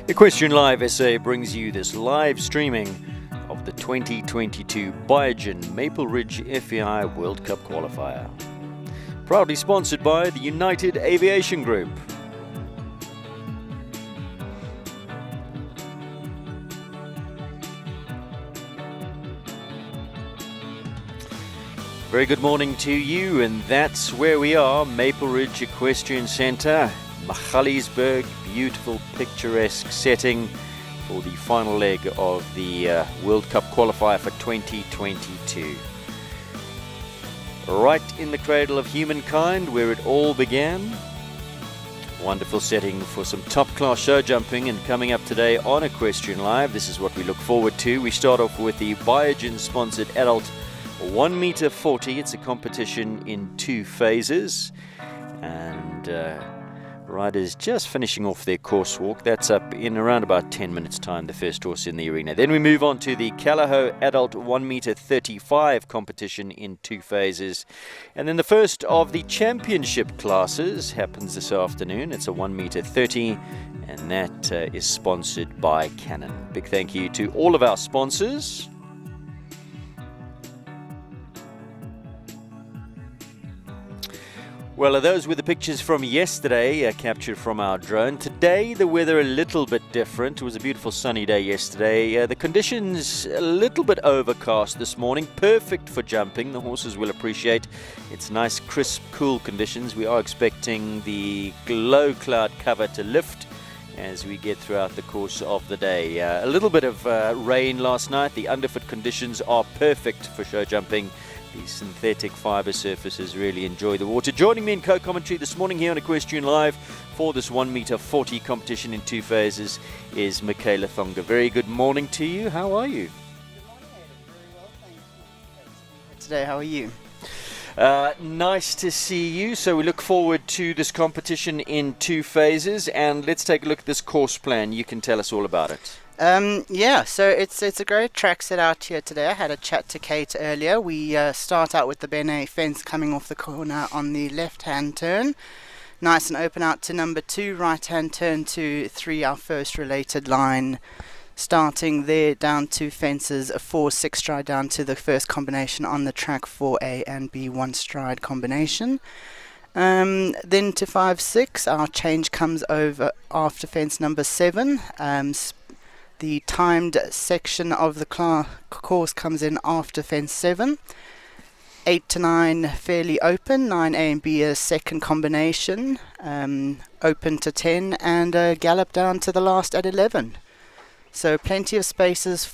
Equestrian Live SA brings you this live streaming of the 2022 Biogen Maple Ridge FEI World Cup Qualifier. Proudly sponsored by the United Aviation Group. Very good morning to you, and that's where we are, Maple Ridge Equestrian Centre, Magaliesburg, beautiful picturesque setting for the final leg of the World Cup Qualifier for 2022. Right in the cradle of humankind, where it all began. Wonderful setting for some top-class show jumping, and coming up today on Equestrian Live, this is what we look forward to. We start off with the Biogen-sponsored adult 1 meter 40. It's a competition in 2 phases, and riders just finishing off their course walk. That's up in around about 10 minutes time, the first horse in the arena. Then we move on to the Callao adult 1 meter 35 competition in 2 phases, and then the first of the championship classes happens this afternoon. It's a 1 meter 30, and that is sponsored by Canon. Big thank you to all of our sponsors. Well, those were the pictures from yesterday, captured from our drone. Today, the weather a little bit different. It was a beautiful sunny day yesterday. The conditions a little bit overcast this morning. Perfect for jumping. The horses will appreciate. It's nice, crisp, cool conditions. We are expecting the low cloud cover to lift as we get throughout the course of the day. A little bit of rain last night. The underfoot conditions are perfect for show jumping. The synthetic fibre surfaces really enjoy the water. Joining me in co-commentary this morning here on Equestrian Live for this 1 meter 40 competition in 2 phases is Michaela Thonga. Very good morning to you. How are you? Good morning, Aidan. Very well, thank you. Today, how are you? Nice to see you. So we look forward to this competition in 2 phases, and let's take a look at this course plan. You can tell us all about it. So it's a great track set out here today. I had a chat to Kate earlier. We start out with the Benet fence coming off the corner on the left-hand turn. Nice and open out to number 2, right-hand turn to 3, our first related line. Starting there down 2 fences, a 4-6 stride down to the first combination on the track, 4A and B 1 stride combination. Then to 5-6, our change comes over after fence number 7. The timed section of the course comes in after fence 7. 8 to 9 fairly open, 9A and B a second combination, open to 10, and a gallop down to the last at 11. So plenty of spaces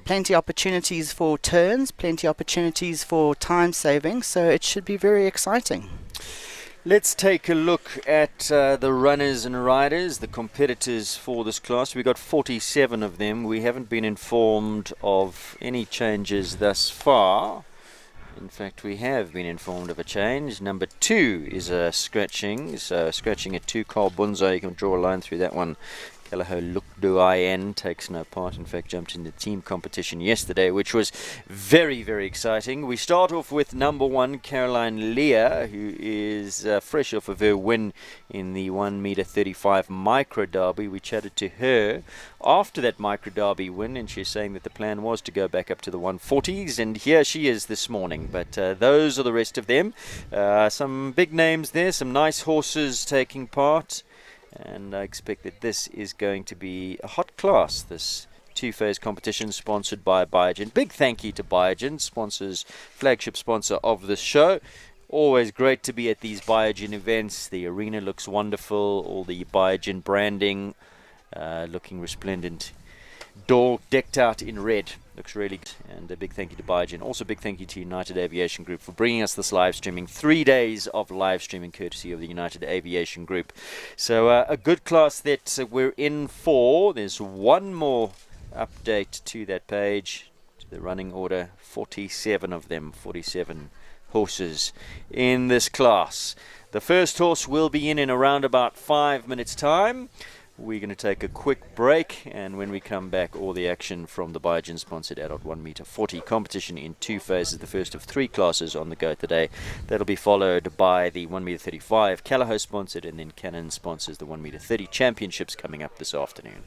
plenty opportunities for turns, plenty opportunities for time saving, so it should be very exciting. Let's take a look at the runners and riders, the competitors for this class. We've got 47 of them. We haven't been informed of any changes thus far. In fact, we have been informed of a change. Number 2 is a scratching. So scratching at 2, Carl Bunza. You can draw a line through that one. Callao Lukduayen takes no part, in fact jumped in the team competition yesterday, which was very, very exciting. We start off with number 1, Caroline Leah, who is fresh off of her win in the 1 meter 35 micro derby. We chatted to her after that micro derby win, and she's saying that the plan was to go back up to the 140s, and here she is this morning. But those are the rest of them. Some big names there, some nice horses taking part. And I expect that this is going to be a hot class, this 2-phase competition sponsored by Biogen. Big thank you to Biogen, flagship sponsor of this show. Always great to be at these Biogen events. The arena looks wonderful, all the Biogen branding looking resplendent. Door decked out in red. Looks really good. And a big thank you to Biogen. Also big thank you to United Aviation Group for bringing us this live streaming. 3 days of live streaming courtesy of the United Aviation Group. So a good class that we're in for. There's one more update to that page, to the running order. 47 of them, 47 horses in this class. The first horse will be in around about 5 minutes time. We're going to take a quick break, and when we come back, all the action from the Biogen sponsored adult 1 meter 40 competition in 2 phases, the first of 3 classes on the go today. That'll be followed by the 1 meter 35 Callahoo sponsored, and then Canon sponsors the 1 meter 30 championships coming up this afternoon.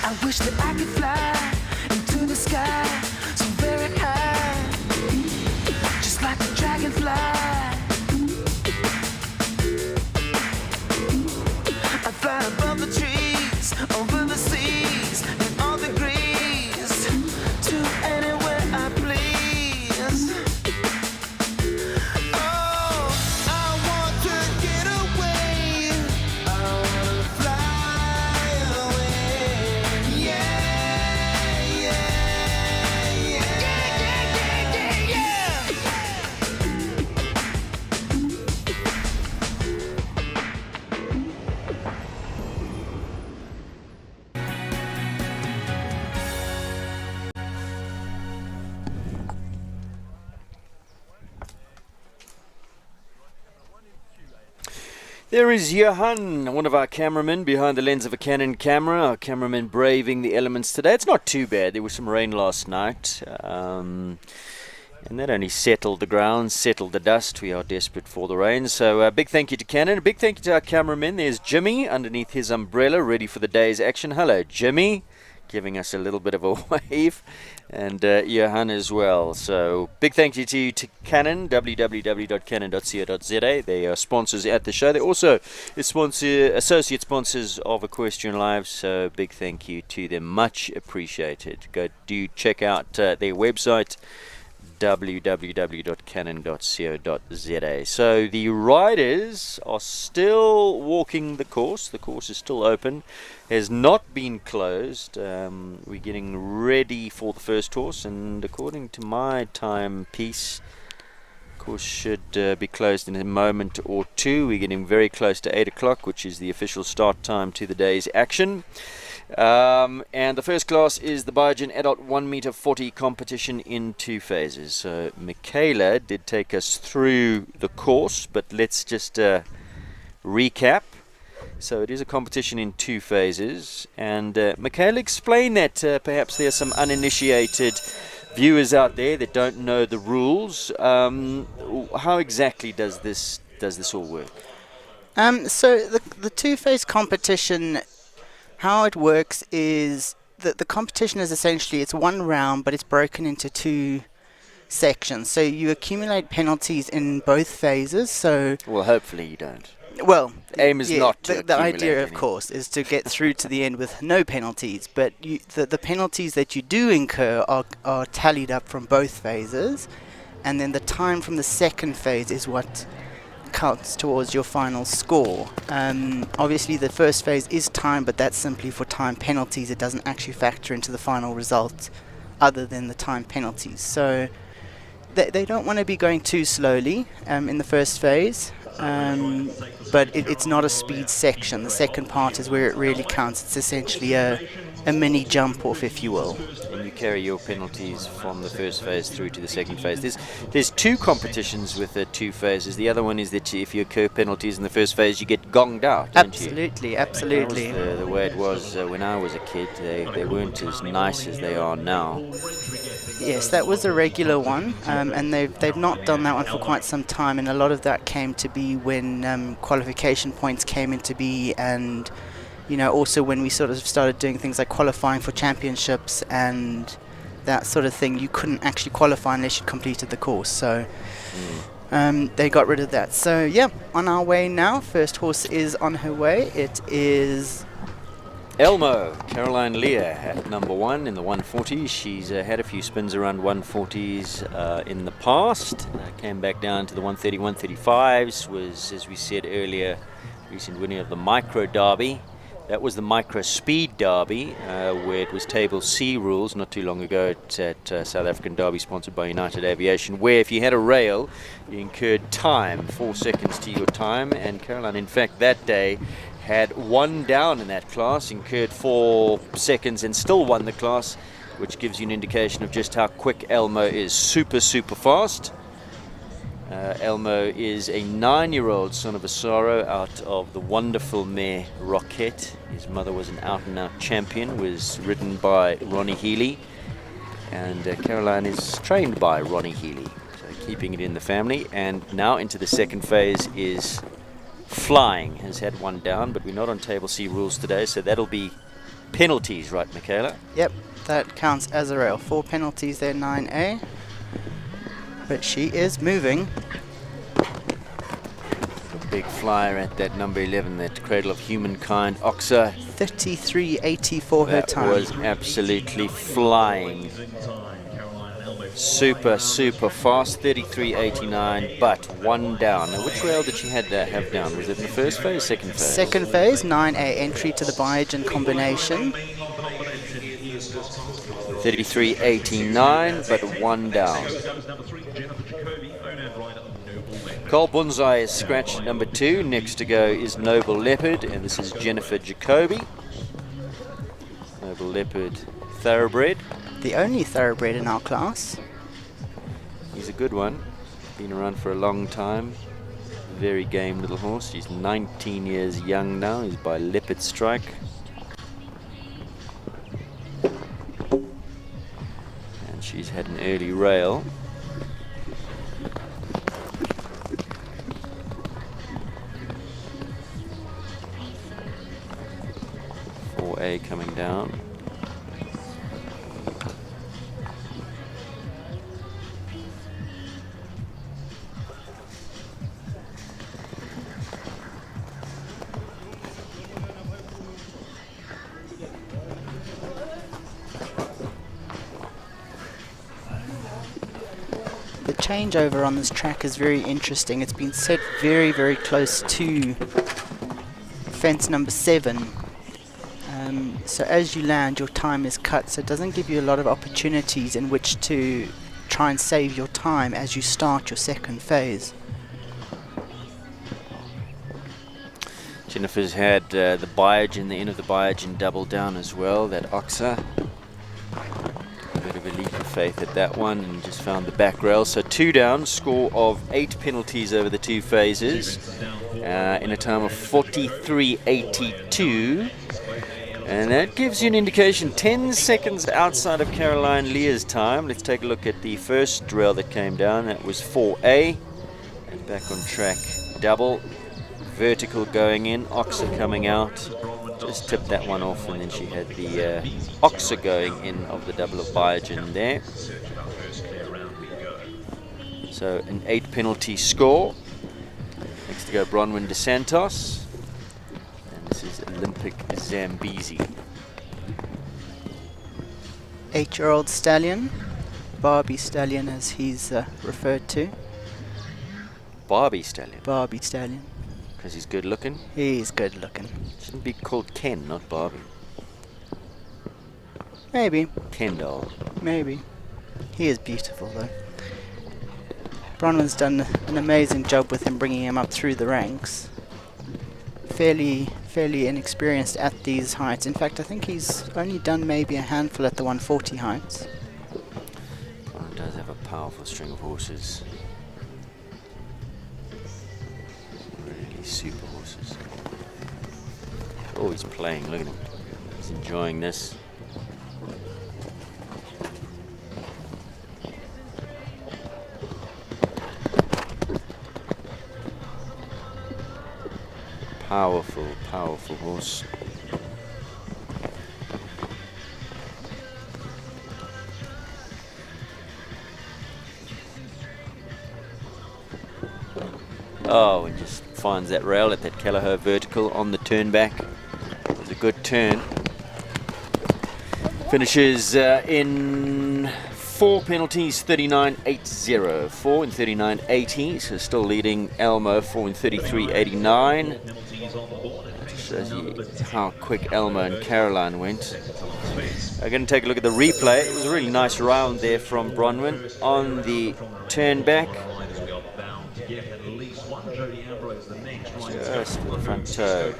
I wish that I could fly into the sky so very high, just like a dragonfly. I fly above the trees, over the seas, in all degrees, to anywhere I please. Oh, I want to get away. I want to fly away. Yeah, yeah, yeah, yeah, yeah, yeah, yeah. There is Johan, one of our cameramen behind the lens of a Canon camera. Our cameraman braving the elements today. It's not too bad. There was some rain last night. And that only settled the ground, settled the dust. We are desperate for the rain. So a big thank you to Canon. A big thank you to our cameraman. There's Jimmy underneath his umbrella, ready for the day's action. Hello, Jimmy. Giving us a little bit of a wave. And Johan as well. So big thank you to Canon, www.canon.co.za. They are sponsors at the show. They're also associate sponsors of Equestrian Live. So big thank you to them. Much appreciated. Do check out their website, www.canon.co.za. So the riders are still walking the course. The course is still open, has not been closed. We're getting ready for the first horse, and according to my timepiece, the course should be closed in a moment or two. We're getting very close to 8 o'clock, which is the official start time to the day's action. And the first class is the Biogen Adult 1 meter 40 competition in 2 phases. So Michaela did take us through the course, but let's just recap. So it is a competition in 2 phases. And Michaela, explain that. Perhaps there are some uninitiated viewers out there that don't know the rules. How exactly does this all work? So the two-phase competition, how it works is that the competition is essentially, it's one round, but it's broken into 2 sections. So you accumulate penalties in both phases. So well, hopefully you don't. Well, the aim is not to the idea, any. of course, is to get through to the end with no penalties. But the penalties that you do incur are tallied up from both phases, and then the time from the second phase is what counts towards your final score. Obviously, the first phase is time, but that's simply for time penalties. It doesn't actually factor into the final result other than the time penalties. So they don't want to be going too slowly in the first phase, but it's not a speed section. The second part is where it really counts. It's essentially a mini jump off, if you will. And you carry your penalties from the first phase through to the second phase. There's two competitions with the two phases. The other one is that if you incur penalties in the first phase, you get gonged out. Absolutely, absolutely. That was the way it was when I was a kid. They weren't as nice as they are now. Yes, that was a regular one, and they've not done that one for quite some time, and a lot of that came to be when qualification points came into be, and also when we sort of started doing things like qualifying for championships and that sort of thing. You couldn't actually qualify unless you completed the course, so they got rid of that. So yeah, on our way now. First horse is on her way. It is Elmo, Caroline Lear at number 1 in the 140. She's had a few spins around 140s in the past. Came back down to the 130, 135s. Was, as we said earlier, recent winner of the Micro Derby. That was the Micro Speed Derby, where it was Table C rules not too long ago at South African Derby, sponsored by United Aviation, where if you had a rail, you incurred time, 4 seconds to your time. And Caroline, in fact, that day had 1 down in that class, incurred 4 seconds and still won the class, which gives you an indication of just how quick Elmo is. Super, super fast. Elmo is a 9-year-old son of a sorrow out of the wonderful mare Rocket. His mother was an out-and-out champion, was ridden by Ronnie Healy, and Caroline is trained by Ronnie Healy, so keeping it in the family. And now into the second phase is Flying. Has had 1 down, but we're not on Table C rules today, so that'll be penalties, right, Michaela? Yep, that counts as a rail. 4 penalties there, 9A. But she is moving. Big flyer at that number 11, that Cradle of Humankind, Oxa. 33.80 for her time. That was absolutely flying. Super, super fast, 33.89, but 1 down. Now, which rail did she have down? Was it in the first phase, second phase? Second phase, 9A entry to the Biogen combination. 33.89, but 1 down. Cole Bunzai is scratched at number 2. Next to go is Noble Leopard, and this is Jennifer Jacoby. Noble Leopard thoroughbred. The only thoroughbred in our class. He's a good one. Been around for a long time. Very game little horse. He's 19 years young now. He's by Leopard Strike. And she's had an early rail. A coming down. The changeover on this track is very interesting. It's been set very, very close to fence number 7. So as you land, your time is cut, so it doesn't give you a lot of opportunities in which to try and save your time as you start your second phase. Jennifer's had the Biogen, the end of the Biogen double down as well, that Oxa. A bit of a leap of faith at that one, and just found the back rail. So 2 down, score of 8 penalties over the 2 phases, in a time of 43.82. And that gives you an indication, 10 seconds outside of Caroline Lear's time. Let's take a look at the first rail that came down. That was 4A. And back on track, double. Vertical going in, Oxa coming out. Just tipped that one off, and then she had the Oxa going in of the double of Biogen there. So an 8 penalty score. Next to go Bronwyn De Santos. This is Olympic Zambezi. 8-year-old stallion, Barbie Stallion as he's referred to. Barbie Stallion. Barbie Stallion. Because he's good looking. He's good looking. Shouldn't be called Ken, not Barbie. Maybe. Ken doll. Maybe. He is beautiful though. Bronwyn's done an amazing job with him, bringing him up through the ranks. Fairly inexperienced at these heights. In fact, I think he's only done maybe a handful at the 140 heights. Bronwyn does have a powerful string of horses. Really super horses. Oh, he's playing. Look at him. He's enjoying this. Powerful, powerful horse. Oh, and just finds that rail at that Callagher vertical on the turn back. It was a good turn. Finishes in 4 penalties, 39.80. 4 in 39.80, so still leading Elmo, 4 in 33.89. Shows you how quick Elmo and Caroline went. I'm going to take a look at the replay. It was a really nice round there from Bronwyn on the turn back. Just the front toe.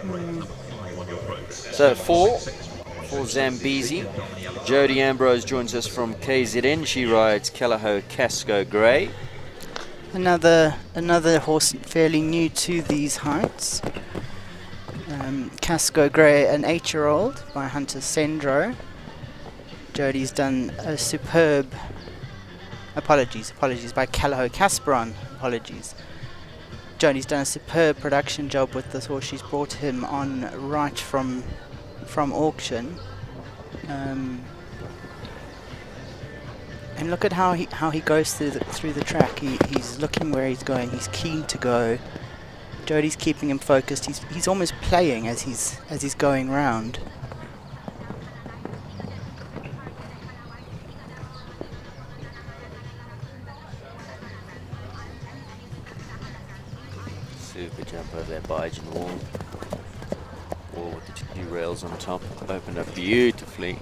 So 4 for Zambezi. Jodie Ambrose joins us from KZN. She rides Callagher Casco Grey. Another horse fairly new to these heights. Casco Grey, an 8-year-old by Hunter Sendro. Jodie's done a superb. Apologies by Callagher Casperon. Apologies. Jodie's done a superb production job with this horse. She's brought him on right from auction. And look at how he goes through the track. He's looking where he's going. He's keen to go. Jodie's keeping him focused. He's almost playing as he's going round. Super jump over that Biogen wall. Wall with the 2 rails on top. Opened up beautifully.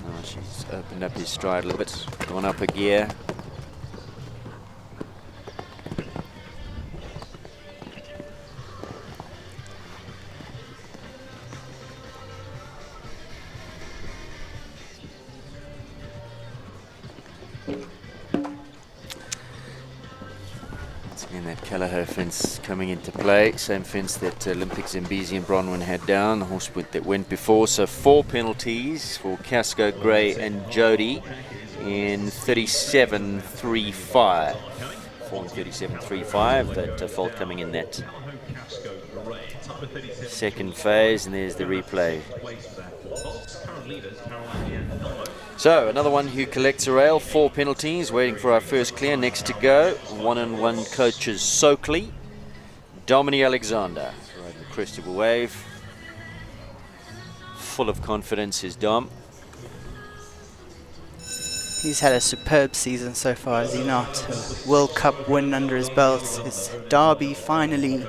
Oh, she's opened up his stride a little bit. Gone up a gear. And that Callagher fence coming into play, same fence that Olympic Zambezi and Bronwyn had down, the horse that went before. So 4 penalties for Casco Grey and Jodie in 37.35. 4 and 37.35, that fault coming in that second phase, and there's the replay. So another one who collects a rail, 4 penalties, waiting for our first clear. Next to go, 1-on-1 coaches Soakley, Dominic Alexander, riding the crest of a wave. Full of confidence is Dom. He's had a superb season so far, has he not? A World Cup win under his belt. His derby finally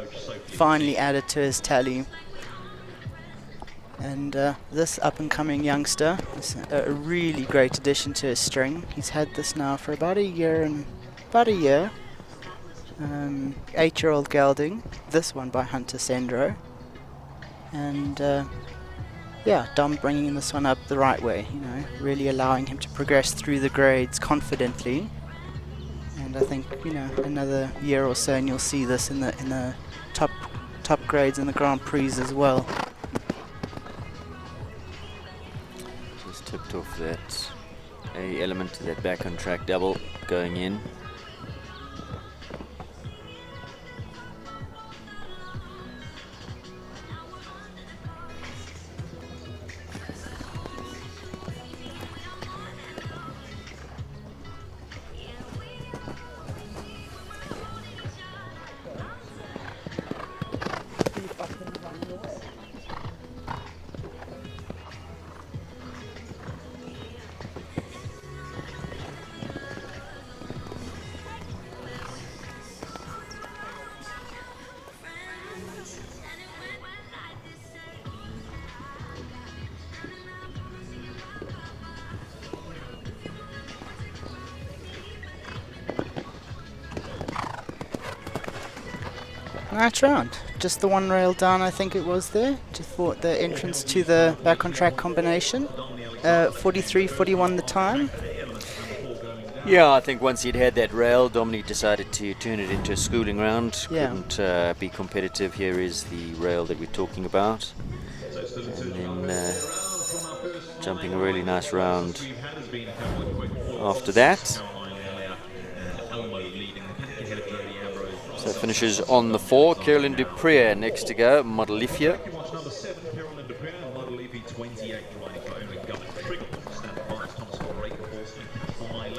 added to his tally. And this up-and-coming youngster is a really great addition to his string. He's had this now for about a year. 8-year-old gelding. This one by Hunter Sendro. And yeah, Dom bringing this one up the right way. You know, really allowing him to progress through the grades confidently. And I think, you know, another year or so, and you'll see this in the top grades in the Grand Prix as well. Tipped off that A element to that back on track double going in. Nice round. Just the one rail down, I think it was there. Just thought the entrance to the back on track combination. 43.41 the time. Yeah, I think once he'd had that rail, Dominic decided to turn it into a schooling round. Yeah. Couldn't be competitive. Here is the rail that we're talking about. And then jumping a really nice round after that. So finishes on the 4. Carolyn Dupree next to go, Modelifia.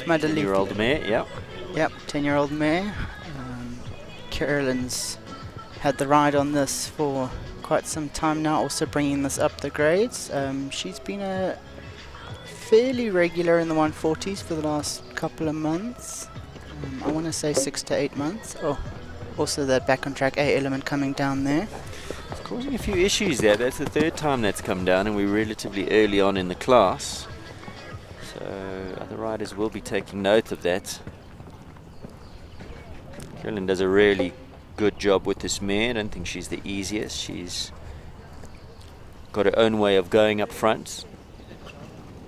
10-year-old mare, yeah. Yep, 10-year-old mare. Carolyn's had the ride on this for quite some time now, also bringing this up the grades. She's been a fairly regular in the 140s for the last couple of months. I want to say 6 to 8 months. Oh, also the back on track A element coming down there. It's causing a few issues there. That's the third time that's come down, and we're relatively early on in the class. So other riders will be taking note of that. Carolyn does a really good job with this mare. I don't think she's the easiest. She's got her own way of going up front.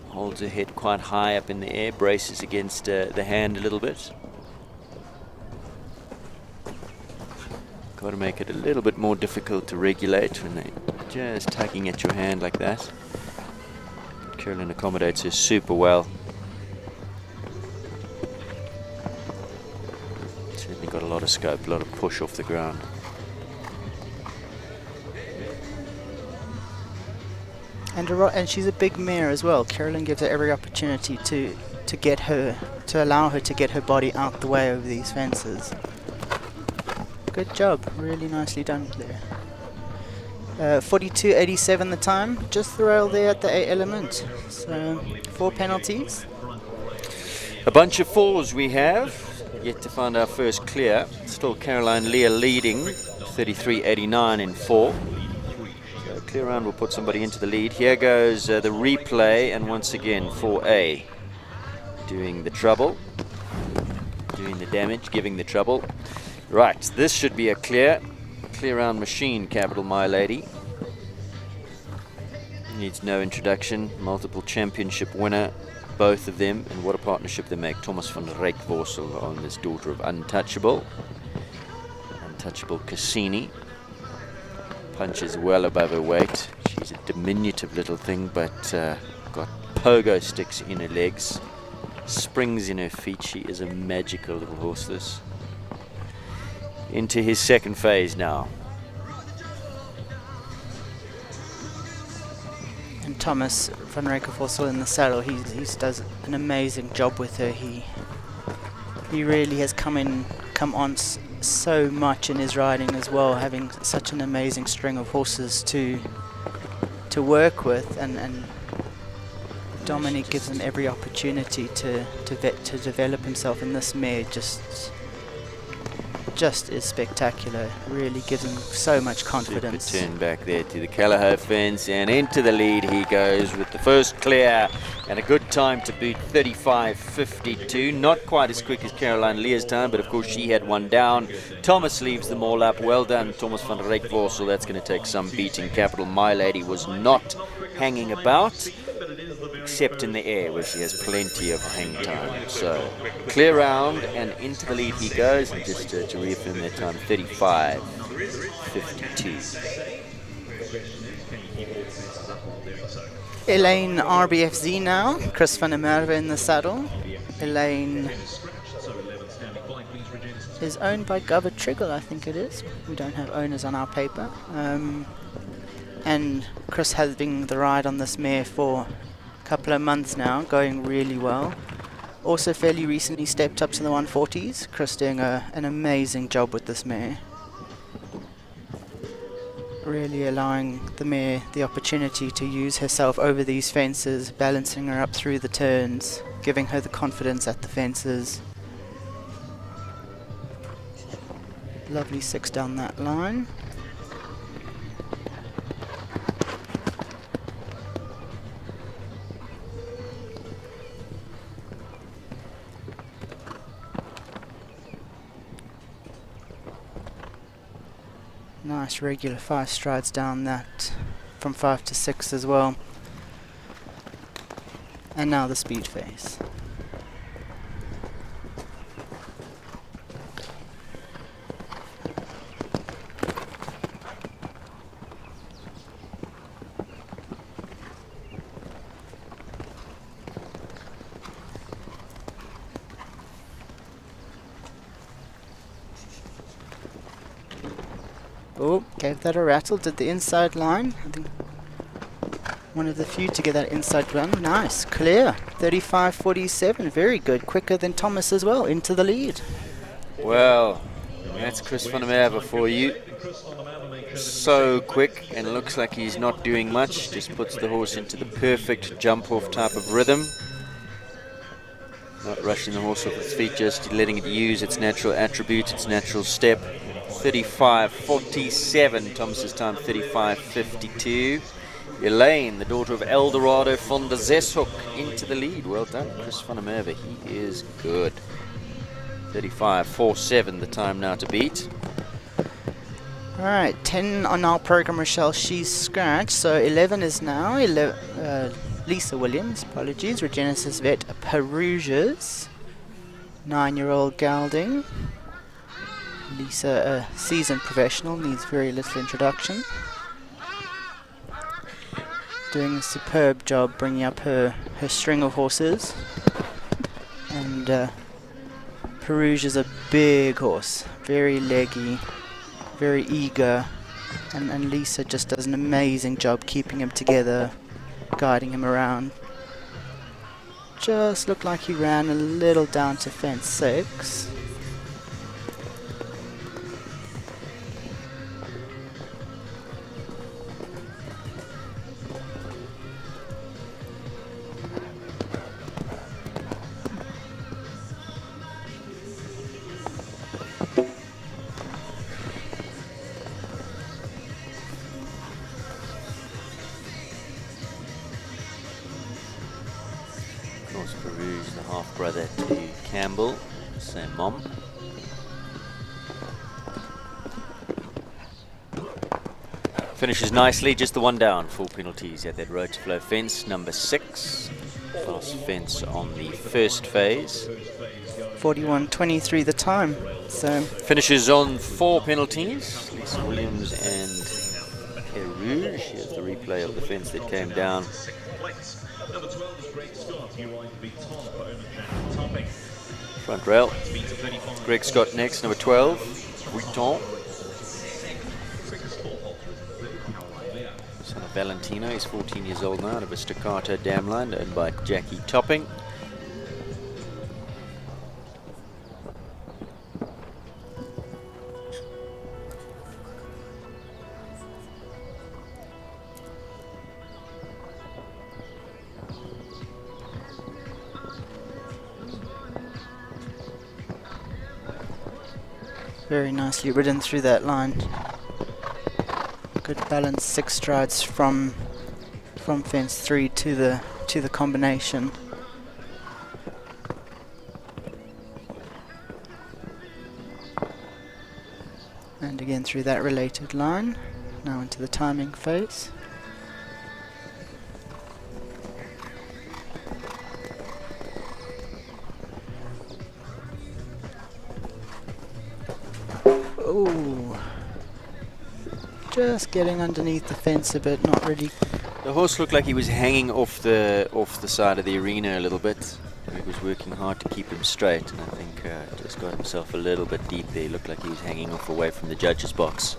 Holds her head quite high up in the air, braces against the hand a little bit. Got to make it a little bit more difficult to regulate when they're just tugging at your hand like that. Carolyn accommodates her super well. Certainly got a lot of scope, a lot of push off the ground. And she's a big mare as well. Carolyn gives her every opportunity to allow her to get her body out the way over these fences. Good job, really nicely done, Claire. 42.87 the time, just the rail there at the A element. So 4 penalties. A bunch of 4s we have. Yet to find our first clear. Still Caroline Leah leading, 33.89 in 4. So clear round will put somebody into the lead. Here goes the replay, and once again 4A doing the trouble, doing the damage, giving the trouble. Right, this should be a clear round machine, capital My Lady. Needs no introduction, multiple championship winner, both of them, and what a partnership they make. Thomas van Rijkvorsel on this daughter of Untouchable Cassini. Punches well above her weight. She's a diminutive little thing, but got pogo sticks in her legs, springs in her feet. She is a magical little horse, this. Into his second phase now. And Thomas van Rijkvorsel in the saddle, he does an amazing job with her. He really has come on so much in his riding as well, having such an amazing string of horses to work with, and Dominic gives him every opportunity to develop himself, in this mare just is spectacular. Really gives him so much confidence. Super turn back there to the Callagher fence, and into the lead he goes with the first clear, and a good time to boot, 35.52. Not quite as quick as Caroline Leah's time, but of course she had one down. Thomas leaves them all up. Well done, Thomas van Rijkvorsel. That's going to take some beating. Capital My Lady was not hanging about, except in the air where she has plenty of hang time. So clear round, and into the lead he goes, and just to reaffirm that time, 35.52. Elaine RBFZ now, Chris van der Merwe in the saddle. Elaine is owned by Gova Triggle, I think it is. We don't have owners on our paper. And Chris has been the ride on this mare for couple of months now, going really well. Also fairly recently stepped up to the 140s. Chris doing an amazing job with this mare. Really allowing the mare the opportunity to use herself over these fences, balancing her up through the turns, giving her the confidence at the fences. Lovely 6 down that line. Nice regular 5 strides down that, from 5 to 6 as well. And now the speed phase. Oh, gave that a rattle, did the inside line. I think one of the few to get that inside run. Nice, clear. 35.47, very good. Quicker than Thomas as well, into the lead. Well, that's Chris van der Merwe for you. So quick, and looks like he's not doing much. Just puts the horse into the perfect jump-off type of rhythm. Not rushing the horse off its feet, just letting it use its natural attributes, its natural step. 35.47, Thomas's time 35.52. Elaine, the daughter of Eldorado von der Zeshoek, into the lead. Well done, Chris van der Merwe. He is good. 35.47, the time now to beat. Alright, 10 on our program, Rochelle. She's scratched. So 11 is now. Lisa Williams, apologies. Regenesis Vet Perugias. 9-year-old gelding. Lisa, a seasoned professional, needs very little introduction. Doing a superb job bringing up her string of horses. And Perugia's a big horse, very leggy, very eager, and Lisa just does an amazing job keeping him together, guiding him around. Just looked like he ran a little down to fence 6. Peruge, the half-brother to Campbell, same mom. Finishes nicely, just the one down, 4 penalties at that road to flow fence, number 6. Fast fence on the first phase. 41.23 the time. So finishes on 4 penalties, Lisa Williams and Peruge. Here's the replay of the fence that came down. Front rail. Greg Scott next, number 12. Vuitton. Son of Valentino, he's 14 years old now, out of a Staccato dam line owned by Jackie Topping. very nicely ridden through that line. Good balance, 6 strides from fence 3 to the combination. And again through that related line. Now into the timing phase. Ooh. Just getting underneath the fence a bit, not really. The horse looked like he was hanging off the side of the arena a little bit. He was working hard to keep him straight, and I think just got himself a little bit deep there. He looked like he was hanging off away from the judge's box.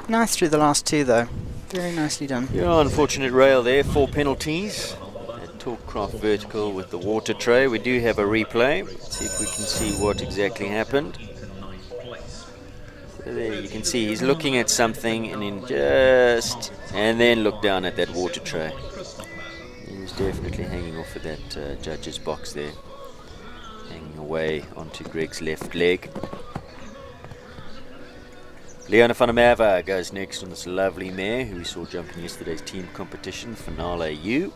Nice through the last 2 though. Very nicely done. Yeah, unfortunate rail there, 4 penalties. Talkcraft vertical with the water tray. We do have a replay. Let's see if we can see what exactly happened. So there you can see he's looking at something and then look down at that water tray. He was definitely hanging off of that judge's box there. Hanging away onto Greg's left leg. Leona van der Merwe goes next on this lovely mare who we saw jump in yesterday's team competition, Finale U.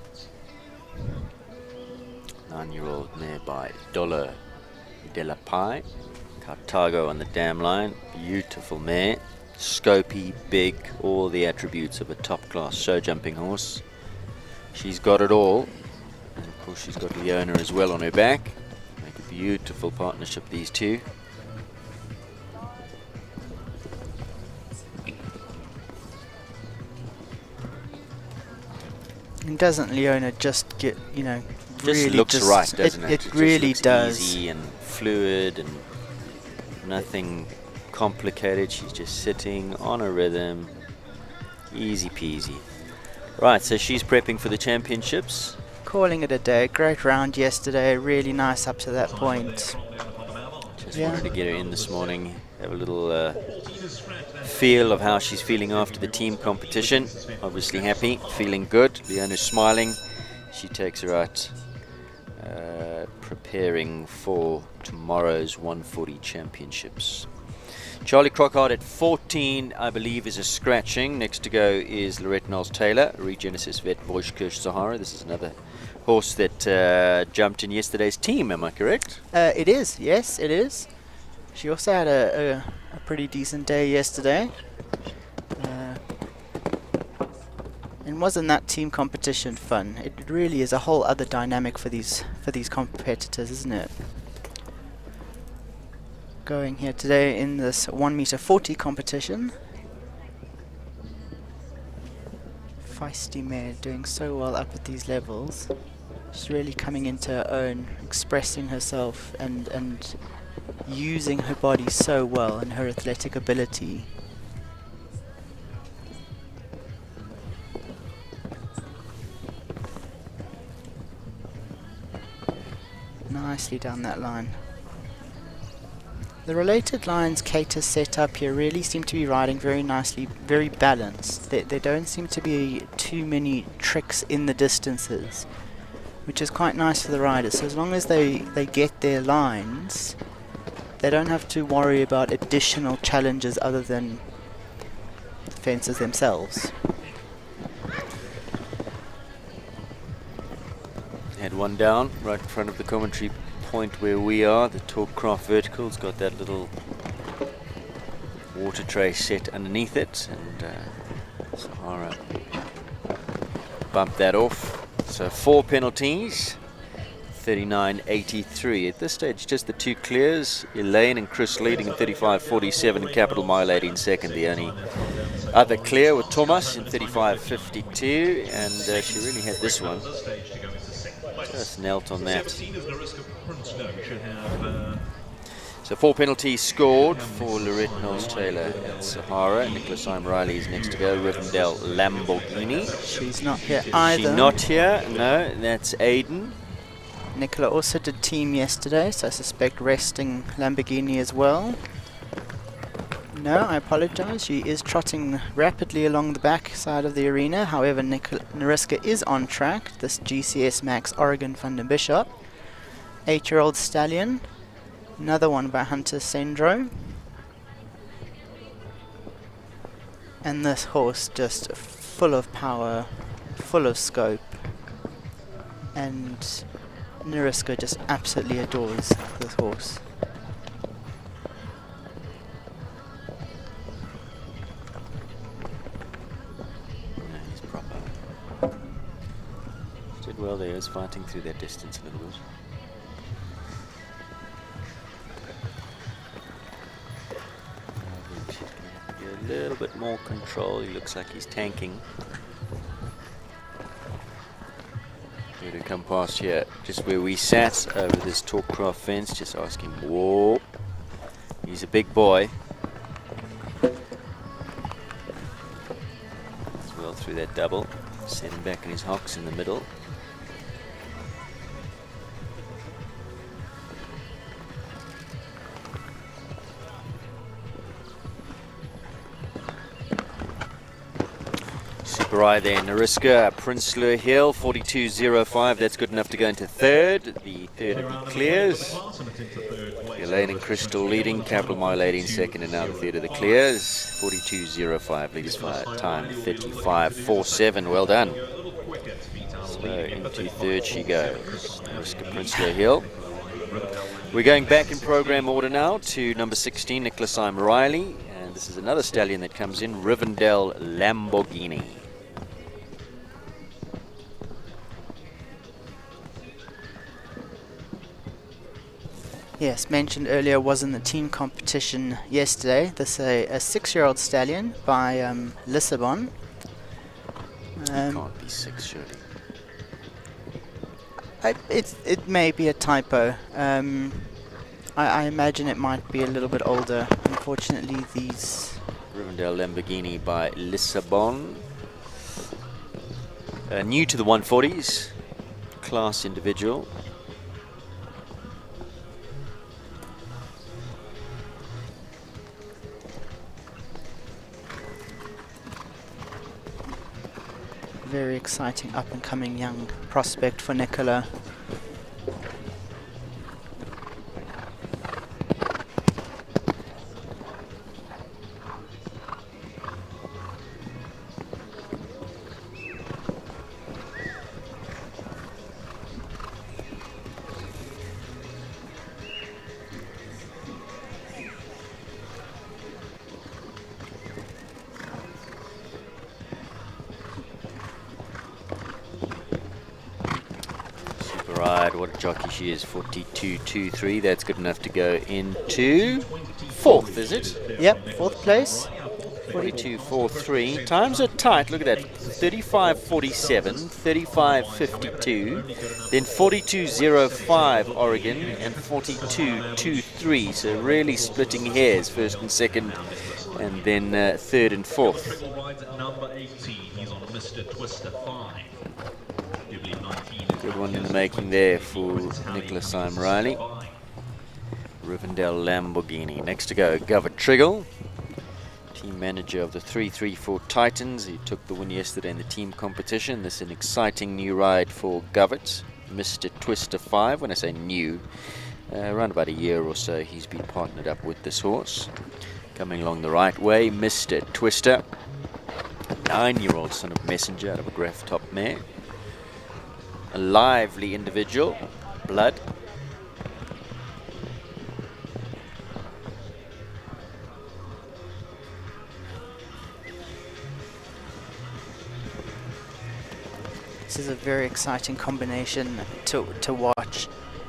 9-year-old mare by Dollar de la Pie. Cartago on the dam line. Beautiful mare. Scopy, big, all the attributes of a top-class show jumping horse. She's got it all. And of course she's got Leona as well on her back. Make a beautiful partnership, these two. And doesn't Leona just get, you know, Just really looks just, right, doesn't it? It Just really looks does. easy and fluid and nothing complicated. She's just sitting on a rhythm. Easy peasy. Right, so she's prepping for the championships. Calling it a day. Great round yesterday. Really nice up to that point. Just Yeah. wanted to get her in this morning. Have a little feel of how she's feeling after the team competition. Obviously happy, feeling good. Leona's smiling. She takes her out preparing for tomorrow's 140 championships. Charlie Crockhart at 14, I believe, is a scratching. Next to go is Lorette Knowles-Taylor, Regenesis vet Voice-Kirsch Sahara. This is another horse that jumped in yesterday's team, am I correct? It is, yes, it is. She also had a pretty decent day yesterday. And wasn't that team competition fun? It really is a whole other dynamic for these competitors, isn't it? Going here today in this 1m40 competition. Feisty mare doing so well up at these levels. She's really coming into her own, expressing herself and using her body so well and her athletic ability. Nicely down that line. The related lines Kate has set up here really seem to be riding very nicely, very balanced. There don't seem to be too many tricks in the distances, which is quite nice for the riders. So as long as they get their lines, they don't have to worry about additional challenges other than the fences themselves. Had one down right in front of the commentary point where we are. The Talkcraft Vertical's got that little water tray set underneath it, and Sahara bumped that off. So 4 penalties, 39.83. At this stage, just the two clears. Elaine and Chris leading in 35.47 and Capital Mile 18 second. The only other clear with Thomas in 35.52, and she really had this one. Just knelt on that. So 4 penalties scored for Lorette Knowles-Taylor at Sahara. Nicholas I'm Riley is next to go. Rivendell Lamborghini. She's not here either. She's not here, no, that's Aiden. Nicola also did team yesterday, so I suspect resting Lamborghini as well. No, I apologize. She is trotting rapidly along the back side of the arena. However, Nariska is on track. This GCS Max Oregon Van den Bishop. 8-year-old stallion. Another one by Hunter Sendro. And this horse just full of power, full of scope. And Nariska just absolutely adores this horse. Did well there, was fighting through that distance a little bit. She's going to have to get a little bit more control. He looks like he's tanking. Going to come past here, just where we sat over this Talkcraft fence, just asking, whoa. He's a big boy. As well through that double. Set him back in his hocks in the middle. Super Eye there, Nariska, Prinsloo Hill, 42.05. That's good enough to go into third. The third of the clears. Elaine and Crystal leading, Capital My Lady in second, and now the third of the clears. 42.05, leaders by time 35.47. Well done. So into third she goes. Nariska, Prinsloo Hill. We're going back in program order now to number 16, Nicholas I'm Riley. And this is another stallion that comes in, Rivendell Lamborghini. Yes, mentioned earlier, was in the team competition yesterday. This is a 6-year-old stallion by Lissabon. Can't be 6, surely. It may be a typo. I imagine it might be a little bit older. Unfortunately, these... Rivendell Lamborghini by Lissabon. New to the 140s. Class individual. Very exciting up-and-coming young prospect for Nicola. Right, what a jockey she is, 42.23. That's good enough to go into fourth, is it? Yep, fourth place. 42.43. Times are tight, look at that. 35.47, 35.52, then 42.05 Oregon, and 42.23. So really splitting hairs, first and second, and then third and fourth. Number 18, he's on Mr. Twister 5. Good one in the making there for Nicholas I'm Riley. Rivendell Lamborghini. Next to go, Govert Triggle, team manager of the 334 Titans. He took the win yesterday in the team competition. This is an exciting new ride for Govert. Mr. Twister 5, when I say new, around about a year or so he's been partnered up with this horse. Coming along the right way, Mr. Twister, 9-year-old son of Messenger out of a Graf Top mare. A lively individual, Blood. This is a very exciting combination to watch.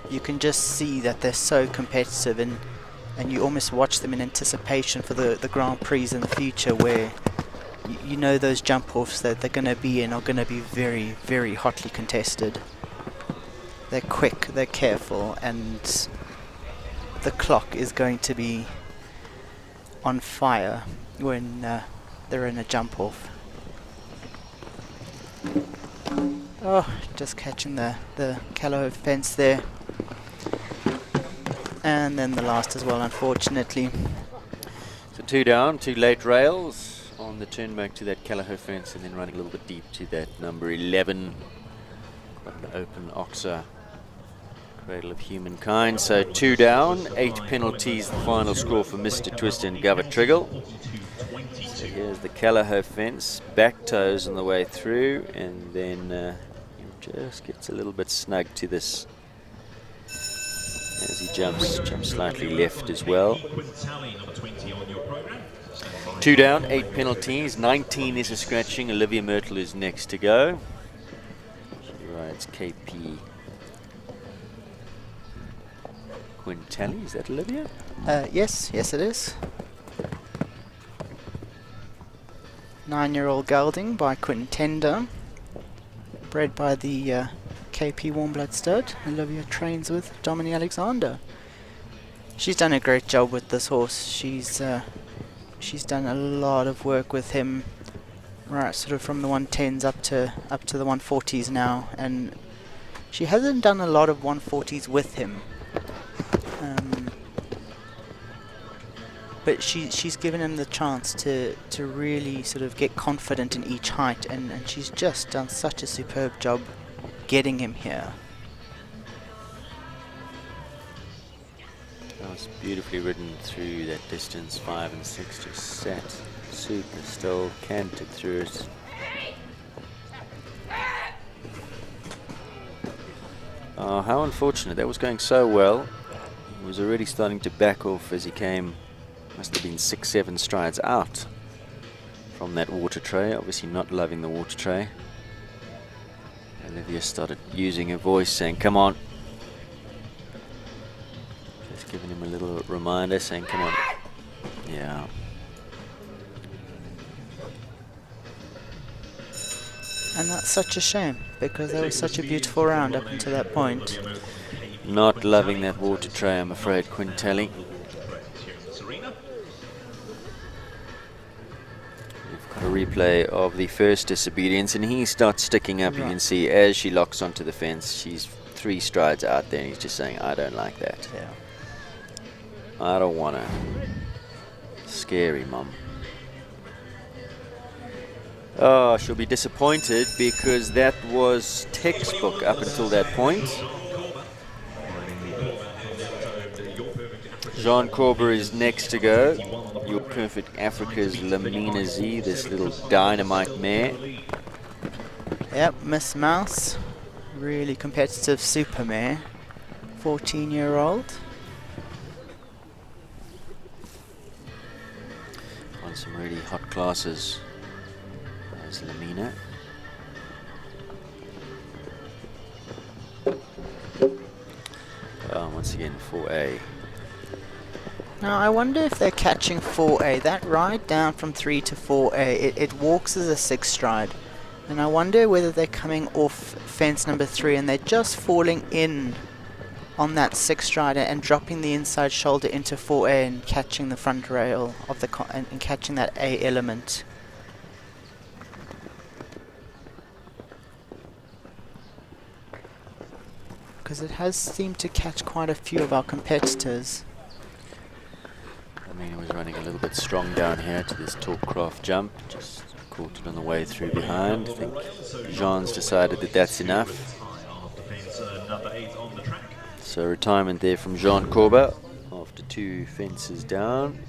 You can just see that they're so competitive, and you almost watch them in anticipation for the Grand Prix in the future, where you know those jump-offs that they're going to be in are going to be very, very hotly contested. They're quick, they're careful, and the clock is going to be on fire when they're in a jump-off. Oh, just catching the Callao fence there. And then the last as well, unfortunately. So 2 down, 2 late rails on the turn back to that Callao fence, and then running a little bit deep to that number 11. Quite an open oxer, Cradle of Humankind. So 2 down, 8 penalties, the final score for Mr. Twister and Govert Triggle. So here's the Callao fence, back toes on the way through, and then just gets a little bit snug to this as he jumps slightly left as well. 2 down, 8 penalties, 19 is a scratching. Olivia Myrtle is next to go. She rides KP Quintelli, is that Olivia? Yes it is. 9-year-old gelding by Quintenda, bred by the KP Warmblood stud. Olivia trains with Dominique Alexander. She's done a great job with this horse. She's done a lot of work with him, right, sort of from the 110s up to the 140s now, and she hasn't done a lot of 140s with him. but she's given him the chance to really sort of get confident in each height, and she's just done such a superb job getting him here. That was beautifully ridden through that distance. 5 and 6 just sat super still, canted through it. Oh, how unfortunate. That was going so well. He was already starting to back off as he came, must have been 6-7 strides out from that water tray. Obviously not loving the water tray. Olivia started using her voice, saying, come on. Just giving him a little reminder, saying, come on. Yeah. And that's such a shame, because that was such a beautiful round up until that point. Not loving that water tray, I'm afraid, Quintelli. We've got a replay of the first disobedience, and he starts sticking up. You can see as she locks onto the fence, she's 3 strides out there, and he's just saying, I don't like that. Yeah. I don't want to. Scary, Mum. Oh, she'll be disappointed because that was textbook up until that point. Jean Corber is next to go. Your Perfect Africa's Lamina Z, this little dynamite mare. Yep, Miss Mouse. Really competitive super mare. 14-year-old. On some really hot classes. There's Lamina. Once again, 4A. Now I wonder if they're catching 4A. That ride down from 3 to 4A, it walks as a 6 stride. And I wonder whether they're coming off fence number 3 and they're just falling in on that 6 stride and dropping the inside shoulder into 4A and catching the front rail of the and catching that A element. Because it has seemed to catch quite a few of our competitors. I mean, it was running a little bit strong down here to this Talkcraft jump. Just caught it on the way through behind. I think Jean's decided that that's enough. So retirement there from Jean Corber after 2 fences down.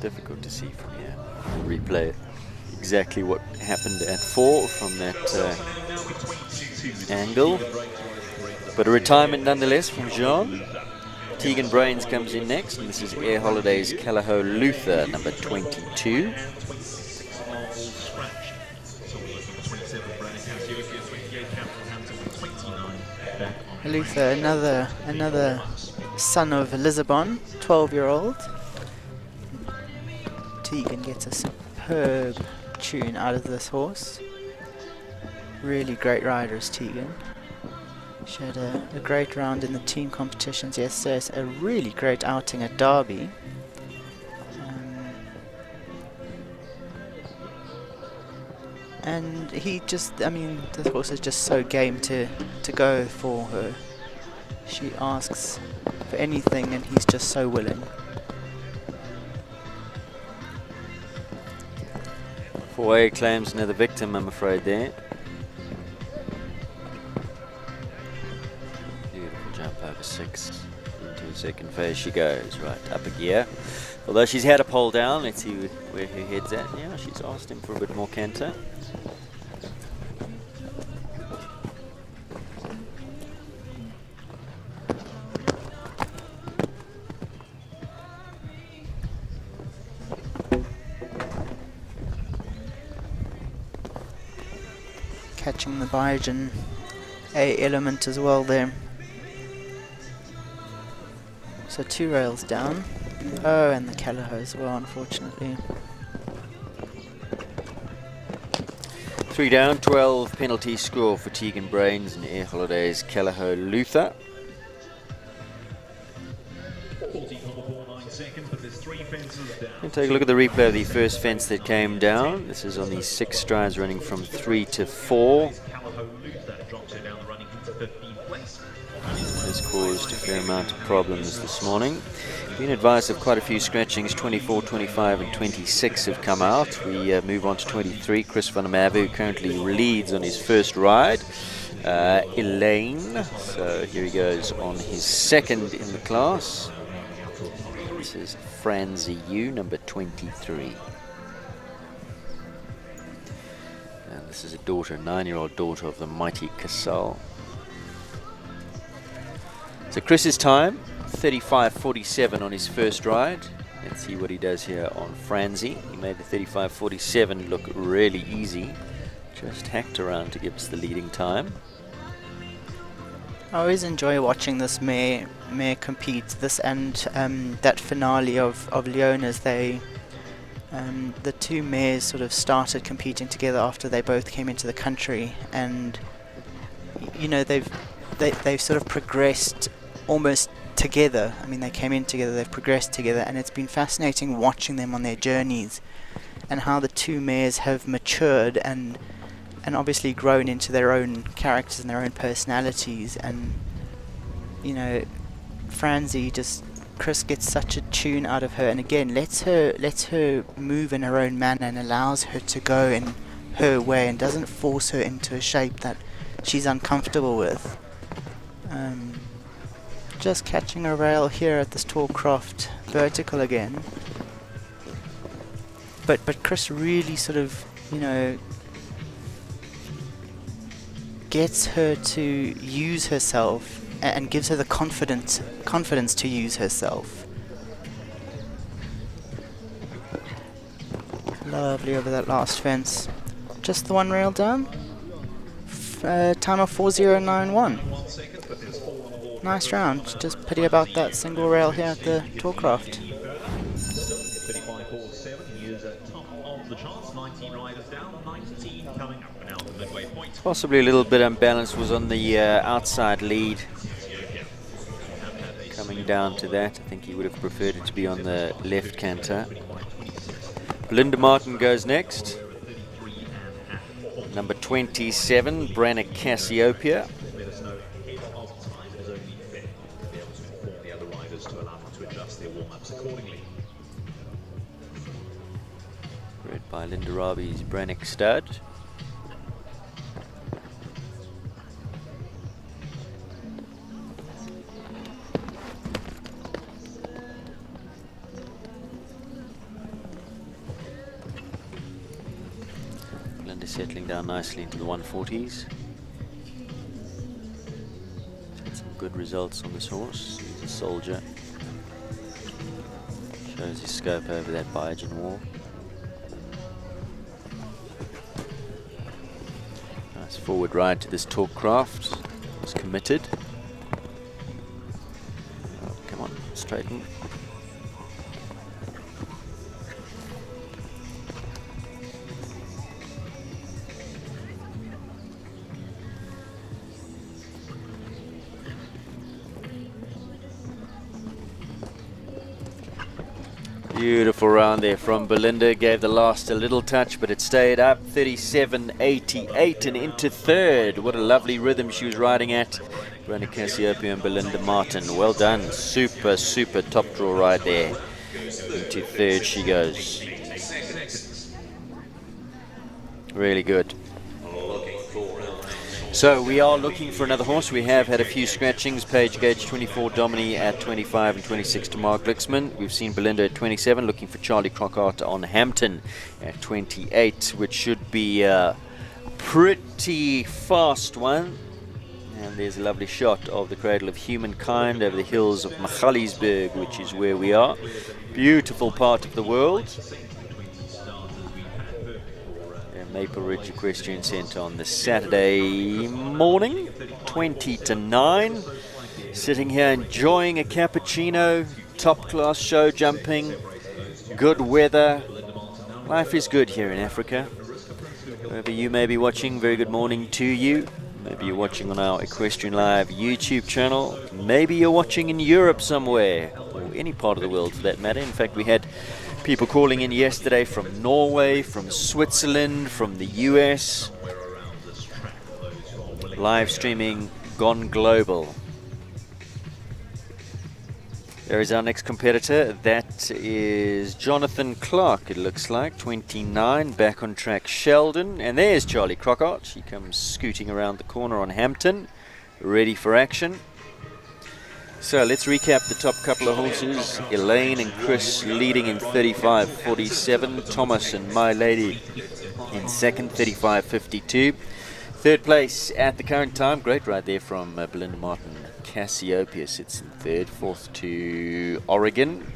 Difficult to see from here. Replay exactly what happened at 4 from that angle. But a retirement nonetheless from Jean. Tegan Brains comes in next, and this is Air Holidays Callao Luther, number 22. Luther, another son of Lisbon, 12-year-old. Tegan gets a superb tune out of this horse. Really great rider is Tegan. She had a great round in the team competitions yesterday. A really great outing at Derby. And he just, I mean, this horse is just so game to go for her. She asks for anything and he's just so willing. 4A claims another victim, I'm afraid, there. Beautiful jump over 6. Into second phase she goes, right up a gear. Although she's had a pole down, let's see where her head's at. Yeah, she's asked him for a bit more canter. Catching the Biogen A element as well there. So 2 rails down. Oh, and the Callao as well, unfortunately. 3 down, 12 penalty score for Tegan Brains and Air Holidays Callao Luther. And take a look at the replay of the first fence that came down. This is on the 6 strides running from 3 to 4. As has caused a fair amount of problems this morning. Been advised of quite a few scratchings. 24, 25 and 26 have come out. We move on to 23. Chris van der Merwe currently leads on his first ride. Elaine, so here he goes on his second in the class. This is Franzi U, number 23. And this is a daughter, a 9-year-old daughter of the mighty Casal. So Chris's time, 35.47 on his first ride. Let's see what he does here on Franzi. He made the 35.47 look really easy. Just hacked around to give us the leading time. I always enjoy watching this mare compete. This and that finale of Leona's. They, the two mares sort of started competing together after they both came into the country, and you know they've sort of progressed almost together. I mean, they came in together, they've progressed together, and it's been fascinating watching them on their journeys and how the two mares have matured and obviously grown into their own characters and their own personalities. And you know, Franzi, just Chris gets such a tune out of her, and again lets her move in her own manner and allows her to go in her way and doesn't force her into a shape that she's uncomfortable with. Just catching a rail here at this Tallcroft vertical again, but Chris really sort of, you know, gets her to use herself and gives her the confidence to use herself. Lovely over that last fence. Just the one rail down. Time of 4091. Nice round. Just pity about that single rail here at the Tallcroft. 35.47. He is at top of the charts. 19 riders down, 19 coming up now the midway point. Possibly a little bit unbalanced, was on the outside lead. Coming down to that, I think he would have preferred it to be on the left canter. Belinda Martin goes next. Number 27, Branna Cassiopeia. Let us know ahead of time. It is only fair to be able to inform the other riders to allow them to adjust their warm-ups accordingly. Bred by Linda Rabi's Brannock stud. Linda settling down nicely into the 140s. Had some good results on this horse. He's a soldier. Shows his scope over that Biogen wall. Nice forward ride to this Tallcroft. Was committed. Oh, come on, straighten. Beautiful round there from Belinda. Gave the last a little touch, but it stayed up. 37.88 and into third. What a lovely rhythm she was riding at. Branna Cassiopeia and Belinda Martin. Well done. Super, super top draw ride there. Into third she goes. Really good. So we are looking for another horse. We have had a few scratchings. Page Gauge 24, Domini at 25 and 26 to Mark Glicksman. We've seen Belinda at 27, looking for Charlie Crockart on Hampton at 28, which should be a pretty fast one. And there's a lovely shot of the Cradle of Humankind over the hills of Magaliesberg, which is where we are. Beautiful part of the world. Maple Ridge Equestrian Centre on this Saturday morning, 20 to 9. Sitting here enjoying a cappuccino, top class show jumping, good weather. Life is good here in Africa. Wherever you may be watching, very good morning to you. Maybe you're watching on our Equestrian Live YouTube channel. Maybe you're watching in Europe somewhere, or any part of the world for that matter. In fact, we had people calling in yesterday from Norway, from Switzerland, from the US. Live streaming gone global. There is our next competitor. That is Jonathan Clark, it looks like, 29, back on track Sheldon. And there's Charlie Crockart. She comes scooting around the corner on Hampton, ready for action. So let's recap the top couple of horses. Elaine and Chris leading in 35.47. Thomas and My Lady in second, 35.52. Third place at the current time, great ride there from Belinda Martin. Cassiopeia sits in third, fourth to Oregon,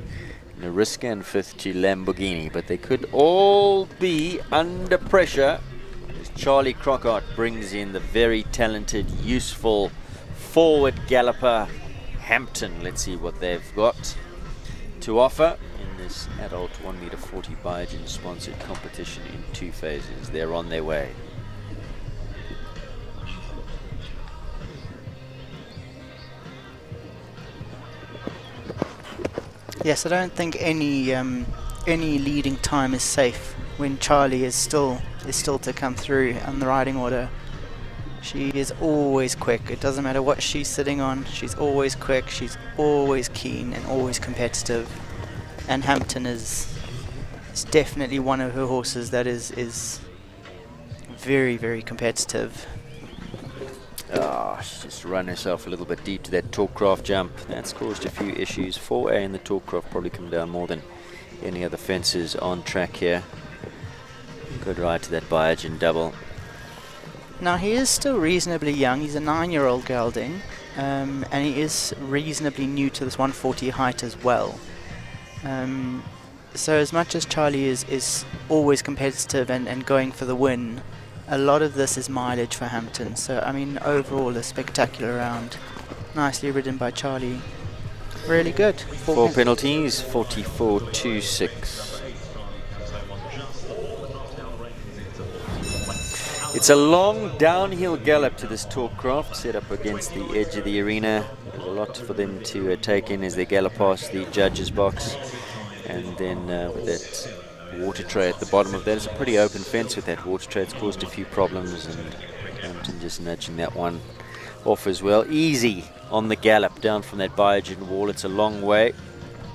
Nariska, and fifth to Lamborghini. But they could all be under pressure as Charlie Crockart brings in the very talented, useful forward galloper Hampton. Let's see what they've got to offer in this adult 1m40 Biogen sponsored competition in 2 phases. They're on their way. Yes, I don't think any leading time is safe when Charlie is still to come through on the riding order. She is always quick. It doesn't matter what she's sitting on. She's always quick. She's always keen and always competitive. And Hampton is definitely one of her horses that is very, very competitive. She's just run herself a little bit deep to that Talkcraft jump. That's caused a few issues. 4A in the Talkcraft probably come down more than any other fences on track here. Good ride to that Biogen double. Now he is still reasonably young. He's a 9-year-old gelding, and he is reasonably new to this 140 height as well. So as much as Charlie is always competitive and going for the win, a lot of this is mileage for Hampton. So I mean, overall a spectacular round. Nicely ridden by Charlie. Really good. 4 penalties, 44.26. It's a long downhill gallop to this Talkcraft, set up against the edge of the arena. There's a lot for them to take in as they gallop past the judges' box. And then with that water tray at the bottom of that, it's a pretty open fence with that water tray. It's caused a few problems, and Hampton just nudging that one off as well. Easy on the gallop down from that Biogen wall. It's a long way.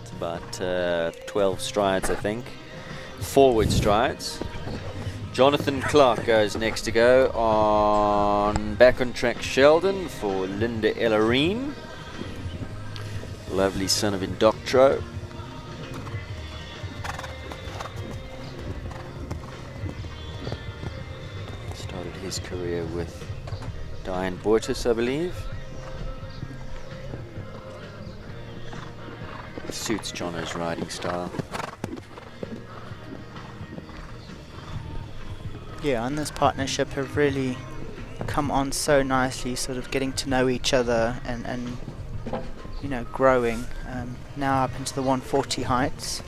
It's about 12 strides, I think. Forward strides. Jonathan Clark goes next to go on back on track Sheldon for Linda Ellerine. Lovely son of Indoctro. Started his career with Diane Boytis, I believe. Suits Jono's riding style. Yeah, and this partnership have really come on so nicely, sort of getting to know each other and you know, growing. Now up into the 140 heights,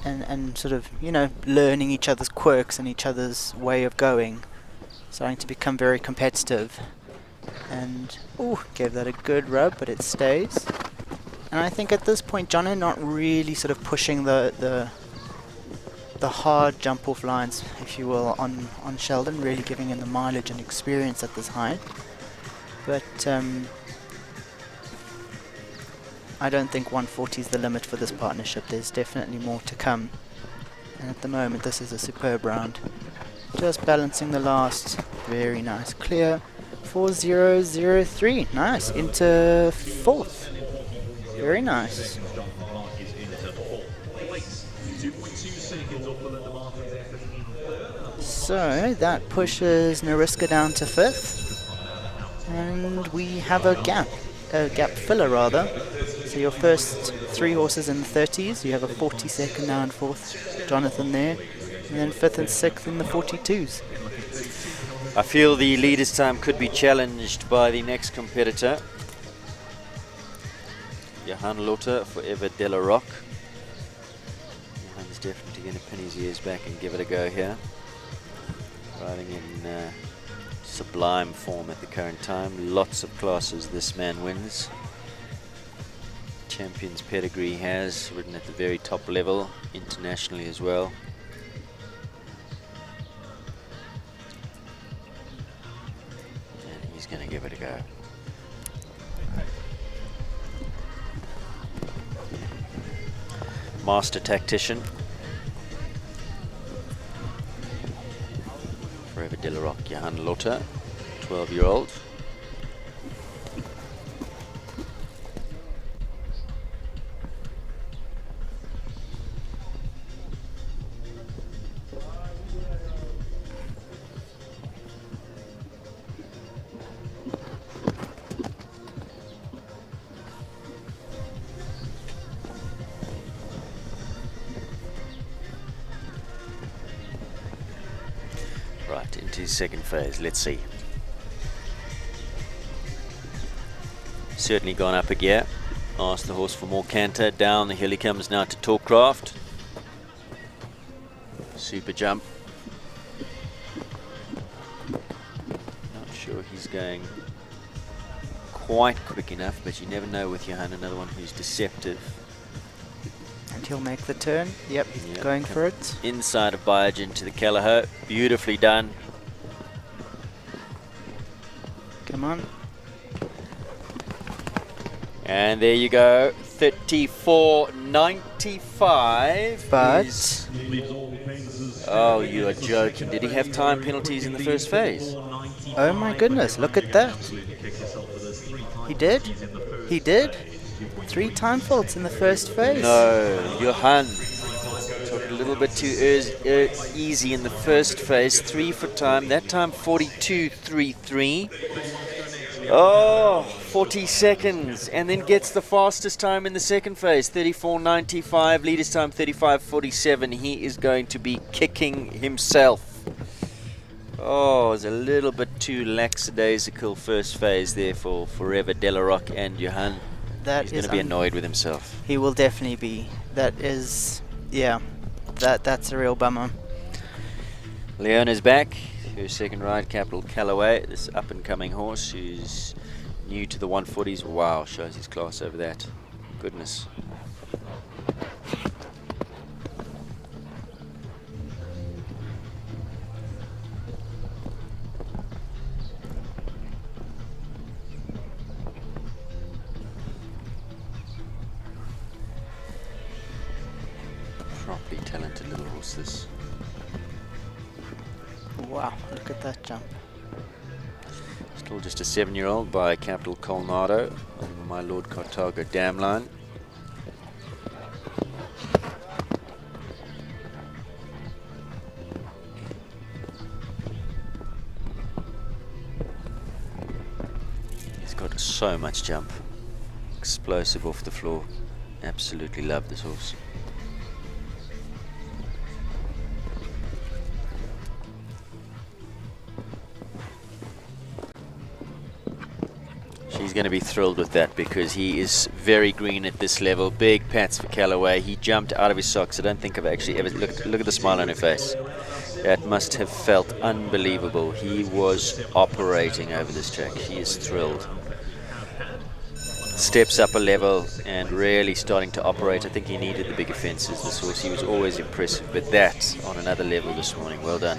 and sort of, you know, learning each other's quirks and each other's way of going, starting to become very competitive. And gave that a good rub, but it stays. And I think at this point, Jono not really sort of pushing the hard jump off lines, if you will, on Sheldon, really giving him the mileage and experience at this height. But I don't think 140 is the limit for this partnership. There's definitely more to come. And at the moment, this is a superb round. Just balancing the last. Very nice. Clear. 4003. Nice. Into fourth. Very nice. So that pushes Nariska down to fifth, and we have a gap filler rather. So your first 3 horses in the 30s, you have a 42nd now in fourth, Jonathan there, and then fifth and sixth in the 42s. I feel the leader's time could be challenged by the next competitor. Johan Lotte for Eva de la Roque. Johan's definitely going to pin his ears back and give it a go here. Riding in sublime form at the current time. Lots of classes this man wins. Champions pedigree he has, ridden at the very top level, internationally as well. And he's going to give it a go. master tactician. Forever Delarock, Johan Lotter, 12-year-old. Right, into his second phase, let's see. Certainly gone up a gear. Asked the horse for more canter. Down the hill he comes now to Talkcraft. Super jump. Not sure he's going quite quick enough, but you never know with Johan, another one who's deceptive. And he'll make the turn. Yep, he's Yep, going for it. Inside of Biogen to the Callagher. Beautifully done. Come on. And there you go. 34.95. But is- Oh, you are joking. Did he have time penalties in the first phase? oh my goodness, look at that. He did. He did. 3 time faults in the first phase. No, Johan took it a little bit too easy in the first phase. 3 for time. That time 42.33. Oh, 40 seconds. And then gets the fastest time in the second phase. 34.95. Leader's time 35.47. He is going to be kicking himself. Oh, it's a little bit too lackadaisical first phase there for Forever Delarock and Johan. That He's going is to be annoyed with himself. He will definitely be. That is, yeah, that's a real bummer. Leona's back. Her second ride, Capital Callaway. This up-and-coming horse who's new to the 140s. Wow, shows his class over that. Goodness. Properly talented little horse, this. Wow, look at that jump. Still just a 7-year-old by Capital Colnado on my Lord Carthago dam line. He's got so much jump. Explosive off the floor. Absolutely love this horse. She's going to be thrilled with that because he is very green at this level. Big pats for Callaway. He jumped out of his socks. I don't think I've actually ever... Look at the smile on her face. That must have felt unbelievable. He was operating over this track. He is thrilled. Steps up a level and really starting to operate. I think he needed the bigger fences, this horse. He was always impressive, but that on another level this morning. Well done.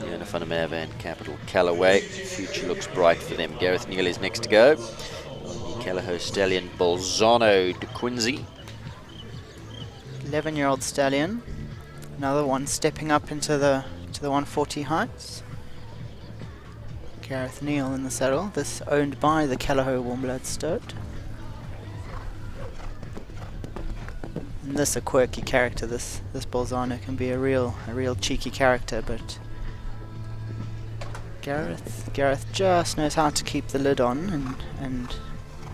Leona van der Merwe and Capital Callaway. Future looks bright for them. Gareth Neal is next to go. The Callagher stallion Bolzano de Quincy. 11-year-old stallion. Another one stepping up into the 140 heights. Gareth Neal in the saddle. This owned by the Callagher Warmblood Stud. And this a quirky character. This Bolzano can be a real cheeky character, but Gareth just knows how to keep the lid on and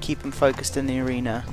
keep him focused in the arena.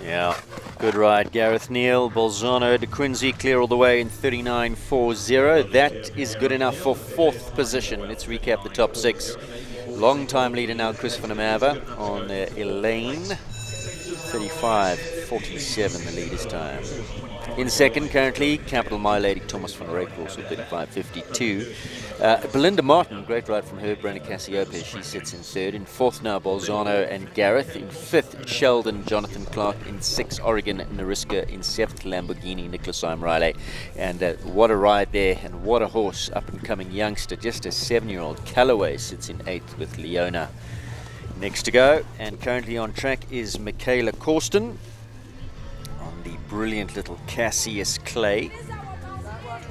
Yeah, good ride, Gareth Neal. Bolzano de Quincy clear all the way in 39.40. That is good enough for 4th position. Let's recap the top 6. Long time leader now, Chris van der Merwe on Elaine. 35.47 the leader's time. In second, currently, Capital My Lady Thomas van Reyk, also 35.52. Belinda Martin, great ride from her, Brenda Cassiope, she sits in third. In fourth now, Bolzano and Gareth. In fifth, Sheldon, Jonathan Clark. In sixth, Oregon, Nariska. In seventh, Lamborghini, Nicholas Riley. And what a ride there, and what a horse, up-and-coming youngster, just a 7-year-old. Callaway sits in eighth with Leona. Next to go, and currently on track, is Michaela Corsten on the brilliant little Cassius Clay.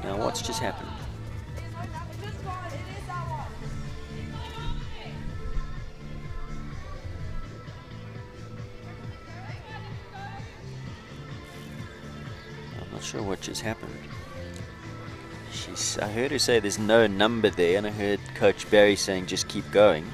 Now, what's just happened? I'm not sure what just happened. I heard her say there's no number there, and I heard Coach Barry saying just keep going.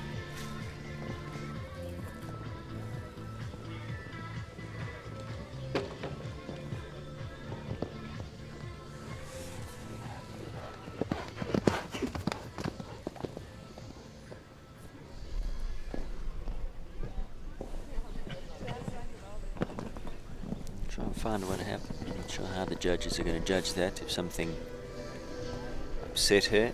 Find what happened. I'm not sure how the judges are going to judge that. If something upset her.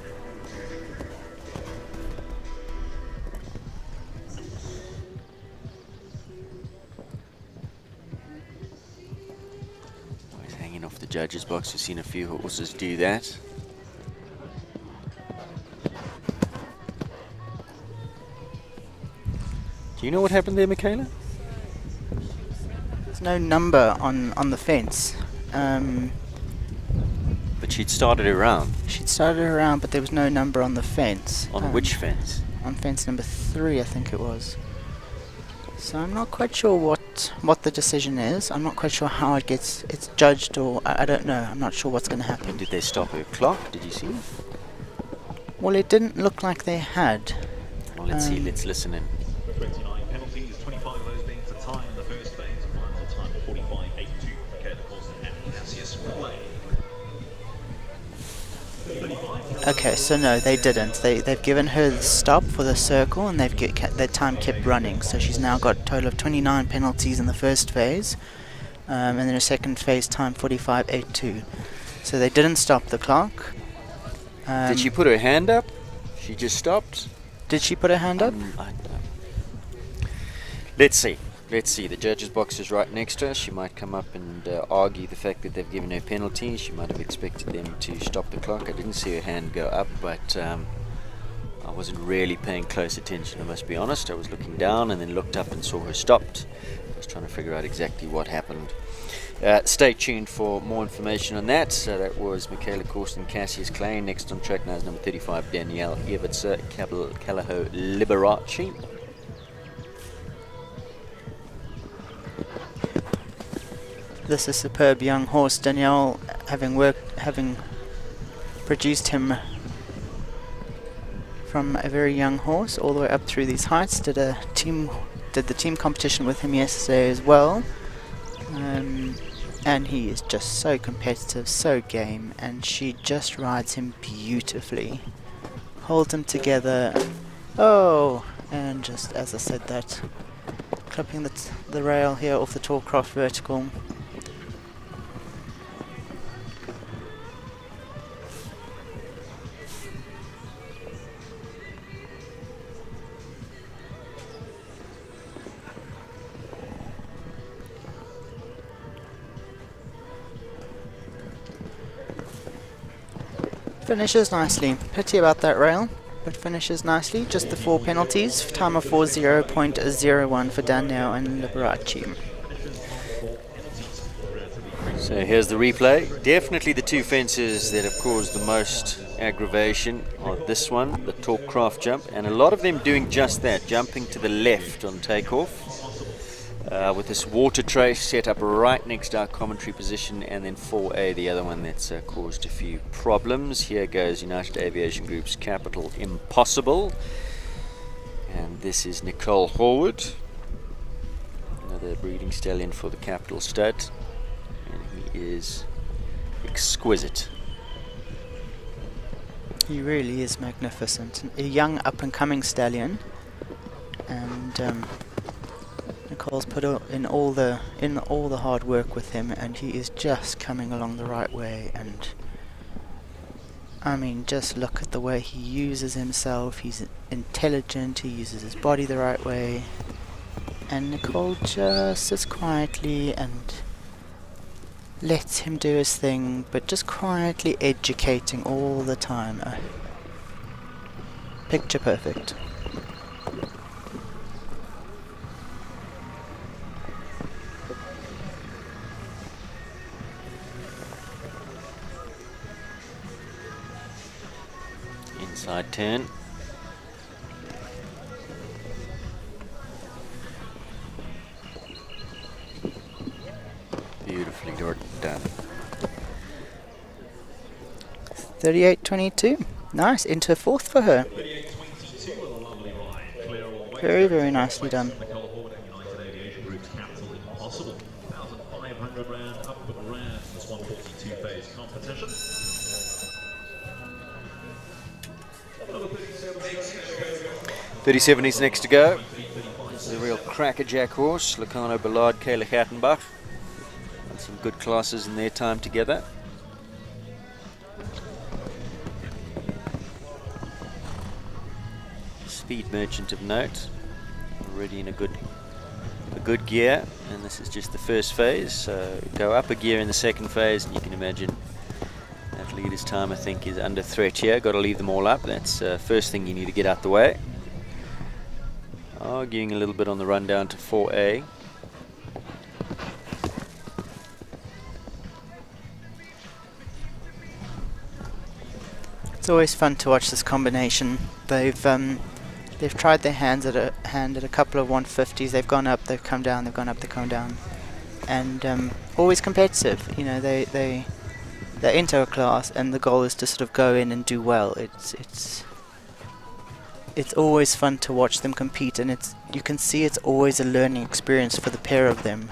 Always hanging off the judges box. We've seen a few horses do that. Do you know what happened there, Michaela? There's no number on the fence. But she'd started around. She'd started around, but there was no number on the fence. On which fence? On fence number 3, I think it was. So I'm not quite sure what the decision is. I'm not quite sure how it's judged, or I don't know. I'm not sure what's going to happen. And did they stop her clock? Did you see? Well, it didn't look like they had. Well, let's see. Let's listen in. 29 penalties, 25 of those being for time in the first phase, final time of 45.82 for Michaela Corsten and Cassius Clay. Okay, so no, they didn't. They've given her the stop for the circle, and their time kept running. So she's now got a total of 29 penalties in the first phase, and then a second phase time 45.82. So they didn't stop the clock. Did she put her hand up? She just stopped? Did she put her hand up? Let's see. Let's see. The judge's box is right next to her. She might come up and argue the fact that they've given her penalty. She might have expected them to stop the clock. I didn't see her hand go up, but I wasn't really paying close attention, I must be honest. I was looking down and then looked up and saw her stopped. I was trying to figure out exactly what happened. Stay tuned for more information on that. So that was Michaela Corsten, Cassius Clay. Next on track now is number 35, Danielle Evertser, Calaho Liberace. This is a superb young horse. Danielle, having produced him from a very young horse all the way up through these heights, did the team competition with him yesterday as well. And he is just so competitive, so game, and she just rides him beautifully. Holds him together. Oh, and just as I said that, clipping the rail here off the Tallcroft vertical. Finishes nicely. Pity about that rail, but finishes nicely. Just the 4 penalties. Time of 40.01 for Danielle and Liberace. So here's the replay. Definitely the 2 fences that have caused the most aggravation are this one, the Tallcroft jump, and a lot of them doing just that, jumping to the left on takeoff. With this water tray set up right next to our commentary position, and then 4A, the other one that's caused a few problems. Here goes United Aviation Group's Capital Impossible, and this is Nicole Horwood. Another breeding stallion for the Capital Stud, and he is exquisite. He really is magnificent. A young up-and-coming stallion, and Nicole's put in all the hard work with him, and he is just coming along the right way. And I mean, just look at the way he uses himself. He's intelligent. He uses his body the right way, and Nicole just sits quietly and lets him do his thing, but just quietly educating all the time. Picture perfect. Inside turn. Beautifully done. 38.22. Nice. Into fourth for her. 38.22 with a lovely ride. Clear all the way. Very, very nicely done. Nicole Horner, United Aviation Group's Capital Impossible. 1,500 rand up and round this 142 phase competition. Number 37 is next to go. This is a real crackerjack horse. Lacano Ballard, Kayla Hattenbach. And some good classes in their time together. Speed Merchant of note. Already in a good gear. And this is just the first phase. So go up a gear in the second phase, and you can imagine that leader's time, I think, is under threat here. Got to leave them all up. That's first thing you need to get out the way. Arguing a little bit on the run down to 4A. It's always fun to watch this combination. They've tried their hand at a couple of 150s. They've gone up, they've come down, they've gone up, they've come down, and always competitive. You know, they enter a class, and the goal is to sort of go in and do well. It's always fun to watch them compete, and you can see it's always a learning experience for the pair of them.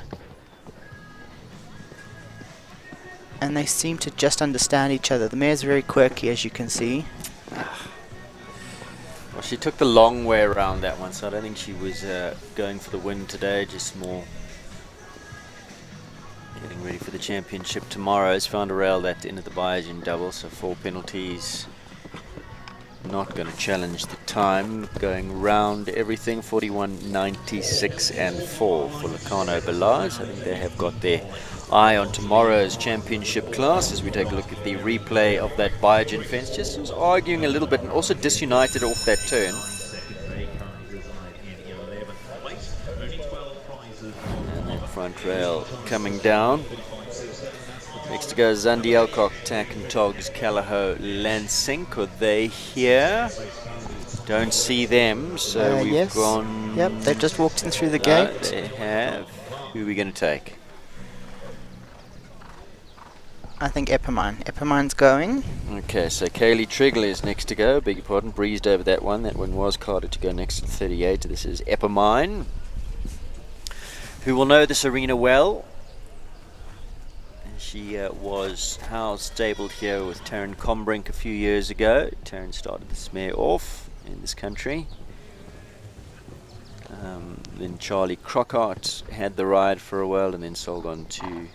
And they seem to just understand each other. The mare's very quirky, as you can see. Well, she took the long way around that one, so I don't think she was going for the win today, just more getting ready for the championship tomorrow. Has found a rail that in at the Biogen double, so 4 penalties. Not going to challenge the time. Going round everything, 41.96 and 4 for Lacano Ballard. I think they have got their eye on tomorrow's championship class as we take a look at the replay of that Biogen fence. Just was arguing a little bit and also disunited off that turn. And that front rail coming down. Next to go Zandi Elcock, Tack and Togs, Callagho, Lansink. Are they here? Don't see them, so we've yes. gone... Yep, they've just walked in through the No, gate. they have. Who are we going to take? I think Epimine. Epimine's going. Okay, so Kaylee Trigler is next to go. Beg your pardon, breezed over that one. That one was carded to go next to 38. This is Epimine, who will know this arena well. She was housed, stabled here with Taryn Combrink a few years ago. Taryn started this mare off in this country. Then Charlie Crockhart had the ride for a while and then sold on to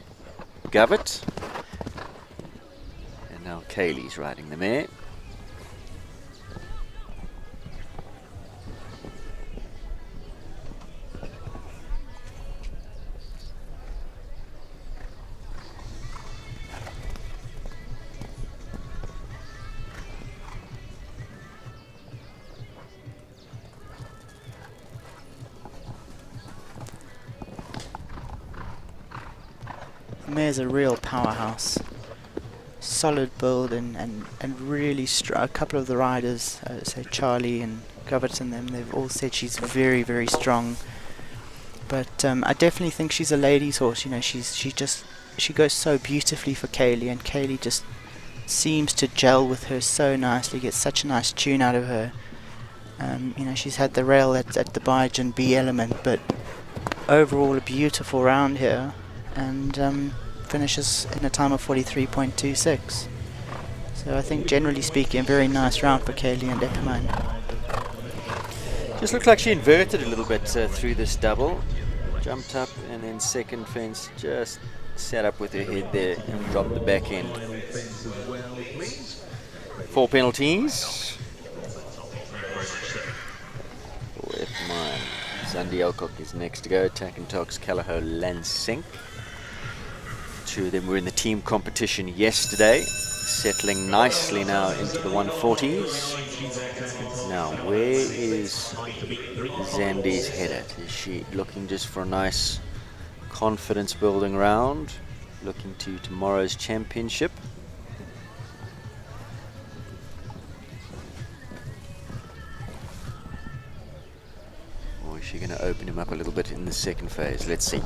Govett. And now Kaylee's riding the mare. The mare's a real powerhouse. Solid build and really strong. A couple of the riders, say Charlie and Govett and them, they've all said she's very, very strong. But I definitely think she's a ladies' horse. You know, she goes so beautifully for Kaylee, and Kaylee just seems to gel with her so nicely. Gets such a nice tune out of her. You know, she's had the rail at the Biogen B element, but overall a beautiful round here, and finishes in a time of 43.26. So I think generally speaking, a very nice round for Kaylee and Epimine. Just looked like she inverted a little bit through this double. Jumped up and then second fence, just sat up with her head there and dropped the back end. 4 penalties. For Epimine. Zandi Alcock is next to go. Takentox, Callagher, Lansink. 2 of them were in the team competition yesterday. Settling nicely now into the 140s. Now, where is Zandi's head at? Is she looking just for a nice confidence building round? Looking to tomorrow's championship? Or is she going to open him up a little bit in the second phase? Let's see.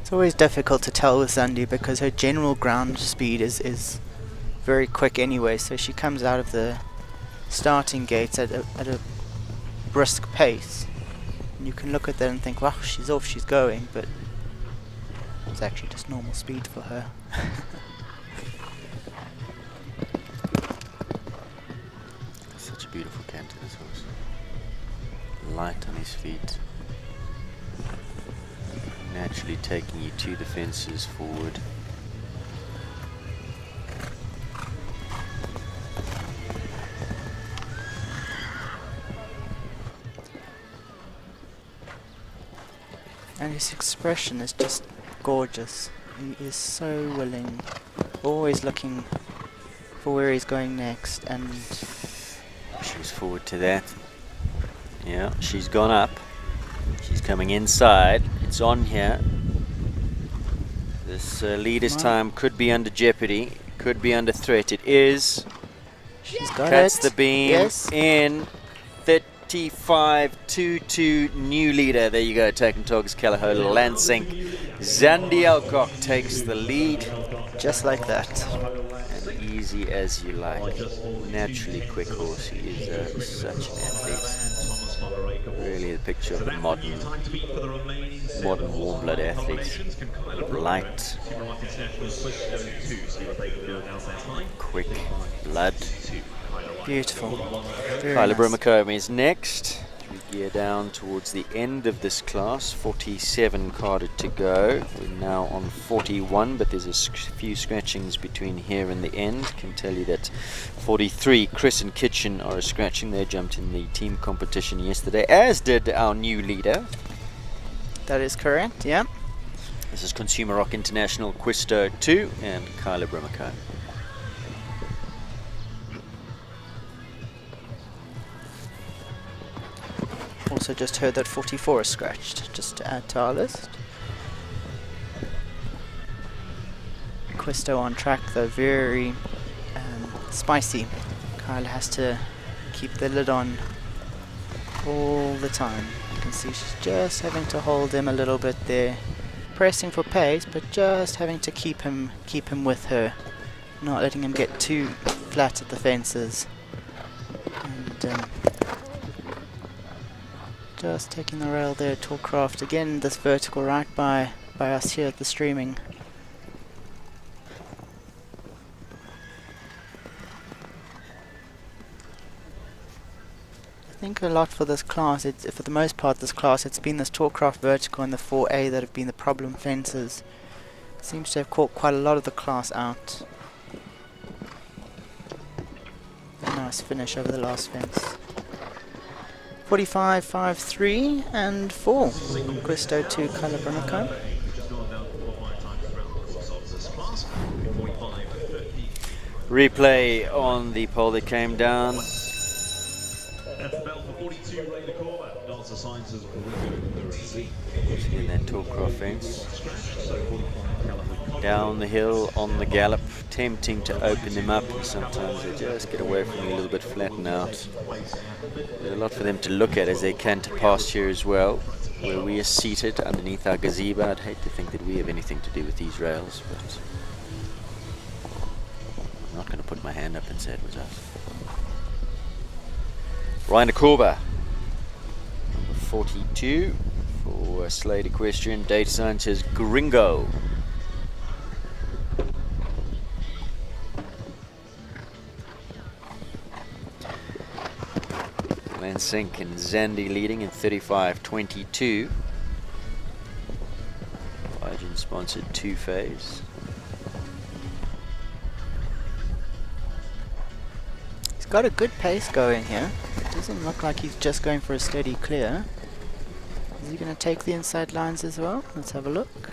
It's always difficult to tell with Zandi because her general ground speed is very quick anyway, so she comes out of the starting gates at a brisk pace. And you can look at that and think, wow, she's off, she's going, but it's actually just normal speed for her. Such a beautiful canter, this horse. Light on his feet. Naturally taking you to the fences forward. And his expression is just gorgeous. He is so willing, always looking for where he's going next, and She's forward to that. Yeah, she's gone up. She's coming inside. It's on here. This leader's time could be under jeopardy, could be under threat. It is. she's got Cuts it. the beam Yes. in 35-2-2 new leader. There you go, Takentogs, Callagher, Lansink. Zandi Alcock takes the lead. Just like that. And easy as you like. Naturally quick horse. He is such an athlete. Really the picture of a modern warm blood athlete. Light, quick blood. Beautiful. Very Kyla nice. Brimacombe is next. We gear down towards the end of this class. 47 carded to go. We're now on 41, but there's a few scratchings between here and the end. Can tell you that 43, Chris and Kitchen are a scratching. They jumped in the team competition yesterday, as did our new leader. That is correct, yeah. This is Consumer Rock International, Quisto 2, and Kyla Brimacombe. Also just heard that 44 is scratched, just to add to our list. Quisto on track though, very spicy. Kyla has to keep the lid on all the time. You can see she's just having to hold him a little bit there. Pressing for pace, but just having to keep him with her. Not letting him get too flat at the fences. And just taking the rail there, Tallcraft. Again, this vertical right by us here at the streaming. I think a lot for this class, for the most part this class, it's been this Tallcraft vertical and the 4A that have been the problem fences. Seems to have caught quite a lot of the class out. A nice finish over the last fence. 45, 5, 3 and 4. Quisto to Kyla Brimacombe. Replay on the pole that came down. In that Tallcraft fence. Down the hill, on the gallop, tempting to open them up. Sometimes they just get away from you a little bit, flatten out. There's a lot for them to look at as they canter past here as well, where we are seated underneath our gazebo. I'd hate to think that we have anything to do with these rails, but I'm not going to put my hand up and say it was us. Ryan Akurba 42 for a Slade equestrian. Data Sanchez Gringo. Lansink and Zandi leading in 35.22. Biogen sponsored 2 phase. He's got a good pace going here. It doesn't look like he's just going for a steady clear. Is he going to take the inside lines as well? Let's have a look.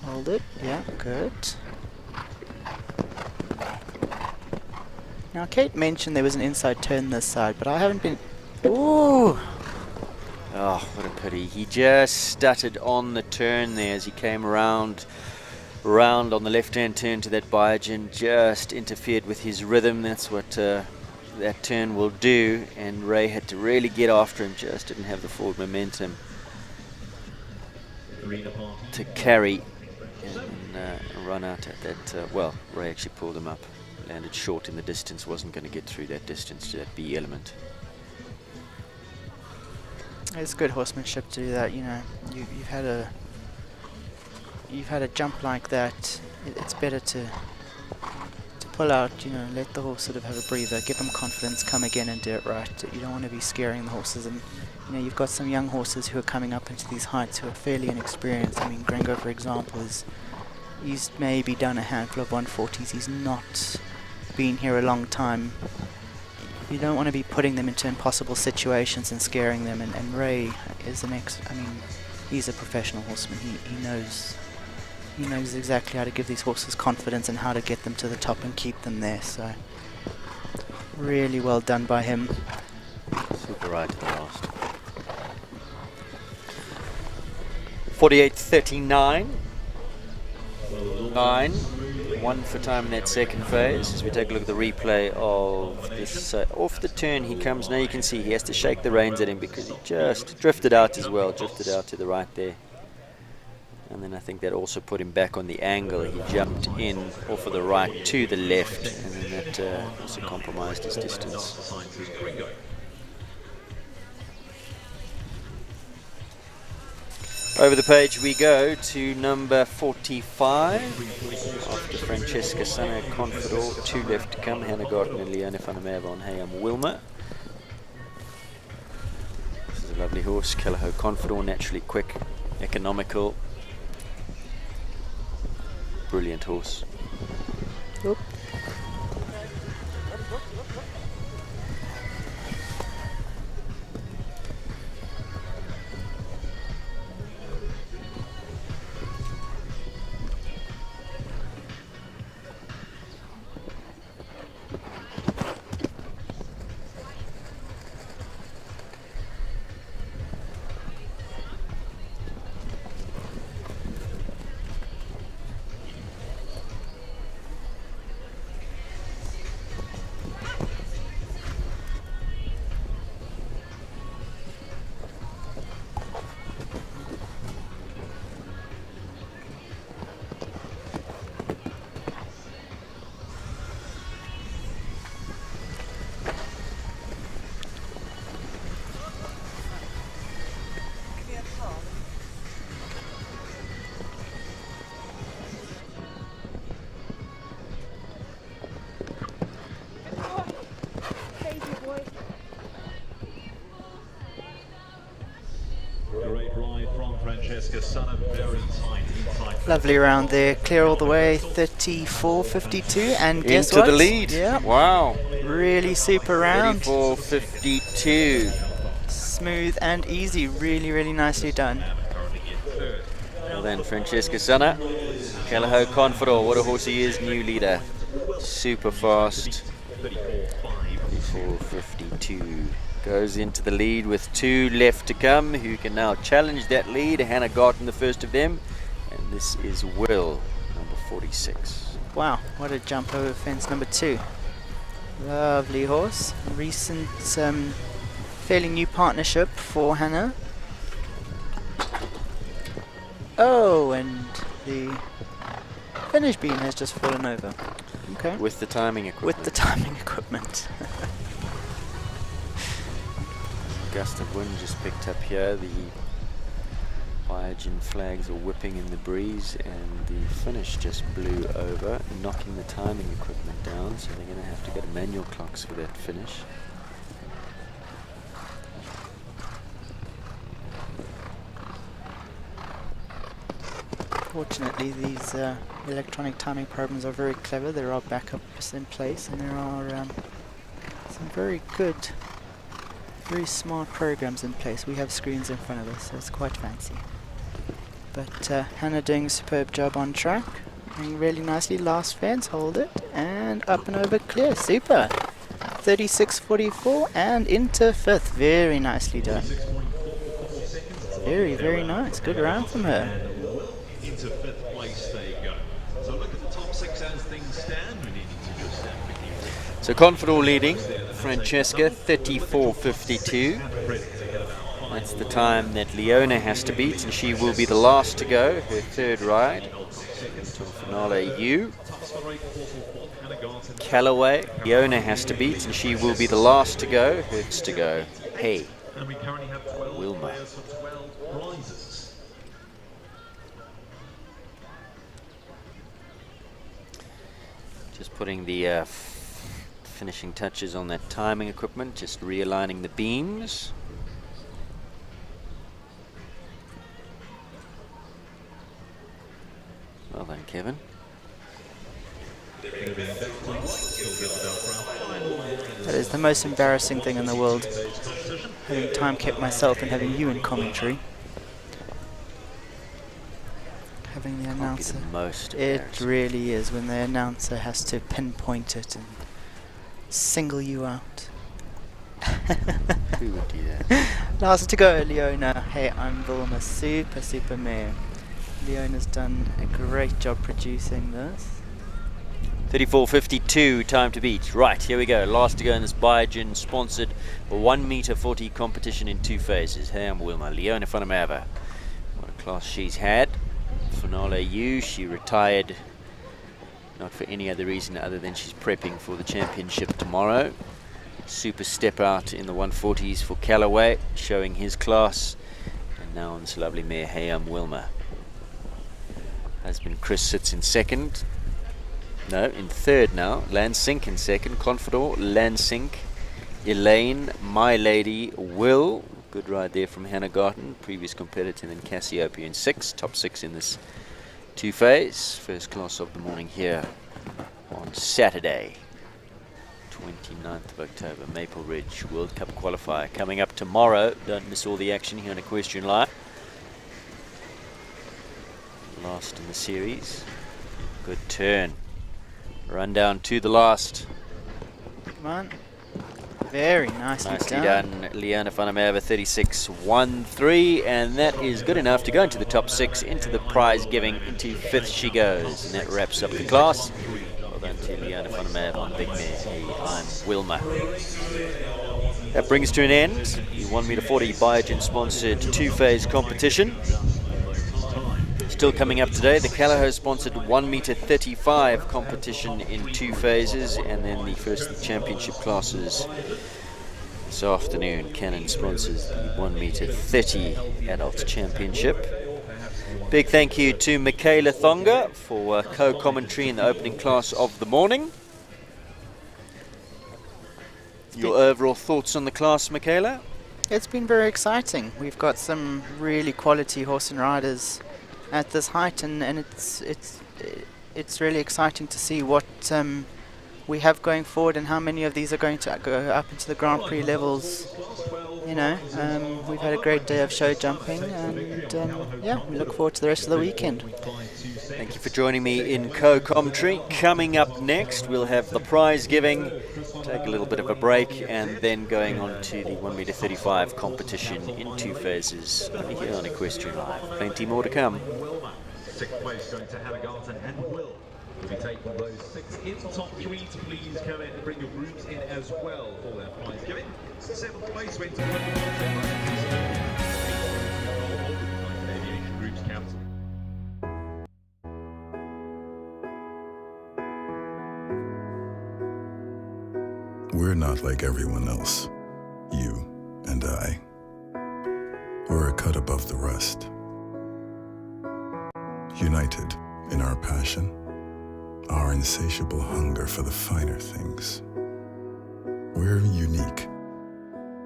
Hold it. Yeah, good. Now, Kate mentioned there was an inside turn this side, but I haven't been... Ooh! Oh, what a pity. He just stuttered on the turn there as he came round on the left-hand turn to that Biogen. Just interfered with his rhythm. That's what that turn will do. And Ray had to really get after him. Just didn't have the forward momentum to carry and run out at that. Well, Ray actually pulled him up. Landed short in the distance. Wasn't going to get through that distance to that B element. It's good horsemanship to do that. You know, you've had a jump like that. It's better to pull out. You know, let the horse sort of have a breather, give him confidence, come again and do it right. You don't want to be scaring the horses. And you know, you've got some young horses who are coming up into these heights who are fairly inexperienced. I mean, Gringo, for example, he's maybe done a handful of 140s. He's not been here a long time. You don't want to be putting them into impossible situations and scaring them. And Ray is I mean, he's a professional horseman. He knows exactly how to give these horses confidence and how to get them to the top and keep them there. So, really well done by him. Super right to the last. 48.39. 9. 1 for time in that second phase. As we take a look at the replay of this off the turn he comes. Now you can see he has to shake the reins at him because he just drifted out as well. Drifted out to the right there. And then I think that also put him back on the angle. He jumped in off of the right to the left, and then that also compromised his distance. Over the page we go to number 45. After Francesca Sana, Confidor, 2 left to come. Hannah Garten and Leona van der Merwe on Hayam Wilmer. This is a lovely horse. Caliho Confidor, naturally quick, economical. Brilliant horse. Oop. Lovely round there, clear all the way, 34.52, and guess what? Into the lead. Yeah. Wow. Really super round. 34.52. Smooth and easy, really, really nicely done. Well then, Francesca Sana, Caliho Confidor, what a horse he is, new leader. Super fast. 34.52. Goes into the lead with 2 left to come, who can now challenge that lead. Hannah Garten, the first of them. And this is Will, number 46. Wow, what a jump over fence number 2. Lovely horse. Recent, fairly new partnership for Hannah. Oh, and the finish beam has just fallen over. Okay. With the timing equipment. With the timing equipment. gust of wind just picked up here. The Biogen flags are whipping in the breeze, and the finish just blew over, knocking the timing equipment down, so they're going to have to go to manual clocks for that finish. Fortunately, these electronic timing programs are very clever. There are backups in place, and there are some very good, very smart programs in place. We have screens in front of us, so it's quite fancy. But Hannah doing a superb job on track. Doing really nicely. Last fence, hold it, and up and over clear. Super. 36.44 and into fifth. Very nicely done. Very, very nice. Good round from her. Into fifth place they go. So look at the top 6 as things stand. We need to just quickly. So Confidor leading, Francesca 34.52. That's the time that Leona has to beat, and she will be the last to go, her third ride. Until finale U. Callaway, Leona has to beat, and she will be the last to go, her next to go. Hey, And we currently have 12 Wilma. players for 12 prizes. Just putting the finishing touches on that timing equipment, just realigning the beams. Well done, Kevin. That is the most embarrassing thing in the world. Having time kept myself and having you in commentary. Having the Can't be announcer. the most It embarrassing. really is when the announcer has to pinpoint it and single you out. Who would do that? Last to go, Leona. Hey, I'm Vilma. Super, super mare. Leona's done a great job producing this. 34.52, time to beat. Right, here we go. Last to go in this Biogen sponsored 1 meter 40 competition in 2 phases. Hey, I'm Wilma. Leona Funamava. What a class she's had. Finale U, she retired not for any other reason other than she's prepping for the championship tomorrow. Super step out in the 140s for Callaway, showing his class. And now on this lovely mare, Hey, I'm Wilma. Husband Chris sits in second. No, in third now. Lansink in second. Confidor, Lansink, Elaine, My Lady, Will. Good ride there from Hannah Garten, previous competitor, and then Cassiopeia in 6. Top 6 in this 2 phase. First class of the morning here on Saturday, 29th of October. Maple Ridge World Cup qualifier coming up tomorrow. Don't miss all the action here on Equestrian Live. Last in the series. Good turn. Run down to the last. Come on. Very nicely done. Leona Funamava 36.13, and that is good enough to go into the top 6, into the prize giving. Into 5th she goes, and that wraps up the class. Well done to Leona Funamava on big mare. Hey, I'm Wilma. That brings to an end the 1 meter 40 Biogen sponsored 2-phase competition. Still coming up today, the Callaway sponsored 1 meter 35 competition in 2 phases, and then the first championship classes this afternoon. Canon sponsors the 1 meter 30 adult championship. Big thank you to Michaela Thonga for co-commentary in the opening class of the morning. Your overall thoughts on the class, Michaela? It's been very exciting. We've got some really quality horse and riders at this height, and it's really exciting to see what we have going forward and how many of these are going to go up into the Grand Prix levels. You know, we've had a great day of show jumping, and yeah, we look forward to the rest of the weekend. Thank you for joining me in co-commentary. Coming up next, we'll have the prize giving, take a little bit of a break, and then going on to the 1 meter 35 competition in 2 phases only here on Equestrian Live. Plenty more to come. Sixth place going to Hannah Garten and Will. We'll be taking those 6 in top 3 to please come in and bring your groups in as well for their prize giving. 7th place went to Aviation Group's capital. We're not like everyone else. You and I. cut above the rest. United in our passion, our insatiable hunger for the finer things. We're unique.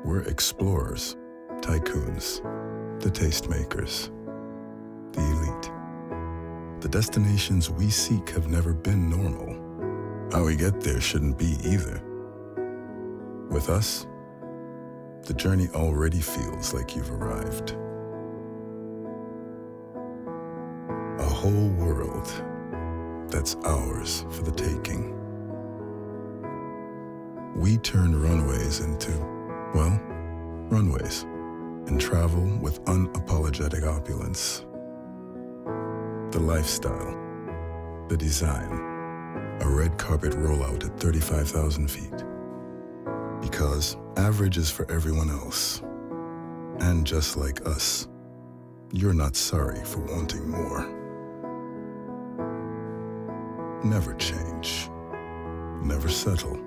We're explorers, tycoons, the tastemakers, the elite. The destinations we seek have never been normal. How we get there shouldn't be either. With us, the journey already feels like you've arrived. A whole world that's ours for the taking. We turn runways into, well, runways, and travel with unapologetic opulence. The lifestyle, the design, a red carpet rollout at 35,000 feet. Because average is for everyone else. And just like us, you're not sorry for wanting more. Never change. Never settle.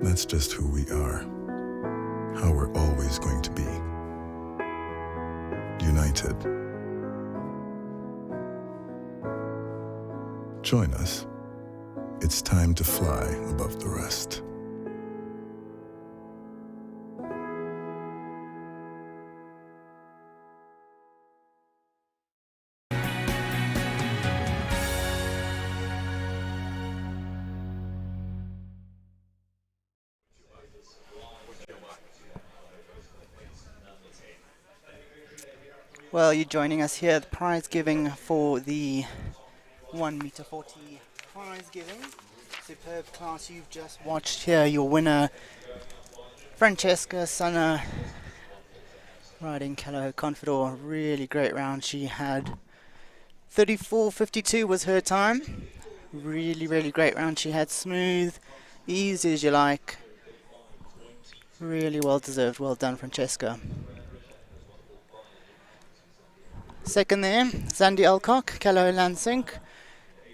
That's just who we are. How we're always going to be. United. Join us. It's time to fly above the rest. Well, you're joining us here at the prize giving for the 1 meter 40 prize giving. Superb class you've just watched here. Your winner, Francesca Sanna, riding Calo Confidor. Really great round. She had 34.52 was her time. Really, really great round. She had smooth, easy as you like. Really well deserved. Well done, Francesca. Second there, Zandy Alcock, Calo Lansing.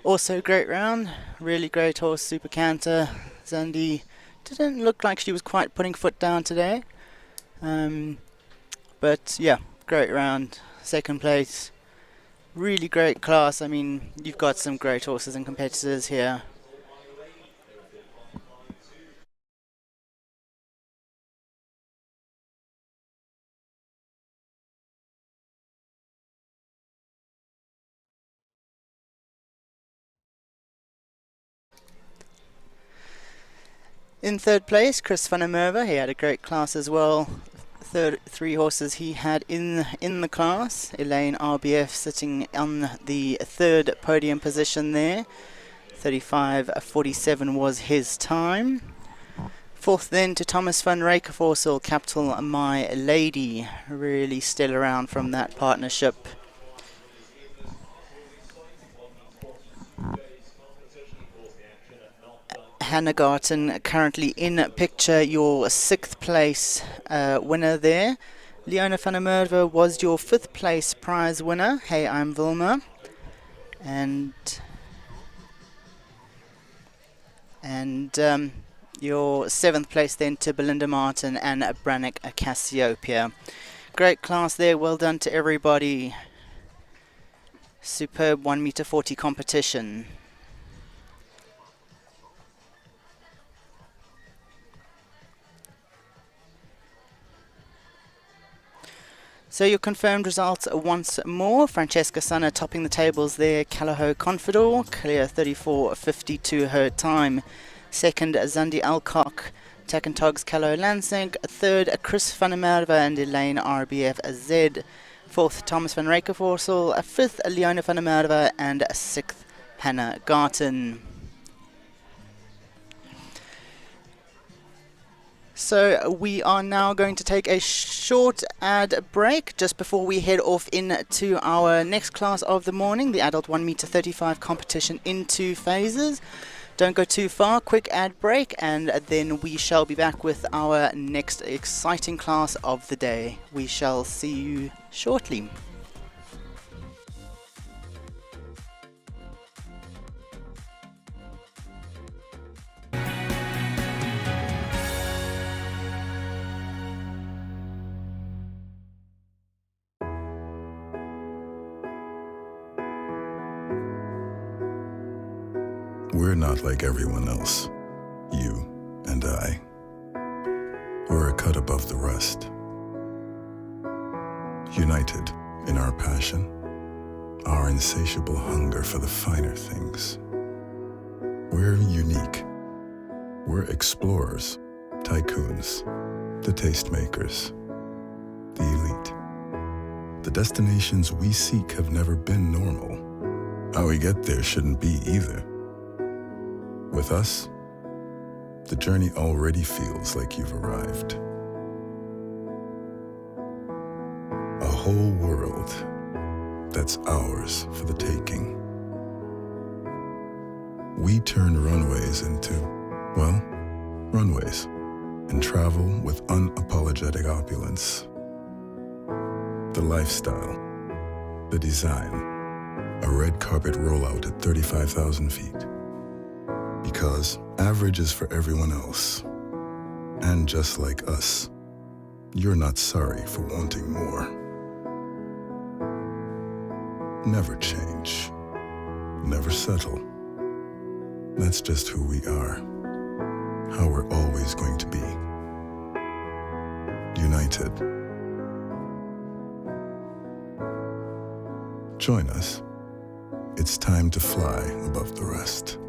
Also great round. Really great horse, super canter. Zandy didn't look like she was quite putting foot down today. But yeah, great round. Second place. Really great class. I mean, you've got some great horses and competitors here. In third place, Chris van der Merwe. He had a great class as well. Three horses he had in the class. Elaine RBF sitting on the third podium position there. 35.47 was his time. Fourth then to Thomas van Rijkenvorsel, Capital My Lady. Really still around from that partnership. Hannah Garten currently in picture, your sixth place winner there. Leona van der Merwe was your fifth place prize winner. Hey, I'm Vilma. And your seventh place then to Belinda Martin and Brannick Cassiopeia. Great class there, well done to everybody. Superb 1 meter 40 competition. So your confirmed results once more. Francesca Sanna topping the tables there. Calo Confidor, clear 34.52 her time. Second, Zandy Alcock, Togs Calo Lansing. Third, Chris van der Merwe and Elaine RBF Z. Fourth, Thomas van Rijkenvorsel. Fifth, Leona van der Merwe. And sixth, Hannah Garten. So we are now going to take a short ad break just before we head off into our next class of the morning, the adult 1 meter 35 competition in 2 phases. Don't go too far, quick ad break, and then we shall be back with our next exciting class of the day. We shall see you shortly. We're not like everyone else, you and I. We're a cut above the rest. United in our passion, our insatiable hunger for the finer things. We're unique. We're explorers, tycoons, the tastemakers, the elite. The destinations we seek have never been normal. How we get there shouldn't be either. With us, the journey already feels like you've arrived. A whole world that's ours for the taking. We turn runways into, well, runways, and travel with unapologetic opulence. The lifestyle, the design, a red carpet rollout at 35,000 feet. Because average is for everyone else. And just like us, you're not sorry for wanting more. Never change. Never settle. That's just who we are. How we're always going to be. United. Join us. It's time to fly above the rest.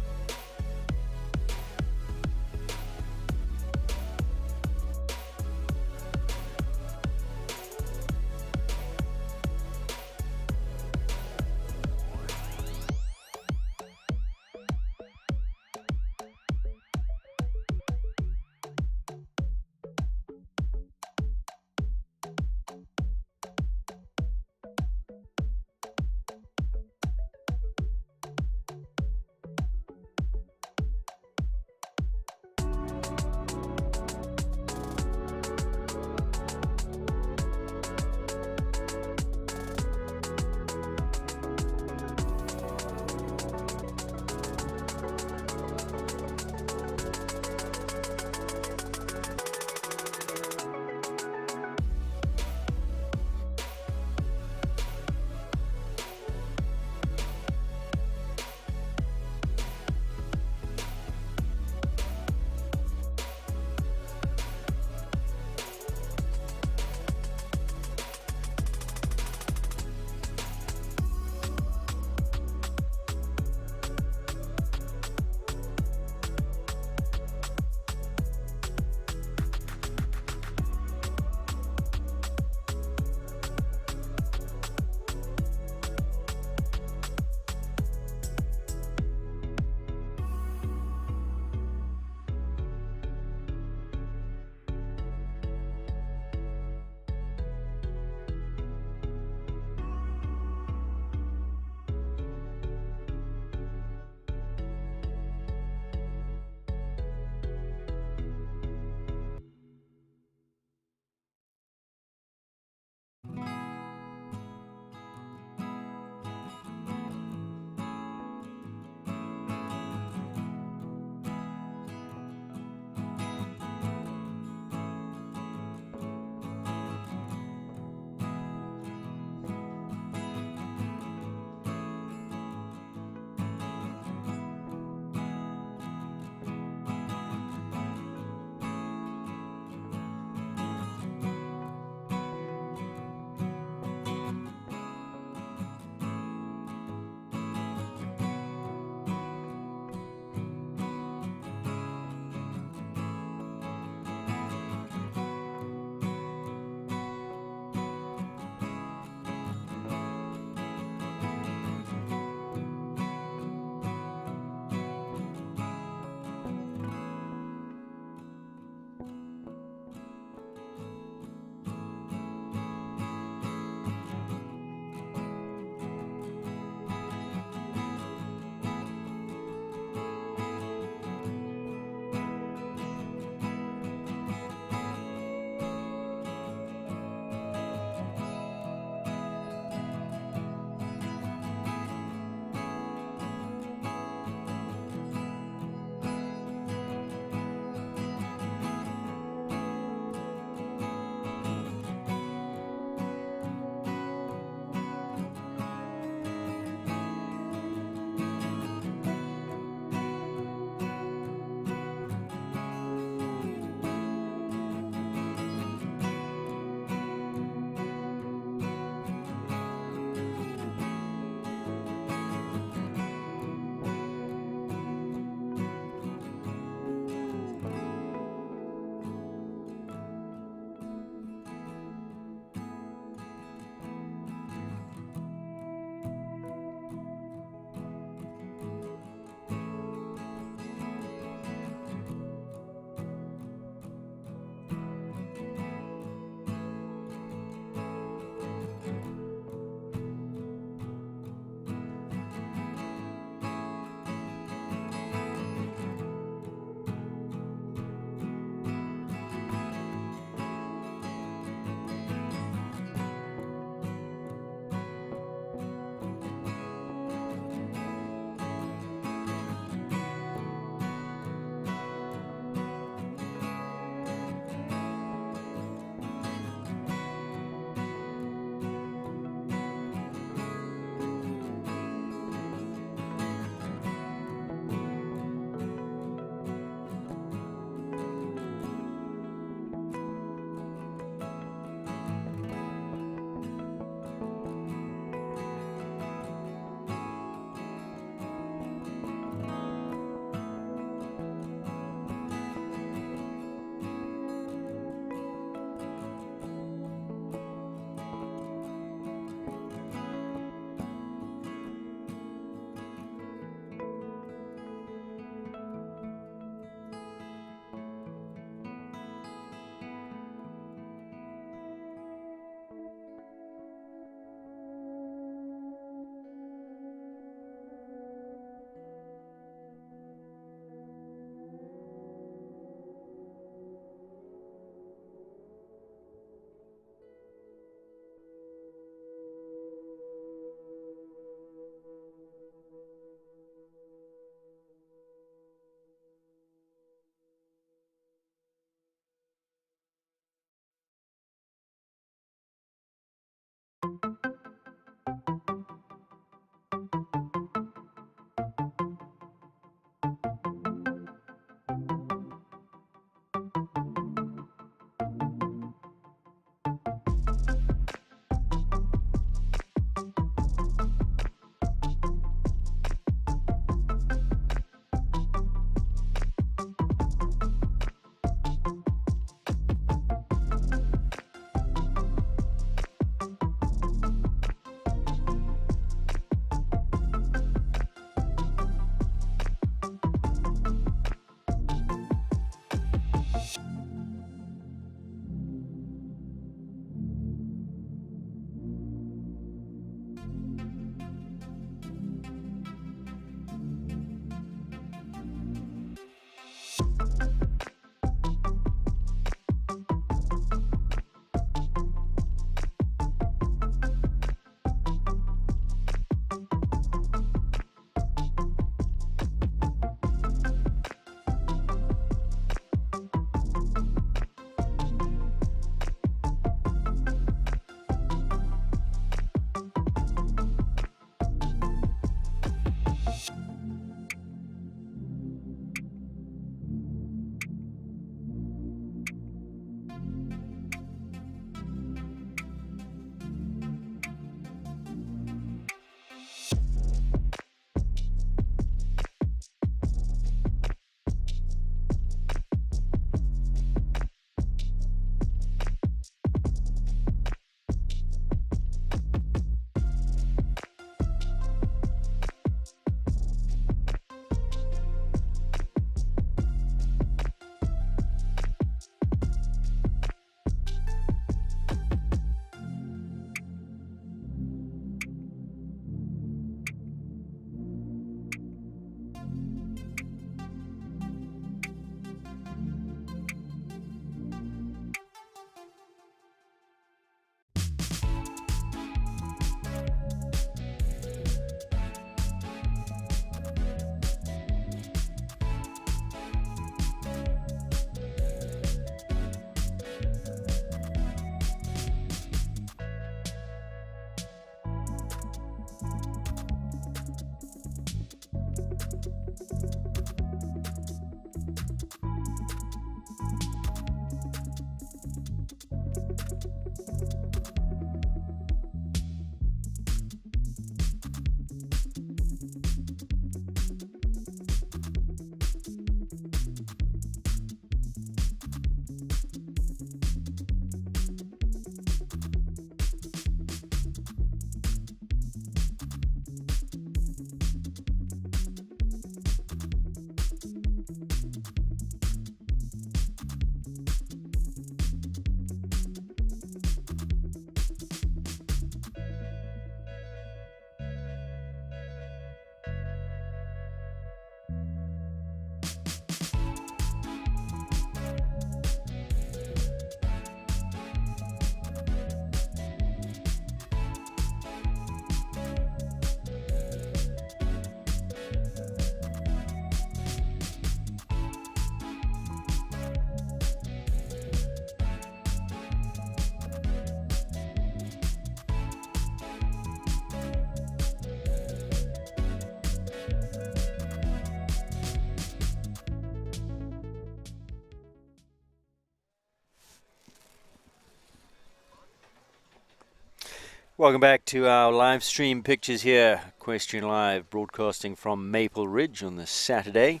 Welcome back to our live stream pictures here. Question Live, broadcasting from Maple Ridge on this Saturday.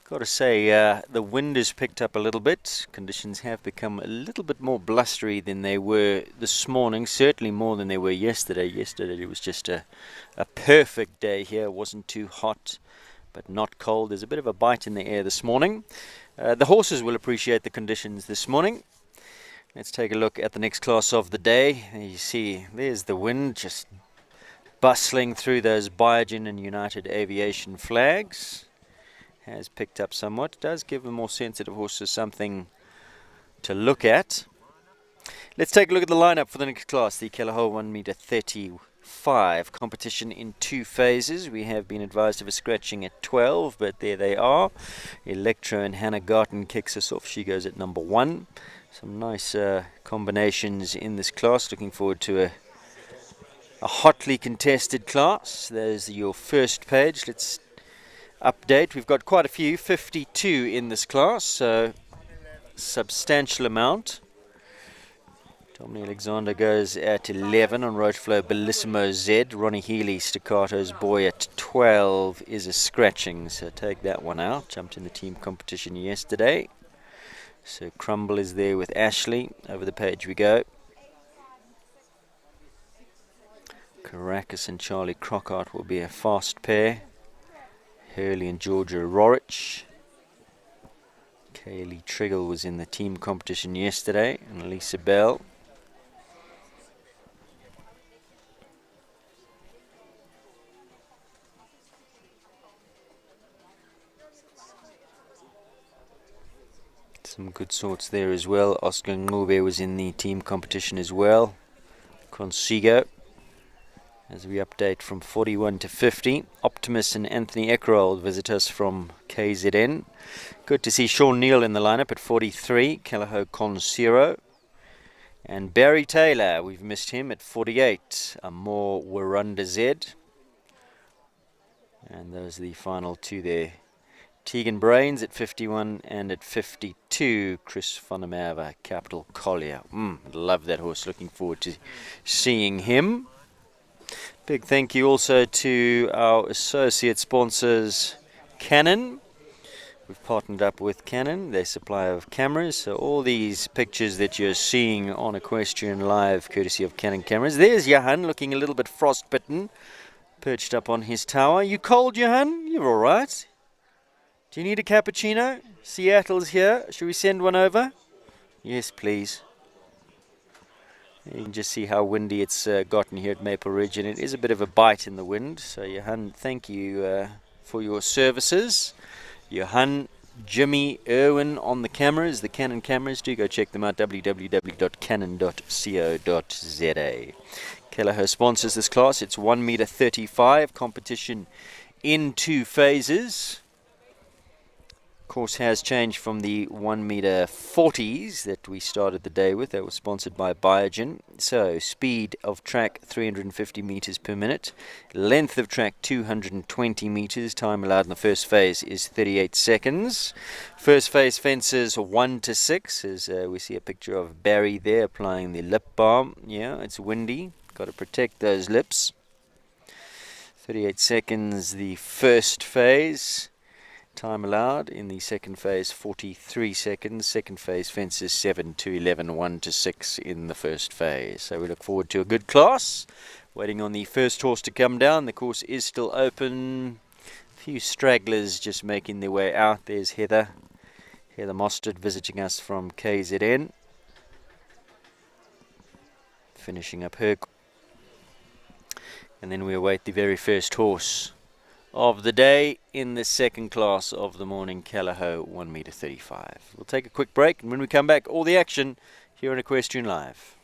Got to say, the wind has picked up a little bit. Conditions have become a little bit more blustery than they were this morning, certainly more than they were yesterday. Yesterday it was just a perfect day here. It wasn't too hot, but not cold. There's a bit of a bite in the air this morning. The horses will appreciate the conditions this morning. Let's take a look at the next class of the day. You see, there's the wind just bustling through those Biogen and United Aviation flags. Has picked up somewhat. Does give the more sensitive horses something to look at. Let's take a look at the lineup for the next class, the Kelleher 1m35 competition in 2 phases. We have been advised of a scratching at 12, but there they are. Electro and Hannah Garten kicks us off. She goes at number 1. Some nice combinations in this class. Looking forward to a hotly contested class. There's your first page. Let's update. We've got quite a few, 52 in this class, so substantial amount. Tommy Alexander goes at 11 on Roadflow Bellissimo Z. Ronnie Healy, Staccato's Boy, at 12 is a scratching, so take that one out. Jumped in the team competition yesterday. So Crumble is there with Ashley. Over the page we go. Caracas and Charlie Crockart will be a fast pair. Hurley and Georgia Rorich. Kaylee Triggle was in the team competition yesterday. And Lisa Bell. Some good sorts there as well. Oscar Ngube was in the team competition as well. Consigo, as we update from 41 to 50. Optimus and Anthony Eckerold visit us from KZN. Good to see Sean Neal in the lineup at 43. Kelleher Consiro. And Barry Taylor, we've missed him at 48. Amor Warunda Z. And those are the final 2 there. Tegan Brains at 51 and at 52, Chris van der Merwe, Capital Collier. Love that horse. Looking forward to seeing him. Big thank you also to our associate sponsors, Canon. We've partnered up with Canon, their supplier of cameras. So all these pictures that you're seeing on Equestrian Live, courtesy of Canon cameras. There's Johan looking a little bit frostbitten, perched up on his tower. You cold, Johan? You're all right. Do you need a cappuccino? Seattle's here. Should we send one over? Yes, please. You can just see how windy it's gotten here at Maple Ridge, and it is a bit of a bite in the wind. So, Johan, thank you for your services. Johan, Jimmy, Irwin on the cameras, the Canon cameras. Do go check them out, www.canon.co.za. Kelleher sponsors this class. It's 1m35 competition in 2 phases. Course has changed from the 1m40s that we started the day with. That was sponsored by Biogen. So speed of track 350 meters per minute, length of track 220 meters. Time allowed in the first phase is 38 seconds. First phase fences 1 to 6, as we see a picture of Barry there applying the lip balm. Yeah, it's windy, got to protect those lips. 38 seconds the first phase. Time allowed in the second phase 43 seconds. Second phase fences 7 to 11, 1 to 6 in the first phase. So we look forward to a good class. Waiting on the first horse to come down. The course is still open. A few stragglers just making their way out. There's Heather Mostert visiting us from KZN. Finishing up her. And then we await the very first horse of the day in the second class of the morning, Kelleher 1m35. We'll take a quick break, and when we come back, all the action here on Equestrian Live.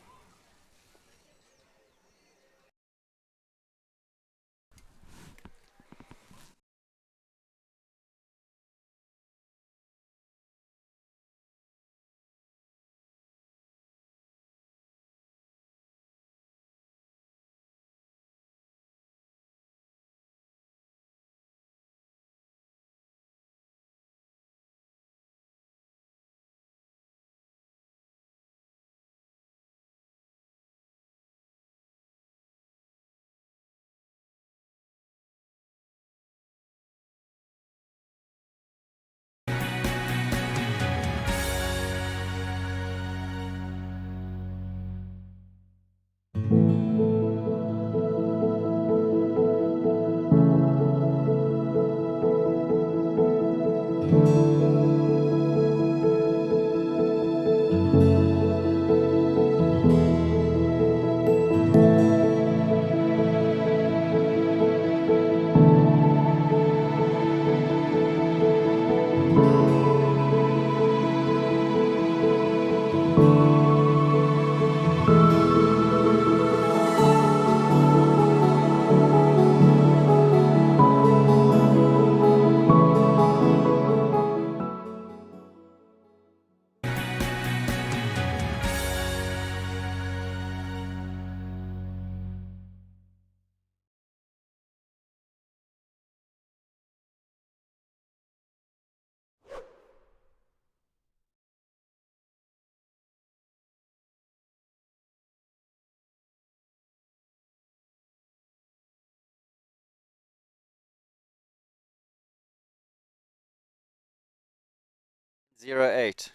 08.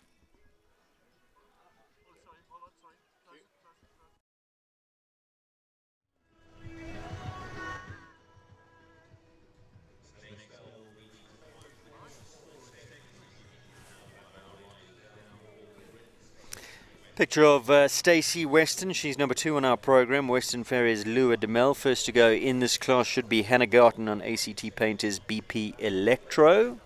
Picture of Stacey Weston. She's number 2 on our program. Western Ferries Lua DeMel. First to go in this class should be Hannah Garten on ACT Painters BP Electro.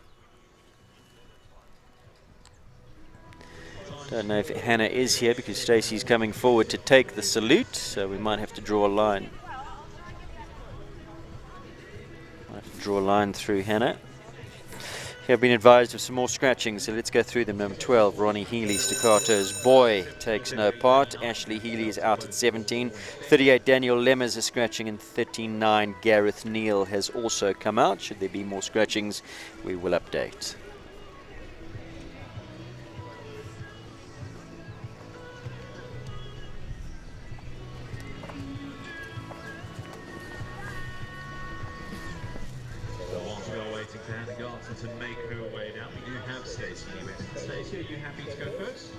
Don't know if Hannah is here because Stacey's coming forward to take the salute, so we might have to draw a line. Might have to draw a line through Hannah. I've been advised of some more scratching, so let's go through them. Number 12, Ronnie Healy, Staccato's Boy, takes no part. Ashley Healy is out at 17. 38, Daniel Lemmers is scratching, and 39, Gareth Neal has also come out. Should there be more scratchings, we will update. To make her way down, we do have Stacey. Stacey, are you happy to go first?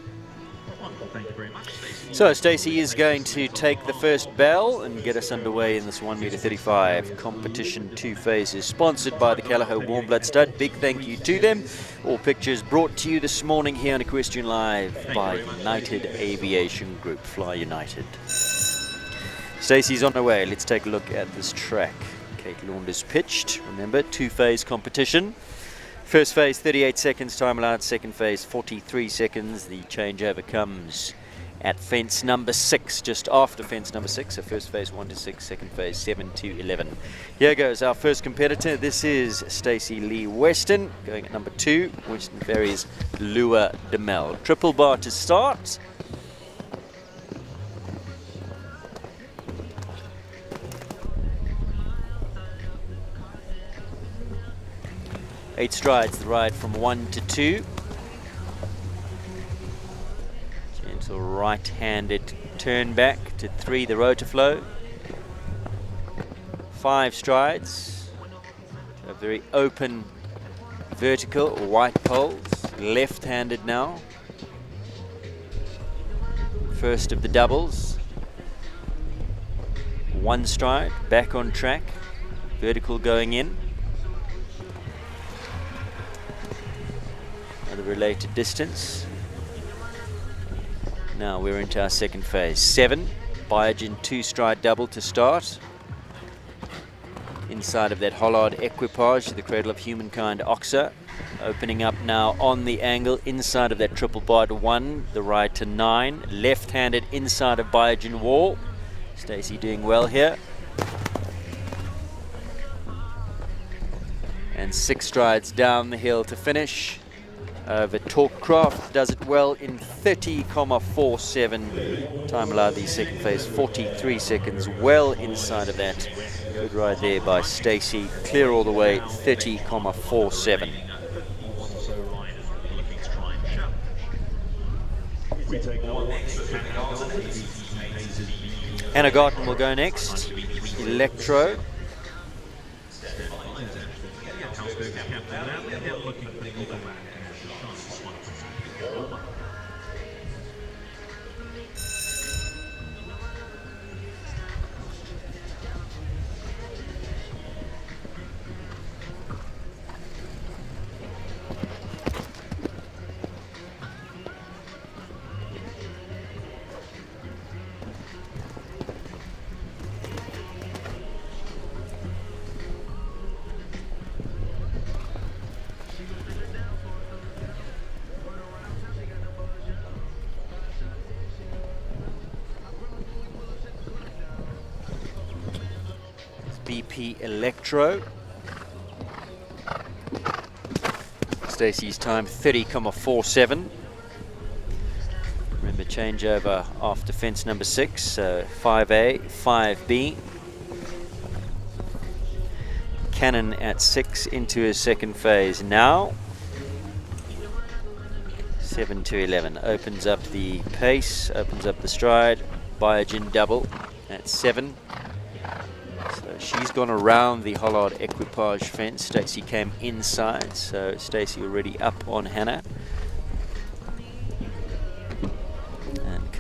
Wonderful, thank you very much, Stacey. So Stacey is going to take the first bell and get us underway in this 1 meter 35 competition 2 phases, sponsored by the Callagho Warm Blood Stud. Big thank you to them. All pictures brought to you this morning here on Equestrian Live by United Aviation Group. Fly United. Stacey's on her way. Let's take a look at this track. Kate Launders pitched. Remember, 2-phase competition. First phase 38 seconds time allowed, second phase 43 seconds. The changeover comes at fence number 6, just after fence number 6. So first phase 1 to 6, second phase 7 to 11. Here goes our first competitor. This is Stacey Lee Weston, going at number 2, Western Ferries Lua DeMel. Triple bar to start. Eight strides the ride from 1 to 2. Gentle right-handed turn back to 3, the rotor flow. 5 strides. A very open vertical, white poles. Left-handed now. First of the doubles. 1 stride, back on track. Vertical going in. The related distance. Now we're into our second phase. 7, Biogen 2-stride double to start. Inside of that Hollard equipage, the Cradle of Humankind Oxa. Opening up now on the angle inside of that triple bar to 1, the ride to 9. Left-handed inside of Biogen wall. Stacey doing well here. And 6 strides down the hill to finish. Over Talkcraft, does it well in 30,47. Time allowed the second phase, 43 seconds, well inside of that. Good ride there by Stacey, clear all the way, 30,47. Hannah Garten will go next. Electro. BP Electro. Stacey's time 30,47. Remember, changeover after fence number 6, so 5A, 5B. Cannon at 6 into his second phase now. 7 to 11. Opens up the pace, opens up the stride. Biogen double at 7. So she's gone around the Hollard equipage fence. Stacey came inside, so Stacey already up on Hannah.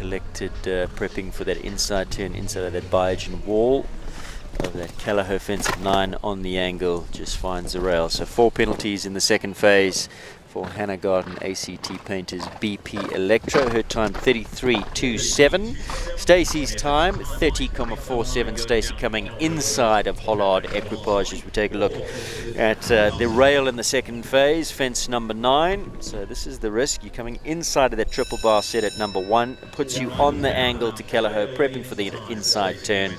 collected, prepping for that inside turn, inside of that Biogen wall. Of that Callagher fence at 9 on the angle, just finds the rail. So 4 penalties in the second phase for Hannah Garden ACT Painters BP Electro. Her time 33.27. Stacey's time 30.47. Stacey coming inside of Hollard Equipage as we take a look at the rail in the second phase, fence number 9. So this is the risk. You're coming inside of that triple bar set at number 1. Puts you on the angle to Callagher, prepping for the inside turn.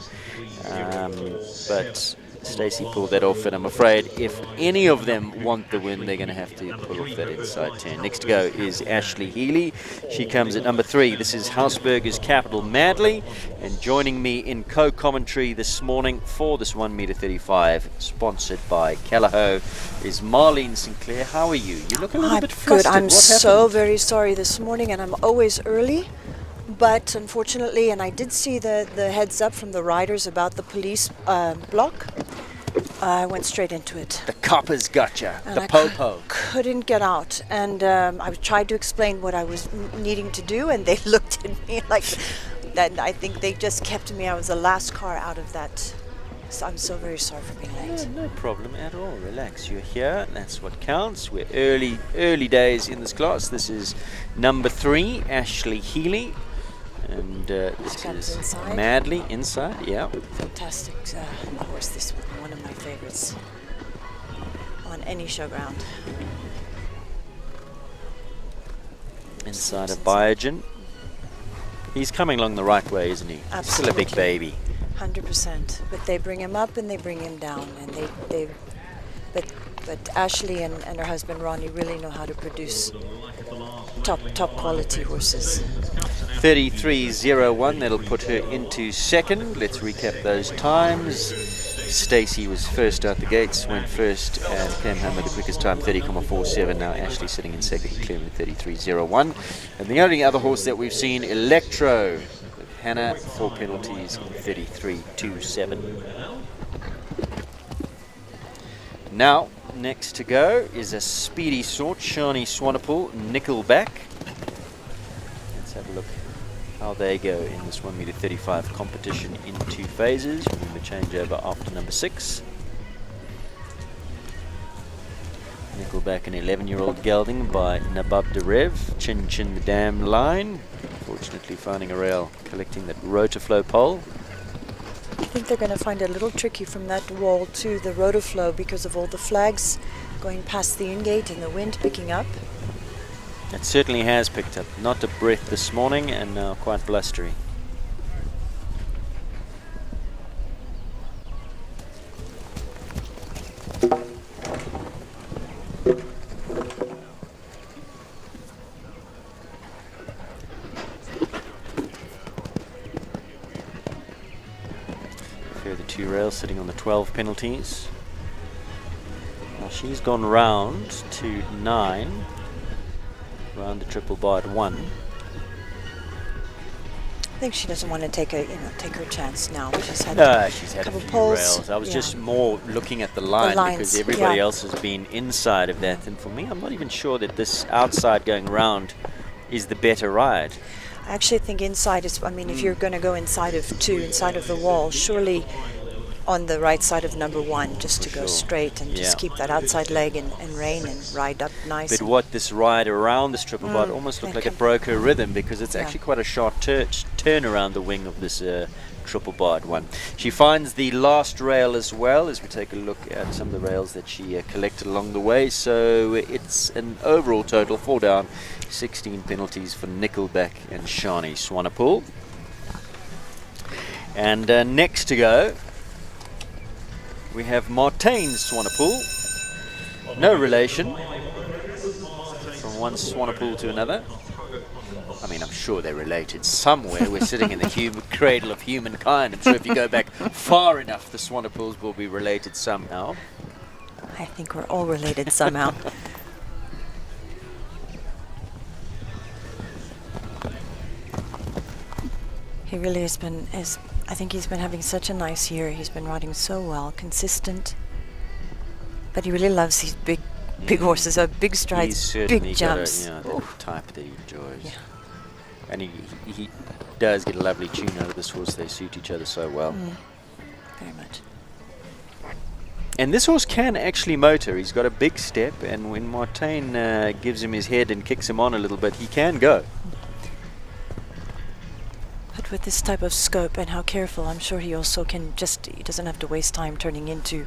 But Stacey pulled that off, and I'm afraid if any of them want the win, they're going to have to pull off that inside turn. Next to go is Ashley Healy. She comes at number 3. This is Hausberger's Capital Madly, and joining me in co-commentary this morning for this 1m35, sponsored by Callagher, is Marlene Sinclair. How are you? You look a little bit flustered. Good. I'm What so happened? very sorry this morning, and I'm always early. But unfortunately, and I did see the heads up from the riders about the police block, I went straight into it. The coppers gotcha. And The I popo. couldn't get out. And I tried to explain what I was needing to do, and they looked at me like that. I think they just kept me. I was the last car out of that. So I'm so very sorry for being late. No problem at all. Relax. You're here. That's what counts. We're early days in this class. This is number 3, Ashley Healy. And this comes is inside. Madly inside, yeah. Fantastic horse, this one of my favorites on any showground. Inside of Biogen. He's coming along the right way, isn't he? Still a big Absolutely. baby. 100%. But they bring him up and they bring him down, and but Ashley and her husband Ronnie really know how to produce top quality horses. 33.01, that'll put her into second. Let's recap those times. Stacey was first out the gates, went first and came home with the quickest time, 30.47. Now Ashley sitting in second, clearing 33.01. And the only other horse that we've seen, Electro, with Hannah, 4 penalties in 33.27. Now, next to go is a speedy sort, Shani Swanepoel, Nickelback. Let's have a look how they go in this 1m35 competition in 2 phases. Remember, changeover after number 6. Nickelback, an 11-year-old gelding by Nabab Derev. Chin Chin the Dam Line. Unfortunately finding a rail collecting that Rotoflow pole. I think they're going to find it a little tricky from that wall to the Rotoflow because of all the flags going past the in-gate and the wind picking up. It certainly has picked up. Not a breath this morning and now quite blustery. Further 2 rails sitting on the 12 penalties. Now she's gone round to 9. Round the triple bar at 1. I think she doesn't want to take her chance now. She's had She's had a couple few poles. rails. I was Yeah. just more looking at the line lines, because everybody yeah. else has been inside of that. And for me, I'm not even sure that this outside going round is the better ride. I actually think inside is, I mean, if you're going to go inside of 2, inside of the wall, surely on the right side of number 1, just to go sure. straight and just Yeah. keep that outside leg and rein and ride up nice. But and- what this ride around this triple bar almost looked like it broke her rhythm because it's Yeah. actually quite a sharp turn around the wing of this triple barred one. She finds the last rail as well as we take a look at some of the rails that she collected along the way. So it's an overall total 4 down, 16 penalties for Nickelback and Shani Swanepoel. And next to go, we have Martijn Swanepoel. No relation from one Swanepoel to another. I mean, I'm sure they're related somewhere. We're sitting in the cradle of humankind. I'm sure if you go back far enough, the Swanepoels will be related somehow. I think we're all related somehow. He really has been, I think he's been having such a nice year. He's been riding so well, consistent. But he really loves these big horses, big strides, He's certainly big jumps. got a, the type that he enjoys. Yeah. And he does get a lovely tune out of this horse. They suit each other so well. Very much. And this horse can actually motor. He's got a big step, and when Martin gives him his head and kicks him on a little bit, he can go. But with this type of scope and how careful, I'm sure he also can he doesn't have to waste time turning into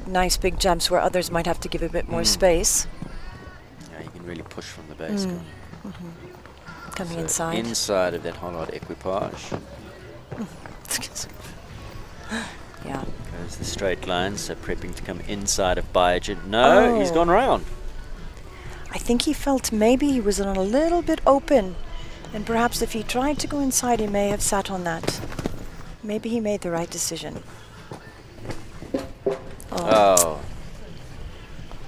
nice big jumps where others might have to give a bit more space. Yeah, he can really push from the base. Coming So inside. Inside of that Hollard equipage. Yeah. Goes the straight line, so prepping to come inside of Biogen. No, he's gone round. I think he felt maybe he was a little bit open, and perhaps if he tried to go inside, he may have sat on that. Maybe he made the right decision. Oh.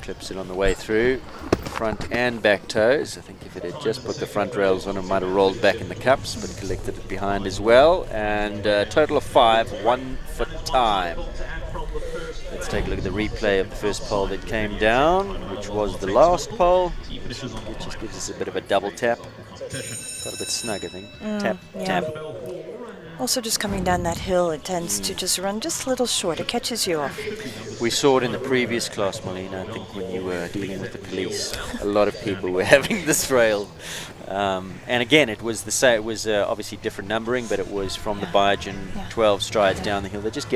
Clips it on the way through. Front and back toes. I think if it had just put the front rails on, it might have rolled back in the cups, but collected it behind as well. And a total of 5, 1 foot time. Let's take a look at the replay of the first pole that came down, which was the last pole. It just gives us a bit of a double tap. Got a bit snug, I think. Tap, tap. Also, just coming down that hill, it tends to just run just a little short. It catches you off. We saw it in the previous class, Molina. I think when you were dealing with the police, a lot of people were having this rail. And again, it was the same. It was obviously different numbering, but it was from the Biogen 12 strides down the hill. They just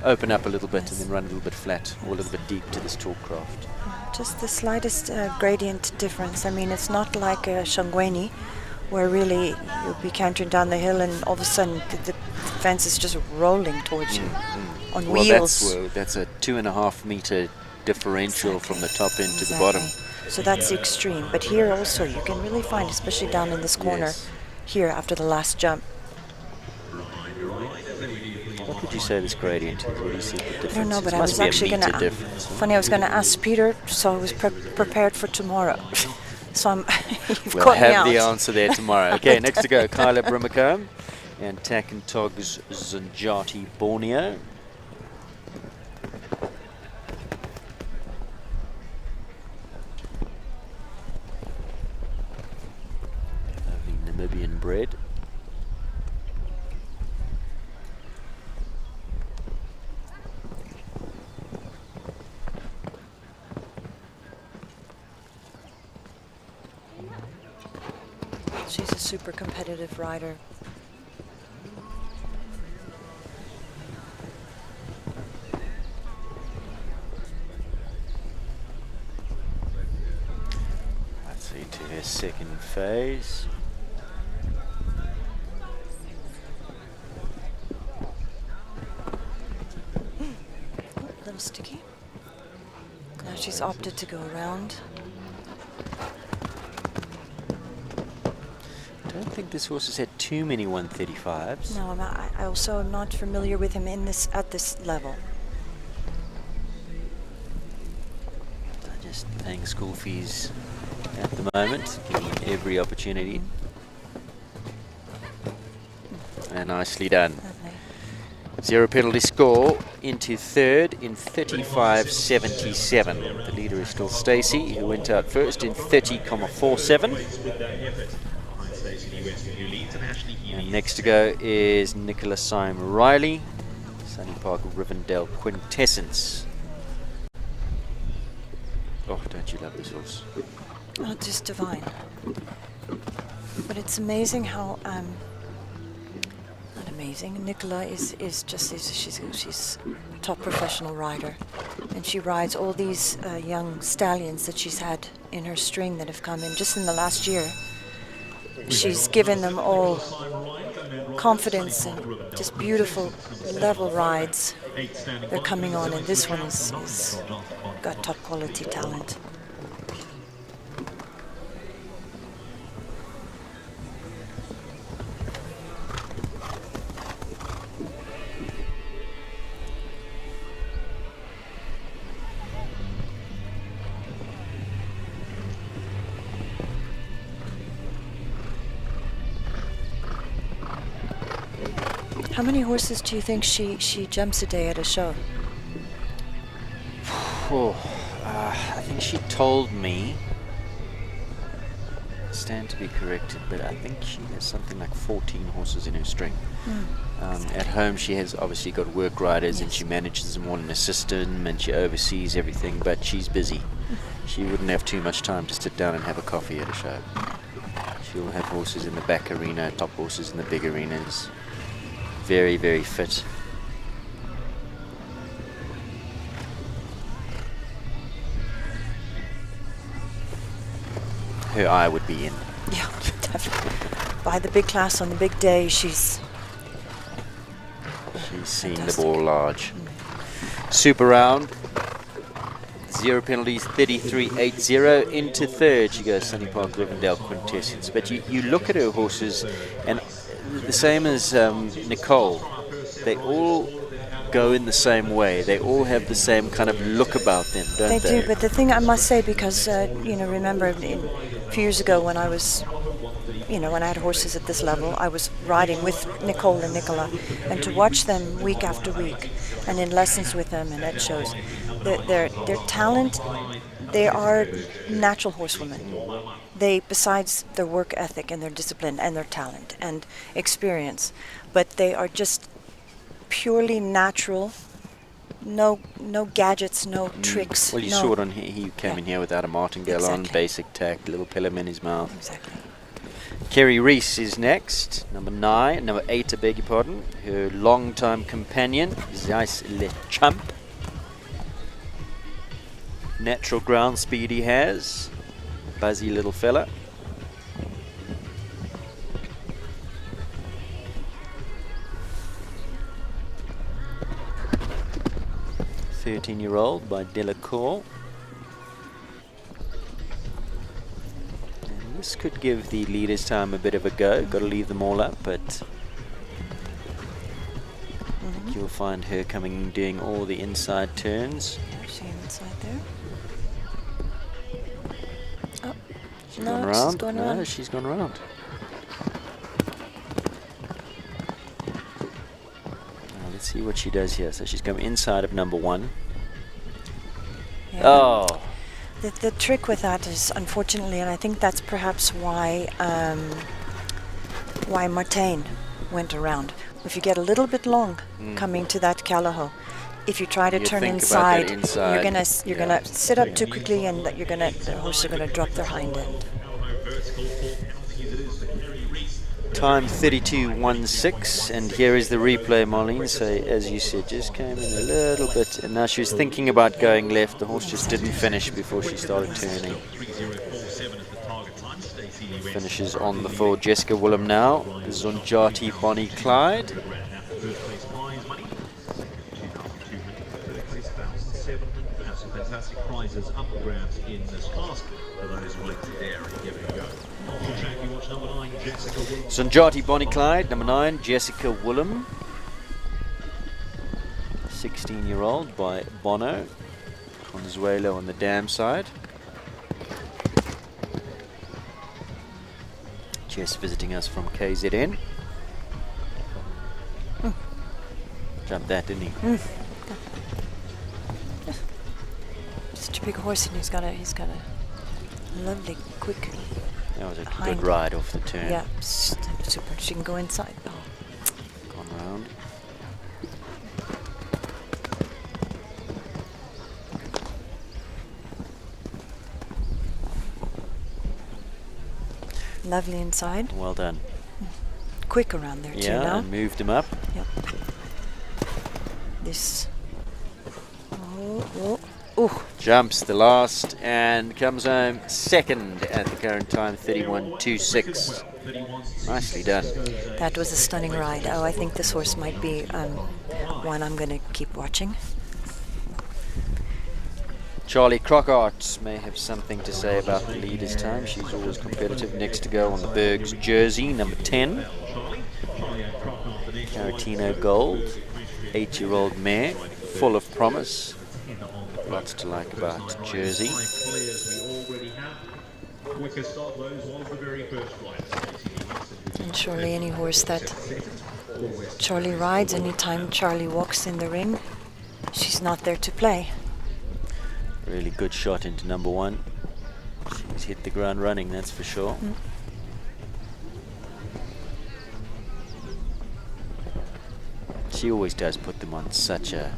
open up a little bit and then run a little bit flat or a little bit deep to this tall craft. Just the slightest gradient difference. I mean, it's not like a Shangweni, where really you'll be cantering down the hill and all of a sudden the fence is just rolling towards you on wheels. That's a 2.5 meter differential from the top end to the bottom. So that's the extreme. But here also you can really find, especially down in this corner, here after the last jump. What would you say this gradient is? What do you see the difference? I don't know, but I Must was be a actually going meter to. difference. Funny, I was going to ask Peter, so I was prepared for tomorrow. So you've We'll caught me have out. the answer there tomorrow. Okay, next to go, Kyla Brimacombe and Takentog's Zanjati Borneo. Lovely Namibian bred. She's a super competitive rider. Let's see to her second phase. A little sticky. Now she's opted to go around. I don't think this horse has had too many 135s. No, I also am not familiar with him at this level. Just paying school fees at the moment, giving every opportunity. And nicely done. Lovely. 0 penalty score into third in 35.77. The leader is still Stacey, who went out first in 30.47. And next to go is Nicola Syme Riley, Sunny Park Rivendell Quintessence. Oh, don't you love this horse? Oh, just divine. But it's amazing how not amazing. Nicola she's a top professional rider, and she rides all these young stallions that she's had in her string that have come in just in the last year. She's given them all confidence and just beautiful level rides. They're coming on, and this one is got top quality talent. How many horses do you think she jumps a day at a show? I think she told me stand to be corrected, but I think she has something like 14 horses in her string. At home, she has obviously got work riders, and she manages them all in a system, and she oversees everything, but she's busy. She wouldn't have too much time to sit down and have a coffee at a show. She'll have horses in the back arena, top horses in the big arenas. Very, very fit. Her eye would be in. Yeah, definitely. By the big class on the big day, she's seen fantastic. the ball large. Super round. 0 penalties, 33.80. Into third, she goes Sunny Park Rivendell Quintessence. But you look at her horses, and the same as Nicole, they all go in the same way. They all have the same kind of look about them, don't they? They do, but the thing I must say, because, remember a few years ago when I was, when I had horses at this level, I was riding with Nicole and Nicola, and to watch them week after week, and in lessons with them and at shows, their talent, they are natural horsewomen. They, besides their work ethic and their discipline and their talent and experience, but they are just purely natural. No gadgets, no tricks. Well, you saw it on here. He came in here without a martingale on, basic tack, little pillar in his mouth. Exactly. Kerry Reese is next, number 8, I beg your pardon. Her long-time companion, Zeiss Le Champ. Natural ground speed he has. Buzzy little fella. "13-year-old" by Delacour. And this could give the leaders time a bit of a go. Got to leave them all up, but I think you'll find her coming, doing all the inside turns. There's she inside there. Oh, She's no, gone around. she's going No, around. she's gone around. Now, let's see what she does here. So she's come inside of number 1. Yeah. Oh, The trick with that is, unfortunately, and I think that's perhaps why Martain went around. If you get a little bit long coming to that Callahoo, if you try to You turn think about that inside, inside. you're gonna sit up too quickly, and the horse are gonna drop their hind end. time 32.16, and here is the replay, Marlene. So as you said, just came in a little bit, and now she was thinking about going left. The horse just didn't finish before she started turning. Finishes on the full. Jessica Willem now. Zunjati Bonnie Clyde. Fantastic prizes up for grabs in this class for those who like to dare and give it a go. Off the track, you watch number 9, Jessica Willem. Zunjati Bonnie Clyde, number 9, Jessica Willem. 16-year-old by Bono. Consuelo on the dam side. Jess visiting us from KZN. Jumped that, didn't he? Such a big horse, and he's got a lovely, quick. That was a hind. good ride off the turn. Yeah, super. She can go inside. Oh. Gone round. Lovely inside. Well done. Quick around there too Yeah, now. and moved him up. Yep. This. Oh. Jumps the last and comes home second at the current time, 31.26. Nicely done. That was a stunning ride. Oh, I think this horse might be one I'm going to keep watching. Charlie Crockart may have something to say about the leader's time. She's always competitive. Next to go on the Berg's jersey, number 10. Caratino Gold, 8-year-old mare, full of promise. Lots to like about Jersey. And surely any horse that Charlie rides, anytime Charlie walks in the ring, she's not there to play. Really good shot into number 1. She He's hit the ground running, that's for sure. She always does put them on such a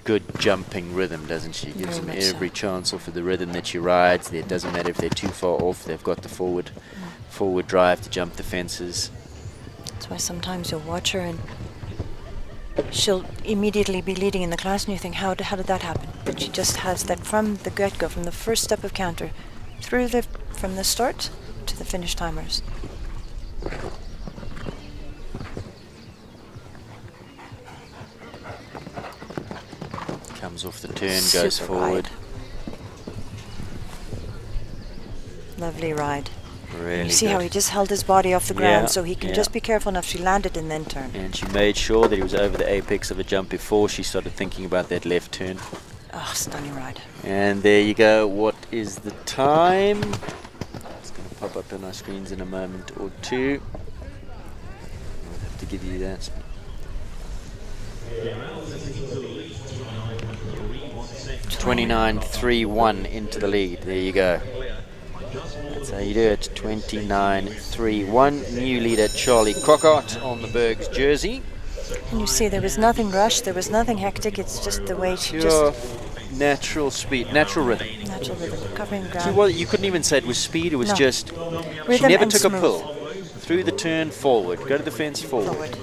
good jumping rhythm, doesn't she? Gives them every chance off of the rhythm that she rides. It doesn't matter if they're too far off, they've got the forward drive to jump the fences. That's why sometimes you'll watch her and she'll immediately be leading in the class and you think, how did that happen? But she just has that from the get-go, from the first step of counter, from the start to the finish timers. Comes off the turn, goes forward. Ride. Lovely ride. Really you see good. how he just held his body off the ground, Yeah, so he can yeah. just be careful enough. She landed and then turned. And she made sure that he was over the apex of a jump before she started thinking about that left turn. Oh, stunning ride. And there you go. What is the time? It's going to pop up on our screens in a moment or two. I'll have to give you that. 29.31 into the lead. There you go. That's how you do it. 29.31. New leader Charlie Crockart on the Berg's jersey. And you see there was nothing rushed, there was nothing hectic. It's just the way she Pure natural speed, natural rhythm. natural rhythm, covering See, ground. well, you couldn't even say it was speed. It was No. just she Rhythm never and took a smooth. pull. Through the turn, forward. Go to the fence, forward. Forward.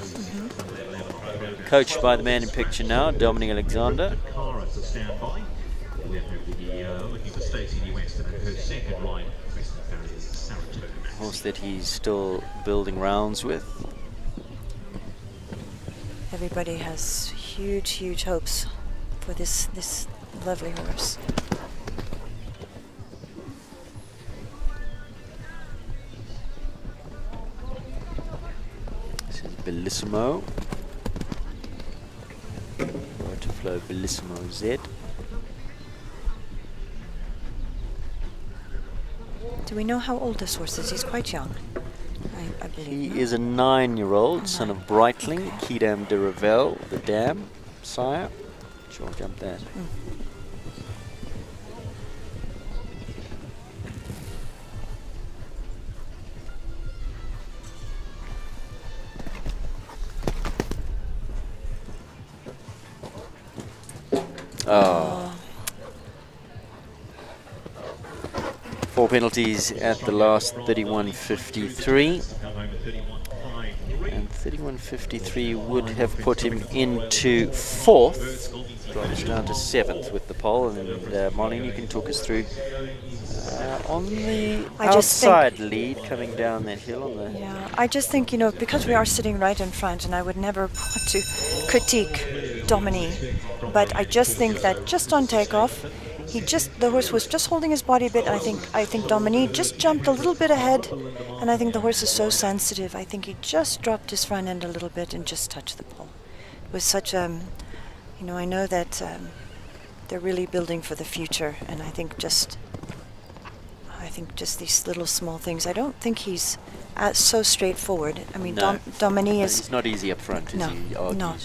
Coached by the man in picture now, Dominic Alexander. Cara to stand by. We're looking for Stacey New West and her second ride. Preston Ferry's Saratoga match. Horse that he's still building rounds with. Everybody has huge, huge hopes for this lovely horse. This is Bellissimo. Waterflow Bellissimo Z. Do we know how old this horse is? He's quite young, I believe. He no? is a 9-year-old, son of Breitling, Kidam de Revel, the dam sire. Sure, jump that. Oh. 4 penalties at the last 31.53. And 31.53 would have put him into 4th. Drops down to 7th with the pole. And Marlene, you can talk us through on the I just think- outside lead coming down that hill on the. Yeah, I just think, because we are sitting right in front, and I would never want to critique Dominique, but I just think that just on takeoff, the horse was just holding his body a bit. I think Dominique just jumped a little bit ahead, and I think the horse is so sensitive. I think he just dropped his front end a little bit and just touched the pole. It was such I know that they're really building for the future, and I think just these little small things. I don't think he's so straightforward. I mean, No. Dominique is. It's not easy up front, as No, he argues. no.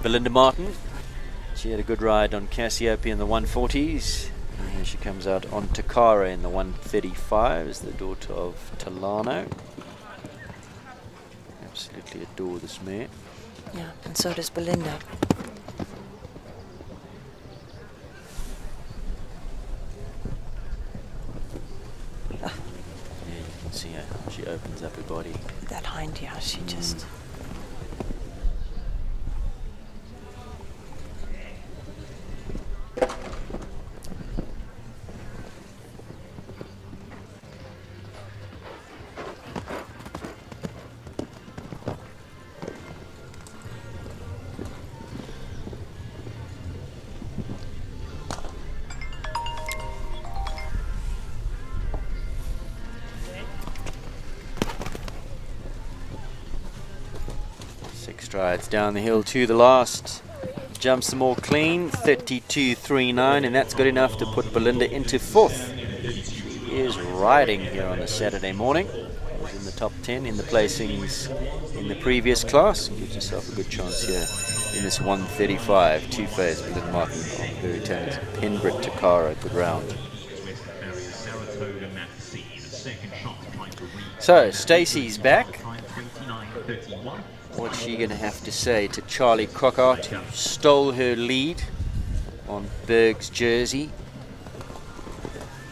Belinda Martin, she had a good ride on Cassiope in the 140s. And here she comes out on Takara in the 135s, the daughter of Talano. Absolutely adore this mare. Yeah, and so does Belinda. Yeah, you can see her. She opens up her body. That hind, yeah, she just. Strides down the hill to the last. Jumps them all clean, 32.39, and that's good enough to put Belinda into 4th. She is riding here on a Saturday morning. Was in the top 10 in the placings in the previous class. Gives herself a good chance here in this 135 two-phase Blind Martin on very talented Penbrit Takara. Good round. So Stacey's back. What's she going to have to say to Charlie Crockart, who stole her lead on Berg's jersey?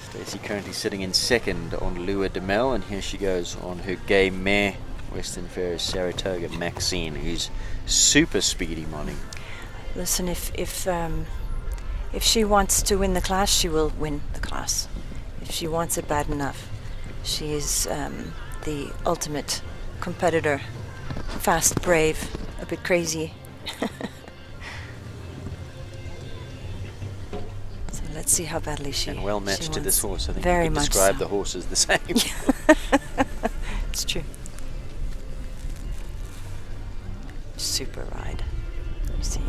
Stacey currently sitting in second on Lua de Mel, and here she goes on her gay mare, Western Ferris Saratoga Maxine, who's super speedy, Molly. Listen, if she wants to win the class, she will win the class. If she wants it bad enough, she is the ultimate competitor. Fast, brave, a bit crazy. So let's see how badly she. And well matched to this horse. I think very you could much describe so. the horse as the same. It's true. Super ride. You see,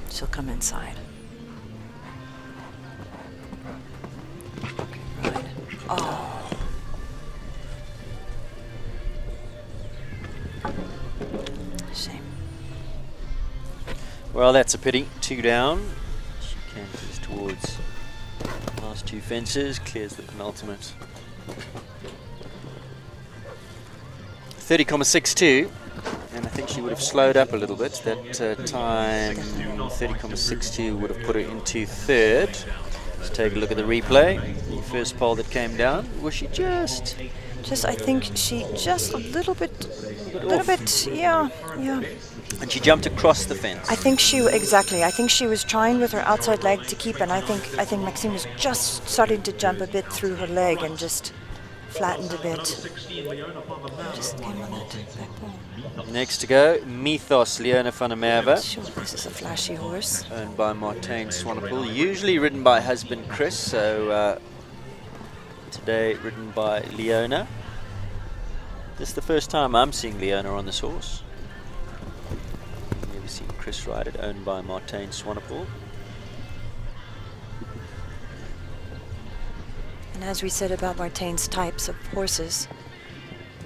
she'll come inside. Good ride. Oh. Shame. Well, that's a pity. 2 down. She canters towards the last 2 fences, clears the penultimate. 30.62, and I think she would have slowed up a little bit. That time, 30.62 would have put her into third. Let's take a look at the replay. The first pole that came down, was she just I think she just a little bit, yeah. and she jumped across the fence. I think she was trying with her outside leg to keep, and I think Maxine was just starting to jump a bit through her leg and just flattened a bit. Just came on that back pole. Next to go, Mythos Leona van der Merwe, Sure, this is a flashy horse. owned by Martijn Swanepoel, usually ridden by husband Chris, so today ridden by Leona. This is the first time I'm seeing Leona on this horse. Never seen Chris ride it, owned by Martijn Swanepoel. And as we said about Martijn's types of horses,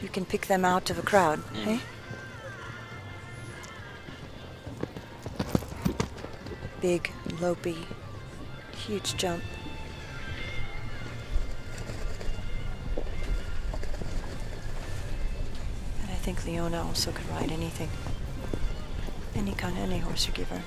you can pick them out of a crowd, eh? Big, lopey, huge jump. And I think Leona also could ride anything. Any horse you give her.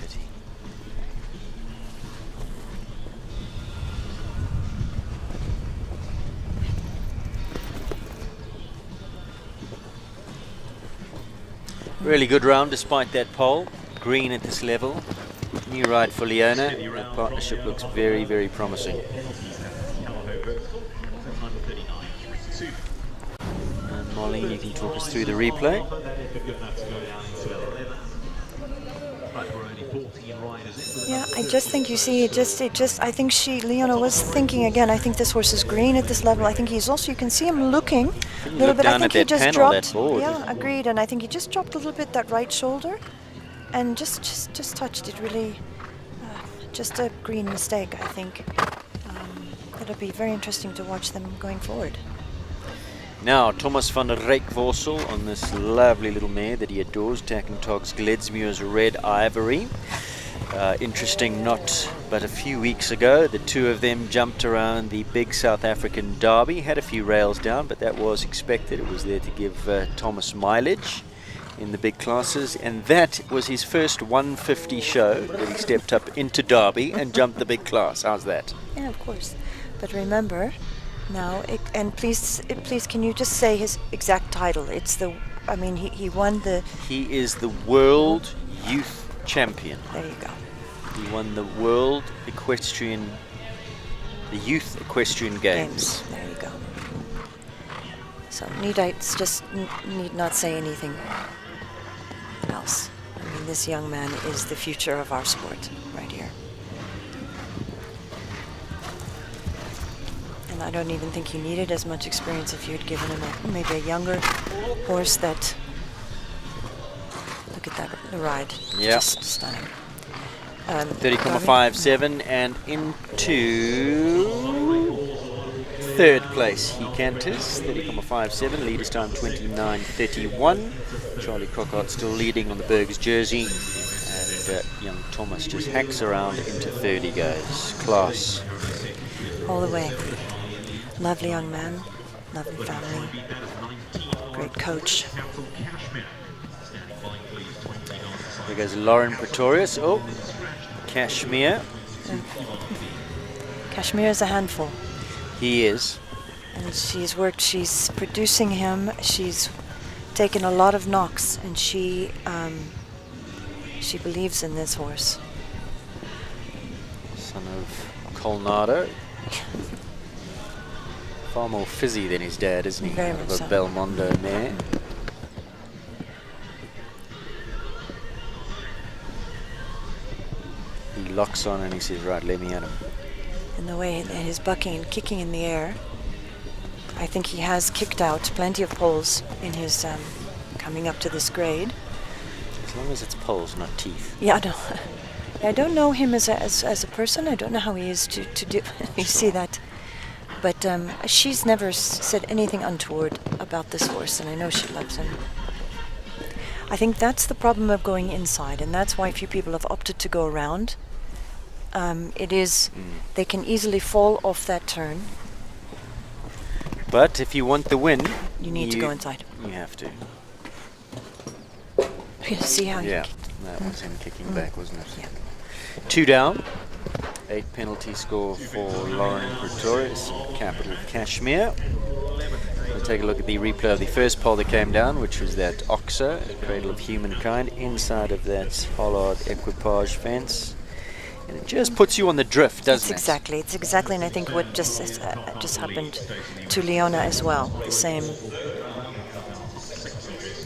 Pity. Really good round despite that pole. Green at this level. New ride for Leona. The partnership looks very, very promising. And Molly, you can talk us through the replay. Yeah, I just think you see I think Leona was thinking again. I think this horse is green at this level. I think he's also, you can see him looking a little bit. I think he just dropped. Yeah, agreed. And I think he just dropped a little bit that right shoulder, and just touched it really. Just a green mistake, I think. It'll be very interesting to watch them going forward. Now, Thomas van der Reekvorsel on this lovely little mare that he adores, Tackentog's Gledsmuir's Red Ivory. Interesting, not but a few weeks ago, the two of them jumped around the big South African Derby, had a few rails down, but that was expected. It was there to give Thomas mileage in the big classes, and that was his first 150 show that he stepped up into Derby and jumped the big class. How's that? Yeah, of course. But remember, now, please, can you just say his exact title? It's he won the... He is the World Youth Champion. There you go. He won the World Equestrian, the Youth Equestrian Games. There you go. So need not say anything else. I mean, this young man is the future of our sport right here. And I don't even think he needed as much experience if you had given him maybe a younger horse that... Look at that, the ride. Yeah. Just stunning. 30.57 and into third place he canters, 30.57, leaders time 29.31. Charlie Cockart still leading on the Berg's jersey, and young Thomas just hacks around into third he goes. Class. All the way. Lovely young man, lovely family, great coach. There goes Lauren Pretorius. Oh, Kashmir. Kashmir is a handful. He is. And she's producing him. She's taken a lot of knocks, and she believes in this horse. Son of Colnado. Far more fizzy than his dad, isn't he? Very Of much a so. Belmondo mare. He locks on and he says, right, let me at him. And the way that he's bucking and kicking in the air, I think he has kicked out plenty of poles in his coming up to this grade. As long as it's poles, not teeth. Yeah, no. I don't know him as a person. I don't know how he is to do. You see that. But she's never said anything untoward about this horse, and I know she loves him. I think that's the problem of going inside, and that's why few people have opted to go around. They can easily fall off that turn. But if you want the win, You need to go inside. You have to. You see how Yeah, he that was him kicking back, wasn't it? Yeah. 2 down. 8 penalty score for Lauren Pretorius, capital Kashmir. We'll take a look at the replay of the first pole that came down, which was that Oxer, Cradle of Humankind, inside of that Hollard equipage fence. And it just puts you on the drift, doesn't It's exactly, and I think what just happened to Leona as well. The same.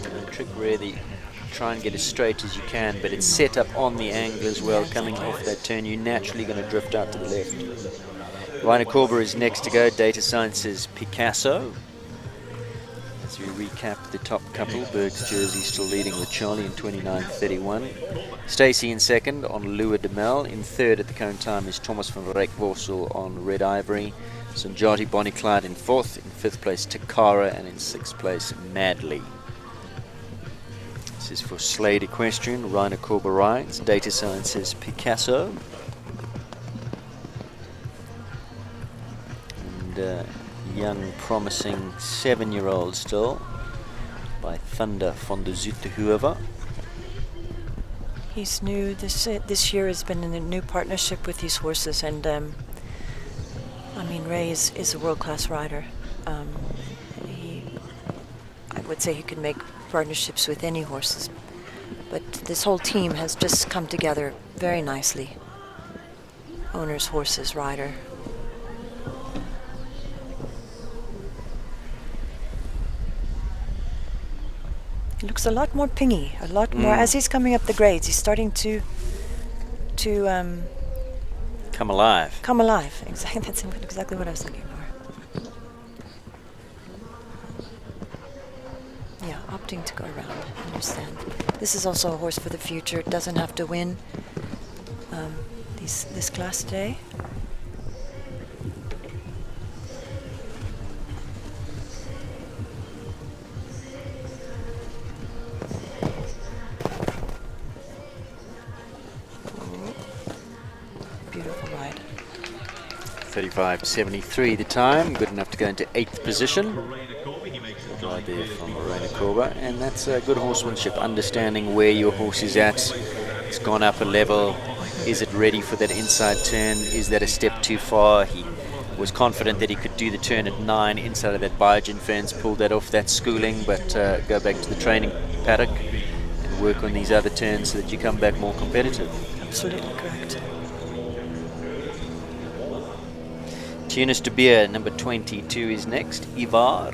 The trick really, try and get as straight as you can, but it's set up on the angle as well. Coming off that turn, you're naturally going to drift out to the left. Rainer Korber is next to go. Data Science's Picasso. As we recap the top couple, Berg's jersey still leading with Charlie in 29.31. Stacey in second on Lua de Mel. In third at the current time is Thomas van Rijkvorsel on Red Ivory. Sanjati Bonnie Clyde in fourth. In fifth place Takara, and in sixth place Madly. This is for Slade Equestrian. Rainer Korber rides. Data Science's Picasso. And young, promising 7-year-old still by Thunder von der Zoetehoever. He's new. This year has been in a new partnership with these horses, and I mean, Ray is a world-class rider. I would say he could make partnerships with any horses, but this whole team has just come together very nicely. Owners, horses, rider. He looks a lot more pingy, a lot more as he's coming up the grades. He's starting to Come alive. come alive. Exactly, that's exactly what I was looking for. Yeah, opting to go around. I understand. This is also a horse for the future. It doesn't have to win this class today. Beautiful ride. 35.73 the time, good enough to go into 8th position. Good ride there from Rainer Korber, and that's good horsemanship, understanding where your horse is at. It's gone up a level. Is it ready for that inside turn? Is that a step too far? He was confident that he could do the turn at 9 inside of that Biogen fence, pulled that off that schooling, but go back to the training paddock and work on these other turns so that you come back more competitive. Absolutely correct. Tunis de Beer, number 22 is next. Ivar.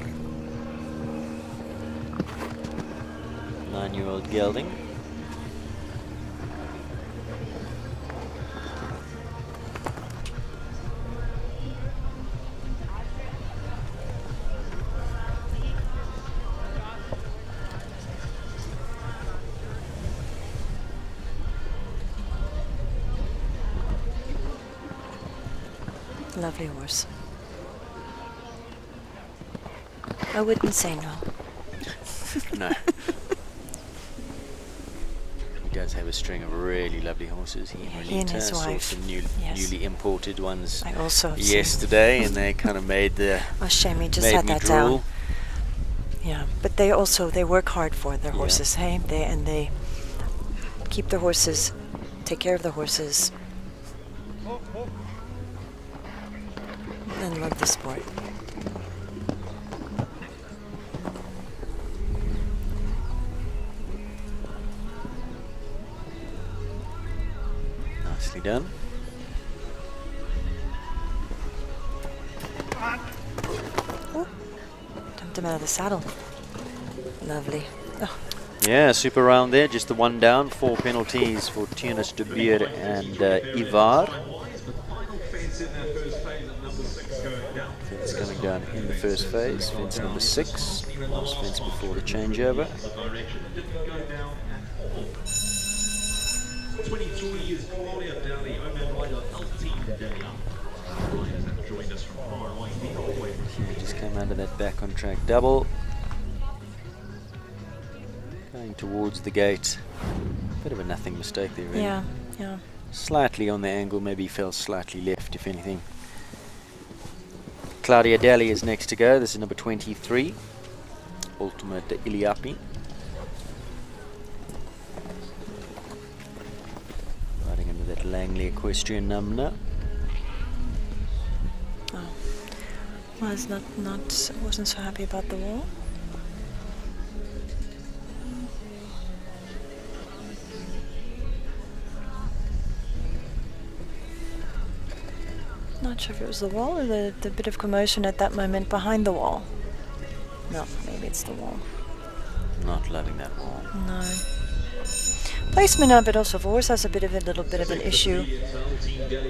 9-year-old gelding. Lovely horse. I wouldn't say no. No. He does have a string of really lovely horses. He and his saw wife. some Yes. newly imported ones I also have seen. yesterday, and they kind of made the Oh, shame, he just made had me that drool. down. Yeah, but they also, they work hard for their Yeah. horses, hey? They keep their horses, take care of the horses, and love the sport. Nicely done. Dumped him out of the saddle. Lovely. Oh, Yeah, super round there. Just the one down. 4 penalties for Tunis de Beer and Ivar. Fence coming down in the first phase. Fence number 6. Last fence before the changeover. 23 is Claudia Daly, Oman rider Altine Daly. Riders have joined us from far right the whole way. Just came under that back on track double. Going towards the gate. Bit of a nothing mistake there, really. yeah, yeah. Slightly on the angle, maybe fell slightly left, if anything. Claudia Daly is next to go. This is number 23. Ultima de Iliapi. Riding under that Langley equestrian number. Oh. Well, it's wasn't so happy about the wall. Not sure if it was the wall or the bit of commotion at that moment behind the wall. No, maybe it's the wall. Not loving that wall. No. Placement of it also, of course, has a little bit of an issue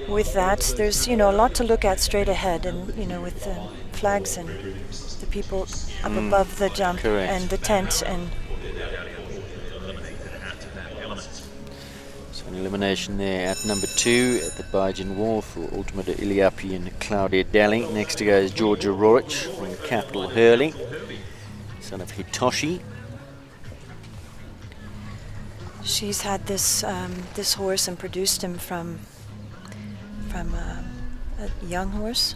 with that. There's, a lot to look at straight ahead, and with the flags and the people up above the jump correct. and the tent, and So an elimination there at number 2 at the Biogen wall for Ultima de Iliapi and Claudia Daly. Next to go is Georgia Rorich from Capital Hurley, son of Hitoshi. she's had this this horse and produced him from a young horse.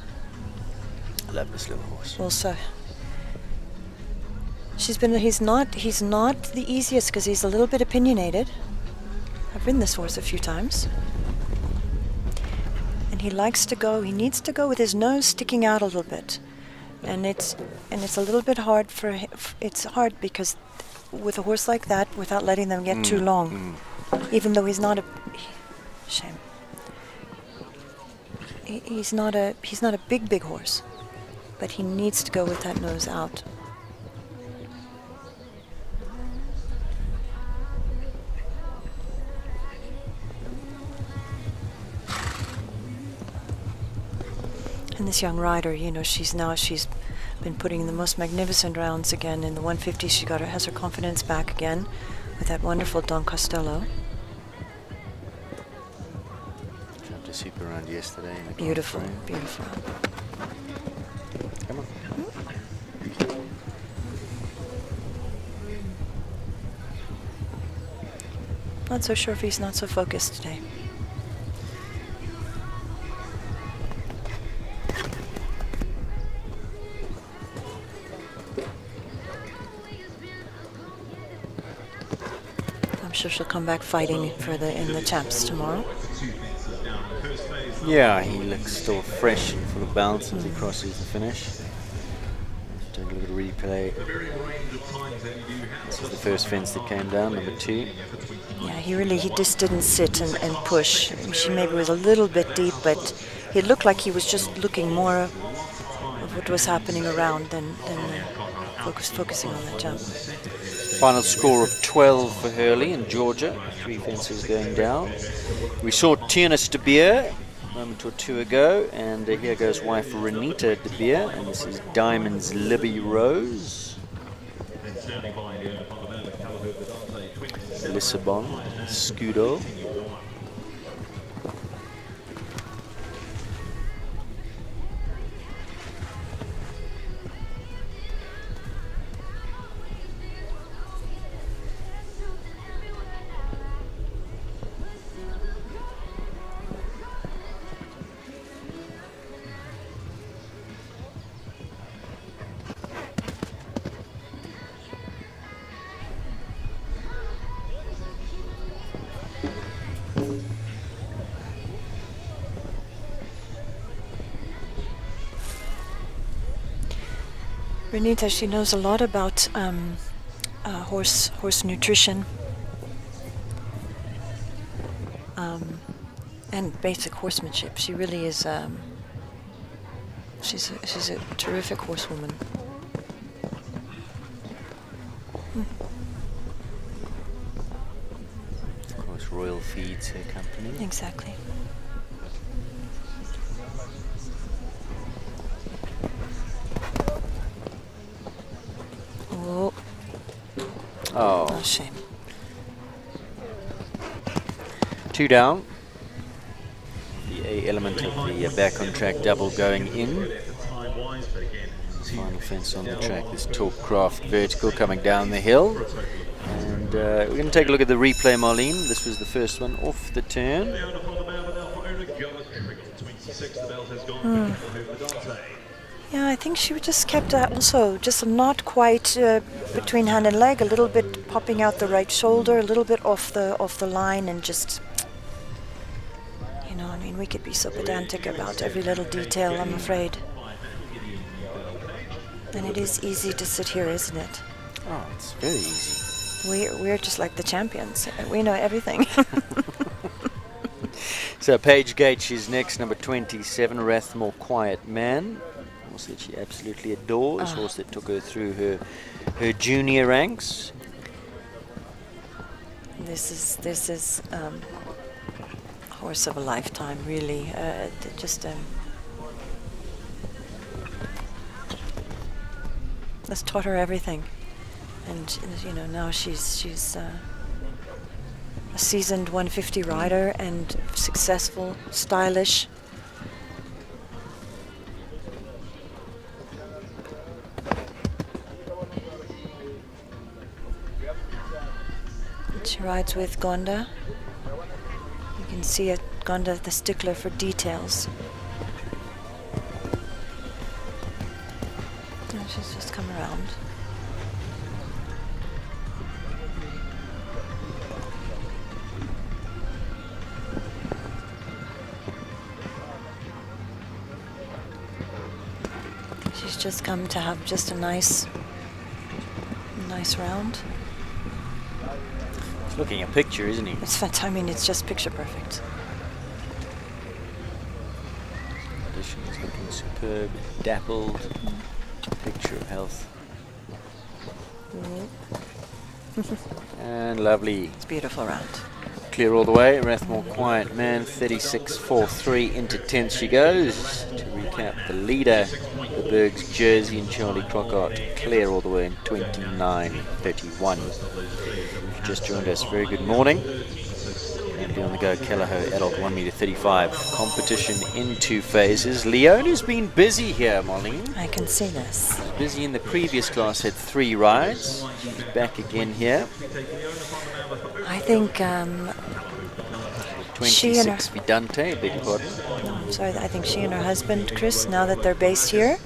I love this little horse. Also, he's not the easiest because he's a little bit opinionated. I've ridden this horse a few times, and he needs to go with his nose sticking out a little bit, and it's a little bit hard it's hard because with a horse like that, without letting them get too long, even though he's not a shame. He's not a big horse, but he needs to go with that nose out. And this young rider, she's been putting in the most magnificent rounds again. In the 150, she has her confidence back again with that wonderful Don Costello. Jumped a super round yesterday. In the Beautiful, Grand Prix. beautiful. Come on. Not so sure if he's not so focused today. I'm sure she'll come back fighting in the champs tomorrow. Yeah, he looks still fresh and full of bounce as he crosses the finish. Take a look at the replay. This is the first fence that came down, number 2. Yeah, he just didn't sit and push. She maybe was a little bit deep, but it looked like he was just looking more of what was happening around than focusing on that jump. Final score of 12 for Hurley in Georgia. 3 fences going down. We saw Tunis de Beer a moment or two ago, and here goes wife Renita de Beer, and this is Diamond's Libby Rose. Lissabon, Scudo. Renita, she knows a lot about horse nutrition and basic horsemanship. She really is. She's a terrific horsewoman. Of course, Royal feeds her company. Exactly. Oh, Oh, shame. 2 down. The A element of the back on track double going in. Final fence on the track. This Talkcraft vertical coming down the hill. And we're going to take a look at the replay, Marlene. This was the first one off the turn. Yeah, I think she just kept also just not quite between hand and leg, a little bit popping out the right shoulder, a little bit off the line, and just, you know, I mean, we could be so pedantic about every little detail, I'm afraid. And it is easy to sit here, isn't it? Oh, it's very easy. We're just like the champions. We know everything. So Paige Gates is next, number 27, Rathmore Quiet Man. Horse that she absolutely adores. Horse that took her through her junior ranks. This is horse of a lifetime, really. Has taught her everything, and you know, now she's a seasoned 150 rider and successful, stylish. She rides with Gonda. You can see it, Gonda, the stickler for details. And she's just come around. She's just come to have just a nice round. He's looking a picture, isn't he? It's fantastic. I mean, it's just picture perfect. Condition is looking superb, dappled, picture of health. And lovely. It's a beautiful round. Clear all the way. Rathmore Quiet Man, 36.43 into 10th she goes. To recap, the leader, the Berg's Jersey and Charlie Crockart, clear all the way in 29.31. If you just joined us, very good morning. And on the go, Kelleher, adult 1 meter 35. Competition in 2 phases. Leona's been busy here, Marlene. I can see this. Busy in the previous class, had 3 rides. She's back again here. I think she and her 26 Vidante, beg your pardon. no, I'm sorry. I think she and her husband Chris, now that they're based here,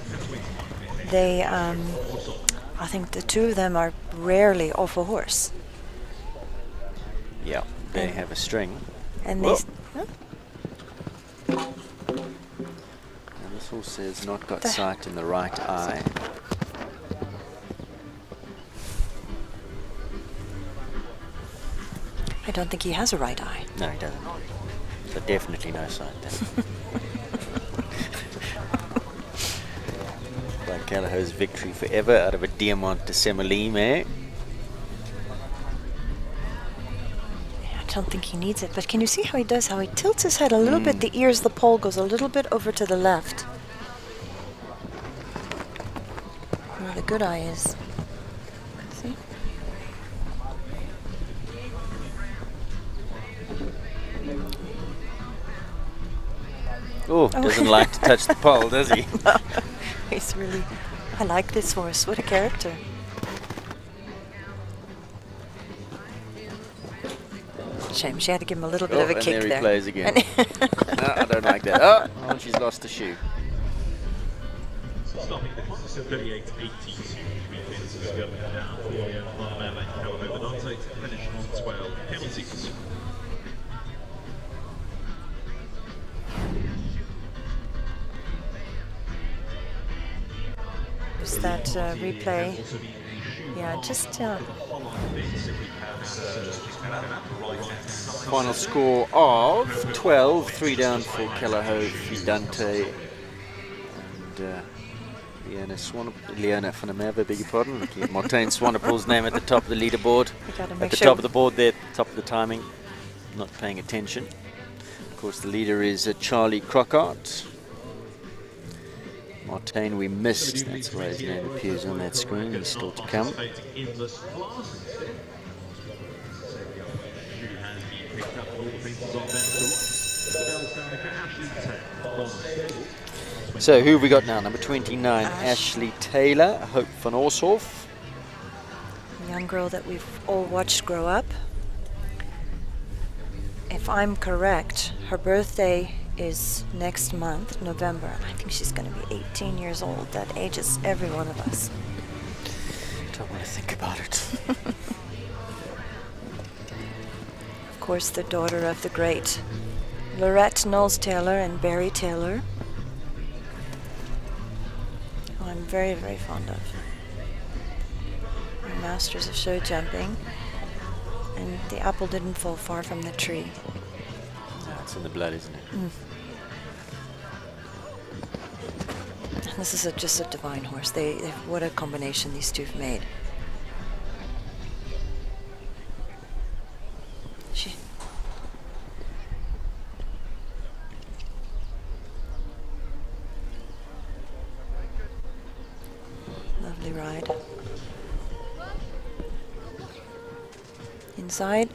they I think the two of them are rarely off a horse. Yeah, they have a string. And Whoa. they And this horse has not got The- sight in the right eye. I don't think he has a right eye. No, he doesn't. So definitely no sight then. By Kelleher's victory forever out of a Diamant de Semolime, eh? I don't think he needs it, but can you see how he does? How he tilts his head a little bit. The ears, the poll goes a little bit over to the left. Where the good eye is. See? Oh, doesn't like to touch the pole, does he? He's really... I like this horse. What a character. Shame. She had to give him a little bit of a and kick there there. he plays again. And No, I don't like that. Oh, and she's lost a shoe. Stopping the contest at 38.82. Fences going down for Farman and Kelleher Vidante to finish on 12 penalties. Was that replay? Yeah, just Final score of 12, 3 down for Kelleho, Fidante, and Leona van der Merwe, beg your pardon. Looking at Martijn Swanepoel's name at the top of the leaderboard. At the top of the board there, top of the timing. Not paying attention. Of course, the leader is Charlie Crockart. Martijn we missed, that's why his name appears on that screen. He's still to come. So who have we got now? Number 29, Ashley Taylor, Hope van Oorsorf. a young girl that we've all watched grow up. If I'm correct, her birthday is next month, November. I think she's going to be 18 years old. That ages every one of us. Don't want to think about it. Of course, the daughter of the great Lorette Knowles Taylor and Barry Taylor, who I'm very, very fond of. They're masters of show jumping, and the apple didn't fall far from the tree. No, it's in the blood, isn't it? This is just a divine horse. What a combination these two have made. Lovely ride. Inside.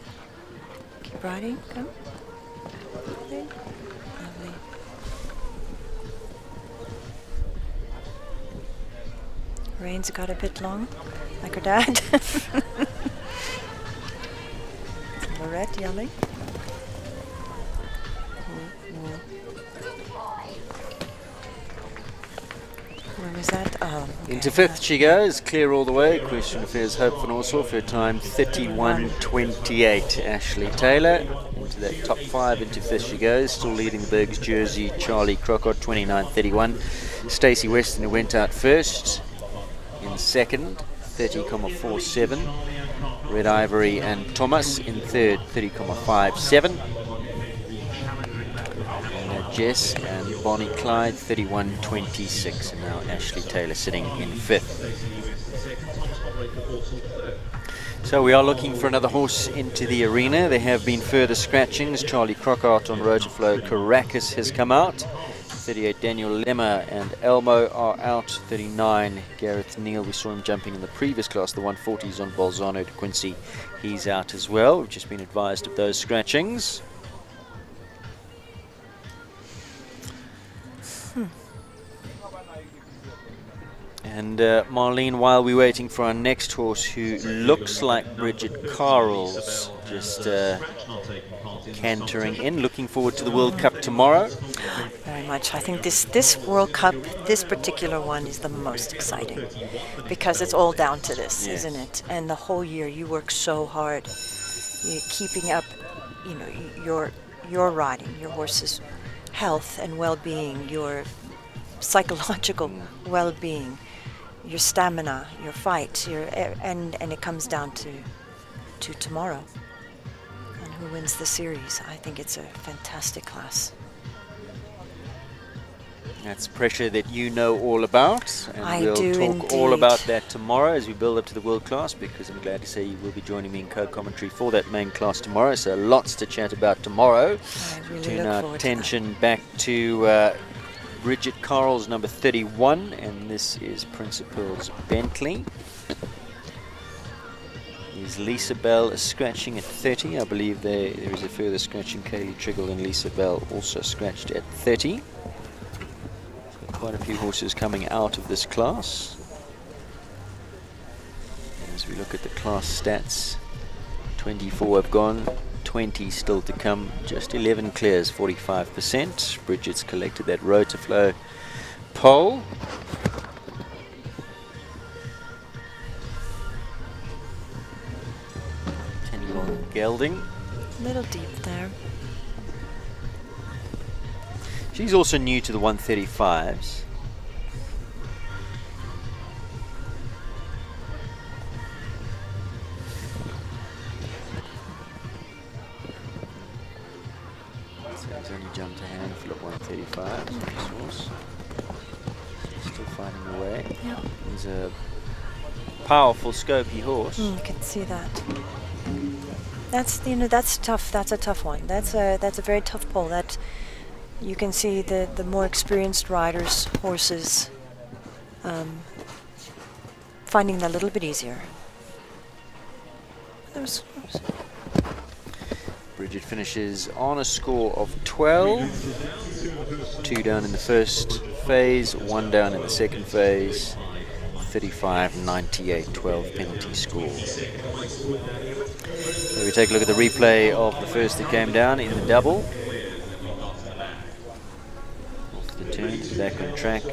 Keep riding. Come. There. Lovely. Reins got a bit long, like her dad. Lorette yelling. Where was that? Oh, okay. Into fifth she goes, clear all the way. Question Affairs Hope van Oorsorf, her time 31.28. Ashley Taylor into that top five, into fifth she goes. Still leading the Berg's jersey, Charlie Crockart, 29.31. Stacey Weston, who went out first, in second, 30.47. Red Ivory and Thomas in third, 30.57. Jess and Bonnie Clyde, 31.26, and now Ashley Taylor sitting in fifth. So we are looking for another horse into the arena. There have been further scratchings. Charlie Crockart on Rotaflow. Caracas has come out. 38, Daniel Lemmer and Elmo are out. 39, Gareth Neal. We saw him jumping in the previous class. The 140s on Bolzano de Quincy. He's out as well. We've just been advised of those scratchings. And Marlene, while we're waiting for our next horse, who looks like Bridget Carl's, just cantering in, looking forward to the World Cup tomorrow. Very much. I think this World Cup, this particular one, is the most exciting because it's all down to this, Yes. isn't it? And the whole year you work so hard, you're keeping up, your riding, your horse's health and well-being, your psychological well-being, your stamina, your fight, and it comes down to tomorrow and who wins the series. I think it's a fantastic class. That's pressure that you know all about, and I we'll do talk all indeed. about that tomorrow as we build up to the World Class, because I'm glad to say you will be joining me in co-commentary for that main class tomorrow, so lots to chat about tomorrow. I really Turn look our forward attention back to Bridget Carl's number 31, and this is Principal's Bentley. Is Lisa Bell scratching at 30? I believe there is a further scratching. Kaylee Triggle and Lisa Bell also scratched at 30. So quite a few horses coming out of this class. As we look at the class stats, 24 have gone, 20 still to come, just 11 clears, 45%. Bridget's collected that Rotaflow pole. Daniel Gelding. A little deep there. She's also new to the 135s. He's only jumped a handful of 135. Source. Still finding a way. Yeah. He's a powerful, scopy horse. You can see that. That's that's tough. That's a tough one. That's a very tough pull. That you can see the more experienced riders, horses, finding that a little bit easier. Bridget finishes on a score of 12. 2 down in the first phase, 1 down in the second phase. 35.98, 12 penalty score. So we take a look at the replay of the first that came down in the double. Off the turn, back on track.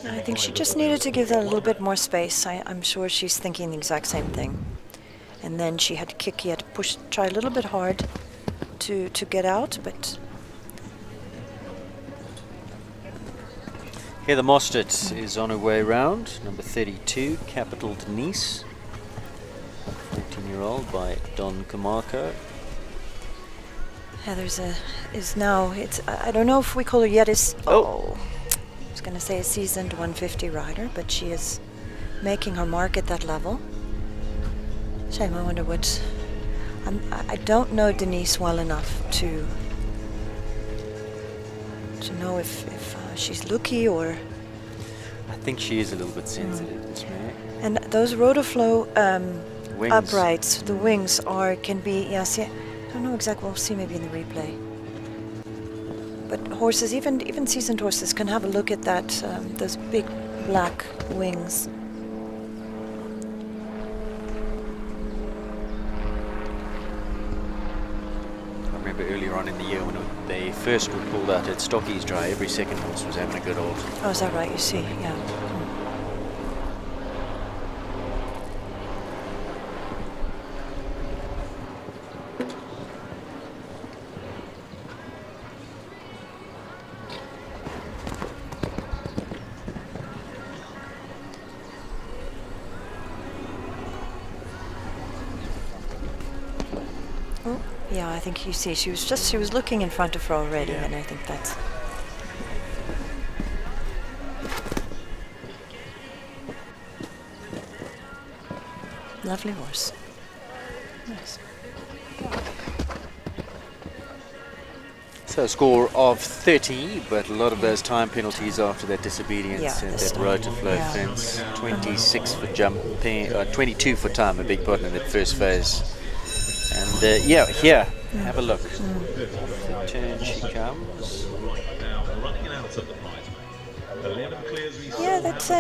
I think she just needed to give that a little bit more space. I'm sure she's thinking the exact same thing. And then she had to kick, he had to push, try a little bit hard to get out, but... Heather Mostert is on her way round, number 32, Capital Denise. 14-year-old by Don Camarco. Heather's is now, I don't know if we call her yet, I was going to say a seasoned 150 rider, but she is making her mark at that level. Shame, I wonder what... I don't know Denise well enough to know if she's lucky or... I think she is a little bit sensitive, this mare. And those Rotoflow Wings. uprights, the wings can be... Yeah, see, I don't know exactly, we'll see maybe in the replay. But horses, even seasoned horses, can have a look at that, those big black wings. I remember earlier on in the year when they first were pulled out at Stockies Dry, every second horse was having a good old. Oh, is that right? You see, yeah. Yeah, I think you see, she was looking in front of her already, and I think that's... Lovely horse. Nice. So a score of 30, but a lot of those time penalties after that disobedience and this that time. Rotoflow fence. 26 for jumping, 22 for time, a big part in that first phase. And here, have a look. The turn she comes. Yeah, that's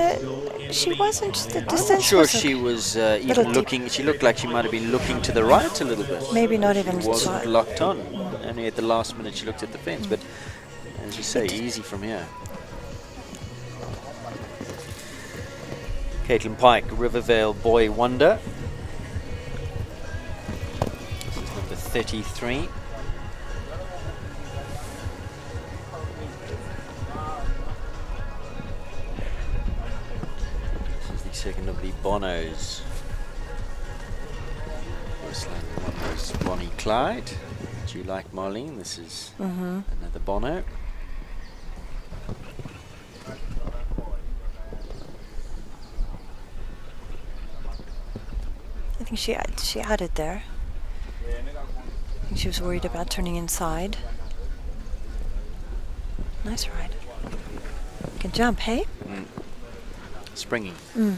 she wasn't the I'm distance. not sure wasn't she was little even deep. looking. She looked like she might have been looking to the right a little bit. Maybe not even. She wasn't locked on. Only at the last minute she looked at the fence. But as you say, easy from here. Caitlin Pike, Rivervale Boy Wonder. This is number 33. Second of the Bonos. First one was Bonnie Clyde. Do you like Marlene? This is another Bono. I think she had it there. I think she was worried about turning inside. Nice ride. Can jump, hey? Springy. I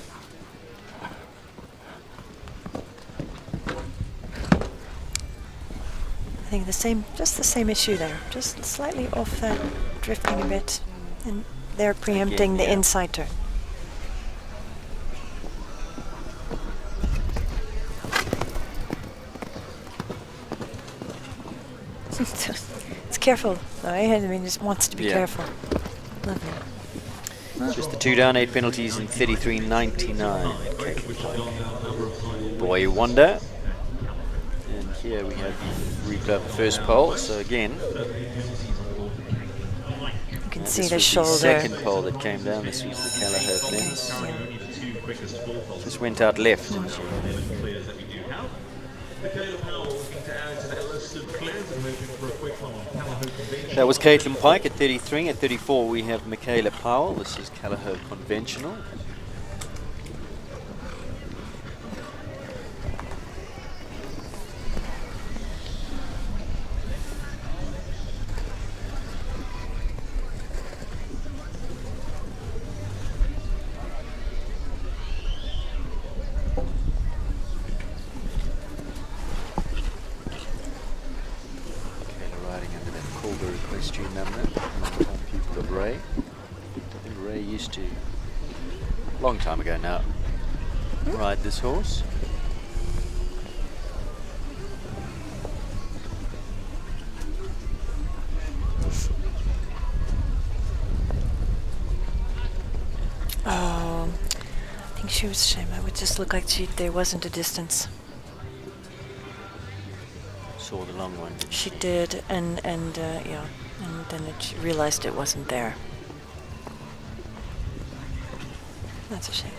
think just the same issue there. Just slightly off that, drifting a bit, and they're preempting the inside turn. It's careful, though. I mean, just wants to be careful. Lovely. Just the 2 down, 8 penalties in 33.99. Boy Wonder. And here we have the replay of the first pole. So again, You can see this the was shoulder. the second pole that came down. This was the Callagher fence. Just went out left. That was Caitlin Pike at 33. At 34 we have Michaela Powell. This is Callagher Conventional. Long time ago now, ride this horse. Oh, I think she was shame. It would just look like there wasn't a distance. Saw the long one. She did, and yeah, and then she realized it wasn't there. That's a shame.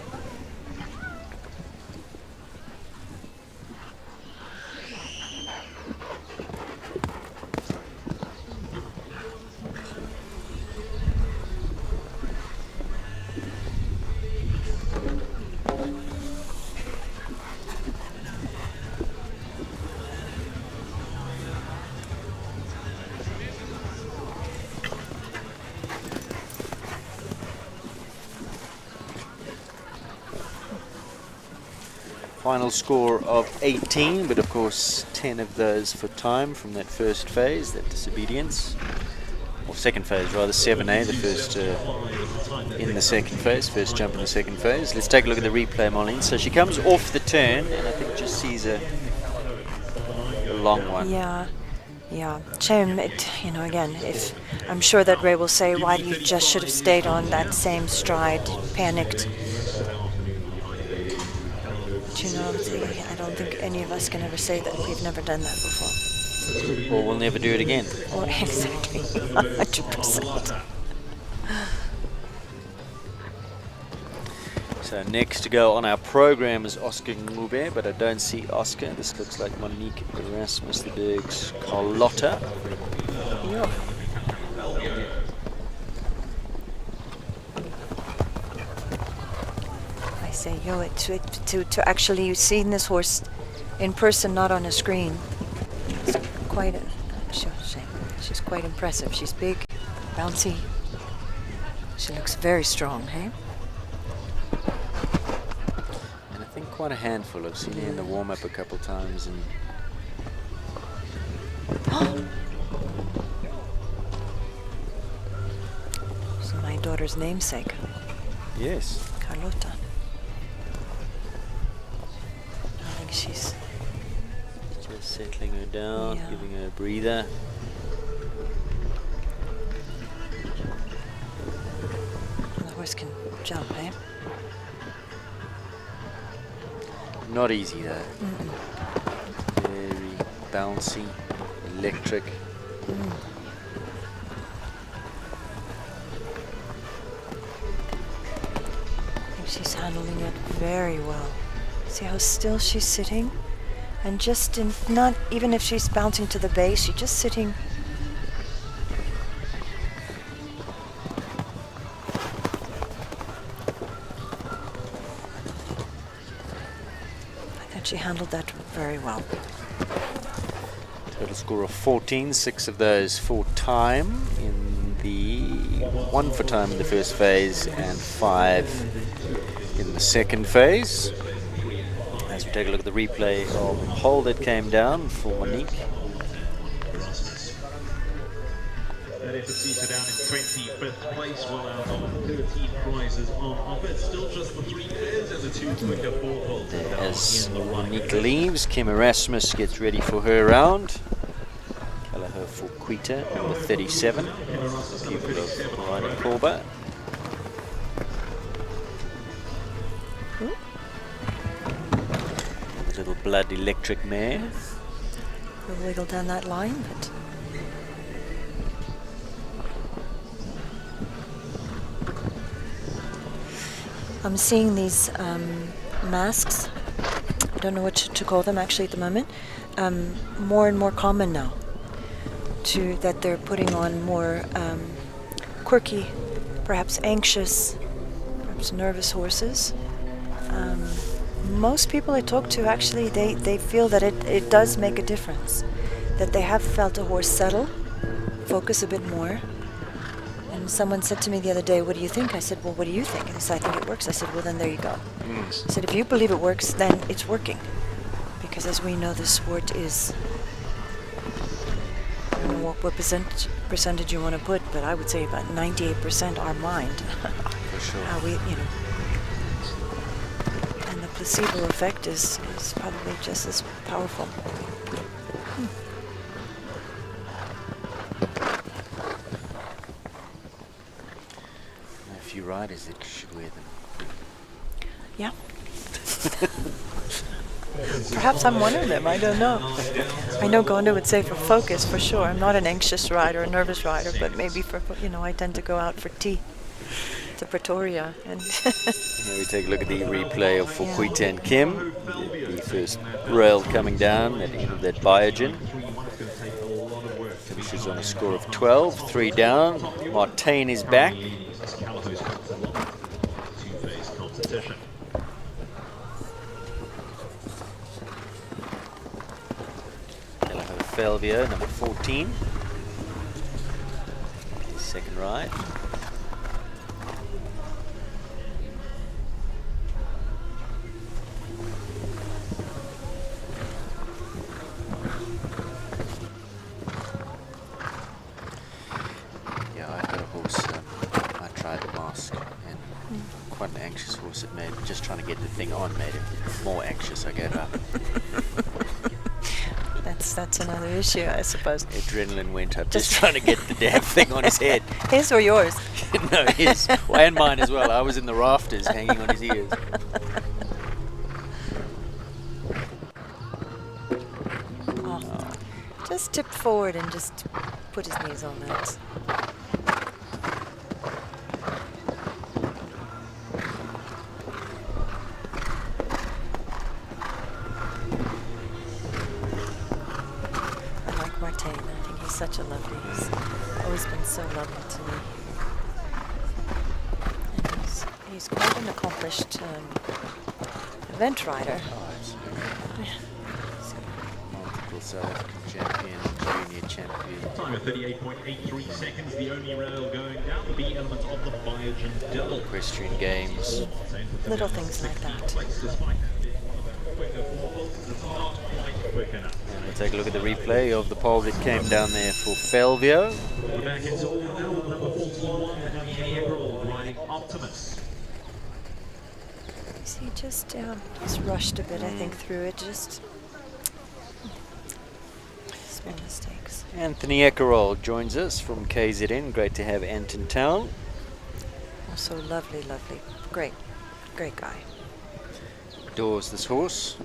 Final score of 18, but of course 10 of those for time from that first phase, that disobedience. Or second phase rather, 7A, the first in the second phase, first jump in the second phase. Let's take a look at the replay, Marlene. So she comes off the turn and I think just sees a long one. Yeah. Shame it, again, if I'm sure that Ray will say, why you just should have stayed on that same stride, panicked. I don't think any of us can ever say that we've never done that before. Or we'll never do it again. Or exactly, 100%. So next to go on our program is Oscar Ngube, but I don't see Oscar. This looks like Monique Erasmus, the Berg's Carlotta. Yeah. Say, to actually seeing this horse in person, not on a screen, it's quite she's quite impressive. She's big, bouncy. She looks very strong, hey? And I think quite a handful. I've seen her in the warm-up a couple times. And so my daughter's namesake. Yes. Carlotta. She's just settling her down, giving her a breather. The horse can jump, eh? Not easy though. Very bouncy, electric. I think she's handling it very well. See how still she's sitting? And just not even if she's bouncing to the base, she's just sitting. I thought she handled that very well. Total score of 14, 6 of those for time in the 1 for time in the first phase and 5 in the second phase. As we take a look at the replay of the hole that came down for Monique. That effort sees her down in 25th place, well out of 13 prizes on offer. Still just the 3 pairs and the 2 quicker fourfolds. As Monique leaves, Kim Erasmus gets ready for her round. Callagher for Quita, number 37. Pupil of Ryan Corba. Little blood electric mare. We'll wiggle down that line, but I'm seeing these masks don't know what to call them actually at the moment, more and more common now. That they're putting on more quirky, perhaps anxious, perhaps nervous horses. Most people I talk to actually, they feel that it does make a difference, that they have felt a horse settle, focus a bit more. And someone said to me the other day, what do you think? I said, well, what do you think? And he said, I think it works. I said, well, then there you go. I said, if you believe it works, then it's working. Because as we know, the sport is, I don't know what percentage you want to put, but I would say about 98% our mind. For sure. How we, and the placebo effect is probably just as powerful. A few riders that should wear them. Yeah. Perhaps I'm one of them, I don't know. I know Gonda would say for focus, for sure. I'm not an anxious rider, a nervous rider, but maybe for, I tend to go out for tea to Pretoria. And Here we take a look at the replay of Fukuita and Kim. The first rail coming down at the end of that Biogen. Finishes on a score of 12, 3 down. Martin is back. Two-phase competition. Felvio, number 14. His second ride. Yeah, I got a horse. I tried the mask, and quite an anxious horse. It made just trying to get the thing on made him more anxious. I gave up. that's another issue, I suppose. Adrenaline went up just trying to get the damn thing on his head. His or yours? No, his. Well, and mine as well. I was in the rafters hanging on his ears. Just tip forward and just put his knees on that. Such a lovely, he's always been so lovely to me. And he's quite an accomplished event rider. Oh, absolutely. Multiple South African champion, junior champion. Time of 38.83 seconds, the only rail going down, the B element of the Biogen double. Equestrian Games. Little things like that. And we'll take a look at the replay of the pole that came down there for Felvio. We're back into all now, number 41, April, riding Optimus. He just rushed a bit, I think, through it. Just small mistakes. Anthony Eckerol joins us from KZN. Great to have Ant in town. Also lovely. Great guy. Adores this horse.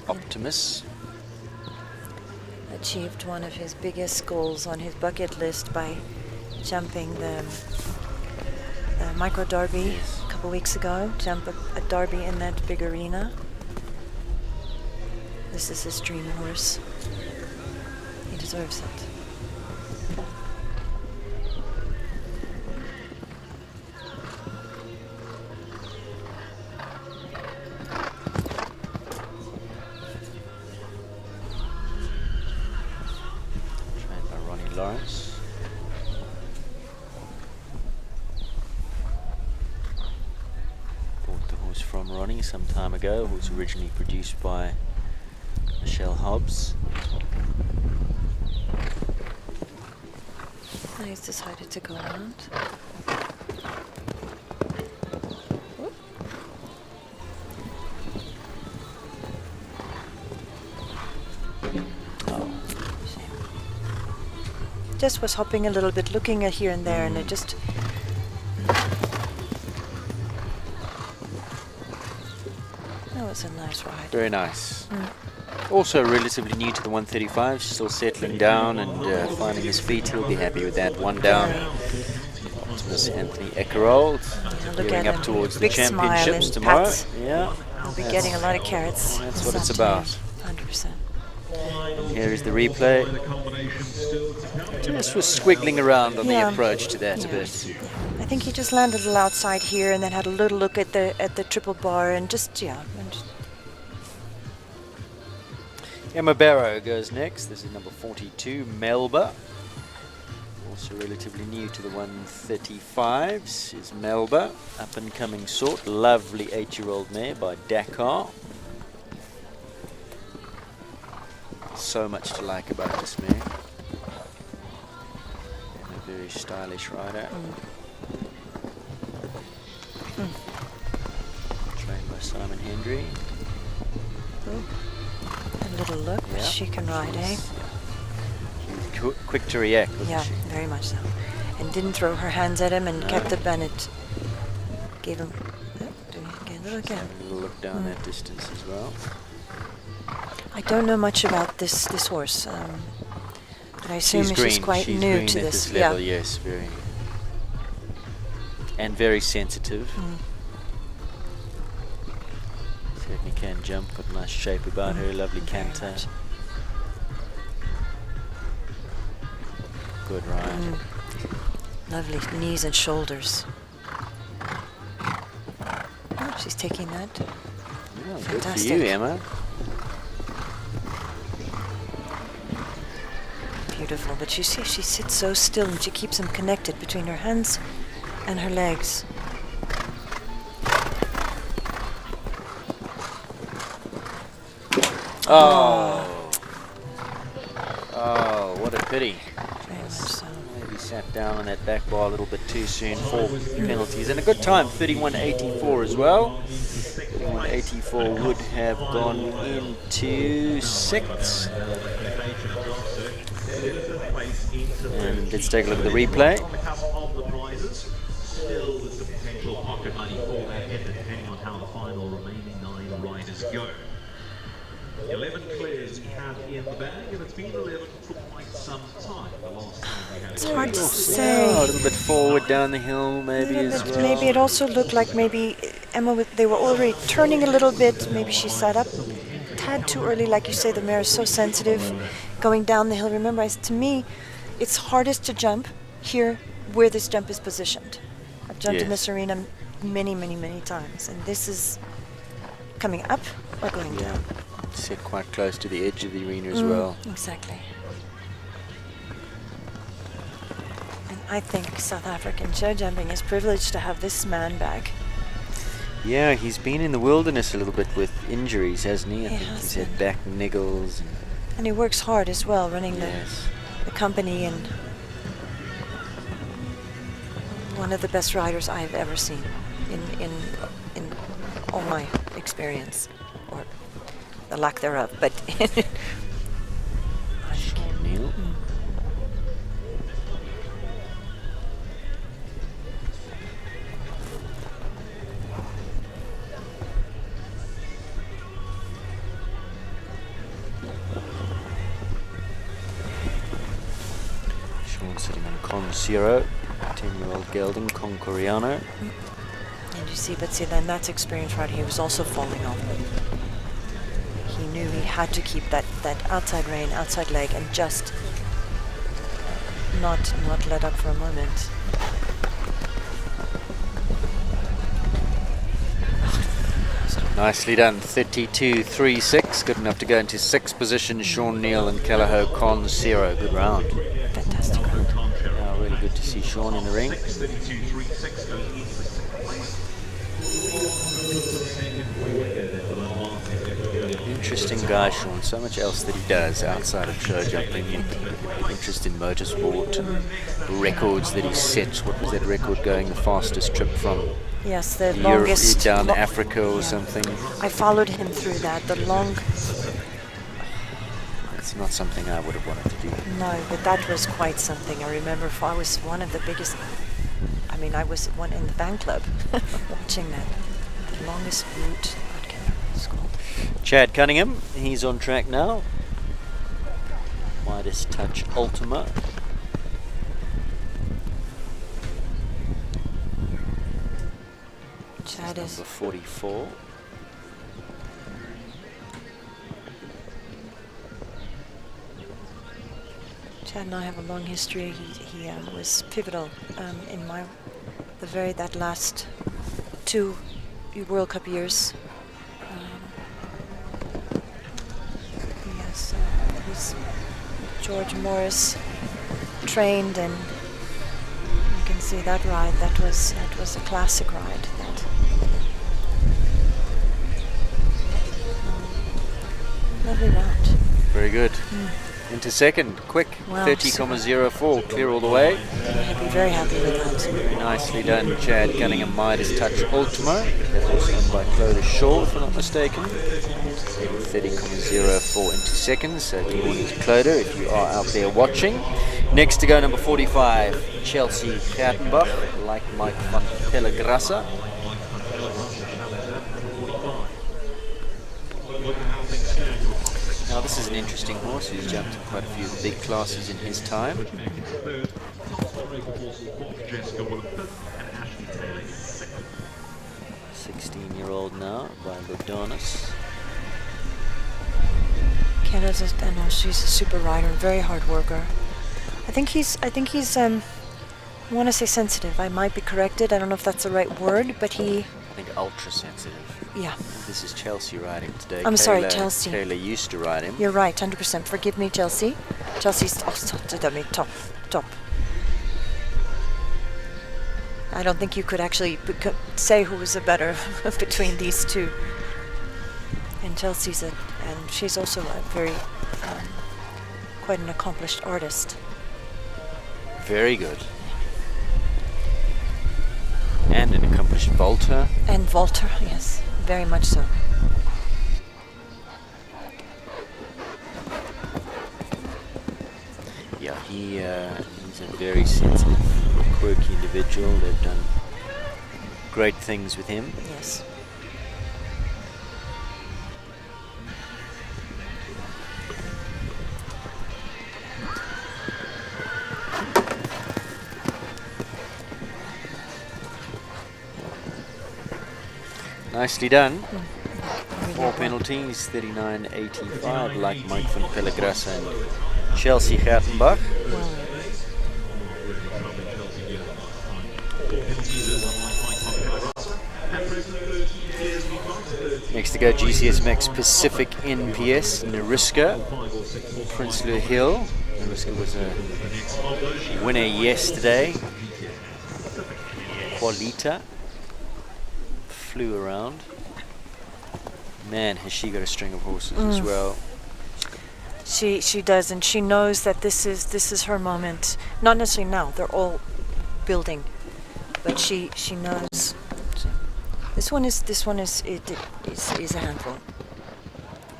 Optimus. Achieved one of his biggest goals on his bucket list by jumping the micro derby a couple weeks ago. Jump a derby in that big arena. This is his dream horse. He deserves it. Lawrence. Bought the horse from Ronnie some time ago. It was originally produced by Michelle Hobbs. Now he's decided to go around. Just was hopping a little bit, looking at here and there, and it just... That was a nice ride. Very nice. Also relatively new to the 135, still settling down and finding his feet. He'll be happy with that. 1 down. Miss Anthony Eckerold, Look gearing at up him. towards the Big smile championships and tomorrow. pats. Yeah, He'll be getting a lot of carrots. that's this what it's afternoon. about. 100%. Here is the replay. Just was squiggling around on the Yeah. approach to that a Yeah. bit. I think he just landed a little outside here and then had a little look at the triple bar and just, yeah. And just, Emma Barrow goes next. This is number 42, Melba. Also relatively new to the 135s is Melba. Up and coming sort. Lovely 8-year-old mare by Dakar. So much to like about this mare. And a very stylish rider. Trained by Simon Hendry. a little look. Yeah. She can ride, eh? She was quick to react, wasn't Yeah, she? very much so. And didn't throw her hands at him and No. kept the Bennett. Gave him. Do it again, do it again. Having a little look down that distance as well. I don't know much about this horse, but I assume she's quite She's new green to at this. level, yes, very. And very sensitive. Certainly can jump, got a nice shape about her, lovely Very canter. much. Good ride. Lovely knees and shoulders. Oh, she's taking that. Yeah, good for Fantastic. you, Emma. Beautiful, but you see she sits so still and she keeps them connected between her hands and her legs. Oh. Oh, what a pity. Very much so. Maybe sat down on that back bar a little bit too soon. 4 penalties. And a good time, 31.84 as well. 31.84 would have gone into 6th. And let's take a look at the replay. On the couple of the prizes, still there's the potential pocket money for that effort, depending on how the final remaining 9 riders go. 11 clears we have in the bag, and it's been 11 for quite some time. The last time we had It's hard to Yeah, a say. little bit forward down the hill, maybe as well. Maybe it also looked like maybe Emma, they were already turning a little bit. Maybe she sat up a tad too early, like you say. The mare is so sensitive, going down the hill. Remember, to me, it's hardest to jump here where this jump is positioned. I've jumped in Yes. this arena many, many, many times, and this is coming up or going Yeah, down. sit quite close to the edge of the arena as well. Exactly. And I think South African show jumping is privileged to have this man back. Yeah, he's been in the wilderness a little bit with injuries, hasn't he? I He think has he's had been. back niggles. And he works hard as well, running Yes. the company, and one of the best riders I've ever seen in all my experience, or the lack thereof. But Sean Neal. Sean sitting on Con Zero, 10-year-old gelding, Concoriano. and you see, then that's experience right. He was also falling off. He knew he had to keep that outside rein, outside leg, and just not let up for a moment. Nicely done, 32.36, good enough to go into 6th position. Sean Neal and Callagho Con Zero, good round. Fantastic round. Yeah, really good to see Sean in the ring. 32.36 goes into the Interesting guy, Sean. So much else that he does outside of show jumping. Interest in motorsport and records that he sets. What was that record going? The fastest trip from Yes, the Europe longest down lo- Africa or yeah. something. I followed him through that. The long, It's not something I would have wanted to do. no, but that was quite something. I remember I was one of the biggest. I mean, I was one in the fan club watching that. The longest route. I can't remember what it's called. Chad Cunningham, he's on track now. Midas Touch Ultima. Chad is Number 44. Chad and I have a long history. He was pivotal in that last 2 World Cup years. Yes, he's George Morris trained, and you can see that ride. That was a classic ride. Lovely round. Very good. Into second, quick, Wow, 30,04, clear all the way. I'd be very happy with that. Very nicely done, Chad Cunningham, Midas Touch Ultimo. That was done by Clodagh Shaw, if I'm not mistaken. 30,04 into second, so good morning to Clodagh if you are out there watching. Next to go, number 45, Chelsea Gertenbach, like Mike van Pellegrassa. Now this is an interesting horse who's jumped in quite a few of the big classes in his time. 16-year-old now by Lodonis. Canada's, I know she's a super rider, very hard worker. I think he's I want to say sensitive. I might be corrected. I don't know if that's the right word, but I think ultra sensitive. yeah. This is Chelsea riding today. I'm sorry, Chelsea. Kayla used to ride him. You're right, 100%. Forgive me, Chelsea. Chelsea's top. I don't think you could actually say who was a better between these two. And and she's also a very, quite an accomplished artist. Very good. And an accomplished vaulter. And vaulter, yes, very much so. Yeah, he's a very sensitive, quirky individual. They've done great things with him. Yes. Nicely done. 4 penalties, 39.85, like Mike van Pellegrassa and Chelsea Gertenbach. Next to go, GCS Max Pacific NPS, Nariska, Prinsloo Hill. Nariska was a winner yesterday. Qualita flew around. Man, has she got a string of horses as well. She does, and she knows that this is her moment. Not necessarily now; they're all building, but she knows. This one is a handful.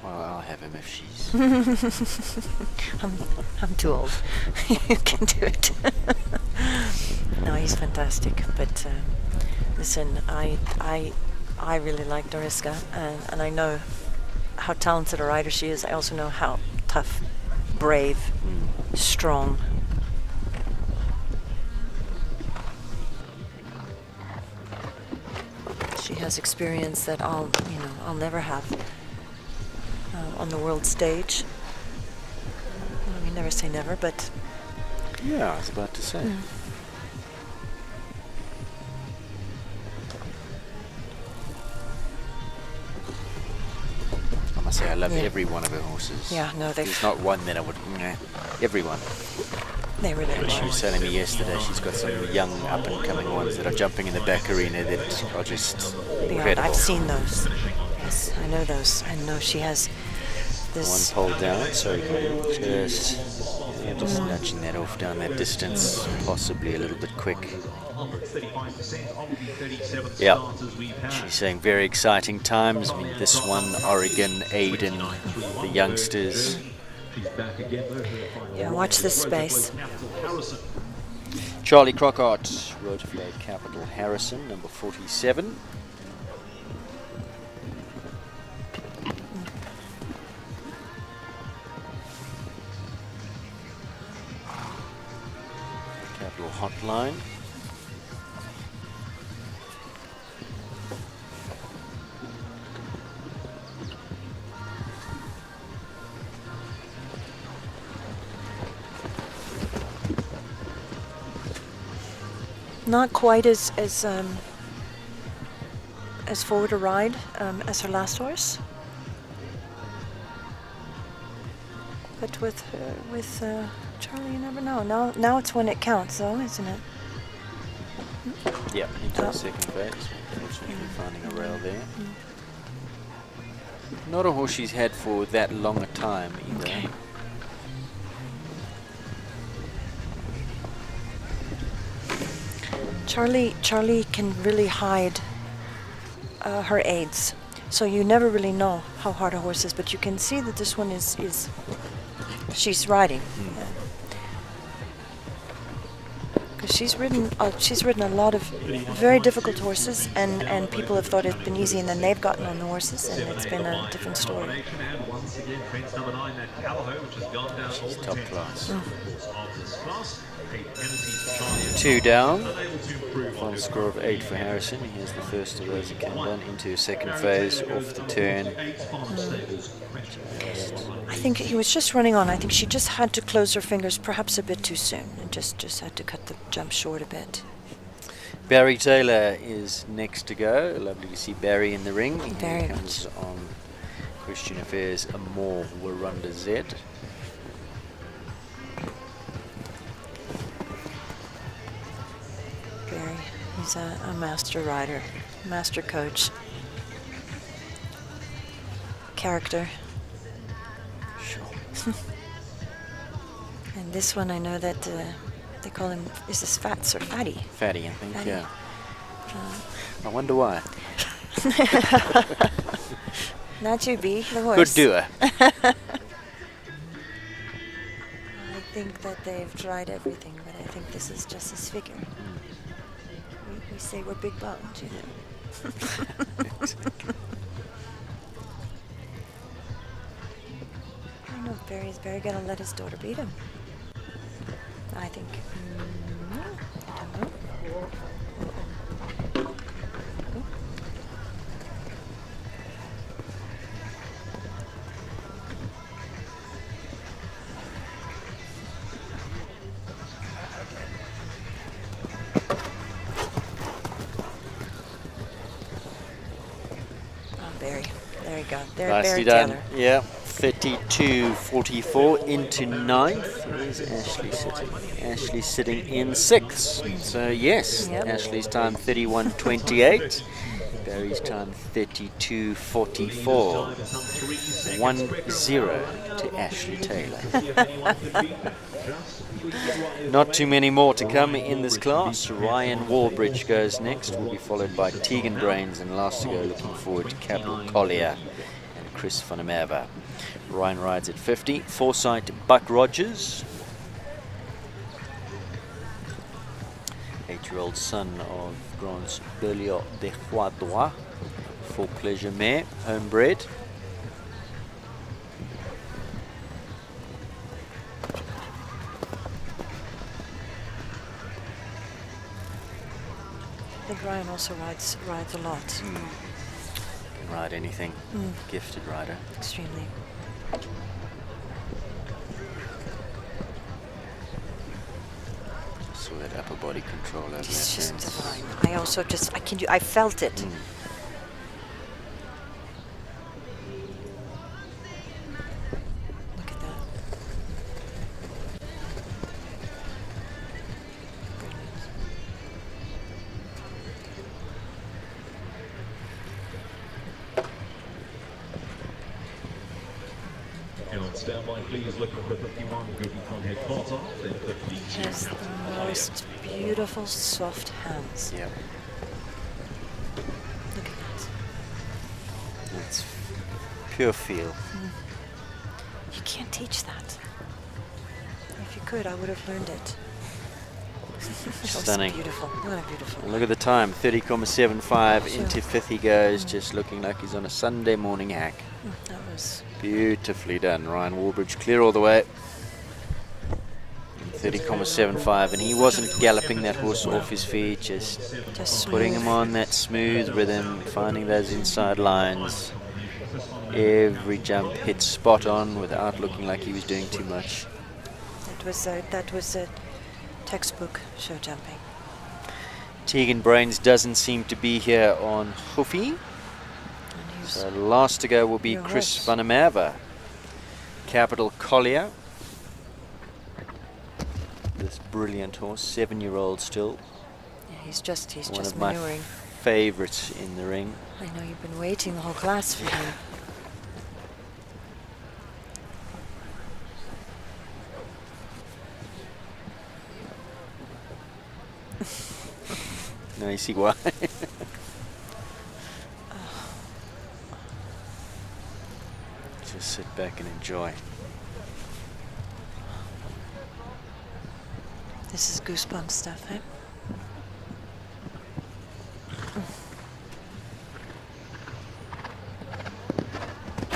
Well, I'll have him if she's. I'm too old. You can do it. No, he's fantastic. But listen, I really like Nariska, and I know how talented a rider she is. I also know how tough, brave, strong. She has experience that I'll never have on the world stage. I mean, never say never, but Yeah, I was about to say. I must say, I love every one of her horses. yeah, no, There's not one that I would. Everyone. they really But she are. was telling me yesterday she's got some young up-and-coming ones that are jumping in the back arena that are just Beyond. incredible. I've seen those. Yes, I know those. I know she has One this. pole down, so just nudging that off down that distance, possibly a little bit quick. Yeah, she's saying very exciting times. I mean, this one, Oregon, Aiden, the youngsters. Yeah, watch this space. Charlie Crockart, Roadflow Capital Harrison, number 47. Capital Hotline. not quite as forward a ride as her last horse. But with Charlie, you never know. Now it's when it counts, though, isn't it? Yeah, into Oh. the second phase. Unfortunately, finding a rail there. Not a horse she's had for that long a time either. Okay. Charlie can really hide her aids, so you never really know how hard a horse is. But you can see that this one is she's riding. Because she's ridden a lot of very difficult horses, and people have thought it's been easy, and then they've gotten on the horses, and it's been a different story. And once again, fence number 9, that Calaho, which has gone down She's all top 10 class. of this class. 8 penalties for Charlie. 2 down. Unable to improve on Final his score of 8 for Harrison. Here's the first of those that came down into a second phase off the turn. 8 final stables. I think he was just running on. I think she just had to close her fingers perhaps a bit too soon, and just had to cut the jump short a bit. Barry Taylor is next to go. Lovely to see Barry in the ring. Very He comes on Christian Affairs Amor Warunda Z. Barry, he's a master rider, master coach. Character. Sure. And this one, I know that they call him, is this Fats or Fatty? Fatty, I think, Fatty. yeah. I wonder why. Not you, B, the horse. Good doer. I think that they've tried everything, but I think this is just his figure. We say we're big boned, you know. I don't know if Barry's gonna let his daughter beat him. I think. I don't know. Barry. There you go. There, Nicely Barry done. Taylor. Yeah. 32-44 into 9th. Here's Ashley sitting. Ashley sitting in 6th. So yes, Yep. Ashley's time 31-28. Barry's time 32-44. 1-0 to Ashley Taylor. Not too many more to come in this class. Ryan Warbridge goes next. Will be followed by Tegan Brains, and last to go, looking forward to Capital Collier and Chris van der Merwe. Ryan rides at 50. Foresight Buck Rogers, 8-year-old son of Grants Berliot de Croix, for pleasure mare, homebred. I think Ryan also rides a lot. Can ride anything. Gifted rider. Extremely. Saw that upper body control over It's that just fence. divine. I felt it. Look at that. Brilliant. On standby, please look for 51, good from head part off, then 52. Has the most beautiful soft hands. Yeah, Look at that. it's pure feel. You can't teach that. If you could, I would have learned it. Stunning. So beautiful. What a beautiful. Look at the time, 30.75 Sure. into 5th he goes, just looking like he's on a Sunday morning hack. That was Beautifully done. Ryan Warbridge clear all the way. 30.75, and he wasn't galloping that horse off his feet, just putting him on that smooth rhythm, finding those inside lines. Every jump hit spot on without looking like he was doing too much. That was a textbook show jumping. Tegan Brains doesn't seem to be here on Hoofy. So last to go will be Chris van der Merwe. Capital Collier. This brilliant horse, 7-year-old still. Yeah, he's just One of maneuvering. my favourites in the ring. I know you've been waiting the whole class for him. Now you see why. Just sit back and enjoy. This is goosebump stuff, eh?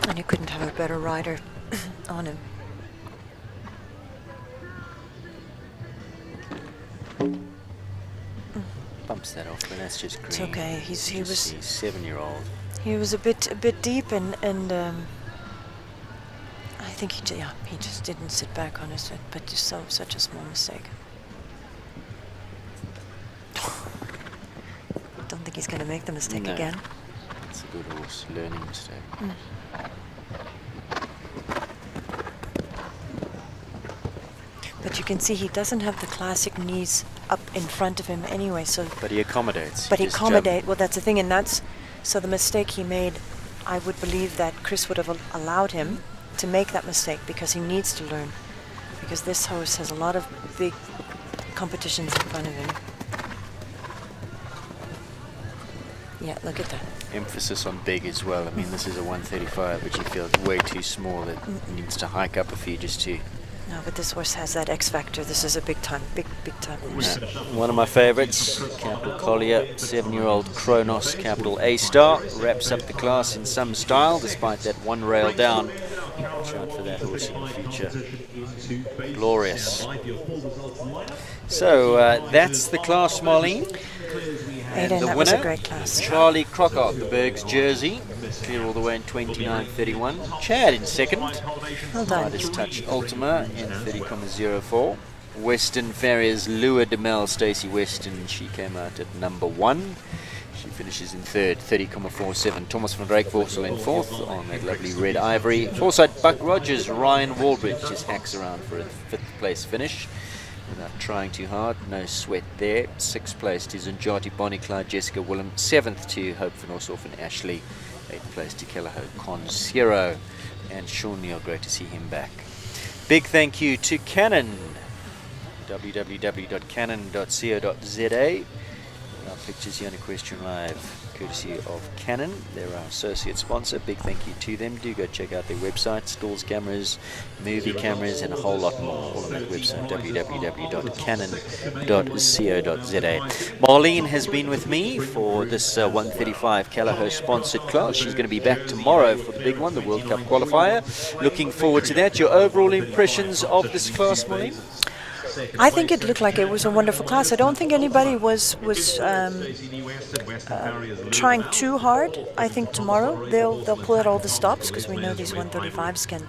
And you couldn't have a better rider on him. Bumps that off, but that's just green. It's okay. He was 7-year-old. He was a bit deep, and I think he just didn't sit back on his foot, but just such a small mistake. Don't think he's going to make the mistake No. again. It's a good horse, learning mistake. But you can see he doesn't have the classic knees up in front of him anyway, so. But he accommodates. But he just accommodate. Well, that's the thing, and that's so the mistake he made. I would believe that Chris would have allowed him to make that mistake because he needs to learn. Because this horse has a lot of big competitions in front of him. Yeah, look at that. Emphasis on big as well. I mean, this is a 135, but you feel it's way too small. That needs to hike up a few just to. No, but this horse has that X factor. This is a big time horse. One of my favourites, Capital Collier, 7-year-old Kronos, Capital A-Star, wraps up the class in some style, despite that one rail down. Watch out for that horse in the future. Glorious. So that's the class, Marlene. And Aiden, the that winner, was a great class. Charlie Crockart, the Berg's jersey, clear all the way in 29.31. Chad in second. Well done. Midas Touch Ultima in 30.04. Western Farriers Lure de Mel, Stacey Weston, she came out at number 1. She finishes in third, 30.47. Thomas van Drijkvorsel in fourth on that lovely red ivory. Foresight Buck Rogers, Ryan Waldridge just hacks around for a 5th place finish. Without trying too hard, no sweat there. 6th place to Zunjati Bonnie Clyde, Jessica Willem. 7th to Hope van Ossoff and Ashley. 8th place to Kelleho Consiro. And Sean Neal, great to see him back. Big thank you to Canon. www.canon.co.za. Our pictures here on Equestrian Live, courtesy of Canon. They're our associate sponsor. Big thank you to them. Do go check out their website, stalls cameras, movie cameras, and a whole lot more. All on that website, www.canon.co.za. Marlene has been with me for this 135 Kelleher sponsored class. She's going to be back tomorrow for the big one, the World Cup qualifier. Looking forward to that. Your overall impressions of this class, Marlene? I think it looked like it was a wonderful class. I don't think anybody was trying too hard. I think tomorrow they'll pull out all the stops because we know these 135s can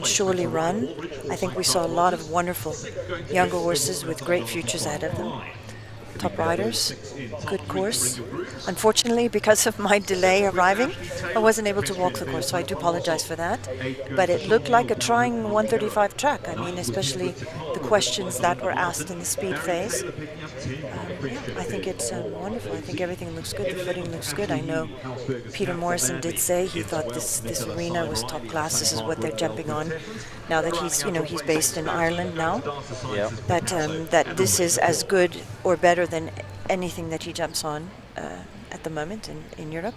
surely run. I think we saw a lot of wonderful younger horses with great futures ahead of them. Top riders, good course. Unfortunately, because of my delay arriving, I wasn't able to walk the course, so I do apologize for that. But it looked like a trying 135 track. I mean, especially the questions that were asked in the speed phase. I think it's wonderful. I think everything looks good. The footing looks good. I know Peter Morrison did say he thought this arena was top class. This is what they're jumping on. Now that he's based in Ireland now. Yeah. That this is as good or better than anything that he jumps on at the moment in Europe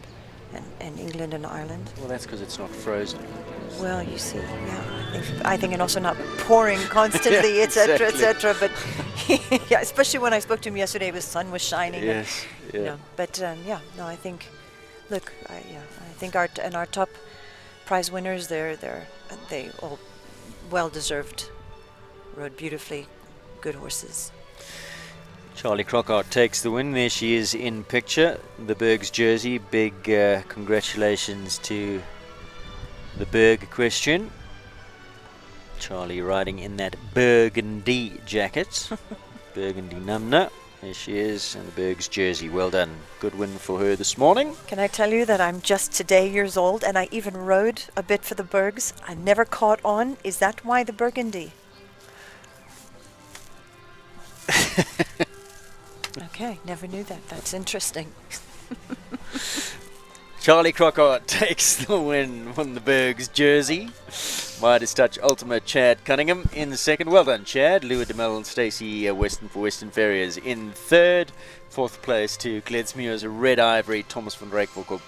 and England and Ireland. Well, that's because it's not frozen. Well, you see, yeah, I think and also not pouring constantly, etc., etc. But yeah, especially when I spoke to him yesterday, the sun was shining. Yes. And, Yeah. but I think, look, I think our top prize winners, they all well deserved, rode beautifully, good horses. Charlie Crockart takes the win. There she is in picture. The Berg's jersey. Big congratulations to the Berg equestrian. Charlie riding in that burgundy jacket. Burgundy numna. There she is, and the Berg's jersey. Well done. Good win for her this morning. Can I tell you that I'm just today years old and I even rode a bit for the Bergs? I never caught on. Is that why the Burgundy? Okay, never knew that. That's interesting. Charlie Crockett takes the win on the Berg's jersey. Midas Touch Ultimate Chad Cunningham in second. Well done, Chad. Lua DeMille and Stacey Weston for Western Farriers in third. Fourth place to Gledsmuir's Red Ivory, Thomas van Rijk for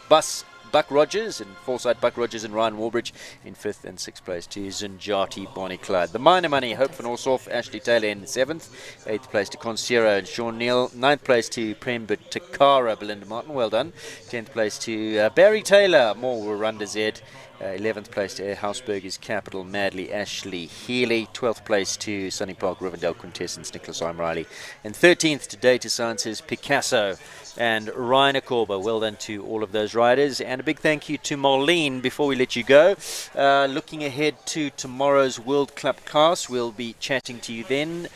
Buck Rogers, and Forsyth Buck Rogers and Ryan Warbridge in fifth, and sixth place to Zinjati Bonnie Clyde. The Minor Money, Hope van Orshoff, Ashley Taylor in seventh. Eighth place to Consiero and Sean Neal. Ninth place to Premba Takara, Belinda Martin. Well done. 10th place to Barry Taylor, more Rwanda Z. 11th place to Houseburgers Capital, Madly Ashley Healy. 12th place to Sunny Park Rivendell Quintessence, Nicholas I'm Riley. And 13th to Data Sciences Picasso and Ryan Akorba. Well done to all of those riders. And a big thank you to Marlene before we let you go. Looking ahead to tomorrow's World Club class, we'll be chatting to you then.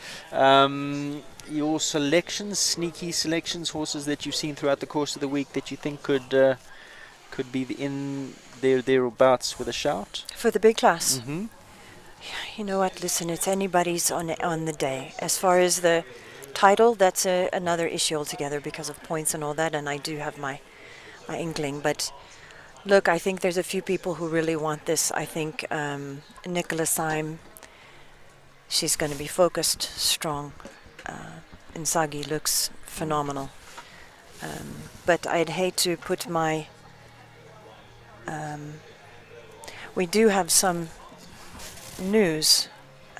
Your selections, sneaky selections, horses that you've seen throughout the course of the week that you think could be in thereabouts with a shout? For the big class? Mm-hmm. You know what, listen, it's anybody's on the day. As far as the title, that's another issue altogether because of points and all that, and I do have my inkling. But look, I think there's a few people who really want this. I think Nicola Syme, she's going to be focused, strong. Inzaghi looks phenomenal. But I'd hate to put my... we do have some news.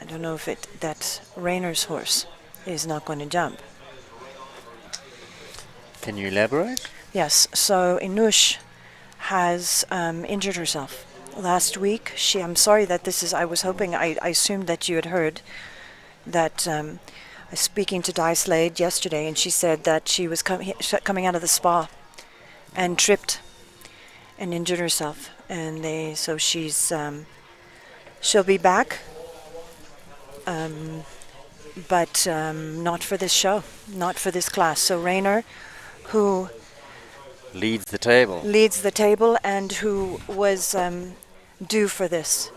I don't know if that Rayner's horse is not going to jump. Can you elaborate? Yes, so Inush has injured herself last week. I'm sorry that this is, I was hoping, I assumed that you had heard that I was speaking to Di Slade yesterday, and she said that she was coming out of the spa and tripped and injured herself, and so she'll be back, but not for this show, not for this class. So Rayner, who Leads the table and who was due for this.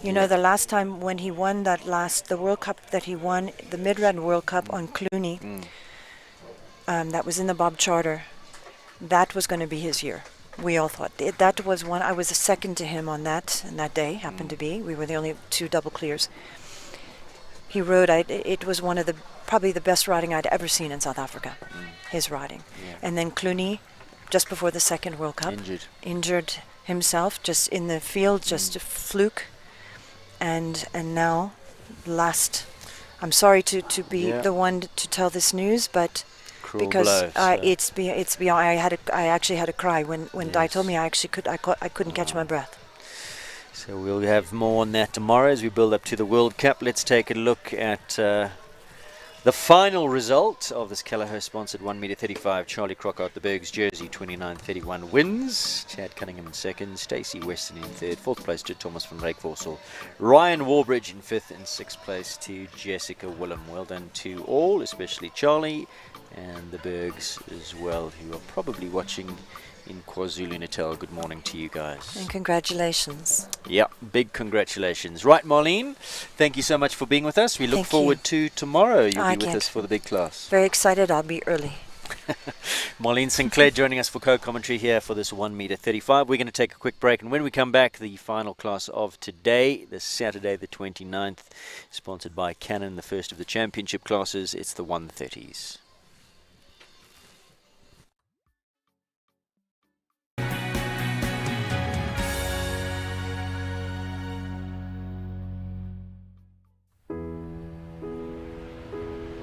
You know, the last time when he won the World Cup that he won, the Midrand World Cup on Clooney, that was in the Bob Charter, that was going to be his year. We all thought. That was one. I was the second to him on that, and that day happened to be. We were the only two double clears. He rode, it was one of probably the best riding I'd ever seen in South Africa, his riding. Yeah. And then Clooney, just before the second World Cup, injured himself just in the field, just a fluke. And now, I'm sorry to be the one to tell this news, but cruel because blow, it's beyond. I actually had to cry when Di told me. I couldn't catch my breath. So we'll have more on that tomorrow as we build up to the World Cup. Let's take a look at the final result of this Kelleher sponsored 1m35 Charlie Crockett the Berg's jersey. 29.31 wins. Chad Cunningham in second, Stacey Weston in third, fourth place to Thomas van Rijk Vorsel, Ryan Warbridge in fifth, and sixth place to Jessica Willem. Well done to all, especially Charlie and the Bergs as well, who are probably watching in KwaZulu-Natal. Good morning to you guys. And congratulations. Yeah, big congratulations. Right, Marlene, thank you so much for being with us. We look forward to tomorrow. You'll be with us for the big class. Very excited. I'll be early. Marlene Sinclair joining us for co-commentary here for this 1m35. We're going to take a quick break, and when we come back, the final class of today, the Saturday the 29th, sponsored by Canon, the first of the championship classes. It's the 130s.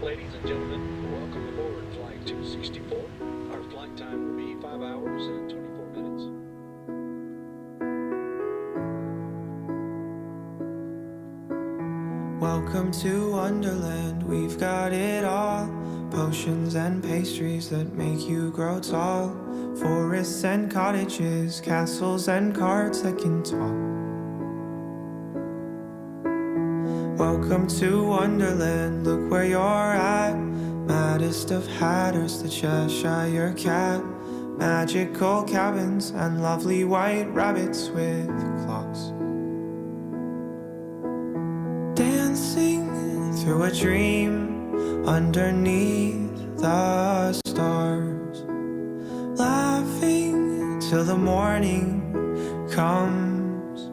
Ladies and gentlemen, welcome aboard Flight 264. Our flight time will be 5 hours and 24 minutes. Welcome to Wonderland, we've got it all. Potions and pastries that make you grow tall. Forests and cottages, castles and carts that can talk. Welcome to Wonderland, look where you're at. Maddest of hatters, the Cheshire cat, magical cabins and lovely white rabbits with clocks. Dancing through a dream underneath the stars, laughing till the morning comes.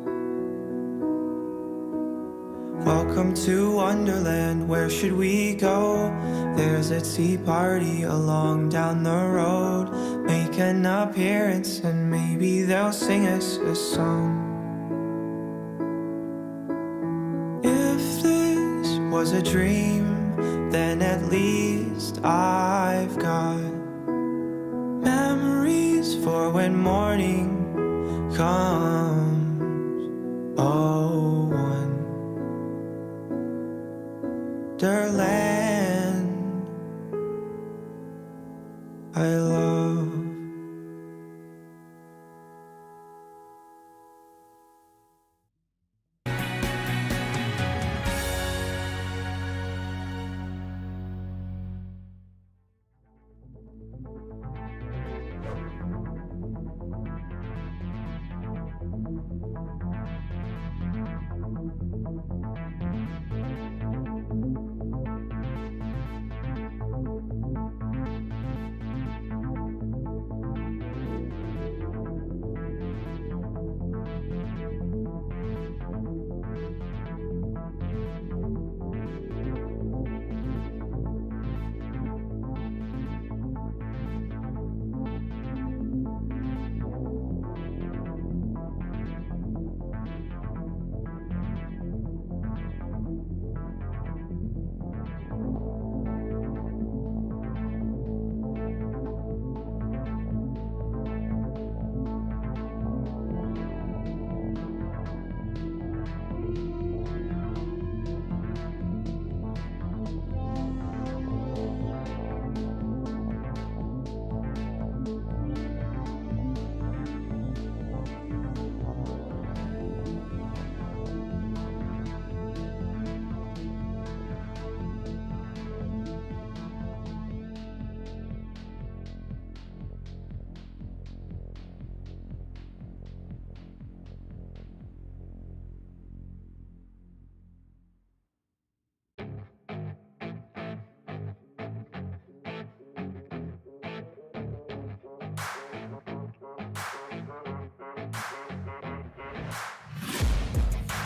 Welcome to Wonderland, where should we go? There's a tea party along down the road. Make an appearance and maybe they'll sing us a song. If this was a dream, then at least I've got memories for when morning comes. Oh, Wonderland I love.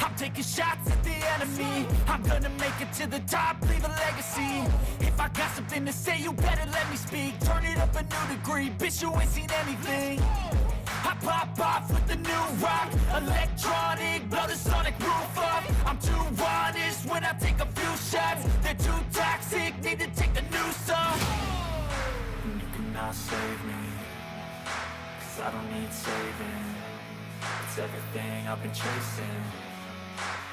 I'm taking shots at the enemy. I'm gonna make it to the top, leave a legacy. If I got something to say, you better let me speak. Turn it up a new degree, bitch, you ain't seen anything. I pop off with the new rock, electronic, blow the sonic roof up. I'm too honest when I take a few shots. They're too toxic, need to take the noose off. And you cannot save me, 'cause I don't need saving. It's everything I've been chasing,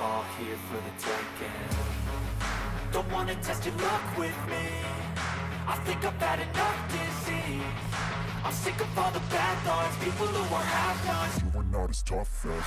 all here for the taking. Don't wanna test your luck with me, I think I've had enough disease. I'm sick of all the bad thoughts, people who are half-nots. You are not as tough as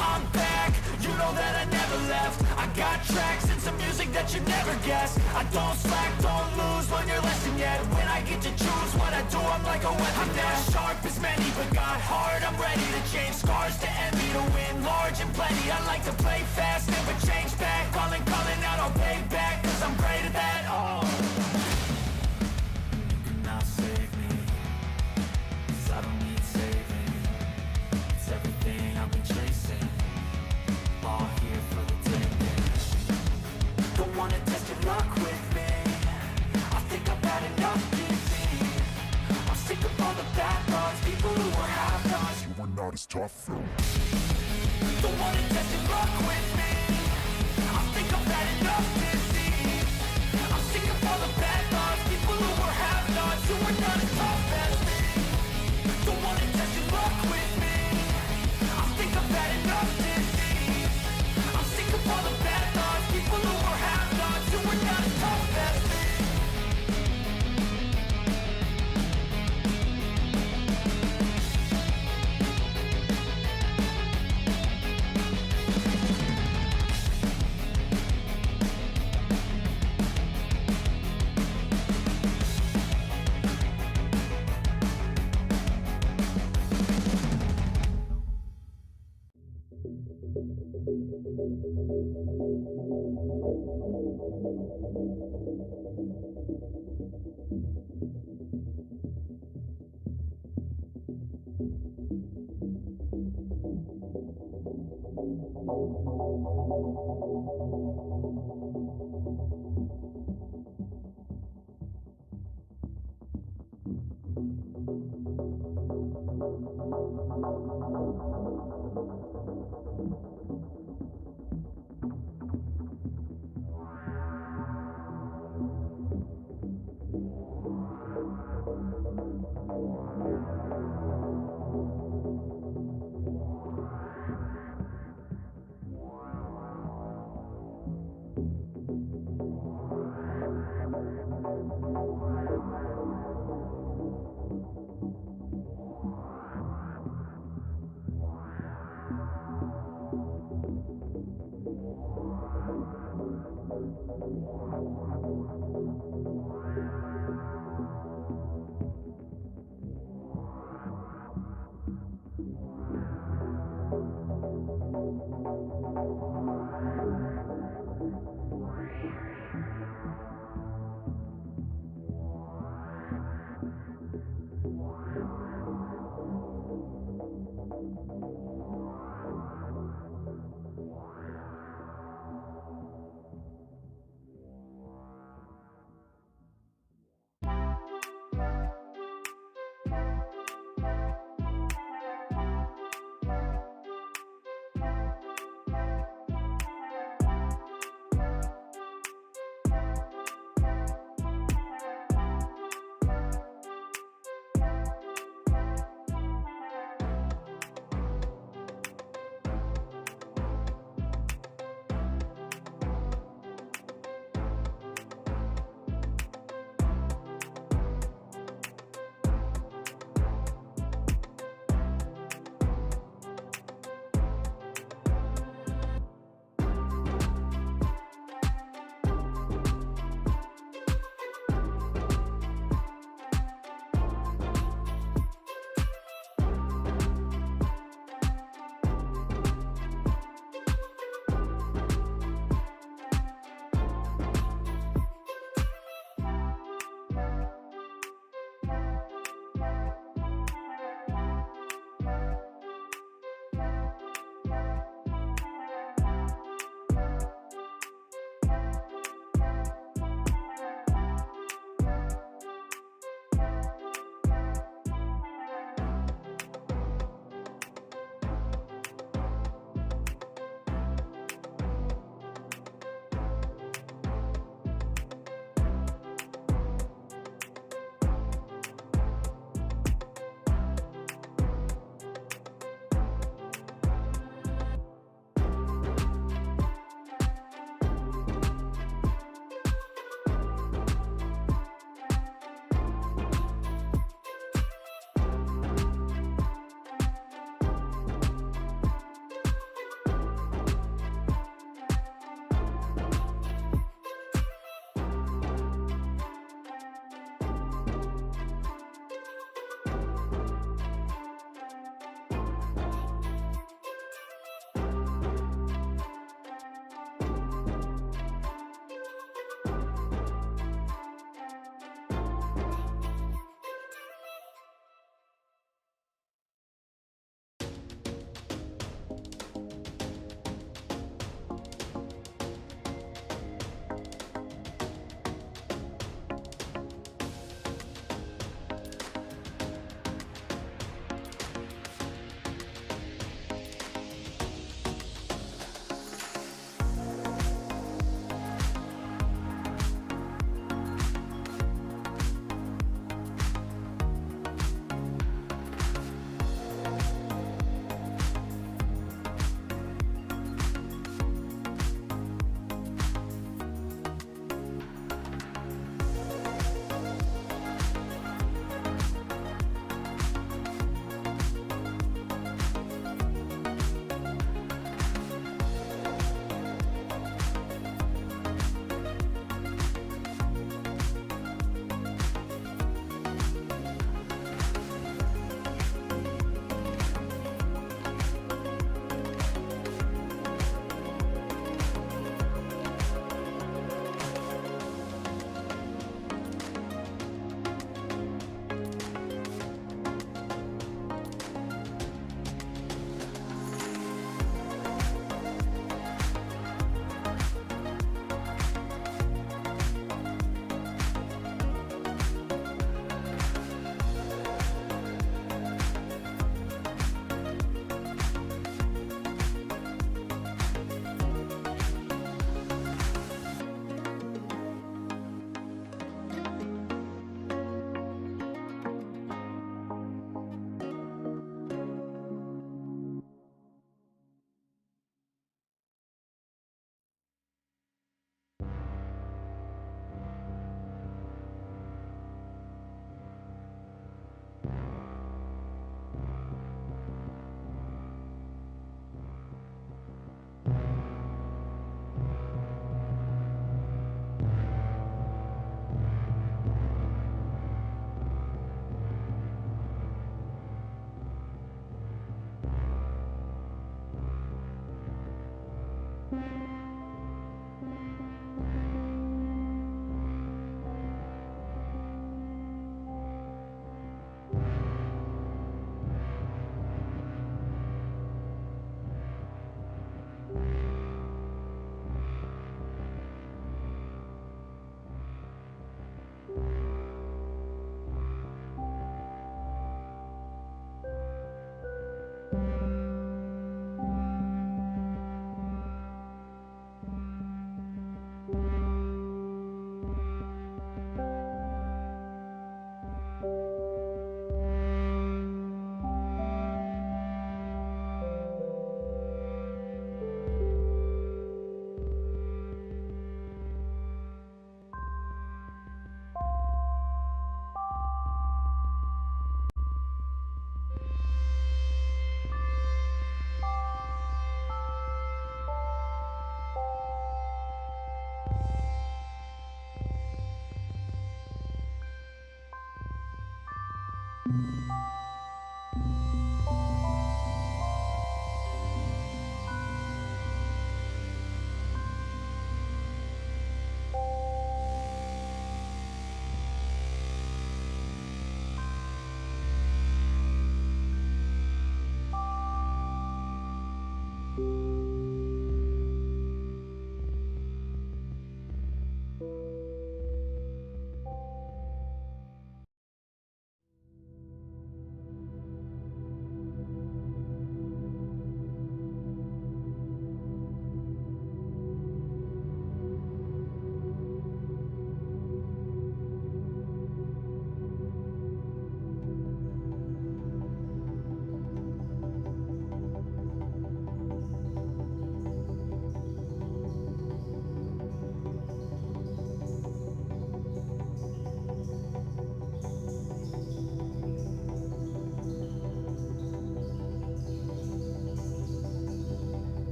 I'm back, you know that I never left. I got tracks and some music that you never guessed. I don't slack, don't lose, learn your lesson yet. When I get to choose what I do, I'm like a weapon. I'm not sharp as many, but got hard. I'm ready to change scars to envy, to win large and plenty. I like to play fast, never change back. Calling out, I'll pay back, 'cause I'm great at that. Oh, you cannot save me, 'cause I don't need saving. It's everything I've been chasing, all here for the taking. Don't wanna test your luck with me, I think I've had enough disease. I'm sick of all the bad thoughts, people who are half-nots. you are not as tough as Don't wanna test your luck with me, I think I've had enough disease. I'm sick of all the bad thoughts, people who are half-nots, who are not as tough as me. Don't wanna test your luck with me, I think I've had enough disease.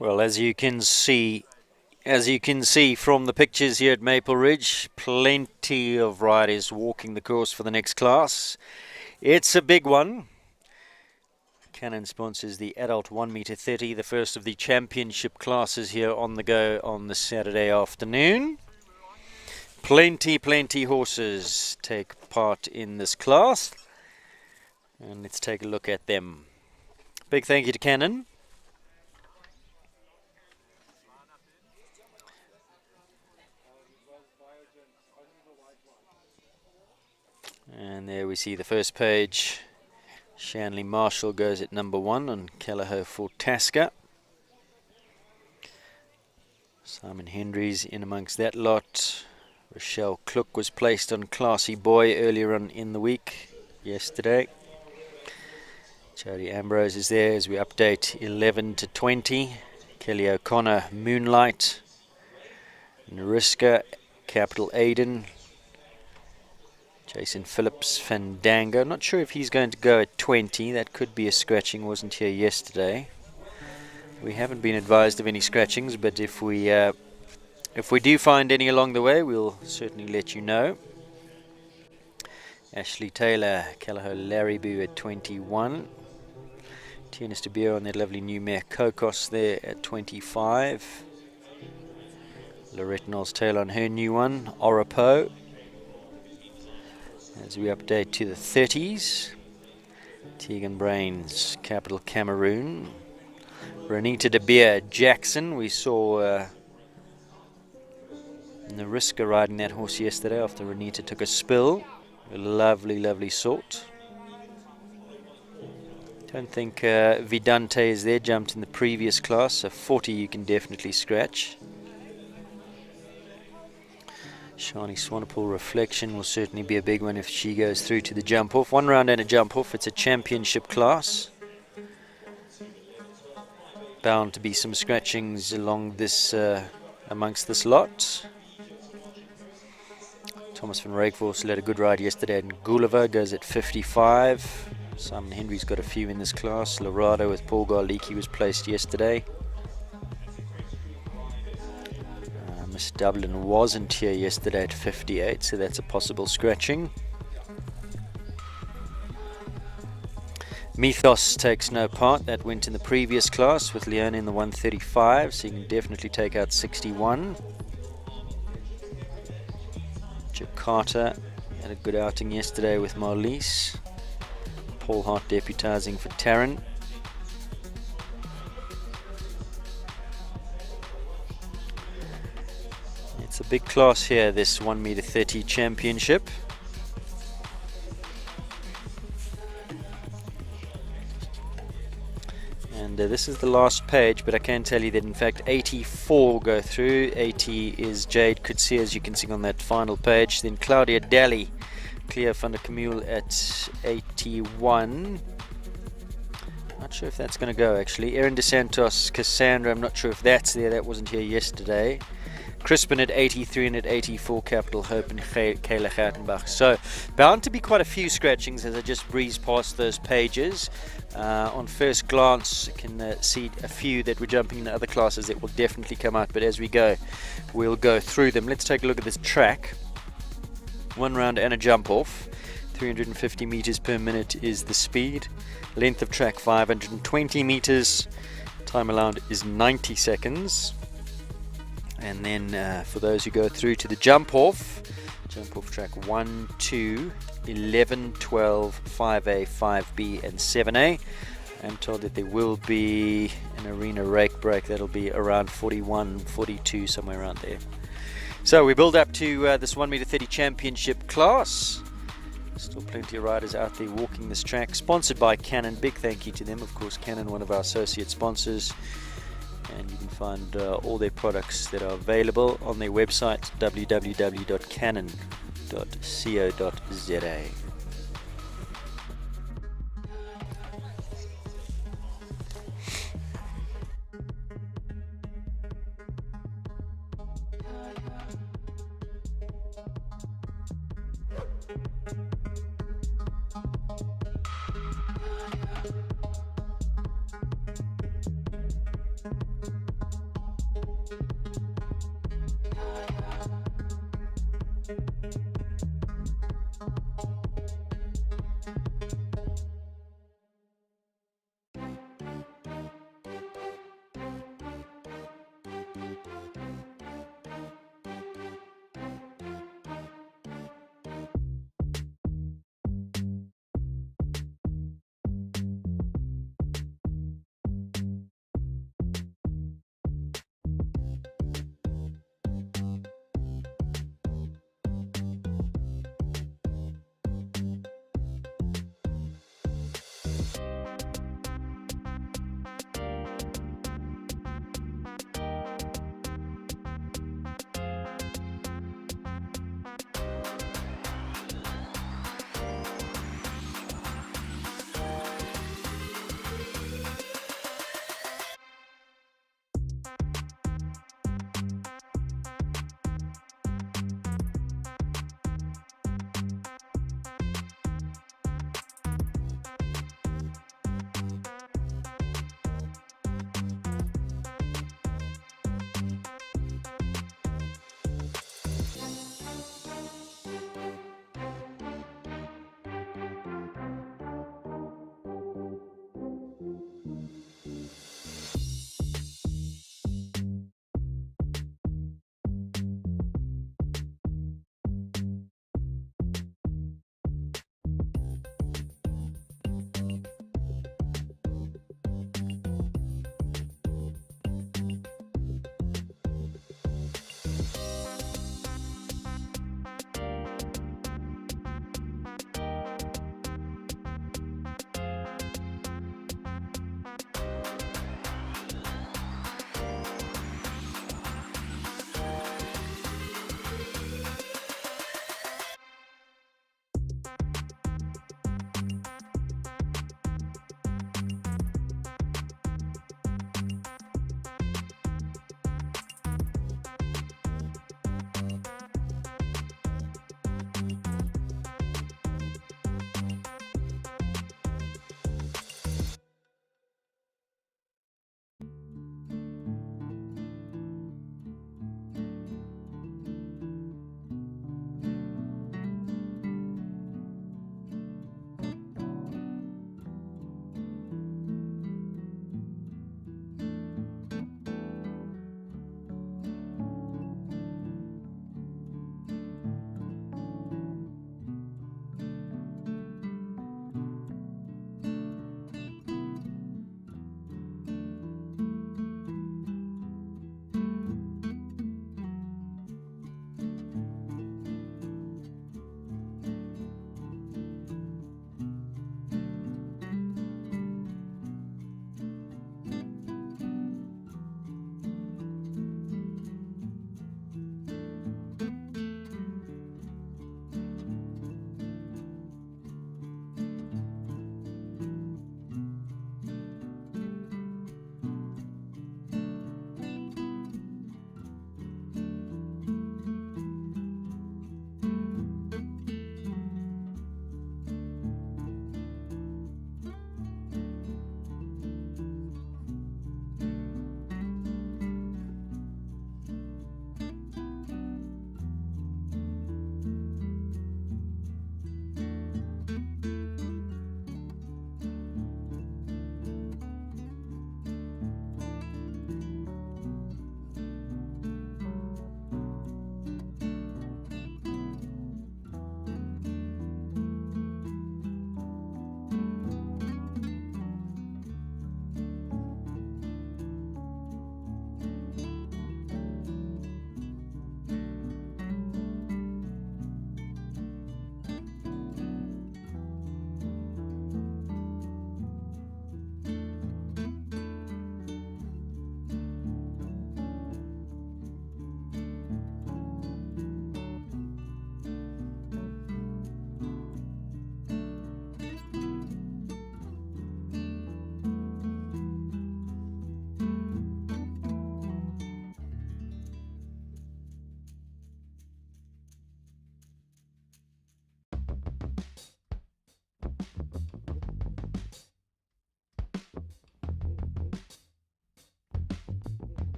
Well, as you can see from the pictures here at Maple Ridge, plenty of riders walking the course for the next class. It's a big one. Canon sponsors the adult 1m30, the first of the championship classes here on the go on the Saturday afternoon. Plenty horses take part in this class, and let's take a look at them. Big thank you to Canon. And there we see the first page. Shanley Marshall goes at number 1 on Callagher for Tasca. Simon Hendry's in amongst that lot. Rochelle Klook was placed on Classy Boy earlier on in the week, yesterday. Jody Ambrose is there as we update 11 to 20. Kelly O'Connor, Moonlight. Nariska, Capital Aiden. Jason Phillips, Fandango. Not sure if he's going to go at 20. That could be a scratching. Wasn't here yesterday. We haven't been advised of any scratchings, but if we do find any along the way, we'll certainly let you know. Ashley Taylor, Callagher Larrabee at 21. Tienes de Beer on that lovely new mare Kokos there at 25. Lorette Knowles Taylor on her new one, Orapo. As we update to the 30s, Tegan Brains, Capital Cameroon. Renita de Beer, Jackson. We saw Nariska riding that horse yesterday after Renita took a spill. A lovely sort. Don't think Vidante is there, jumped in the previous class, so 40 you can definitely scratch. Shani Swanepoel Reflection will certainly be a big one if she goes through to the jump off. 1 round and a jump off. It's a championship class. Bound to be some scratchings along this amongst this lot. Thomas van Rijkvoort had a good ride yesterday, and Gulliver goes at 55. Simon Hendry's got a few in this class. Lorado with Paul Garlicki was placed yesterday. Miss Dublin wasn't here yesterday at 58, so that's a possible scratching. Mythos takes no part. That went in the previous class with Leone in the 135, so you can definitely take out 61. Jakarta had a good outing yesterday with Marlies. Paul Hart deputizing for Taryn. It's a big class here, this 1m30 championship. And this is the last page, but I can tell you that in fact 84 go through. 80 is Jade Kutsia, as you can see on that final page. Then Claudia Daly, Cleo van der Kamul at 81. Not sure if that's going to go actually. Erin DeSantos, Cassandra, I'm not sure if that's there. That wasn't here yesterday. Crispin at 83 and at 84, Capital Hope and Kayla Gartenbach. So bound to be quite a few scratchings as I just breeze past those pages. On first glance, I can see a few that were jumping in the other classes that will definitely come out, but as we go, we'll go through them. Let's take a look at this track. 1 round and a jump off. 350 meters per minute is the speed. Length of track 520 meters. Time allowed is 90 seconds. And then for those who go through to the jump off track 1, 2, 11, 12, 5A, 5B and 7A. I'm told that there will be an arena rake break that'll be around 41, 42, somewhere around there. So we build up to this 1m30 championship class. Still plenty of riders out there walking this track. Sponsored by Canon. Big thank you to them. Of course, Canon, one of our associate sponsors. And you can find all their products that are available on their website, www.canon.co.za.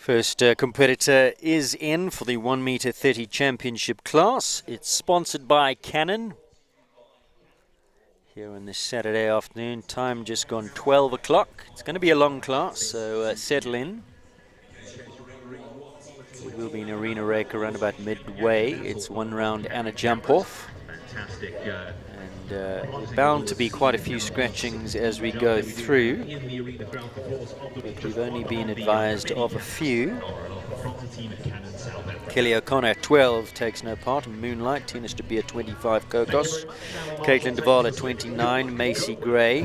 First competitor is in for the 1 meter 30 championship class. It's sponsored by Canon. Here on this Saturday afternoon, time just gone 12 o'clock. It's going to be a long class, so settle in. We will be in arena rake around about midway. It's 1 round and a jump off. And there's bound to be quite a few scratchings as we go through. But we've only been advised of a few. Kelly O'Connor at 12 takes no part in Moonlight. Tina Stabia 25 Kokos. Caitlin Duval at 29. Macy Gray.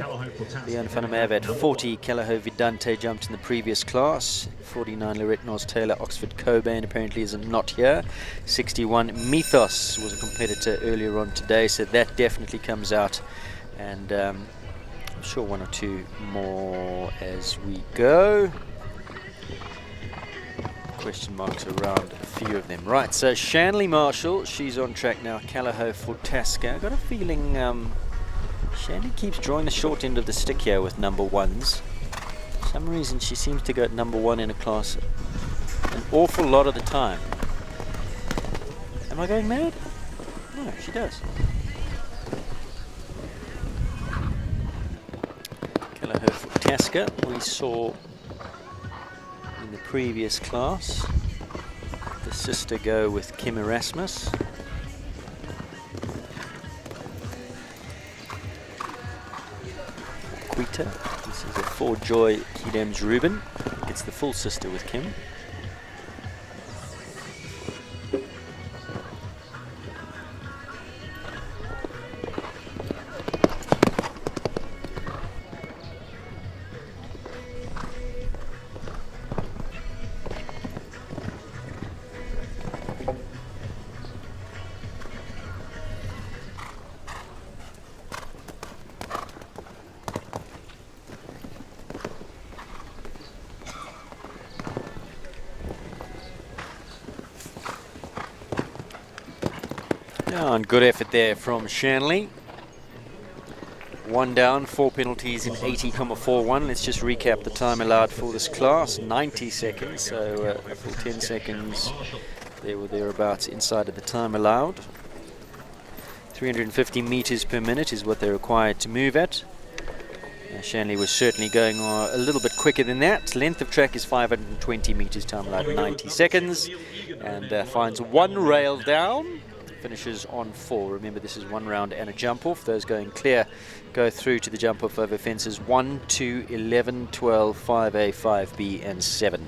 Leon Funamav at 40. Kalaho Vidante jumped in the previous class. 49 Lorette Nos Taylor. Oxford Cobain apparently is not here. 61 Mythos was a competitor earlier on today, so that definitely comes out. And I'm sure 1 or 2 more as we go. Question marks around a few of them. Right, so Shanley Marshall, she's on track now. Kalaho for Tasca. I've got a feeling Shanley keeps drawing the short end of the stick here with number ones. For some reason she seems to go at number 1 in a class an awful lot of the time. Am I going mad? No, she does. Kalaho for Tasca, we saw in the previous class the sister go with Kim Erasmus. Quita, this is a for Joy Kidems Ruben, gets the full sister with Kim. And good effort there from Shanley. 1 down, 4 penalties in 80.41. Let's just recap the time allowed for this class. 90 seconds, so a full 10 seconds there or thereabouts inside of the time allowed. 350 meters per minute is what they're required to move at. Shanley was certainly going a little bit quicker than that. Length of track is 520 meters, time allowed 90 seconds. And finds 1 rail down. finishes on 4. Remember, this is 1 round and a jump off. Those going clear go through to the jump off over fences 1, 2, 11, 12, 5A, 5B, and 7.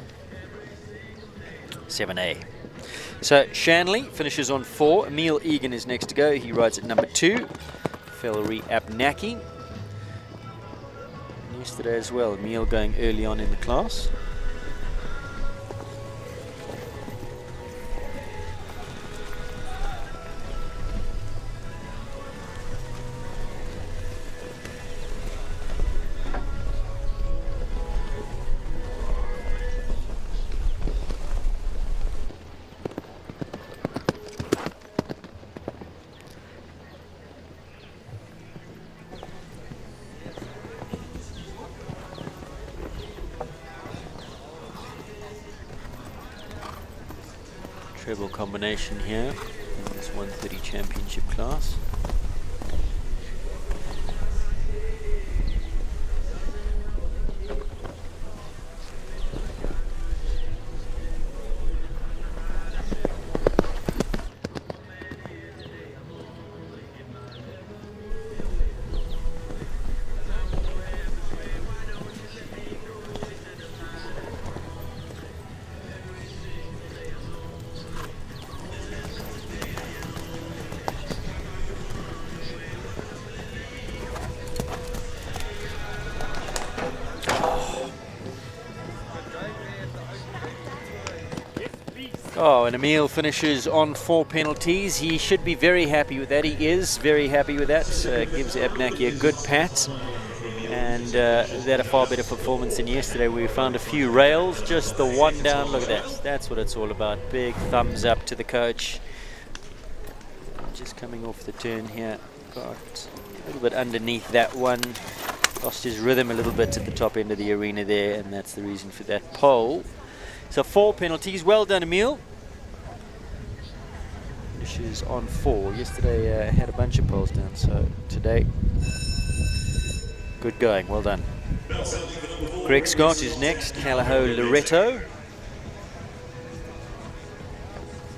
7A. So Shanley finishes on 4. Emil Egan is next to go. He rides at number 2. Fellery Abnaki. Yesterday as well, Emil going early on in the class. Treble combination here in this 130 championship class. Oh, and Emil finishes on 4 penalties. He should be very happy with that. He is very happy with that. Gives Abnaki a good pat. And that a far better performance than yesterday. We found a few rails, just the one down. Look at that. That's what it's all about. Big thumbs up to the coach. Just coming off the turn here. Got a little bit underneath that one. Lost his rhythm a little bit at the top end of the arena there, and that's the reason for that pole. So 4 penalties. Well done, Emil. Finishes on 4. Yesterday had a bunch of poles down, so today, good going. Well done. Greg Scott is next. Callao Loretto.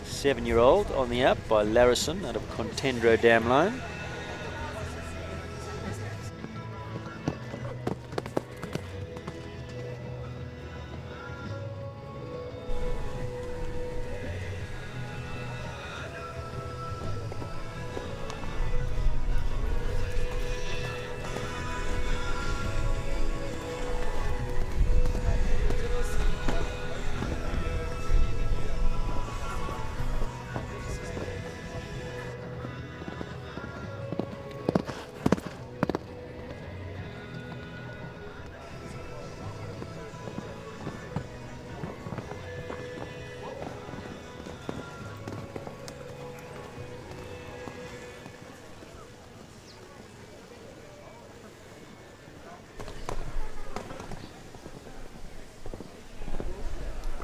7-year-old on the up by Larison out of Contendro Dam Line.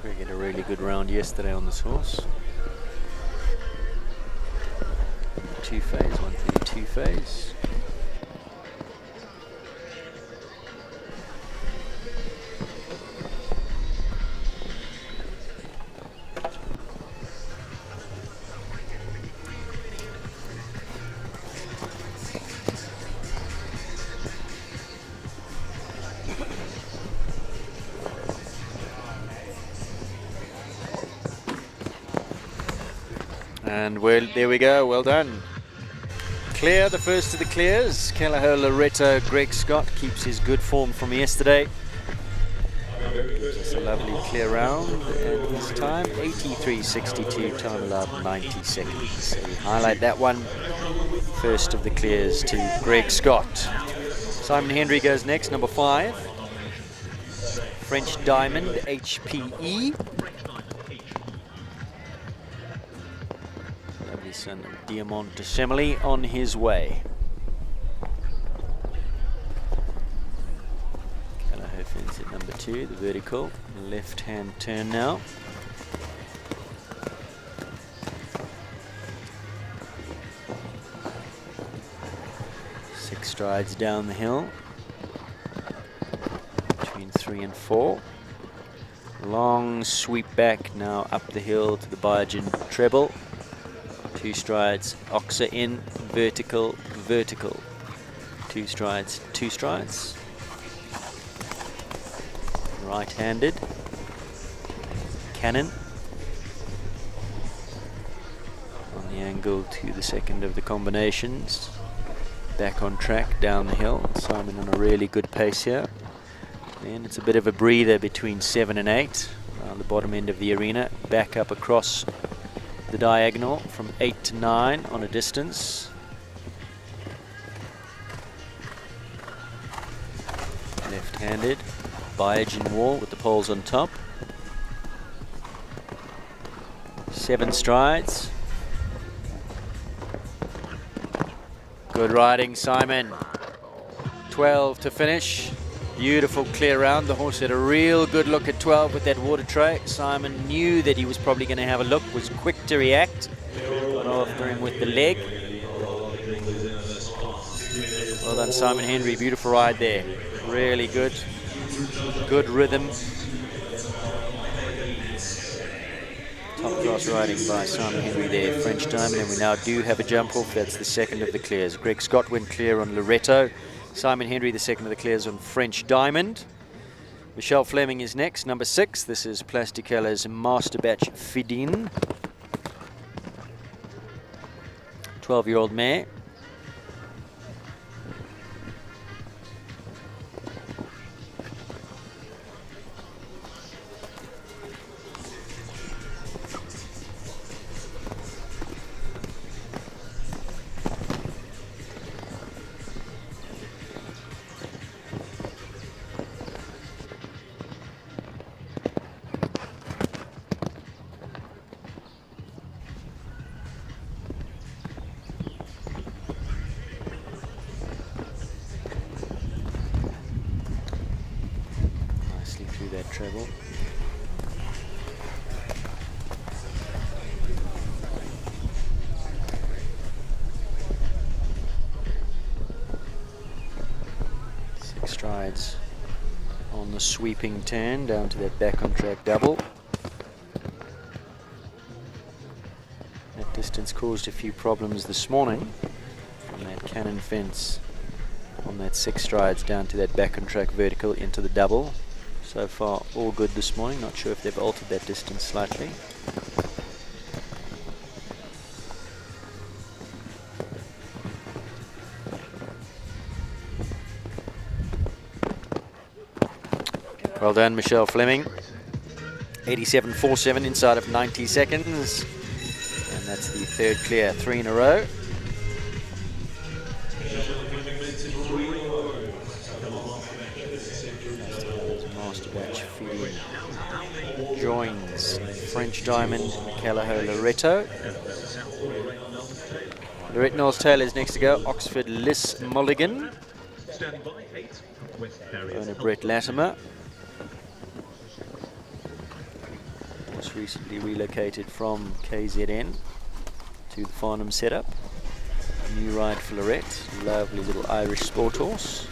Greg had a really good round yesterday on this horse. 2 phase, 132 phase. And well, there we go, well done. Clear, the first of the clears. Callao Loretto, Greg Scott keeps his good form from yesterday. Just a lovely clear round, and his time 83.62, time allowed 90 seconds. So we highlight that one. First of the clears to Greg Scott. Simon Henry goes next, number 5. French Diamond, HPE. Lovely son of Diamond de Semele on his way. Callao fence at number 2, the vertical. Left-hand turn now. Six strides down the hill. Between 3 and 4. Long sweep back now up the hill to the Biogen treble. 2 strides, oxa in, vertical, vertical. 2 strides, 2 strides. Right-handed. Cannon. On the angle to the second of the combinations. Back on track, down the hill. Simon on a really good pace here. Then it's a bit of a breather between 7 and 8. Around the bottom end of the arena. Back up across the diagonal from 8 to 9 on a distance. Left-handed. Biogen wall with the poles on top. 7 strides. Good riding, Simon. 12 to finish. Beautiful clear round. The horse had a real good look at 12 with that water tray. Simon knew that he was probably going to have a look, was quick to react. Got after him with the leg. Well done, Simon Henry. Beautiful ride there. Really good. Good rhythm. Top class riding by Simon Henry there, French Diamond, and we now do have a jump off. That's the second of the clears. Greg Scott went clear on Loretto. Simon Henry, the second of the clears on French Diamond. Michelle Fleming is next, number 6. This is Plasticala's Master Batch Fidin. 12-year-old mare. That treble. Six strides on the sweeping turn down to that back on track double. That distance caused a few problems this morning from that cannon fence on that 6 strides down to that back on track vertical into the double. So far, all good this morning. Not sure if they've altered that distance slightly. Well done, Michelle Fleming. 87.47 inside of 90 seconds. And that's the 3rd clear, 3 in a row. Joins French Diamond, Callahoo Loretto. Lorette Knowles Taylor is next to go. Oxford Liz Mulligan. Owner Brett Latimer. Was recently relocated from KZN to the Farnham setup. New ride for Lorette. Lovely little Irish sport horse.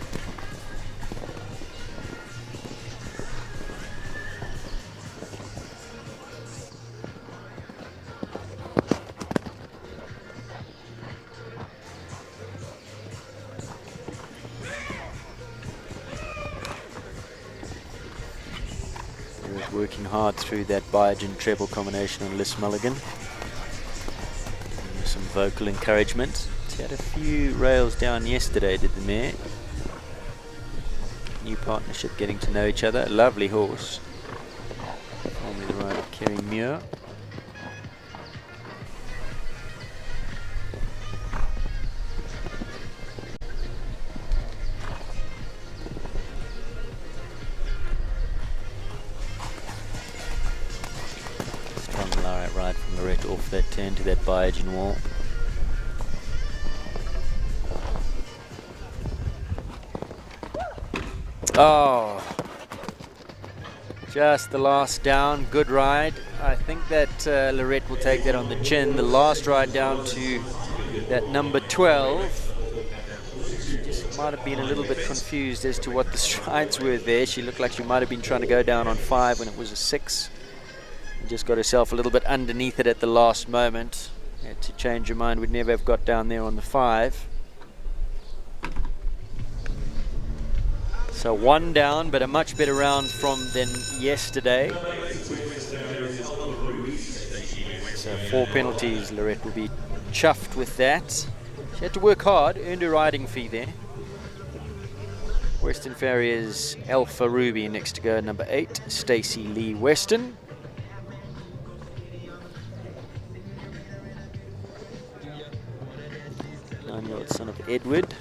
Working hard through that Biogen treble combination on Liz Mulligan. And some vocal encouragement. She had a few rails down yesterday, did the mare. New partnership, getting to know each other. A lovely horse. Only the ride of Kerry Muir. Ride from Lorette off that turn to that Biogen wall. Oh, just the last down. Good ride. I think that Lorette will take that on the chin. The last ride down to that number 12. She just might have been a little bit confused as to what the strides were there. She looked like she might have been trying to go down on 5 when it was a 6. Just got herself a little bit underneath it at the last moment, Had to change your mind, would never have got down there on the 5. So 1 down, but a much better round than yesterday. So 4 penalties. Lorette will be chuffed with that. She had to work hard, earned a riding fee there. Western Farriers Alpha Ruby next to go, number 8, Stacey Lee Weston. 9-year-old son of Edward.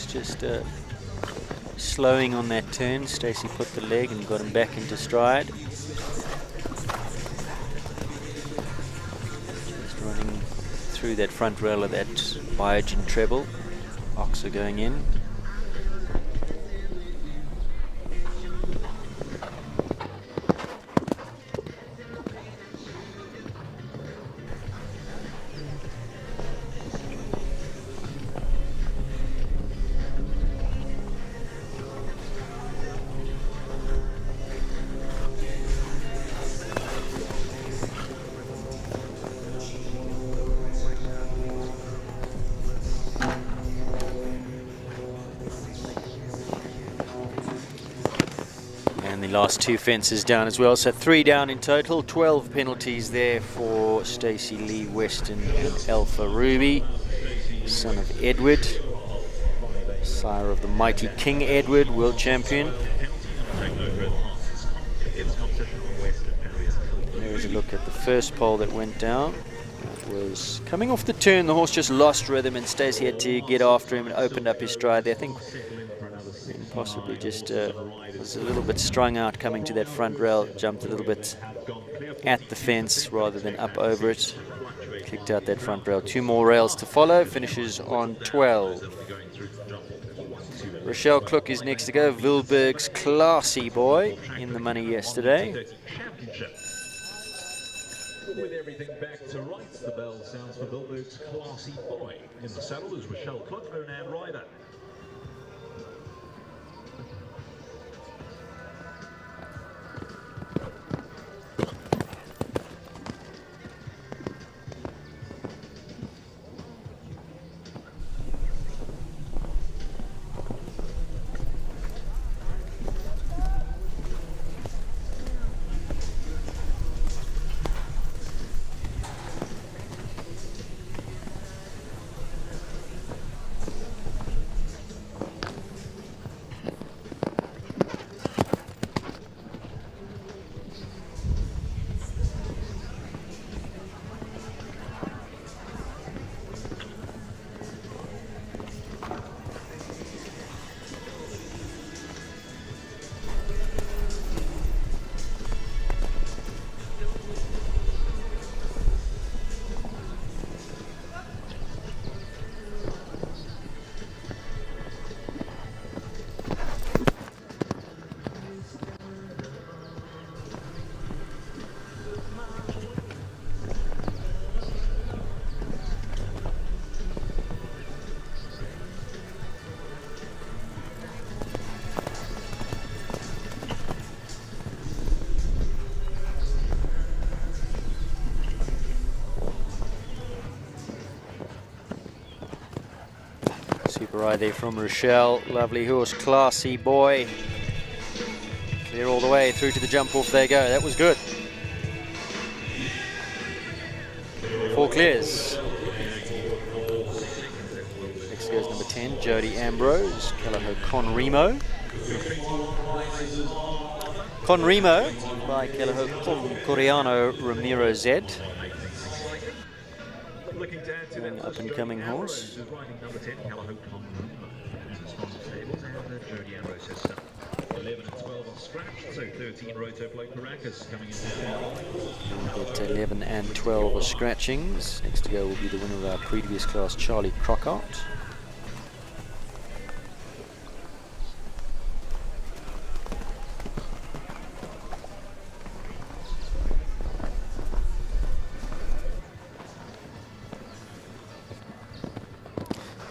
Just slowing on that turn. Stacey put the leg and got him back into stride. Just running through that front rail of that Biogen treble. Oxer going in. Last 2 fences down as well, so 3 down in total. 12 penalties there for Stacey Lee Weston and Alpha Ruby, son of Edward, sire of the mighty King Edward, world champion. There's a look at the first pole that went down. It was coming off the turn, the horse just lost rhythm and Stacey had to get after him and opened up his stride there. I think possibly just was a little bit strung out coming to that front rail, jumped a little bit at the fence rather than up over it, kicked out that front rail. 2 more rails to follow, finishes on 12. Rochelle Klook is next to go, Wilberg's Classy Boy in the money yesterday. With everything back to rights, the bell sounds for Wilberg's Classy Boy. In the saddle is Rochelle Klook, Onan Rider. Super ride there from Rochelle. Lovely horse, Classy Boy. Clear all the way through to the jump off they go. That was good. 4 clears. Next goes number 10, Jody Ambrose. Caliho Conremo. Conremo by Caliho Coriano Ramiro Z. An up-and-coming horse. 11 and 12 are scratched, so 13 Rotoplo Caracas coming in We'll get 11 and 12 are scratchings. Next to go will be the winner of our previous class, Charlie Crockart.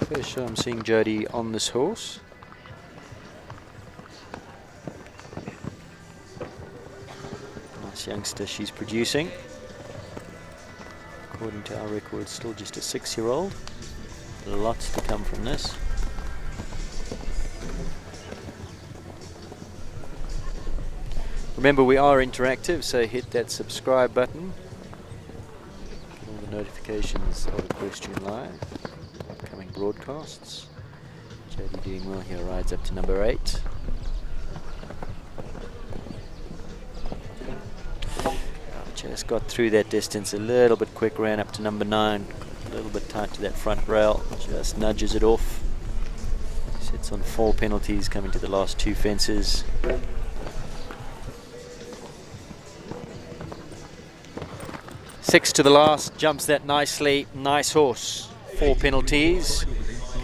First show I'm seeing Jodie on this horse. Nice youngster she's producing. According to our records, still just a 6-year-old. Lots to come from this. Remember, we are interactive, so hit that subscribe button. Get all the notifications of Equestrian Live. Upcoming broadcasts. Jodie doing well here, rides up to number 8. Just got through that distance a little bit quick, ran up to number 9. A little bit tight to that front rail, just nudges it off. Sits on 4 penalties coming to the last 2 fences. Six to the last, jumps that nicely, nice horse. 4 penalties.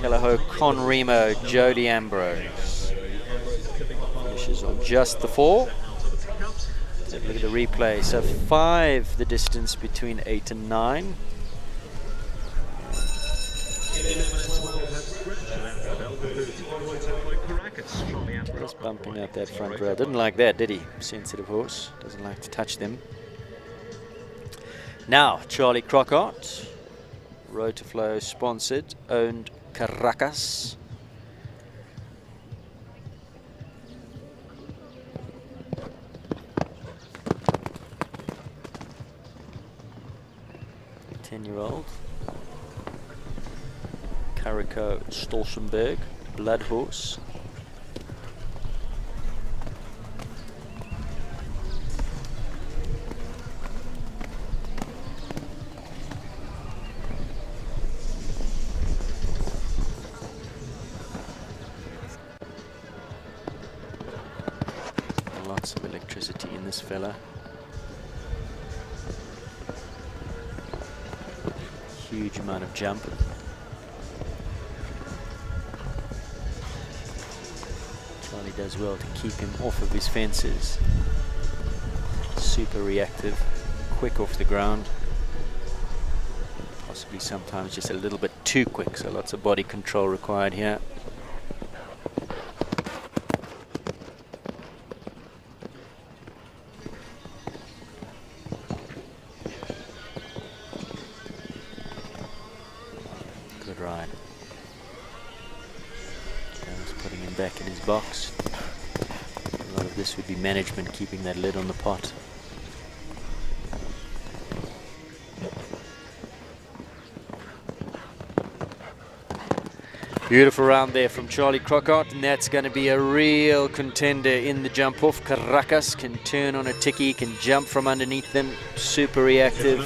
Callao Conremo, Jodie Ambrose. Finishes on just the 4. Look at the replay. So 5 the distance between 8 and 9. Just bumping out that front rail. Didn't like that, did he? Sensitive horse. Doesn't like to touch them. Now, Charlie Crockart. Rotoflow sponsored, owned Caracas. Year-old Carico Stolzenberg, blood horse. Lots of electricity in this fella. Huge amount of jump. Charlie does well to keep him off of his fences. Super reactive, quick off the ground. Possibly sometimes just a little bit too quick, so lots of body control required here. Ride. Just putting him back in his box. A lot of this would be management keeping that lid on the pot. Beautiful round there from Charlie Crockart, and that's going to be a real contender in the jump off. Caracas can turn on a ticky, can jump from underneath them, super reactive.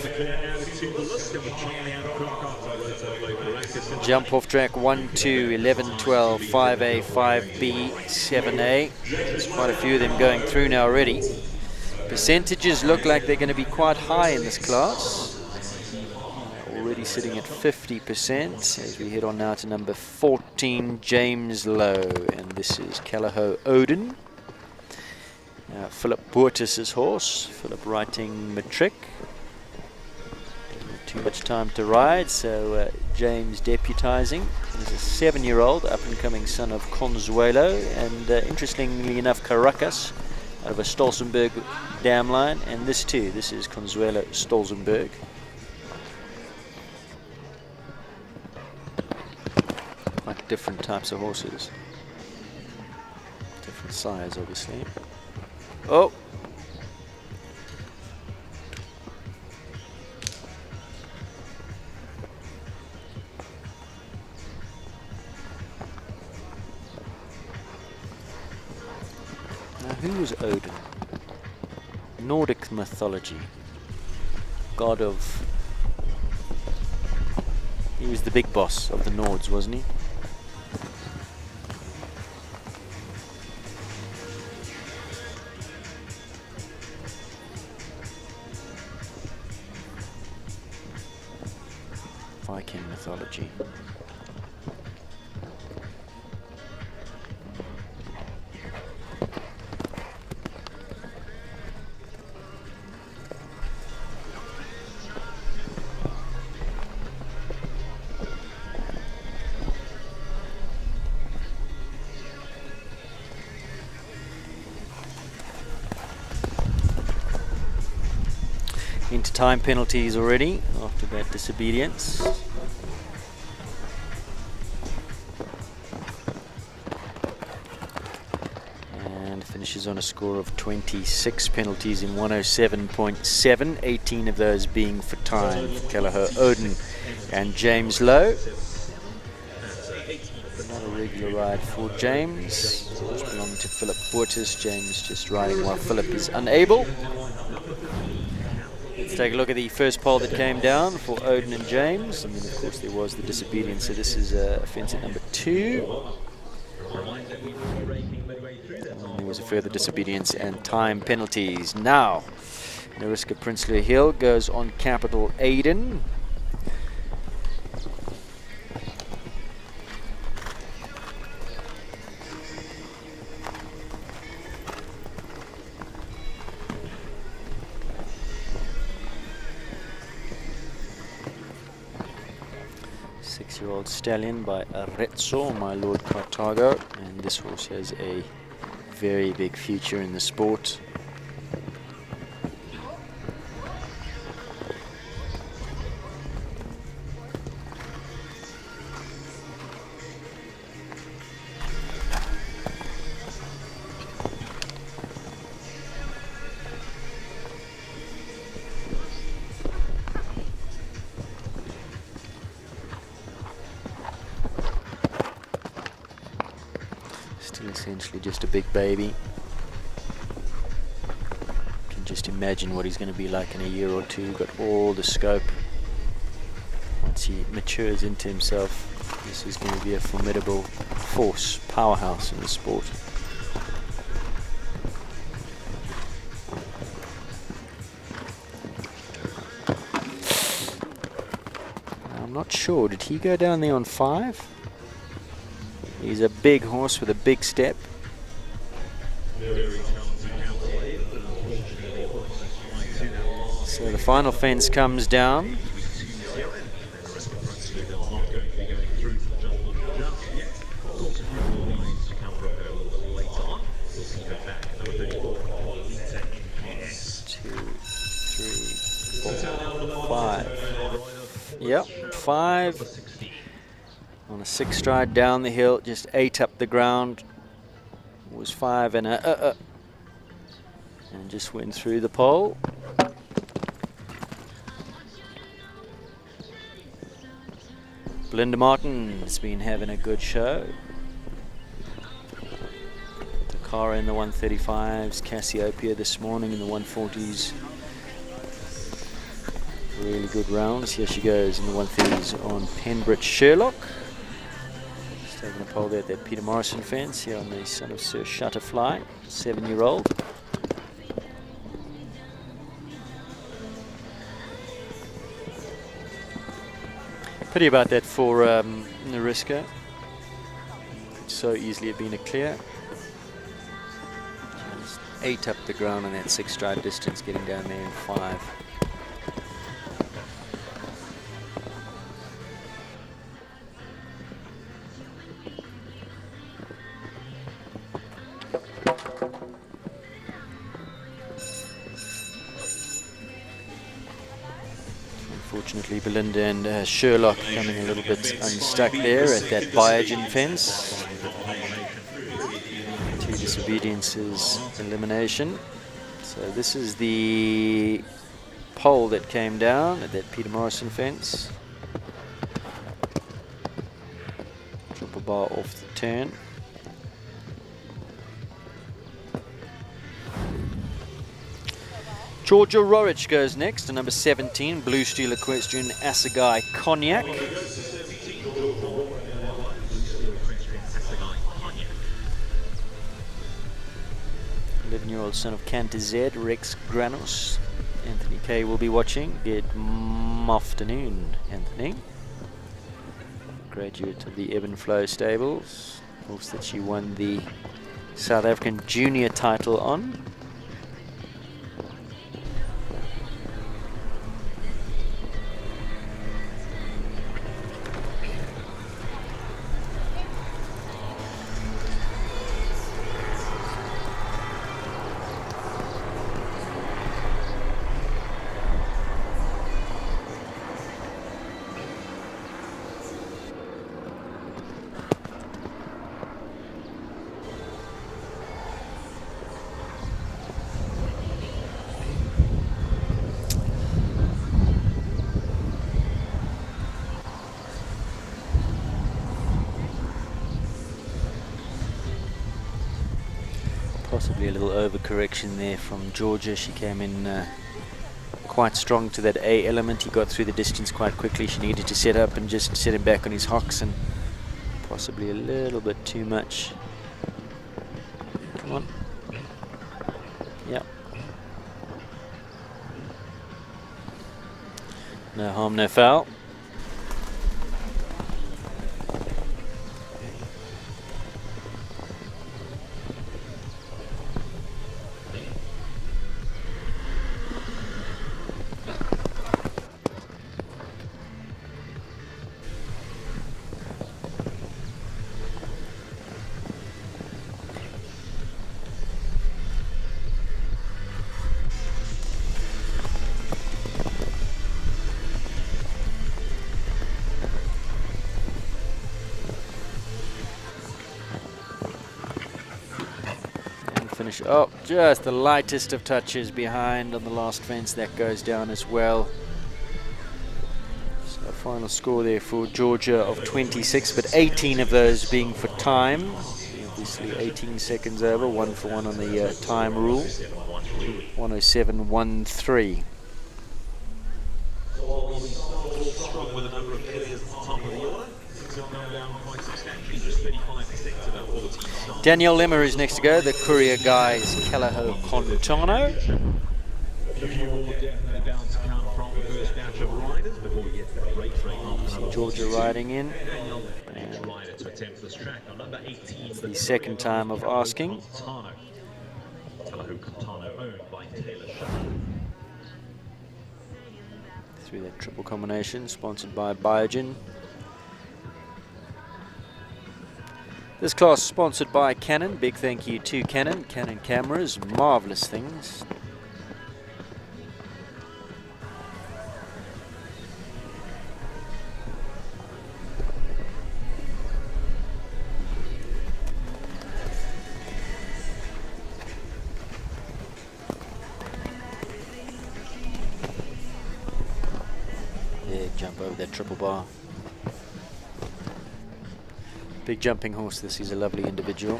Jump off track 1, 2, 11, 12, 5A, 5B, 7A. There's quite a few of them going through now already. Percentages look like they're going to be quite high in this class. Already sitting at 50% as we head on now to number 14, James Lowe. And this is Callao Odin. Philip Boertis' horse. Philip writing matric. Too much time to ride, so James deputizing. He's a 7-year-old up-and-coming son of Consuelo, and interestingly enough, Caracas out of a Stolzenberg dam line, and this too, this is Consuelo Stolzenberg. Quite different types of horses. Different size, obviously. Oh! Who was Odin? Nordic mythology. God of... He was the big boss of the Nords, wasn't he? Viking mythology. Into time penalties already after that disobedience. And finishes on a score of 26 penalties in 107.7, 18 of those being for time for Kelleher Oden and James Lowe. Not a regular ride for James, which belonged to Philip Boertis. James just riding while Philip is unable. Let's take a look at the first pole that came down for Oden and James, and then of course there was the disobedience, so this is offence at number 2. And there was a further disobedience and time penalties. Now, Nariska Princely Hill goes on Capital Aiden. Six-year-old stallion by Arezzo, my Lord Cartago, and this horse has a very big future in the sport. Still essentially just a big baby. You can just imagine what he's going to be like in a year or two. Got all the scope. Once he matures into himself, this is going to be a formidable force, powerhouse in the sport. I'm not sure, did he go down there on 5? He's a big horse with a big step. So the final fence comes down. Yep, 5 on a 6 stride down the hill, just 8 up the ground. Was 5 and and just went through the pole. Belinda Martin's been having a good show. Takara in the 135s, Cassiopeia this morning in the 140s. Really good rounds. Here she goes in the 130s on Pembridge Sherlock. Just taking a pole there at that Peter Morrison fence here on the son of Sir Shutterfly, 7-year-old. Pity about that for Nariska. Could so easily have been a clear. Just 8 up the ground on that 6 stride distance, getting down there in 5. Unfortunately, Belinda and Sherlock coming a little bit unstuck there at that Biogen fence. 2 disobediences, elimination. So this is the pole that came down at that Peter Morrison fence. Triple bar off the turn. Georgia Rorich goes next to number 17, Blue Steel Equestrian Assegai Cognac. 11-year-old son of Cantor Z, Rex Granos. Anthony K will be watching. Good afternoon, Anthony. graduate of the Ebb and Flow stables. Horse that she won the South African junior title on. Possibly a little overcorrection there from Georgia. She came in quite strong to that A element. He got through the distance quite quickly. She needed to set up and just set him back on his hocks, and possibly a little bit too much. Come on. Yep. No harm, no foul. Finish. Oh, just the lightest of touches behind on the last fence. That goes down as well. So final score there for Georgia of 26, but 18 of those being for time. Obviously 18 seconds over, 1 for 1 on the time rule. 107.13. Strong with a number of clears at the top of the order. Things are going down quite substantially, just 35% to about 14 starts. Danielle Lemmer is next to go. The courier guy is Calaho Contano. A few more definite down to come from the first batch of riders before we get to the break for half an hour. Georgia riding in. Each rider to attempt this track on number 18. The second time of asking. Calaho Contano owned by Taylor Shaw. Through that triple combination, sponsored by Biogen. This class sponsored by Canon. Big thank you to Canon. Canon cameras, marvelous things. Yeah, jump over that triple bar. Big jumping horse. This is a lovely individual.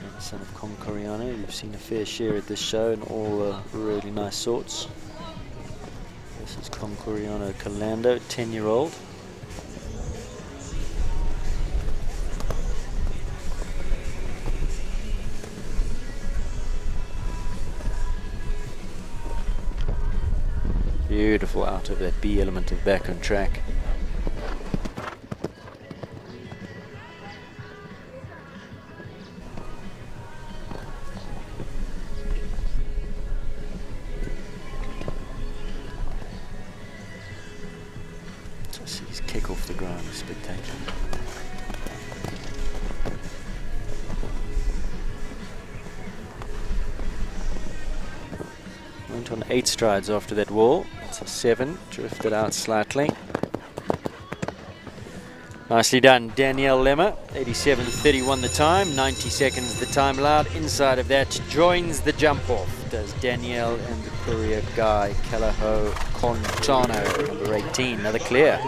And the son of Concoriano. You've seen a fair share at this show and all really nice sorts. This is Concoriano Calando, 10-year-old. Beautiful out of that B element of back on track. Kick off the ground is spectacular. Went on 8 strides after that wall. It's a 7, drifted out slightly. Nicely done, Danielle Lemmer. 87.31 the time, 90 seconds the time allowed. Inside of that joins the jump off. Does Danielle and the courier guy, Calaho Contano, number 18, another clear.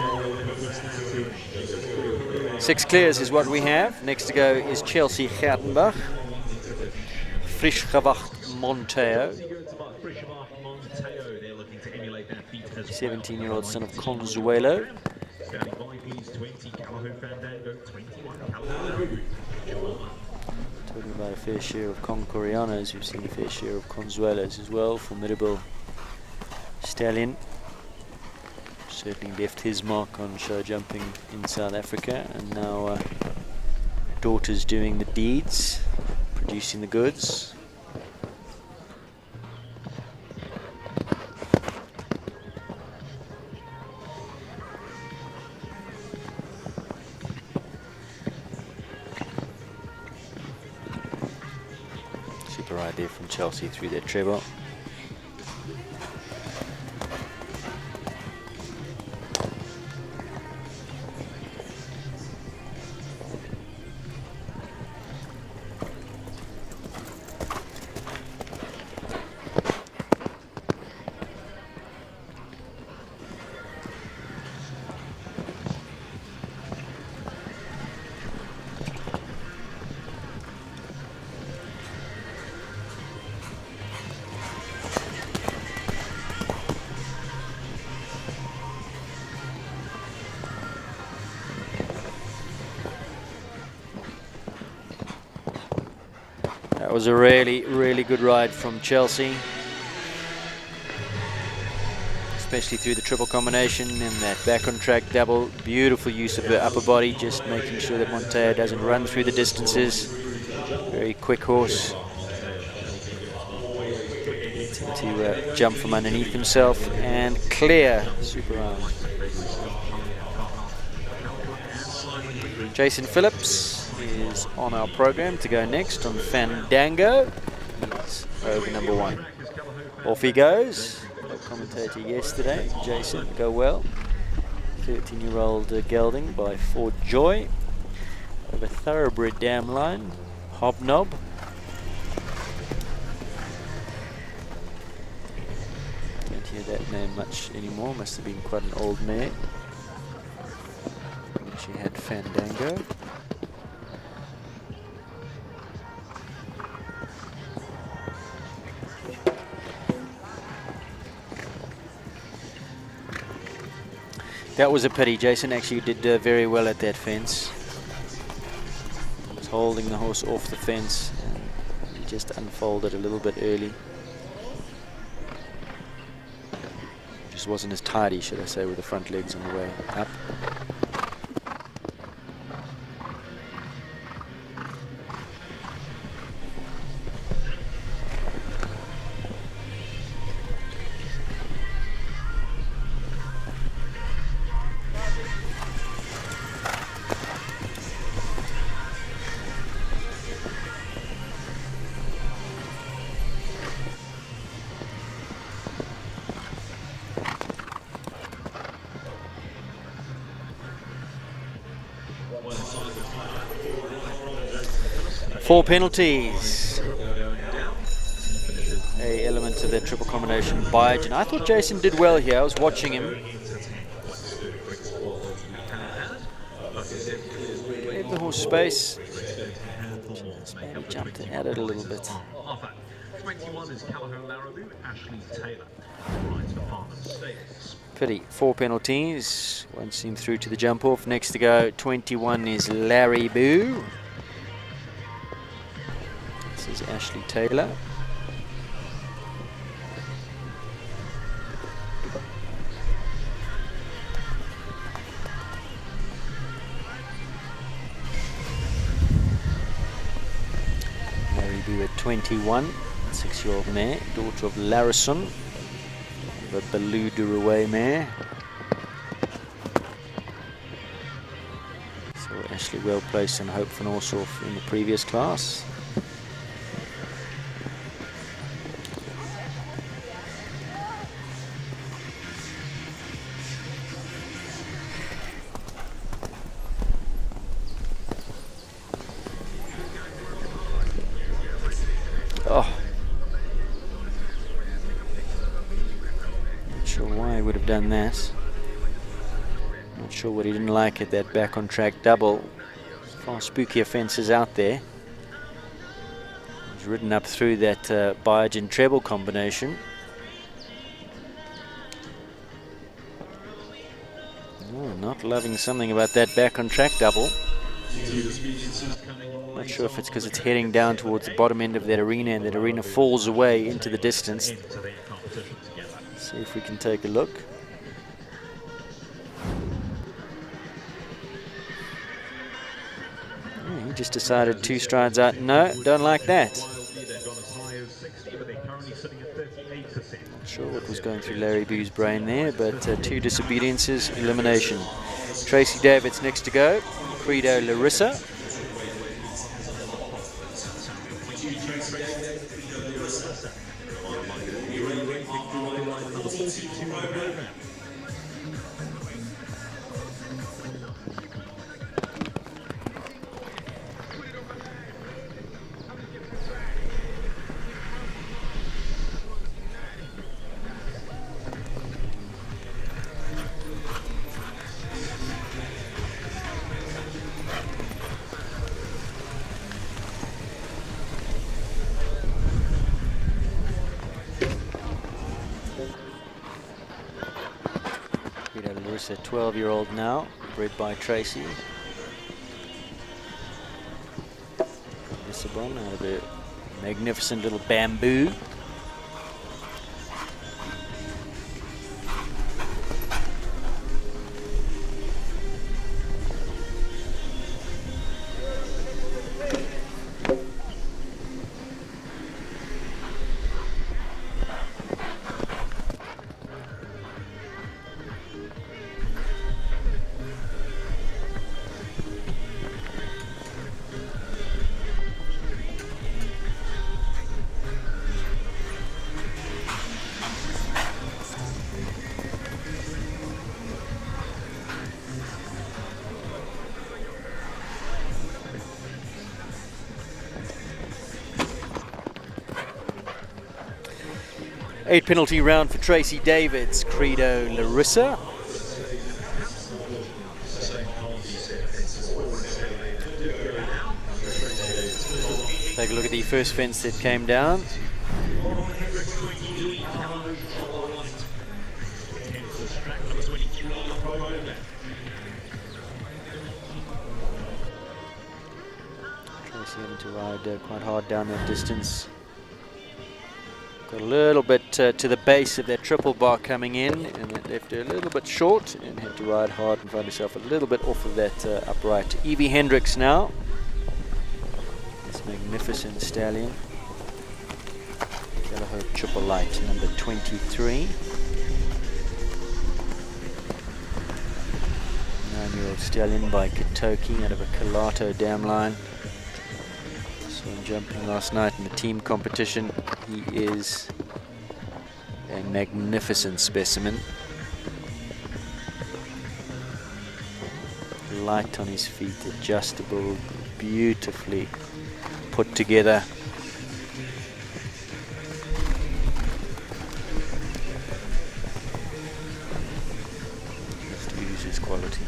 6 clears is what we have. Next to go is Chelsea Gertenbach. Frischgewacht Monteo. 17-year-old son of Consuelo. Talking about a fair share of Concorianos, we've seen a fair share of Consuelos as well. Formidable stallion. Certainly left his mark on show jumping in South Africa, and now daughter's doing the deeds, producing the goods. Super ride there from Chelsea through that treble. That was a really good ride from Chelsea, especially through the triple combination and that back on track double. Beautiful use of the upper body, just making sure that Monteiro doesn't run through the distances. Very quick horse. To jump from underneath himself and clear. Super round. Jason Phillips is on our program to go next on Fandango. He's over number 1. Off he goes. Commentator yesterday, Jason, go well. 13-year-old gelding by Ford Joy. Over thoroughbred dam line. Hobnob. Don't hear that name much anymore. Must have been quite an old mare. She had Fandango. That was a pity. Jason actually did very well at that fence. He was holding the horse off the fence and he just unfolded a little bit early. Just wasn't as tidy, should I say, with the front legs on the way up. Four penalties. A element of that triple combination. Biogen. I thought Jason did well here. I was watching him. Gave the horse space. Just maybe jumped at it a little bit. 21 is Callaghan Larrabee, Ashley Taylor. Pity. 4 penalties. Won't seem through to the jump off. Next to go, 21 is Larry Boo. This is Ashley Taylor. Larry Boo at 21, 6-year-old mare, daughter of Larrison, the Baloo away mare. So Ashley well placed and hope for Norsoff in the previous class. Done that. Not sure what he didn't like at that back on track double. Far spookier fences out there. He's ridden up through that Biogen treble combination. Oh, not loving something about that back on track double. Not sure if it's because it's heading down towards the bottom end of that arena and that arena falls away into the distance. See if we can take a look. just decided 2 strides out. No, don't like that. They've gone as high as 60, but they're currently sitting at 38%. Not sure what was going through Larry Boo's brain there, but 2 disobediences, elimination. Tracy Davids next to go. Credo Larissa. A 12-year-old now, bred by Tracy. Lissabon out of a magnificent little bamboo. Eight penalty round for Tracy Davids, Credo Larissa. Take a look at the first fence that came down. Tracy having to ride quite hard down that distance. Got a little bit to the base of that triple bar coming in, and it left her a little bit short and had to ride hard and find herself a little bit off of that upright. Evie Hendricks now. This magnificent stallion. Caliho Triple Light, number 23. 9-year-old stallion by Katoki out of a Kalato dam line. Saw him jumping last night in the team competition. He is a magnificent specimen. Light on his feet, adjustable, beautifully put together. Just oozes quality.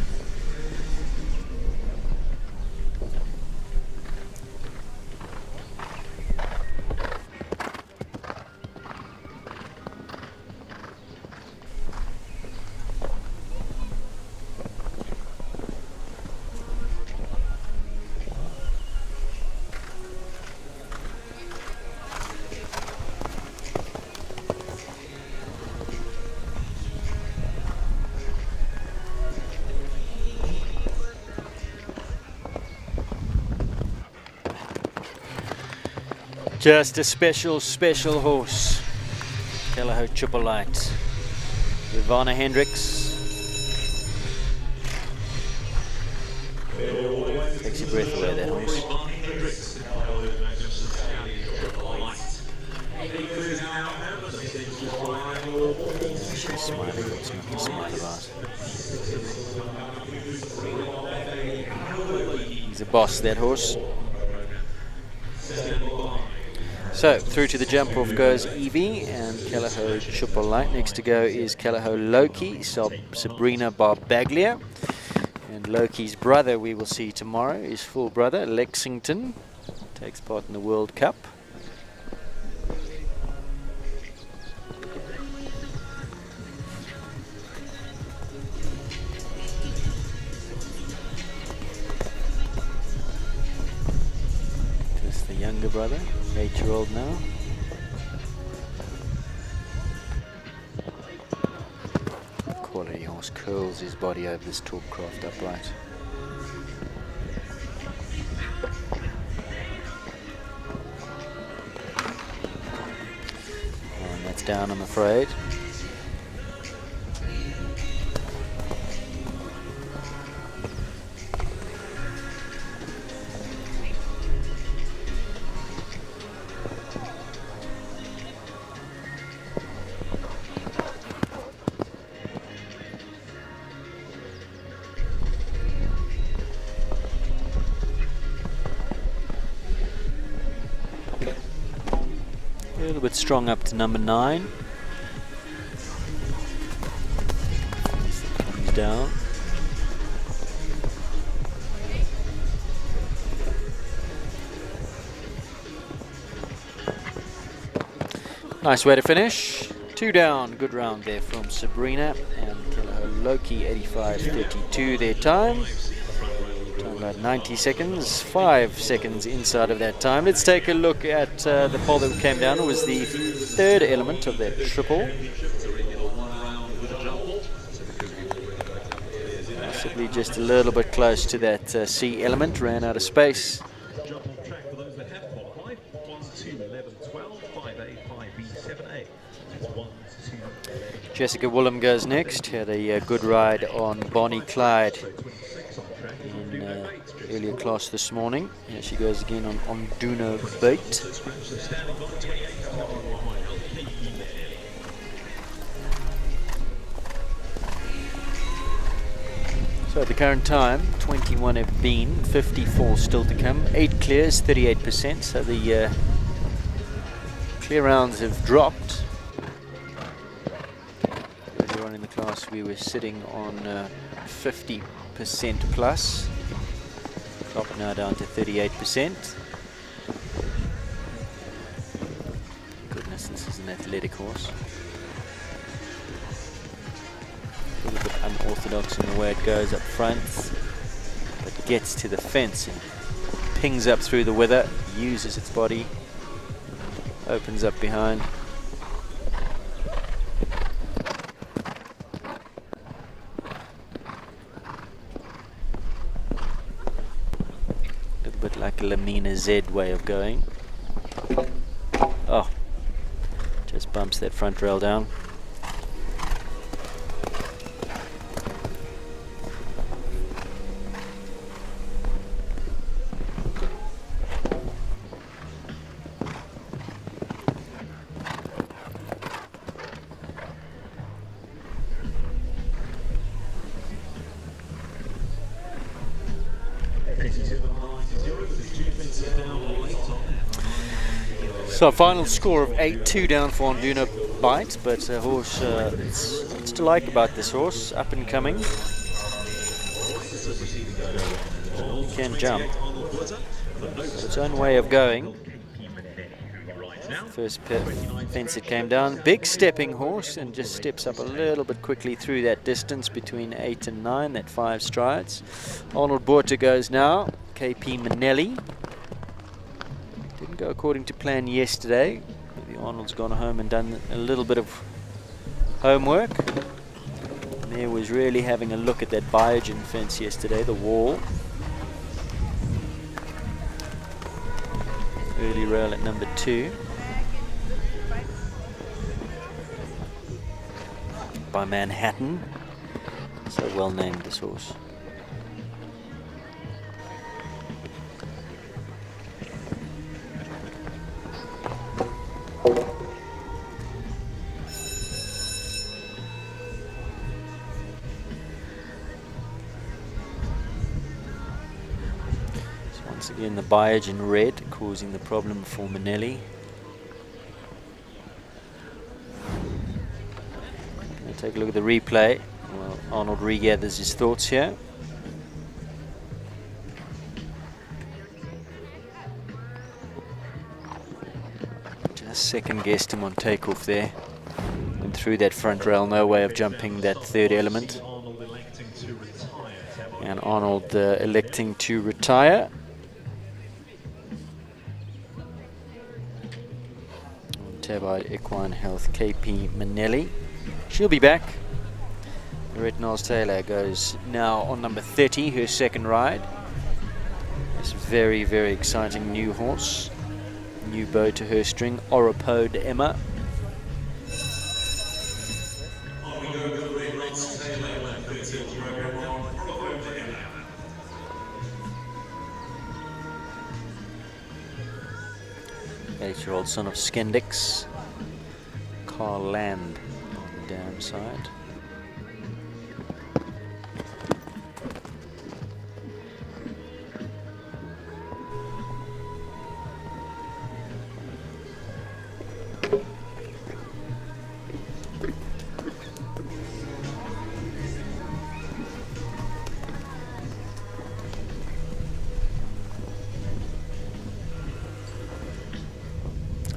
Just a special, special horse. Caliho Triple Light. Ivana Hendricks. Takes your breath away, that horse. She's smiling, what's not to smile about? He's a boss, that horse. So, through to the jump off goes Evie and Caliho Triple Light. Next to go is Caliho Loki, Sabrina Barbaglia. And Loki's brother we will see tomorrow, his full brother, Lexington. Takes part in the World Cup. Just the younger brother. 8-year-old now. Quality horse, curls his body over this Talkcraft upright. down, I'm afraid. A little bit strong up to number 9. Comes down. Nice way to finish. 2 down. Good round there from Sabrina and Loki. 85.32 their time. About 90 seconds, 5 seconds inside of that time. Let's take a look at the pole that came down. It was the 3rd element of that triple. Possibly just a little bit close to that C element, ran out of space. Jessica Woolham goes next. Had a good ride on Bonnie Clyde in earlier class this morning. Here she goes again on Duno Bait. So at the current time, 21 have been, 54 still to come. 8 clears, 38%. So the clear rounds have dropped. Earlier on in the class, we were sitting on 50% plus. Dropped now down to 38%. Goodness, this is an athletic horse. A little bit unorthodox in the way it goes up front, but gets to the fence and pings up through the weather, uses its body, opens up behind. Like a Lamina Z way of going. Oh, just bumps that front rail down. So final score of 8-2 down for Onduno Bite, but a horse, it's to like about this horse, up and coming. He can jump. Its own way of going. First fence it came down. Big stepping horse and just steps up a little bit quickly through that distance between 8 and 9, that 5 strides. Arnold Borta goes now. KP Manelli. Didn't go according to plan yesterday. Maybe Arnold's gone home and done a little bit of homework. There was really having a look at that Biogen fence yesterday, the wall. Early rail at number 2. By Manhattan. So well named, this horse. Once again, the Biogen red causing the problem for Manelli. Take a look at the replay. Well, Arnold regathers his thoughts here. Just second guessed him on takeoff there. Went through that front rail, no way of jumping that 3rd element. And Arnold electing to retire. Tabard Equine Health, KP Manelli. She'll be back. Lorette Knowles-Taylor goes now on number 30, her second ride. This very, very exciting new horse. New bow to her string, Oropode Emma. 8-year-old son of Skendix. Carl Land on the dam side.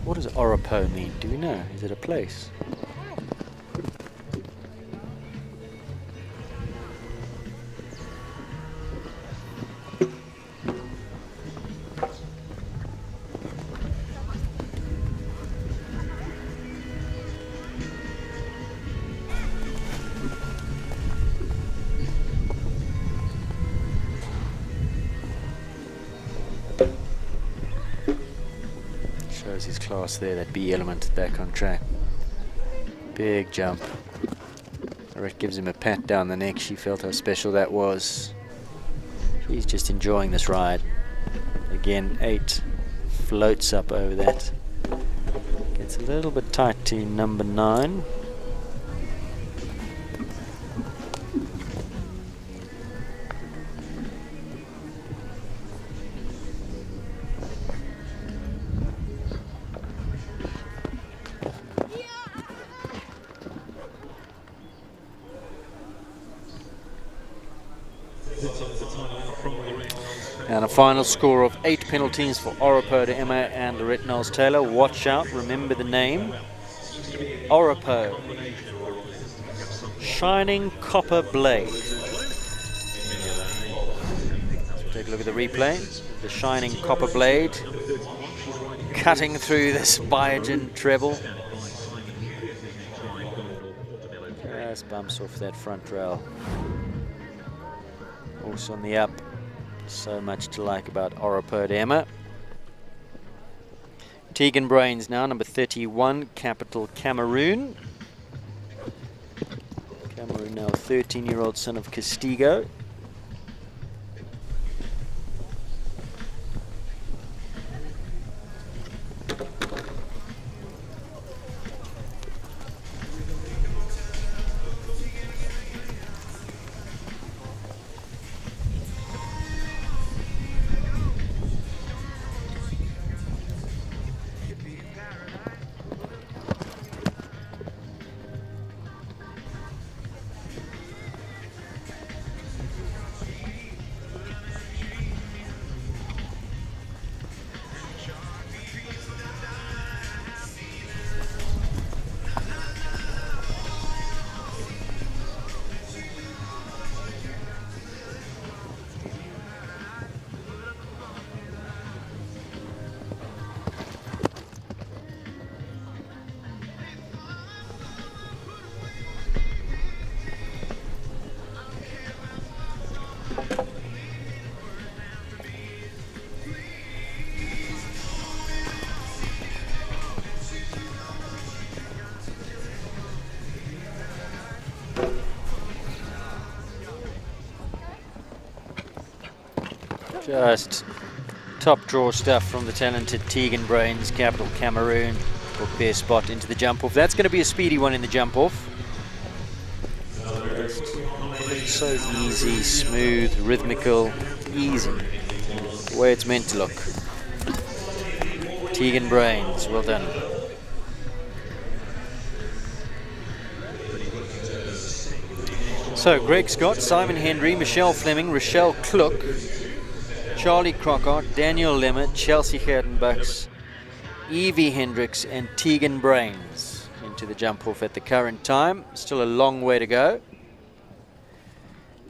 What does Oropo mean? Do we know? Is it a place? Shows his class there, that B element back on track. Big jump. Rick gives him a pat down the neck. She felt how special that was. She's just enjoying this ride. Again, 8 floats up over that. Gets a little bit tight to number 9. And a final score of 8 penalties for Oropo de Emma and Lorette Knowles-Taylor. Watch out, remember the name. Oropo. Shining Copper Blade. Take a look at the replay. The Shining Copper Blade. Cutting through this Biogen treble. Just bumps off that front rail. Also on the up. So much to like about Oropo de Emma. Tegan Brains now, number 31, Capital Cameroon. Cameroon now, 13-year-old son of Castigo. Just top draw stuff from the talented Tegan Brains, Capital Cameroon. Book their spot into the jump off. That's going to be a speedy one in the jump off. Just so easy, smooth, rhythmical, easy. The way it's meant to look. Tegan Brains, well done. So Greg Scott, Simon Hendry, Michelle Fleming, Rochelle Klook, Charlie Crockart, Daniel Lemmer, Chelsea Gerdenbachs, Evie Hendricks and Tegan Brains into the jump off at the current time. Still a long way to go.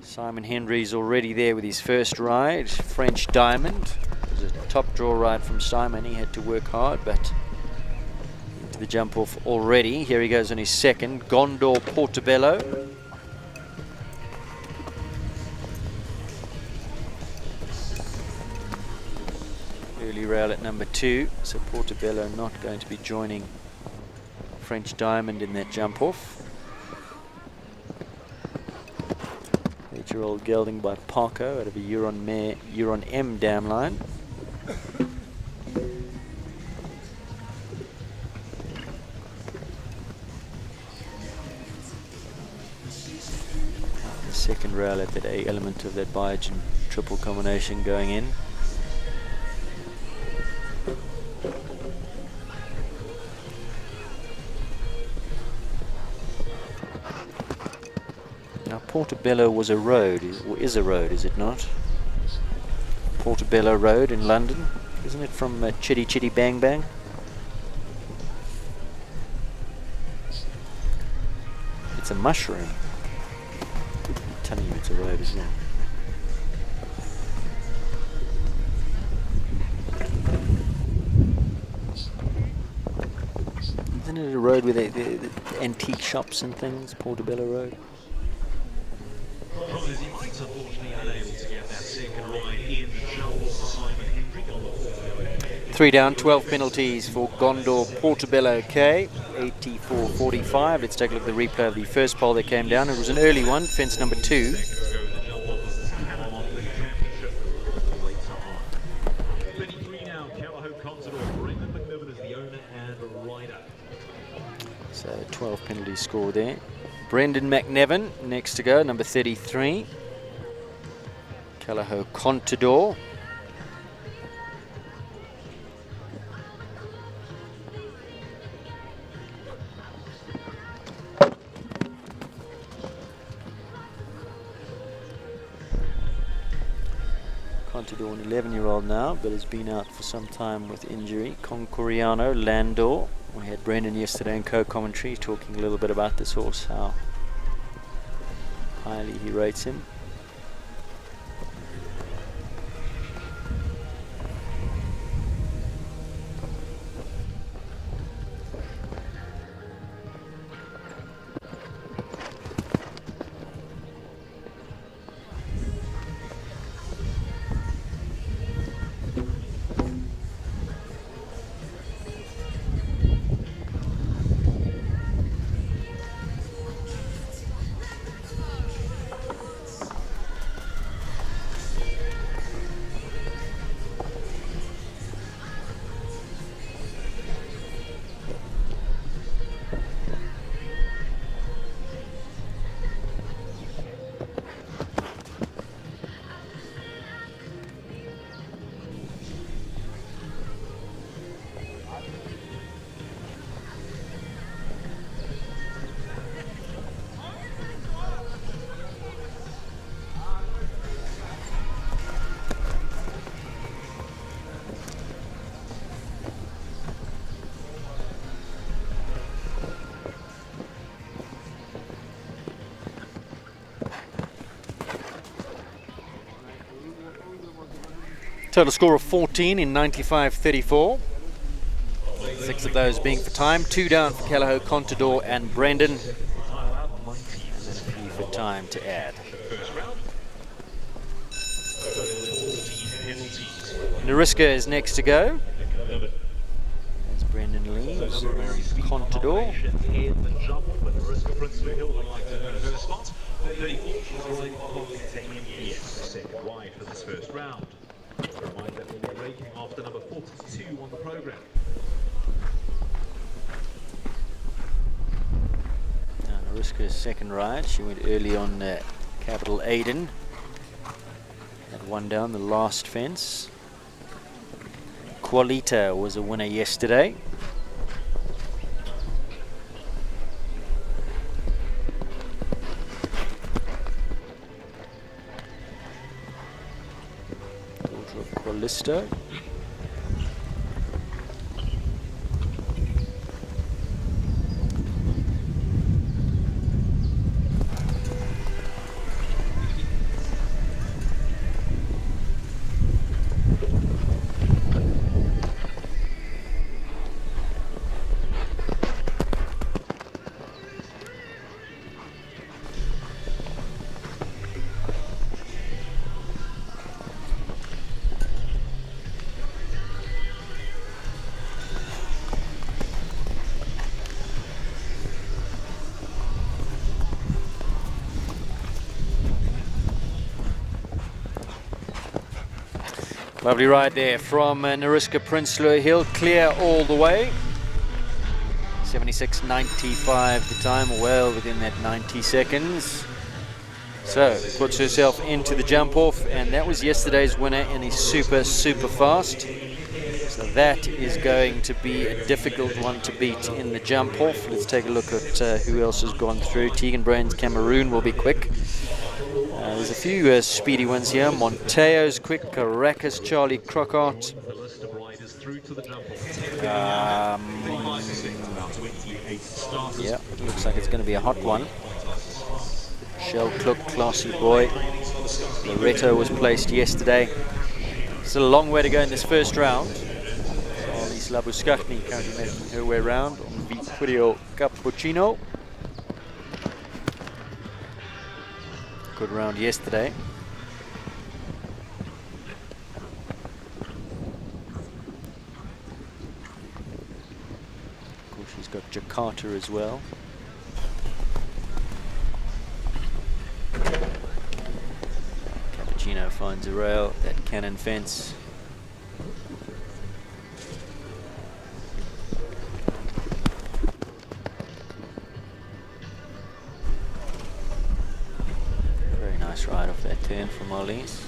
Simon Hendry's already there with his first ride. French Diamond. It was a top draw ride from Simon. He had to work hard, but into the jump off already. Here he goes on his second. Gondor Portobello. Early rail at number 2, so Portobello not going to be joining French Diamond in that jump off. 8-year-old gelding by Parco out of a Huron M dam line. second rail at that A element of that Biogen triple combination going in. Now Portobello was a road, is a road, is it not? Portobello Road in London, isn't it, from Chitty Chitty Bang Bang? It's a mushroom. I'm telling you, it's a road, isn't it? Isn't it a road with the antique shops and things? Portobello Road. Problem is he might unfortunately unable to get that second ride in trouble for Simon Hendrick on the 3 down, 12 penalties for Gondor Portobello K, 84.45. Let's take a look at the replay of the first pole that came down. It was an early one, fence number 2. So 12 penalty score there. Brendan McNevin next to go, number 33. Callagho Contador. Contador, an 11-year-old now, but has been out for some time with injury. Concoriano, Landor. We had Brendan yesterday in co-commentary talking a little bit about this horse, how highly he rates him. Total score of 14 in 95.34. 6 of those being for time. 2 down for Callagho, Contador and Brendan. And then a few for time to add. Nariska is next to go. As Brendan leaves. Contador. Second wide for this first round. A reminder that we'll be raking after number 42 on the programme. Now Nariska's second ride. She went early on Capital Aiden. Had 1 down the last fence. Qualita was a winner yesterday. Qualisto. Lovely ride there from Nariska Prinsloo Hill, clear all the way. 76.95 the time, well within that 90 seconds. So puts herself into the jump off, and that was yesterday's winner, and he's super fast. So that is going to be a difficult one to beat in the jump off. Let's take a look at who else has gone through. Tegan Brains Cameroon will be quick. There's a few speedy ones here. Monteo's quick. Caracas, Charlie Crockart. Yeah, looks like it's going to be a hot one. Shell Cluck, classy boy. Loretto was placed yesterday. Still a long way to go in this first round. Alice Labuscagni currently making her way around on Vittorio Cappuccino. Good round yesterday. Of course, she's got Jakarta as well. Cappuccino finds a rail, that cannon fence. Very nice ride off that turn from Alice.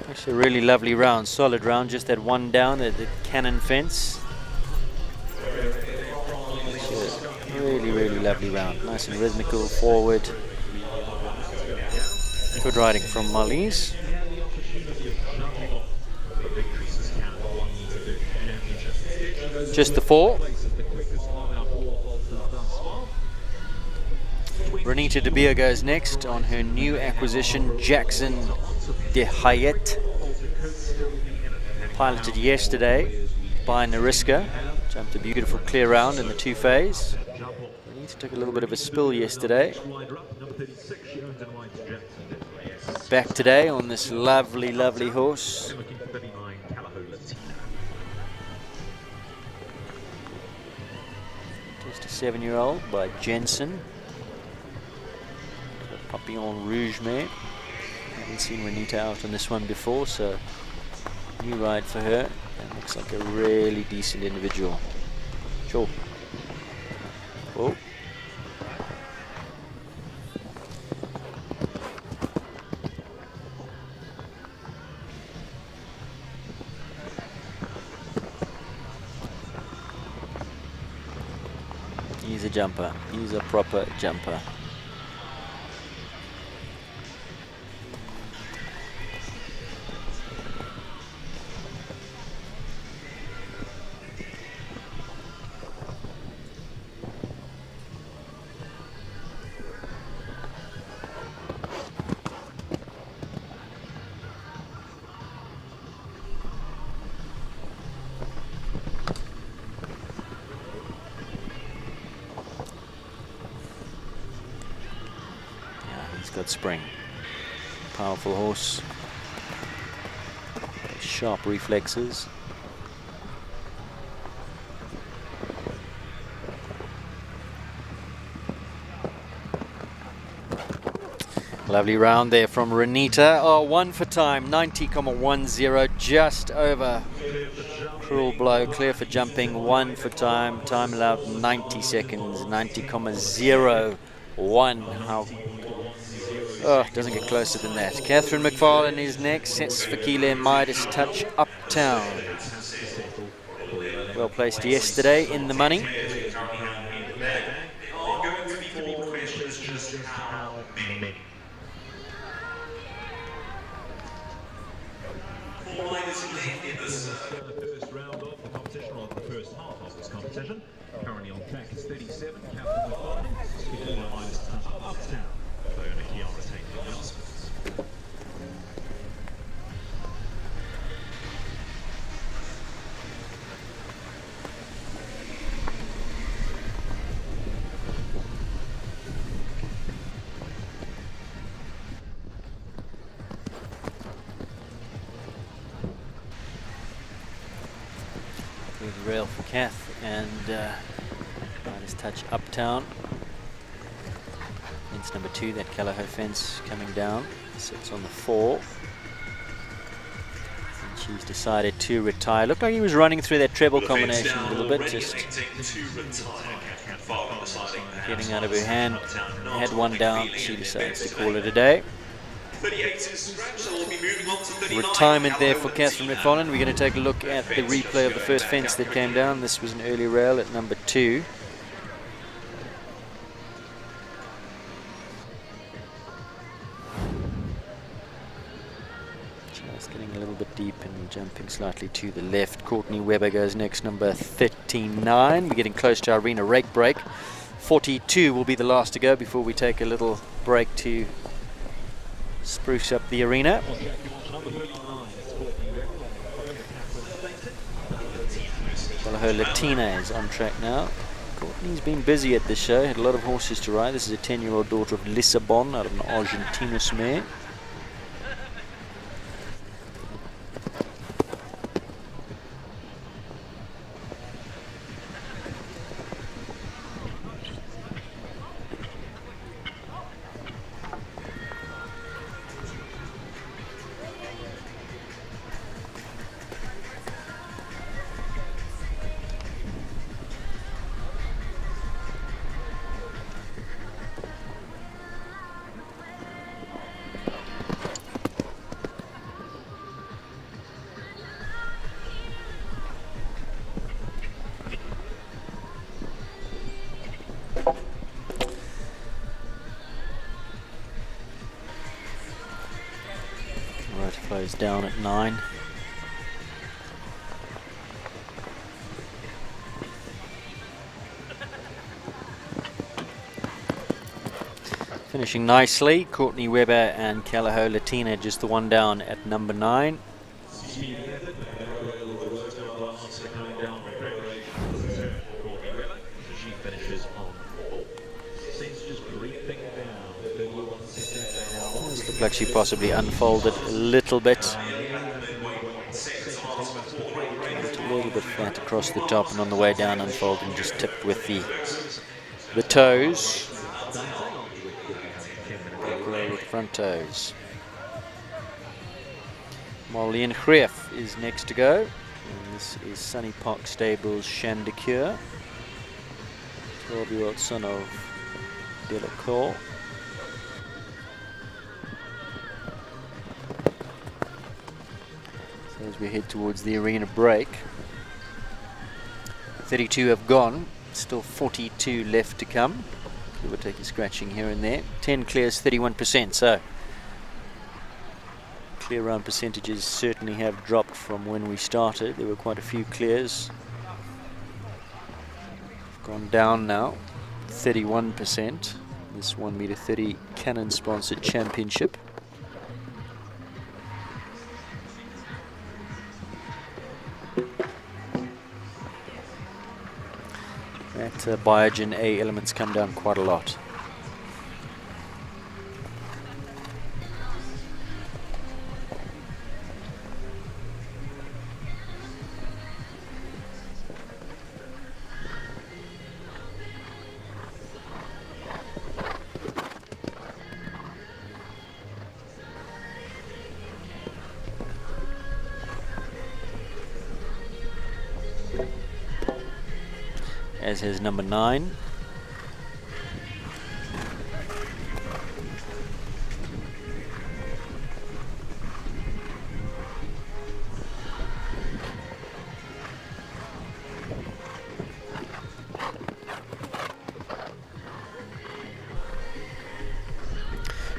Actually a really lovely round, solid round, just that one down at the cannon fence. Really lovely round, nice and rhythmical, forward. Good riding from Marlies. Just the four. Renita De Beer goes next on her new acquisition, Jackson De Hayet. Piloted yesterday by Nariska. Jumped a beautiful clear round in the two phase. Renita took a little bit of a spill yesterday. Back today on this lovely horse. Just a 7-year-old by Jensen. Papillon Rouge mare. Haven't seen Renita out on this one before, so new ride for her. And looks like a really decent individual. Sure. Whoa. He's a jumper. He's a proper jumper. Got spring. Powerful horse. Sharp reflexes. Lovely round there from Renita. Oh, one for time, 90.10, just over. Cruel blow, clear for jumping, one for time. Time allowed 90 seconds, 90.01. How? Oh, doesn't get closer than that. Catherine McFarlane is next. Sets Fakile Midas Touch Uptown. Well placed yesterday in the money. First round of the competition, or the first half of this competition. Currently on track is 37. Captain McFarlane. Fakile Midas Touch Uptown. Good rail for Kath and Midas Touch Uptown. Fence number 2, that Callagher fence coming down, sits on the 4. And she's decided to retire. Looked like he was running through that treble combination a little bit, just getting out of her hand. Had one down, she decides to call it a day. Retirement there for Catherine McFarlane. We're going to take a look at the replay of the first fence that came down. This was an early rail at number 2. Just getting a little bit deep and jumping slightly to the left. Courtney Webber goes next, number 39. We're getting close to our arena rake break. 42 will be the last to go before we take a little break to spruce up the arena. Her Latina is on track now. Courtney's been busy at this show, had a lot of horses to ride. This is a 10-year-old daughter of Lissabon out of an Argentinus mare. Flows down at 9. Finishing nicely, Courtney Webber and Callagher Latina just the one down at number 9. Looked like she possibly unfolded a little bit. A little bit flat across the top, and on the way down unfolding just tipped with the toes. With front toes. Marlene Greef is next to go. And this is Sunny Park Stables Chandecure, 12-year-old son of Delacour. As we head towards the arena break, 32 have gone, still 42 left to come. We'll take a scratching here and there. 10 clears, 31%, so clear round percentages certainly have dropped from when we started. There were quite a few clears. Gone down now, 31%. This 1 meter 30 Canon sponsored championship. That Biogen A elements come down quite a lot. As has number 9.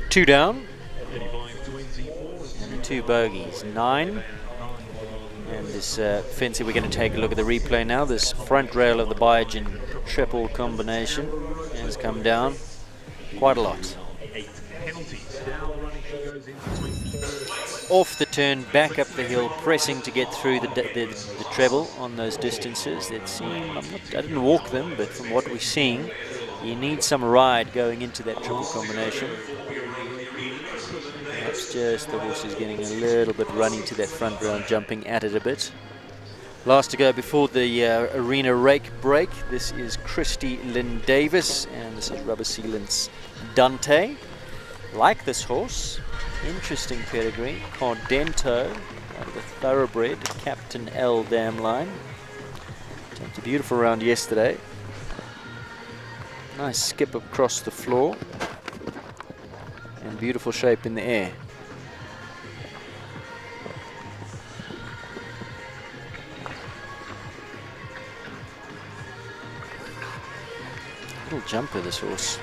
Two down. And 2 bogeys. 9. And this fence, we're going to take a look at the replay now. This front rail of the Biogen triple combination has come down quite a lot. Off the turn, back up the hill, pressing to get through the treble on those distances. That seem, I didn't walk them, but from what we're seeing, you need some ride going into that triple combination. Perhaps just the horse is getting a little bit running to that front round, jumping at it a bit. Last to go before the arena rake break. This is Christy Lynn Davis, and this is Rubber Sealant's Dante. Like this horse. Interesting pedigree. Cardento, out of the thoroughbred. Captain L dam line. Jumped a beautiful round yesterday. Nice skip across the floor. And beautiful shape in the air. Little jumper, this horse.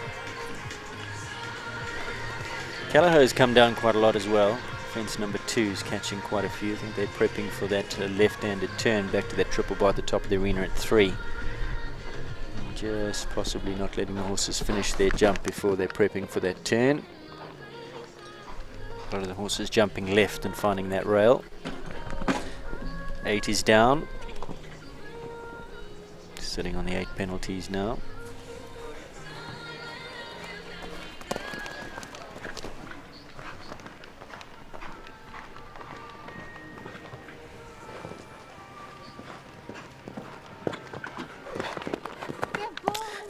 Callahoo's come down quite a lot as well. Fence number 2 is catching quite a few. I think they're prepping for that left-handed turn back to that triple bar at the top of the arena at 3. Just possibly not letting the horses finish their jump before they're prepping for that turn. A lot of the horses jumping left and finding that rail. 8 is down. Sitting on the 8 penalties now.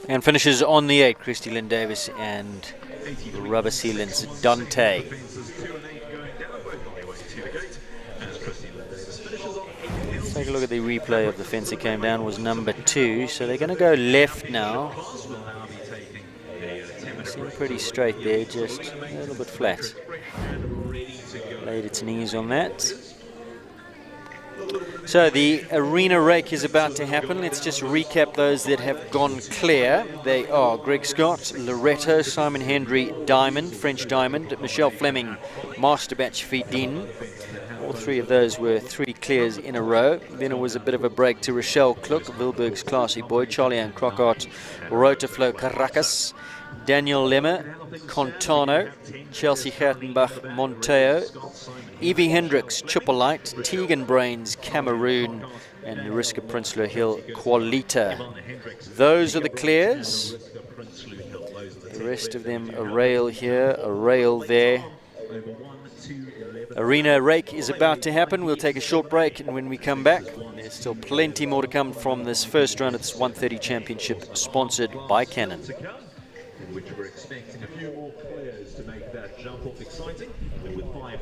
And finishes on the 8, Christy Lynn Davis and rubber sealants Dante. Let's take a look at the replay of the fence that came down. Was number 2, so they're going to go left now. Seemed pretty straight there, just a little bit flat. Laid its knees on that. So the arena rake is about to happen. Let's just recap those that have gone clear. They are Greg Scott, Loretto, Simon Hendry, Diamond, French Diamond, Michelle Fleming, Master Batch Fidin. All 3 of those were 3 clears in a row. Then it was a bit of a break to Rochelle Klook, Wilberg's Classy Boy, Charlie Ann Crockart, Rotaflow Caracas, Daniel Lemmer, Contano, Chelsea Gertenbach, Monteo, Evie Hendricks, Chippolite, Tegan Brains, Cameroon, and Nariska Prinsloo Hill, Qualita. Those are the clears. The rest of them, a rail here, a rail there. Arena rake is about to happen. We'll take a short break, and when we come back, there's still plenty more to come from this first round of this 130 Championship, sponsored by Canon. In which we're expecting a few more players to make that jump off exciting, and with 5.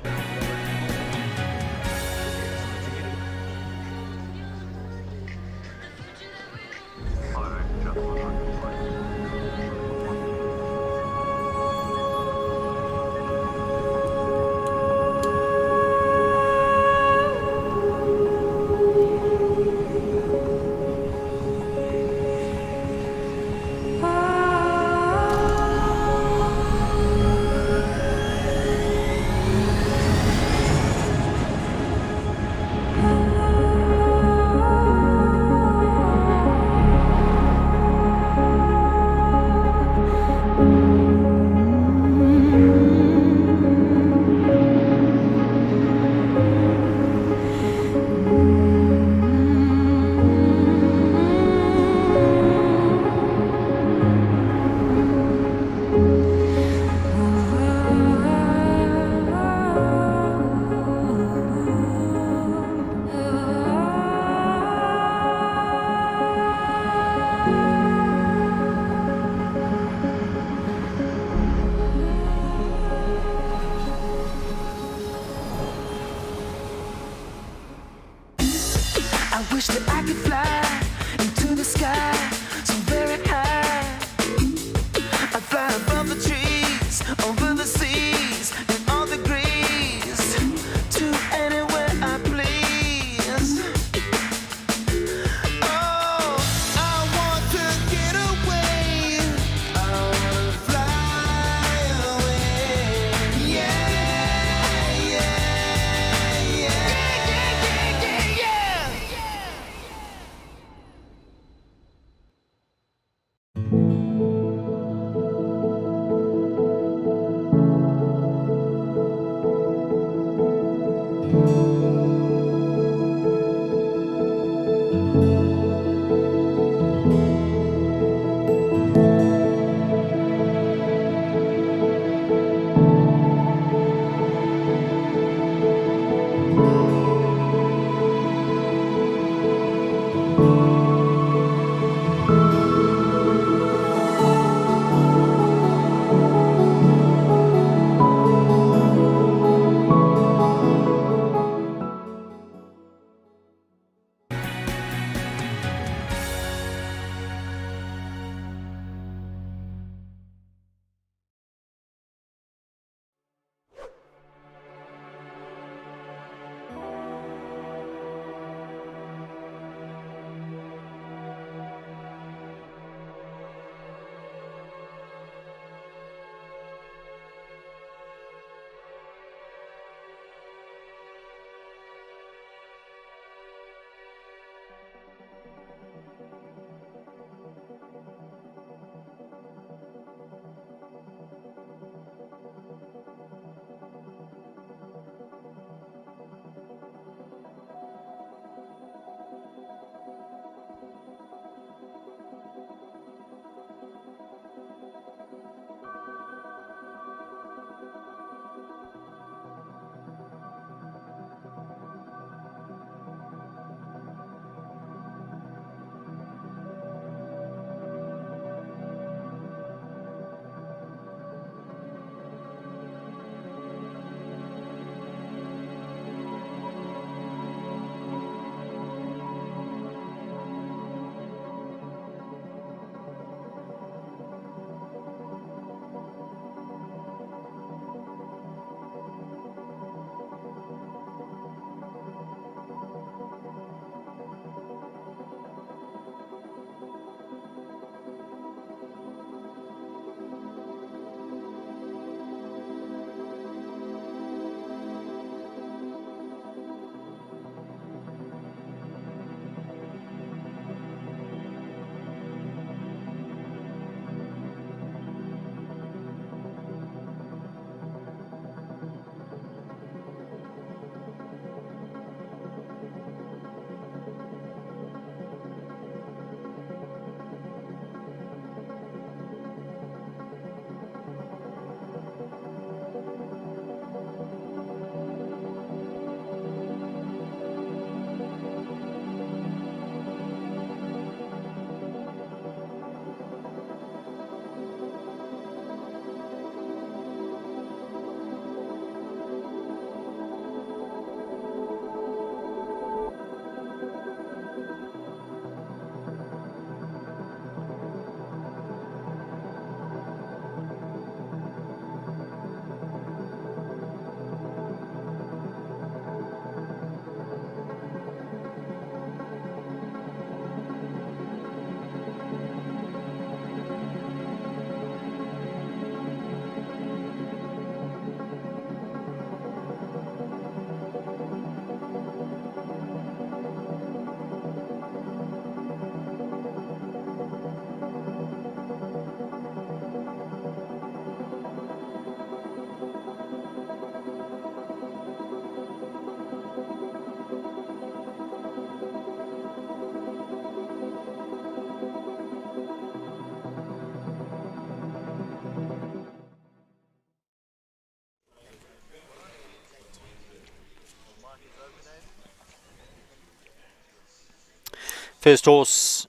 First horse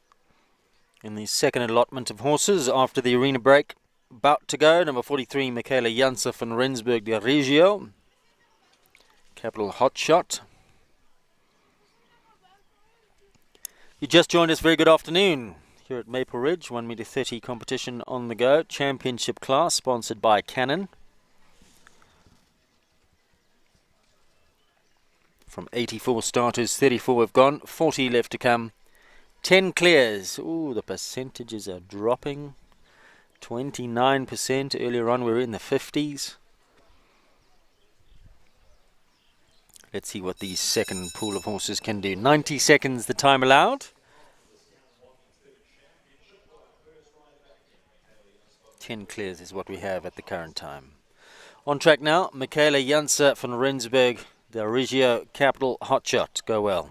in the second allotment of horses after the arena break. About to go, number 43, Michaela Janse van Rensburg de Reggio. Capital Hot Shot. You just joined us, very good afternoon. Here at Maple Ridge, 1 metre 30 competition on the go. Championship class, sponsored by Canon. From 84 starters, 34 have gone, 40 left to come. 10 clears. Ooh, the percentages are dropping. 29%. Earlier on we were in the 50s. Let's see what the second pool of horses can do. 90 seconds the time allowed. 10 clears is what we have at the current time. On track now, Michaela Janse van Rensburg de Reggio, Capital Hot Shot. Go well.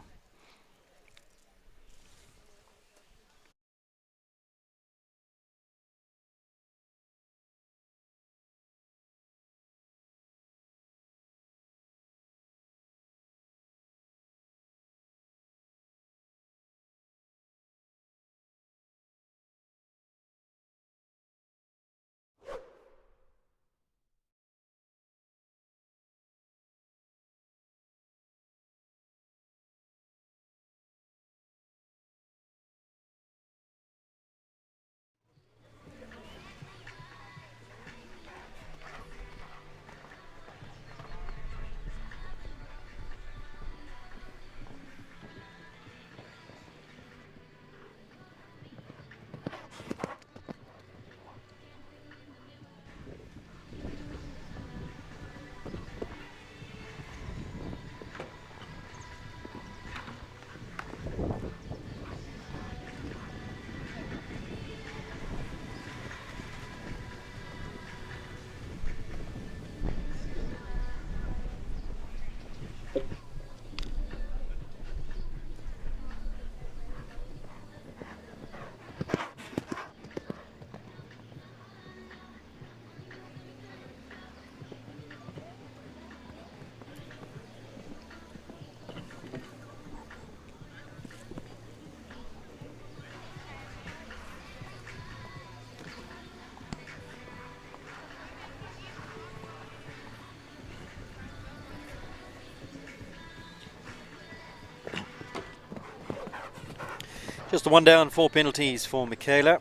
Just a one down, 4 penalties for Michaela.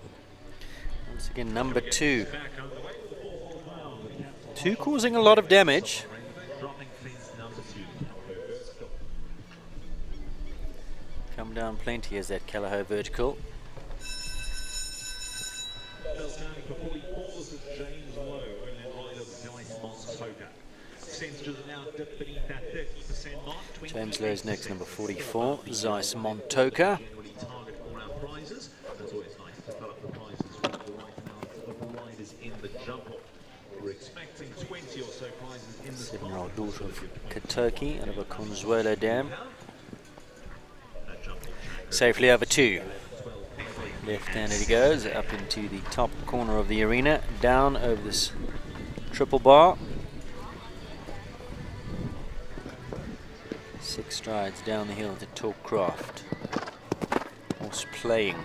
Once again, number 2. 2 causing a lot of damage. Come down plenty as that Callahoo vertical. James Lowe's next, number 44, Zeiss Montoka. Seven-year-old daughter of Katoki out of a Consuelo Dam. Safely over 2. Left-handed he goes, up into the top corner of the arena, down over this triple bar. 6 strides down the hill to Talkcraft. Horse playing.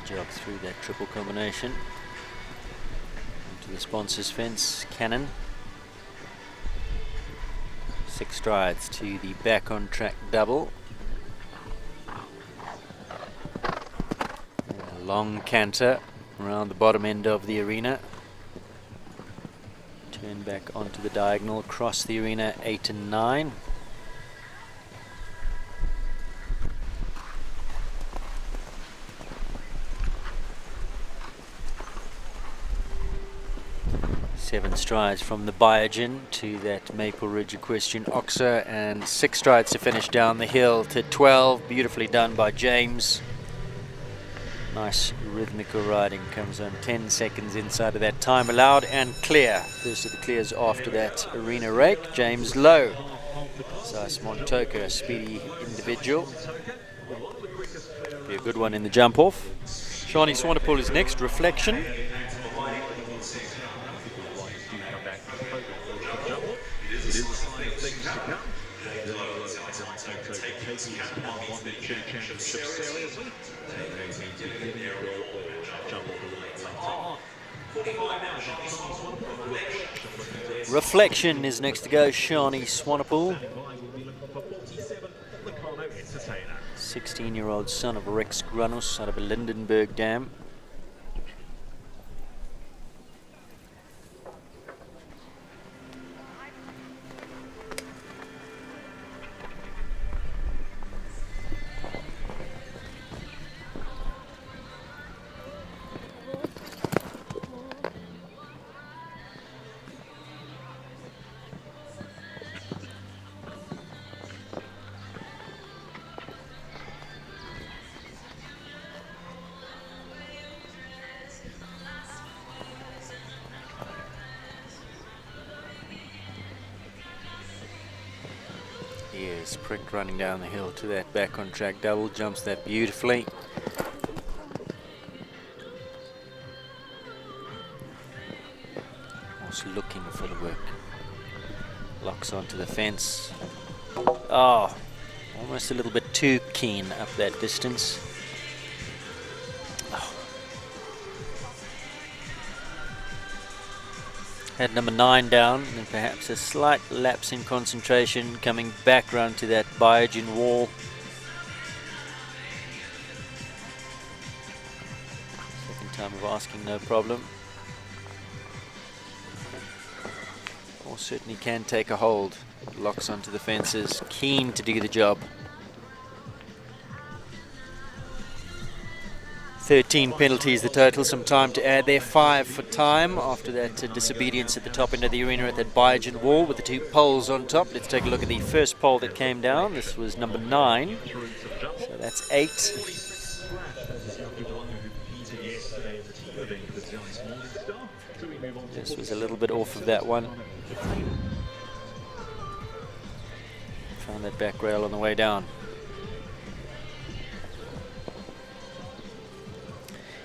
Job through that triple combination into the sponsor's fence. Cannon 6 strides to the back on track double. A long canter around the bottom end of the arena, turn back onto the diagonal, across the arena 8 and 9. Seven strides from the Biogen to that Maple Ridge Equestrian Oxer, and 6 strides to finish down the hill to 12. Beautifully done by James. Nice rhythmical riding, comes on 10 seconds inside of that time allowed and clear. First of the clears after that arena rake. James Lowe, Zeiss Montoka, a speedy individual. Be a good one in the jump off. Shani Swanepoel is next, Reflection. We have one the championship seriously. Jump off the right later. Reflection is next to go. Shani Swanepoel, 16-year-old son of Rex Granus out of a Lindenberg dam. Yes, Prick running down the hill to that back on track double, jumps that beautifully. Also looking for the work. Locks onto the fence. Oh, almost a little bit too keen up that distance. Oh. Had number 9 down, and perhaps a slight lapse in concentration, coming back round to that Biogen wall. Second time of asking, no problem. Or certainly can take a hold. Locks onto the fences, keen to do the job. 13 penalties the total, some time to add there, 5 for time after that disobedience at the top end of the arena at that Biogen wall with the 2 poles on top. Let's take a look at the first pole that came down. This was number 9, so that's 8. This was a little bit off of that one. Found that back rail on the way down.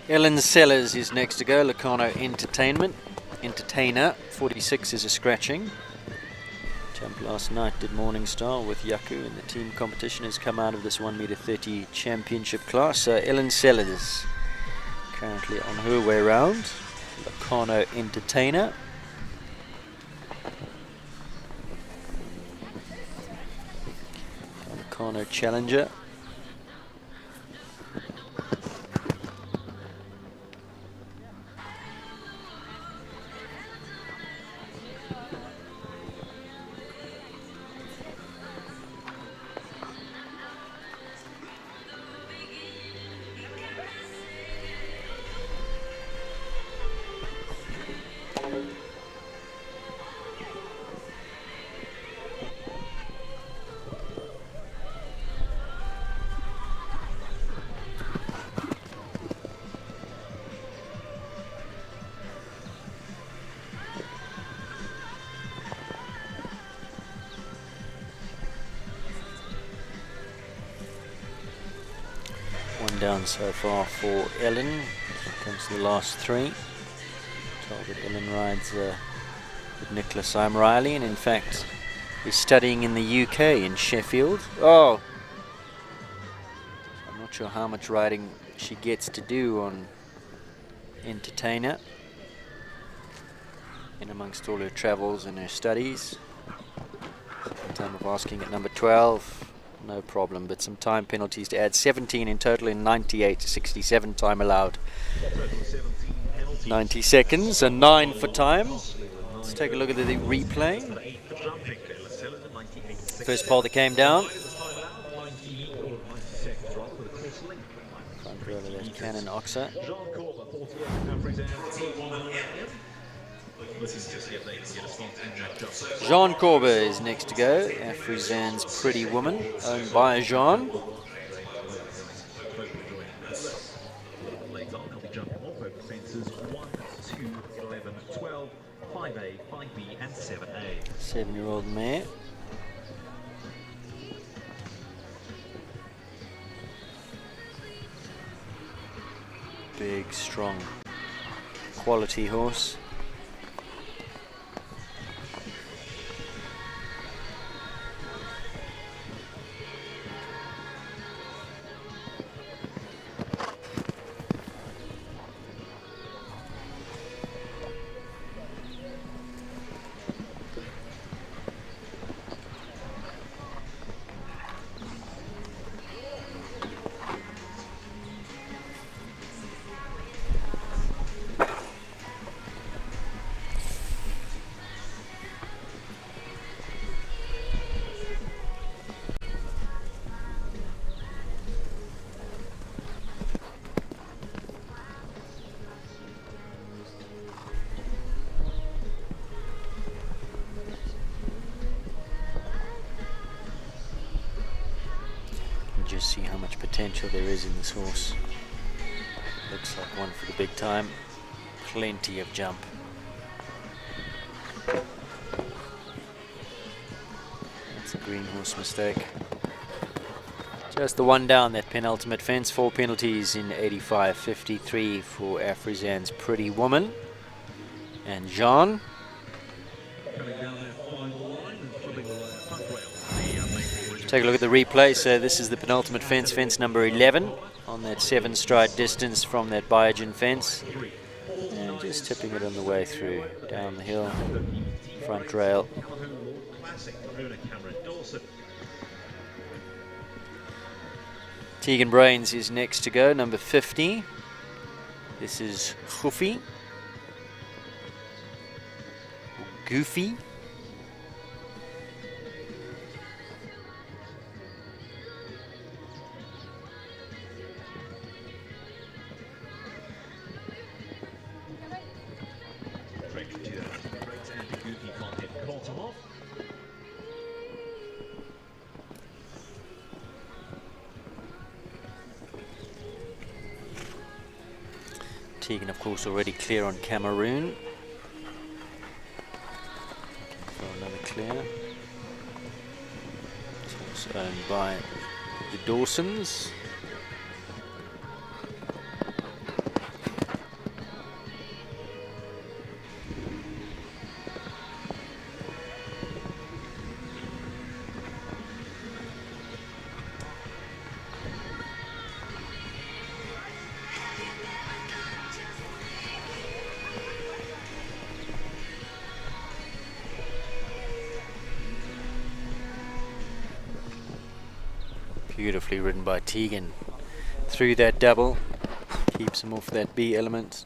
Ellen Sellers is next to go. Locarno Entertainer, 46 is a scratching. Jump last night did Morningstar with Yaku, and the team competition has come out of this 1m30 championship class. So Ellen Sellers currently on her way round. Locarno Entertainer. Locarno Challenger. Down so far for Ellen. Here comes the last 3. Told that Ellen rides with Nicholas Riley, and in fact is studying in the UK in Sheffield. Oh, I'm not sure how much riding she gets to do on Entertainer in amongst all her travels and her studies. Time of asking at number 12. No problem, but some time penalties to add. 17 in total in 98.67 time allowed. 90 seconds and 9 for time. Let's take a look at the replay. First pole that came down. Front row of that Canon Oxa. Jean Corber is next to go. Afrizan's Pretty Woman, owned by Jean. Seven-year-old mare. Big, strong, quality horse. see how much potential there is in this horse. Looks like one for the big time. Plenty of jump. That's a green horse mistake. Just the one down that penultimate fence. 4 penalties in 85.53 for Afrizan's Pretty Woman. And Jean. Take a look at the replay. So this is the penultimate fence, fence number 11, on that 7-stride distance from that Biogen fence. And just tipping it on the way through, down the hill, front rail. Tegan Brains is next to go, number 50. This is Goofy. Goofy. Tegan, of course, already clear on Cameroon. For another clear. It's also owned by the Dawsons. Beautifully ridden by Tegan through that double, keeps him off that B element.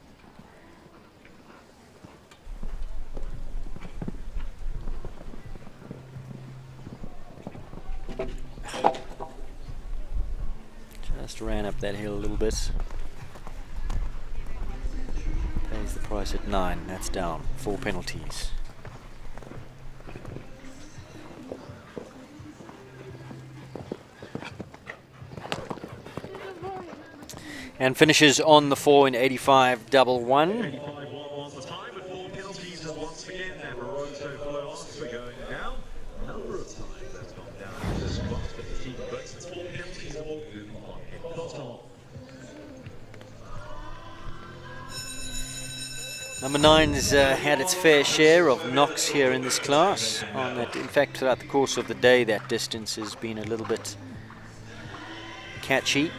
Just ran up that hill a little bit. Pays the price at 9, that's down, 4 penalties. And finishes on the 4 in 85.11. 85.11 was the time with 4 penalties, and once again, Amoroso flows. We're going down. Number of times that's gone down. This class, but the team breaks. It's 4 penalties all moving on. And Coston. Number 9's had its fair share of knocks here in this class. On that, in fact, throughout the course of the day, that distance has been a little bit catchy.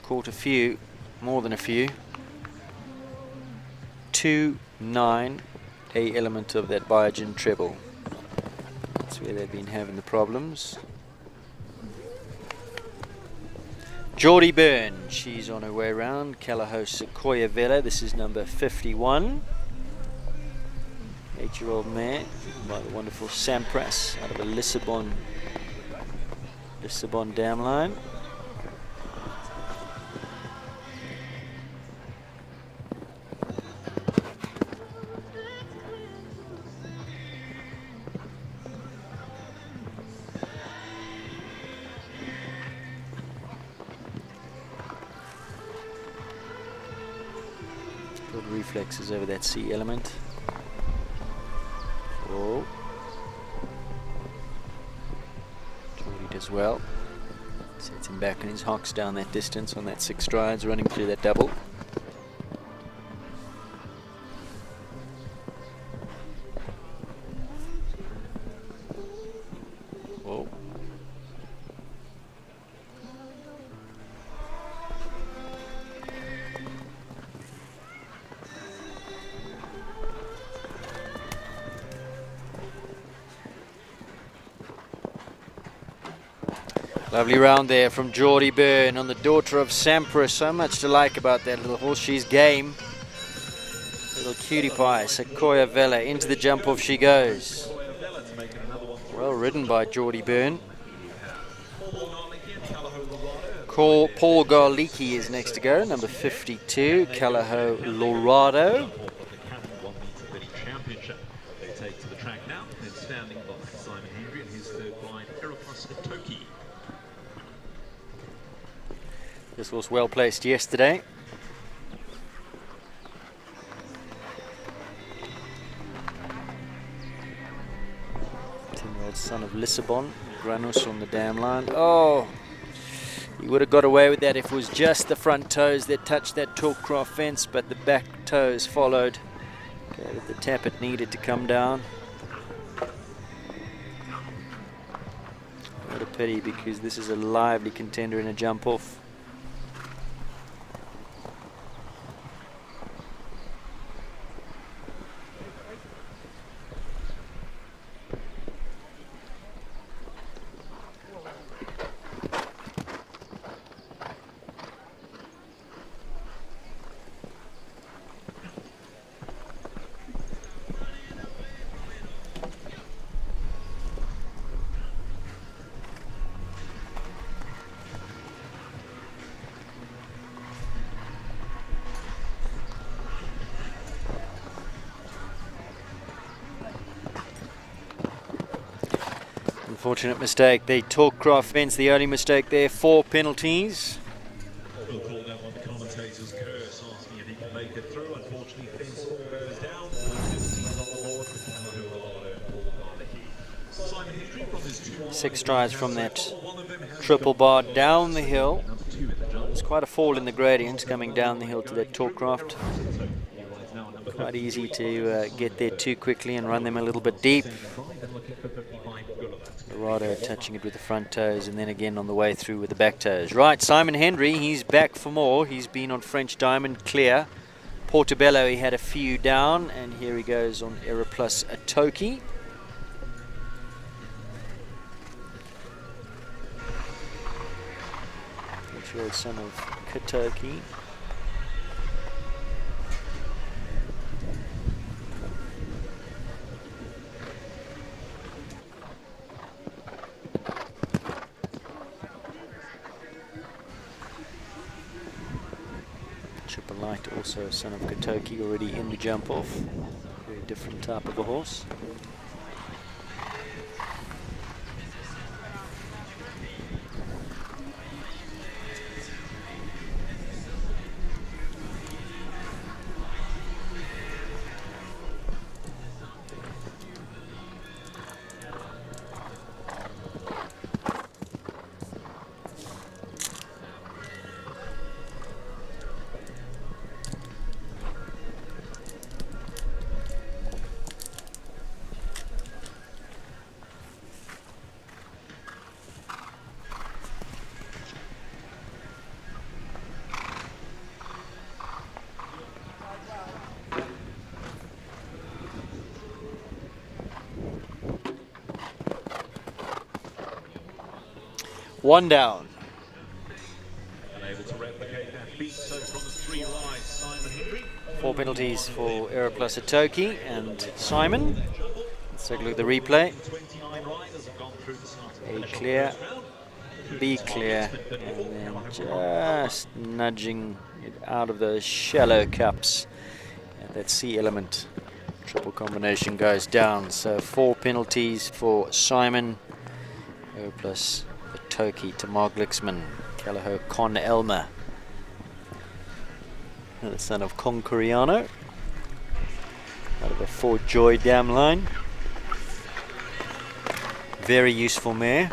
Caught a few, more than a few. 2, 9, A element of that Biogen treble. That's where they've been having the problems. Geordie Byrne, she's on her way around. Calaho Sequoia Vela, this is number 51. 8-year-old mare by the wonderful Sampras out of a Lissabon dam line. Good reflexes over that C element. Oh. Geordie does well. Sets him back in his hocks down that distance on that 6 strides, running through that double. Oh. Lovely round there from Geordie Byrne on the daughter of Sampras. So much to like about that little horse. She's game. Little cutie pie. Sequoia Vela. Into the jump off she goes. Well ridden by Geordie Byrne. Paul Garlicki is next to go. Number 52. Calaho Lorado. They take to the track now. They're standing by Simon Hendry and his third blind, Aeropus This was well placed yesterday. 10-year-old son of Lissabon, Granus on the dam line. Oh, he would have got away with that if it was just the front toes that touched that Talkcraft fence, but the back toes followed. Okay, the tap it needed to come down. What a pity, because this is a lively contender in a jump off. Unfortunate mistake. The Talkcraft fence, the only mistake there. 4 penalties. We'll call that one the commentator's curse, asking if he can make it through. Unfortunately, fence all goes down. 15 on the board. Simon Hendry from his 6 strides from that triple bar down the hill. It's quite a fall in the gradient coming down the hill to that Talkcraft. Quite easy to get there too quickly and run them a little bit deep. Dorado touching it with the front toes and then again on the way through with the back toes. Right, Simon Hendry, he's back for more. He's been on French Diamond, clear. Portobello, he had a few down, and here he goes on Error Plus Atoki. Which was son of Katoki. Triple Light, also a son of Katoki, already in the jump off. Very different type of a horse. One down. Unable to replicate that beat, so from the 3 rides, Simon Hendry. 4 penalties for Error Plus Atoki and Simon. Let's take a look at the replay. 29 riders have gone through the start of A the clear, B clear, and then just nudging it out of those shallow cups. And that C element triple combination goes down. So 4 penalties for Simon. Error Plus Atoki to Mark Lixman, Callagher Con Elmer, the son of Concoriano, out of a Fort Joy dam line. Very useful mare.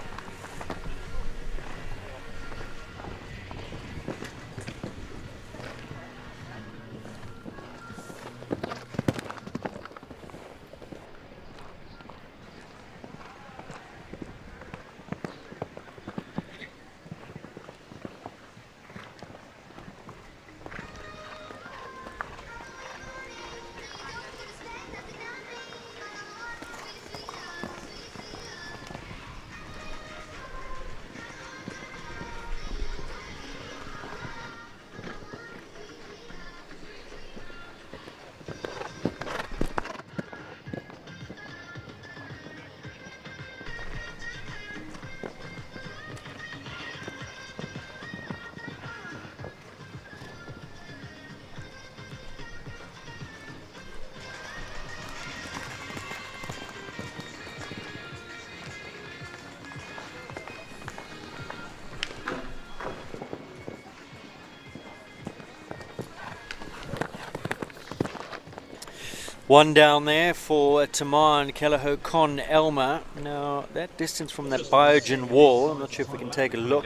One down there for Tamar and Callaghan Con Elmer. Now, that distance from that Biogen wall, I'm not sure if we can take a look.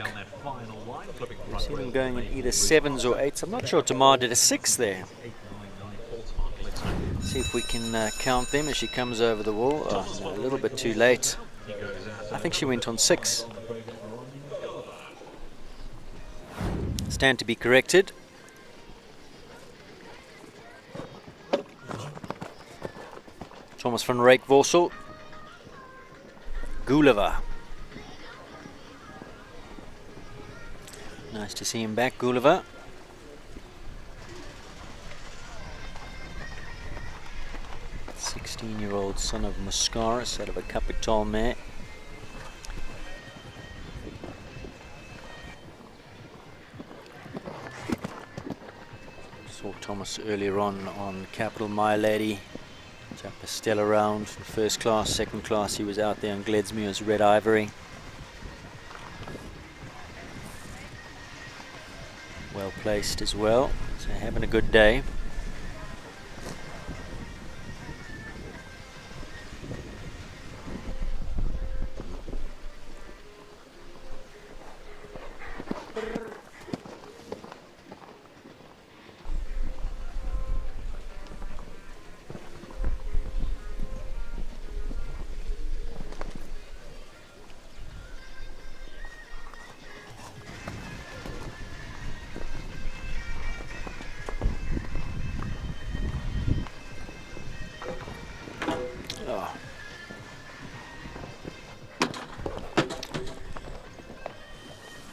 We've seen them going in either 7s or 8s. I'm not sure Tamar did a 6 there. See if we can count them as she comes over the wall. Oh, no, a little bit too late. I think she went on 6. Stand to be corrected. Thomas van Rijk Vorsel. Gulliver. Nice to see him back, Gulliver. "16-year-old son of Muscaris out of a Capital mare. Saw Thomas earlier on Capital My Lady. Jump a Stella round, first class, second class. He was out there on Gledsmuir's Red Ivory. Well placed as well, so having a good day.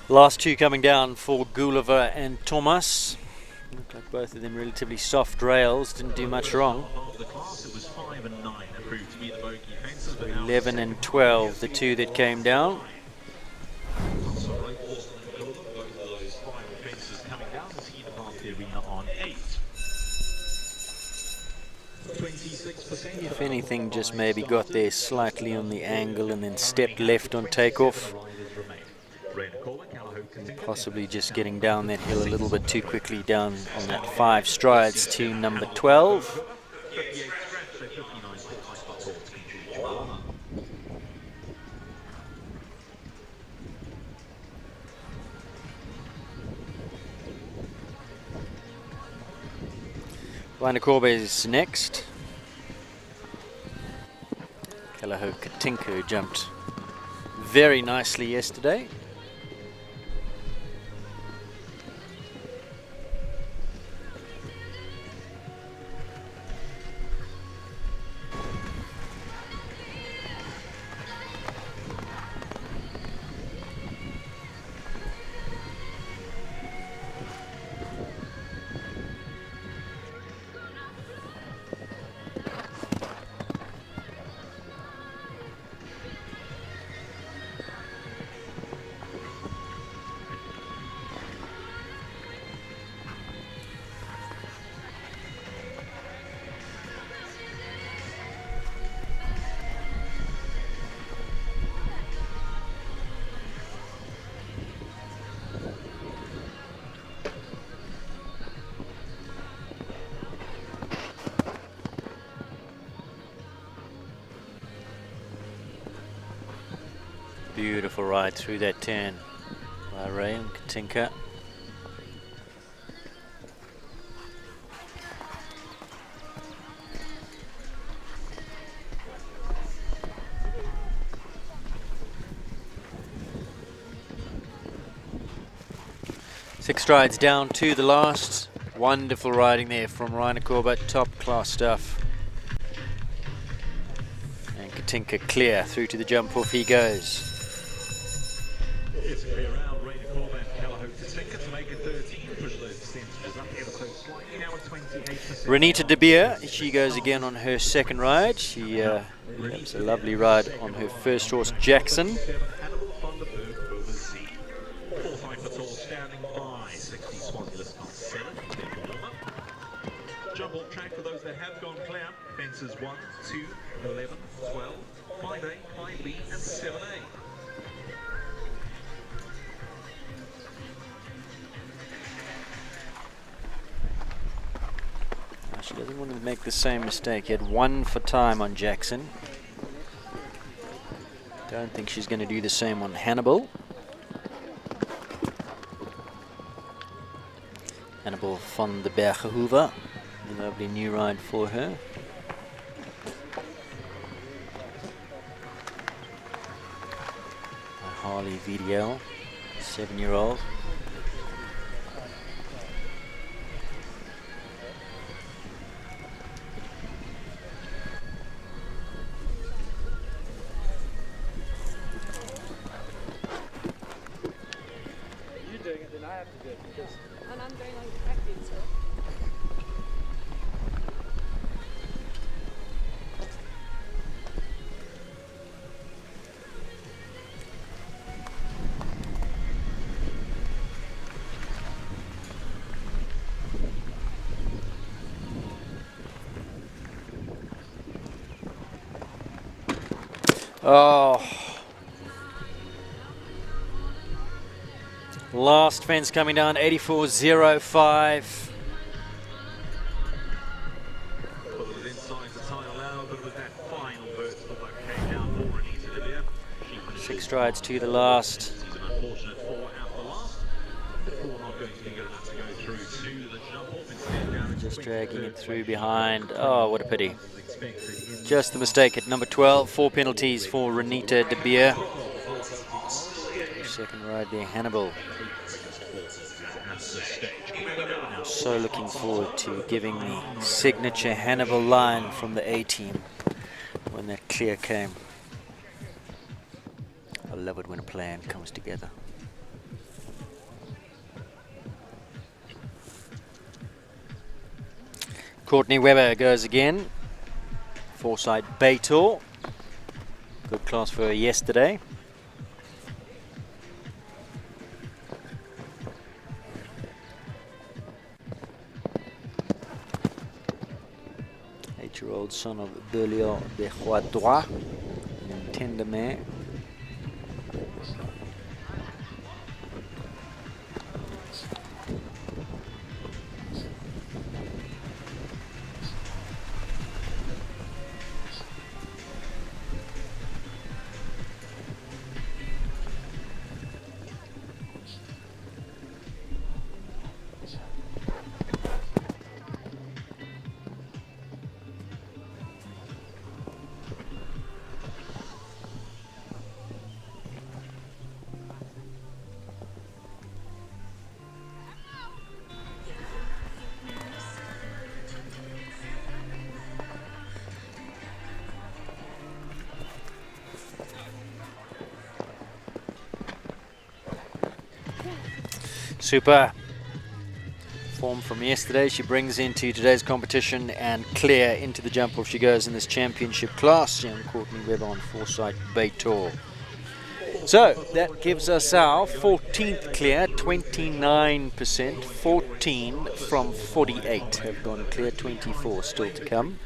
Last two coming down for Gulliver and Thomas. Look like both of them relatively soft rails, didn't do much wrong. 11 and 12, the two that came down. If anything, just maybe got there slightly on the angle and then stepped left on takeoff. Possibly just getting down that hill a little bit too quickly, down on that 5 strides to number 12. Wanakorba is next. Callaghan Katinko jumped very nicely yesterday. Beautiful ride through that turn by Ray and Katinka. Six strides down to the last. Wonderful riding there from Wanakorba, top class stuff. And Katinka clear through to the jump off he goes. It's a clear round, Wanakorba and Callaghan Katinka to make it 13, push those percentages up ever so slightly, now at 28%. Renita De Beer, she goes again on her second ride. She has a lovely ride on her first horse, Jackson. Jump off track for those that have gone clear. Fences 1, 2, 11, 12, 5A, 5B and 7A. She doesn't want to make the same mistake. He had 1 for time on Jackson. Don't think she's going to do the same on Hannibal. Hannibal van der Bergenhoeven. A lovely new ride for her. Harley VDL, 7-year-old. You're doing it, then I have to do it because. And I'm going on acting, so. Oh. Last fence coming down, 84.05. Well, it was inside the time allowed, but with that final burst that came down for Anita Libya, she finished 6 strides to the last. It's an unfortunate 4 out the last. The 4 not going to be good enough to go through to the jump off. Instead, down Just dragging it through behind. Oh, what a pity. Just the mistake at number 12. 4 penalties for Renita De Beer. Second ride there, Hannibal. I'm so looking forward to giving the signature Hannibal line from the A team when that clear came. I love it when a plan comes together. Courtney Webber goes again. Foresight Beitor. Good class for her yesterday. Eight-year-old son of Berlioz de Roidroit, Tender mare. Super form from yesterday. She brings into today's competition and clear into the jump off she goes in this championship class. Young Courtney Webber on Foresight Beitor. So that gives us our 14th clear, 29%. 14 from 48 have gone clear, 24 still to come.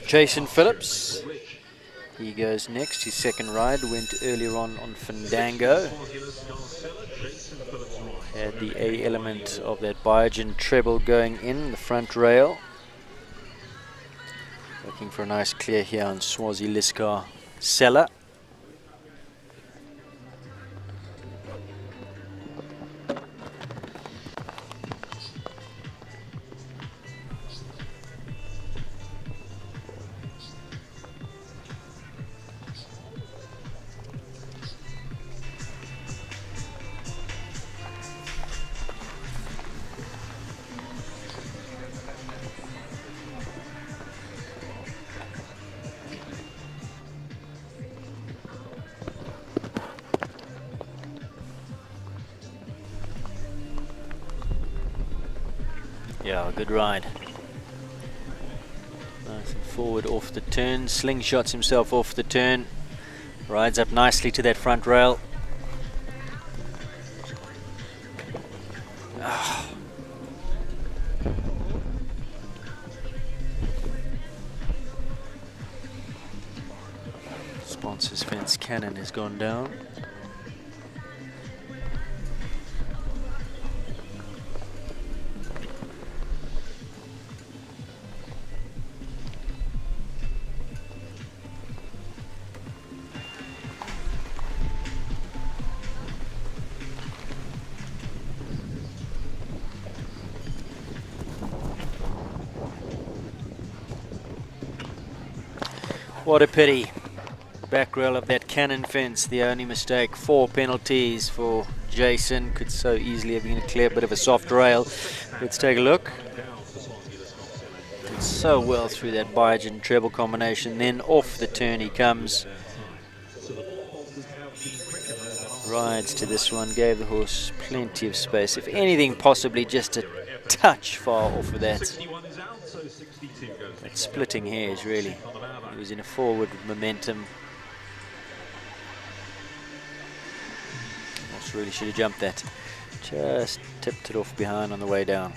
Jason Phillips, he goes next. His second ride went earlier on Fandango. Had the A element of that Biogen treble going in the front rail. Looking for a nice clear here on Swazi Liskar Cellar. Yeah, good ride. Nice and forward off the turn. Slingshots himself off the turn. Rides up nicely to that front rail. Oh. Sponsor's fence cannon has gone down. What a pity. Back rail of that cannon fence, the only mistake. 4 penalties for Jason. Could so easily have been a clear bit of a soft rail. Let's take a look. Did so well through that Biogen treble combination. Then off the turn he comes. Rides to this one. Gave the horse plenty of space. If anything, possibly just a touch far off of that. That splitting hairs, really. He was in a forward momentum. Horse really should have jumped that. Just tipped it off behind on the way down.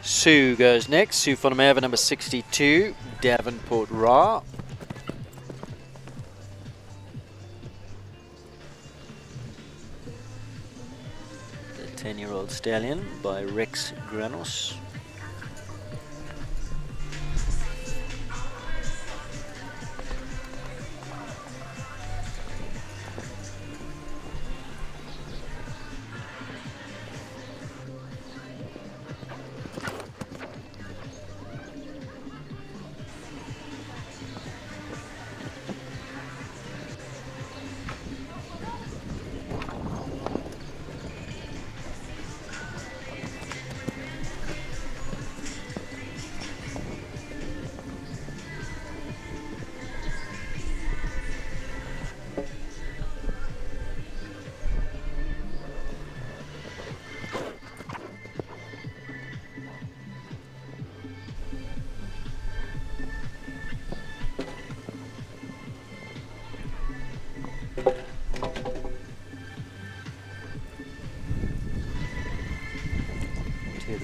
Sue goes next. Sue van der Merwe, number 62. Davenport Ra. The 10-year-old stallion by Rex Granos.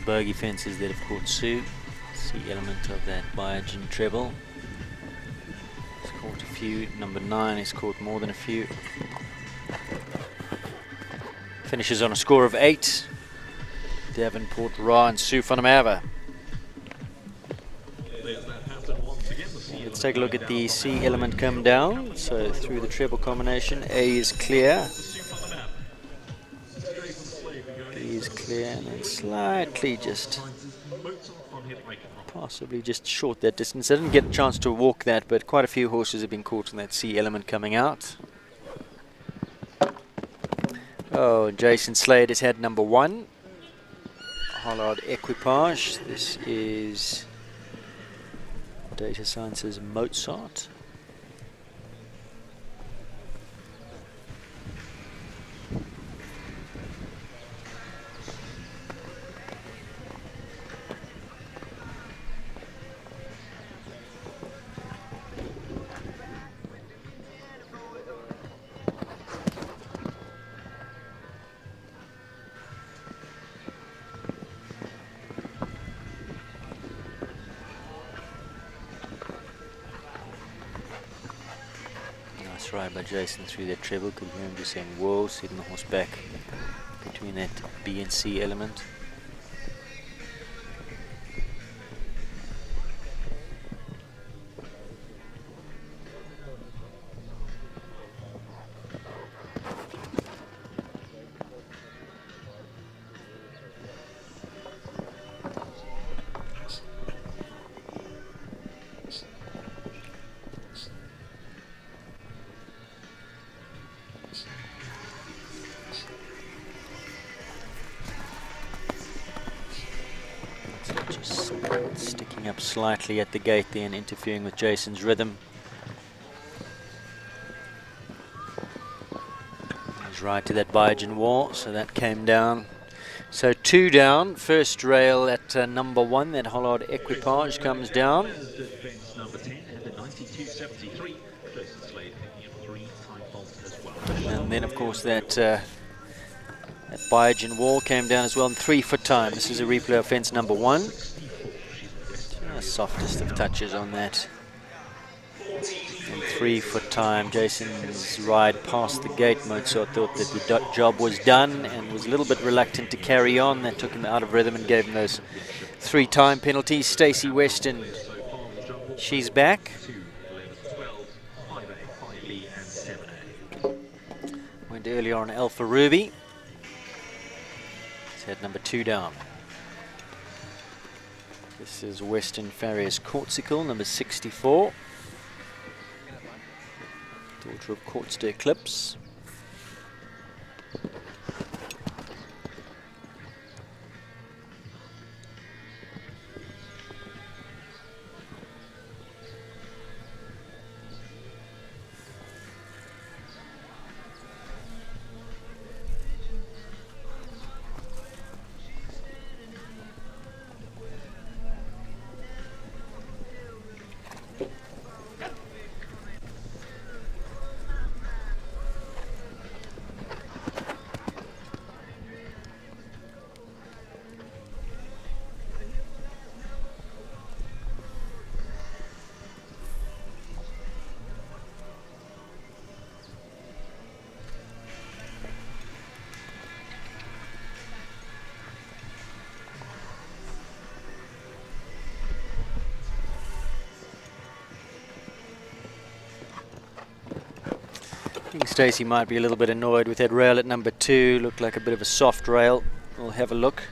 Bogey fences that have caught Sue. See element of that Biogen treble. He's caught a few. Number 9 has caught more than a few. Finishes on a score of 8. Davenport Ra and Sue van der Merwe. Let's take a look at the C element come down. So through the treble combination, A is clear. Is clear and then slightly just possibly just short that distance. I didn't get a chance to walk that, but quite a few horses have been caught in that C element coming out. Oh, Jason Slade has had number 1. Hollard Equipage. This is Data Science's Mozart. Ride by Jason through that treble. Could hear him just saying whoa, setting the horse back between that B and C element. Sticking up slightly at the gate there and interfering with Jason's rhythm. He's right to that Biogen wall, so that came down. So 2 down, first rail at number 1, that Hollard Equipage comes down. And then of course that Biogen wall came down as well in 3 foot time. This is a replay of fence number 1. The softest of touches on that. In 3 foot time, Jason's ride past the gate. Mozart thought that the job was done and was a little bit reluctant to carry on. That took him out of rhythm and gave him those 3 time penalties. Stacey Weston, she's back. Went earlier on Alpha Ruby. He's had number 2 down. This is Western Farrier's Corsical, number 64. daughter of Quartz de Eclipse. I think Stacey might be a little bit annoyed with that rail at number 2. Looked like a bit of a soft rail. We'll have a look.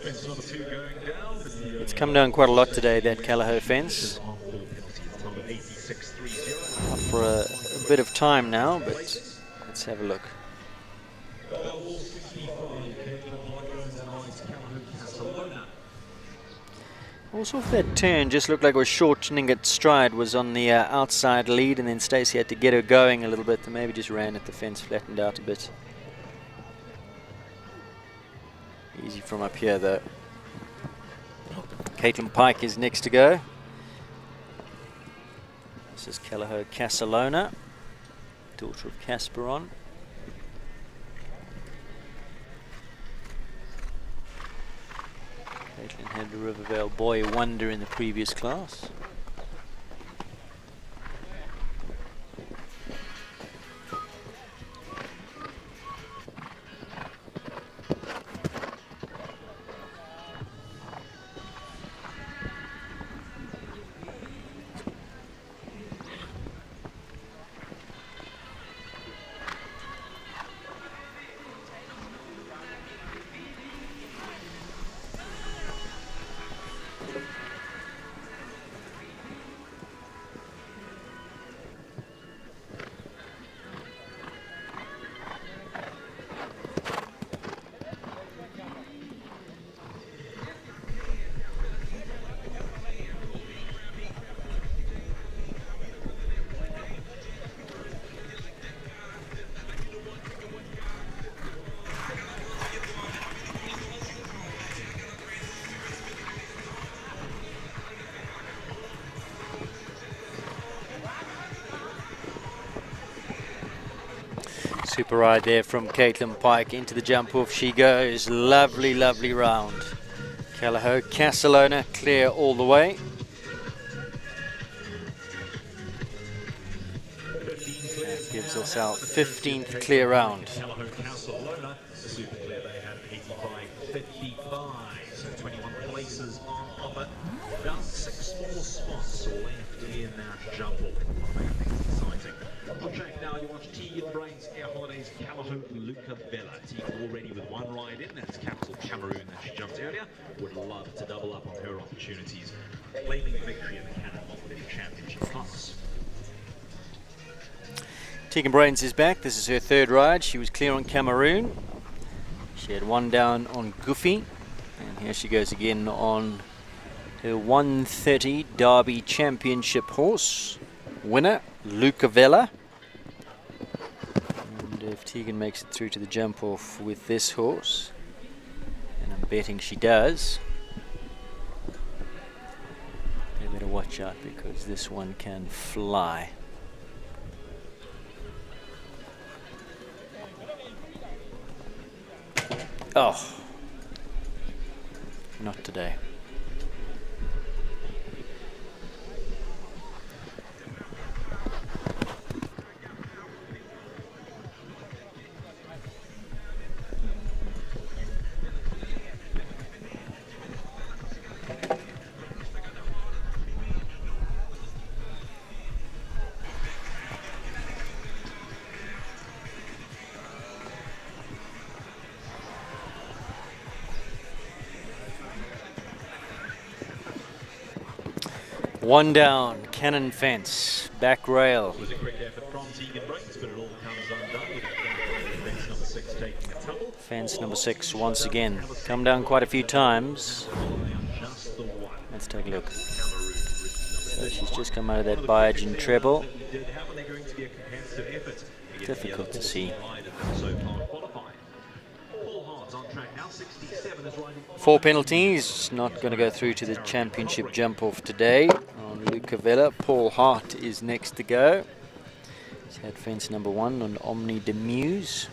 It's come down quite a lot today, that Callahoo fence. For a bit of time now, but let's have a look. Also, if that turn just looked like it was shortening its stride, was on the outside lead, and then Stacey had to get her going a little bit, and maybe just ran at the fence, flattened out a bit. Easy from up here, though. Caitlin Pike is next to go. This is Callahoo Casalona, daughter of Casperon. Caitlin had the Rivervale Boy Wonder in the previous class. Super ride there from Caitlin Pike into the jump off. She goes. Lovely, lovely round. Callahoo Casalona clear all the way. That gives us our 15th clear round. Callahoo Casalona, super clear. They had 85.55, so 21 places on offer. About 6 more spots left in that jump off. Make things exciting. On track now, you watch Tegan Brain's Air Holidays Callahoo Luca Bella. Tegan already with 1 ride in. That's Capital Cameroon that she jumped earlier. Would love to double up on her opportunities. Claiming victory in the Cannonball Championship class. Tegan Brains is back. This is her 3rd ride. She was clear on Cameroon. She had 1 down on Goofy. And here she goes again on her 130 Derby Championship horse. Winner, Luca Vella. And if Tegan makes it through to the jump off with this horse, and I'm betting she does, you better watch out because this one can fly. Oh, not today. One down, Cannon Fence, back rail. It was a quick effort from Tegan Brains, but it all comes undone with fence number 6 taking a tumble. Fence number 6 once again. Come down quite a few times. Just the one. Let's take a look. So she's just come out of that Biogen treble. Difficult to see. So far qualified. Paul Hart's on track now. 67 is riding. 4 penalties. Not going to go through to the championship jump off today on Luca Vella. Paul Hart is next to go. He's had fence number 1 on Omni de Muse.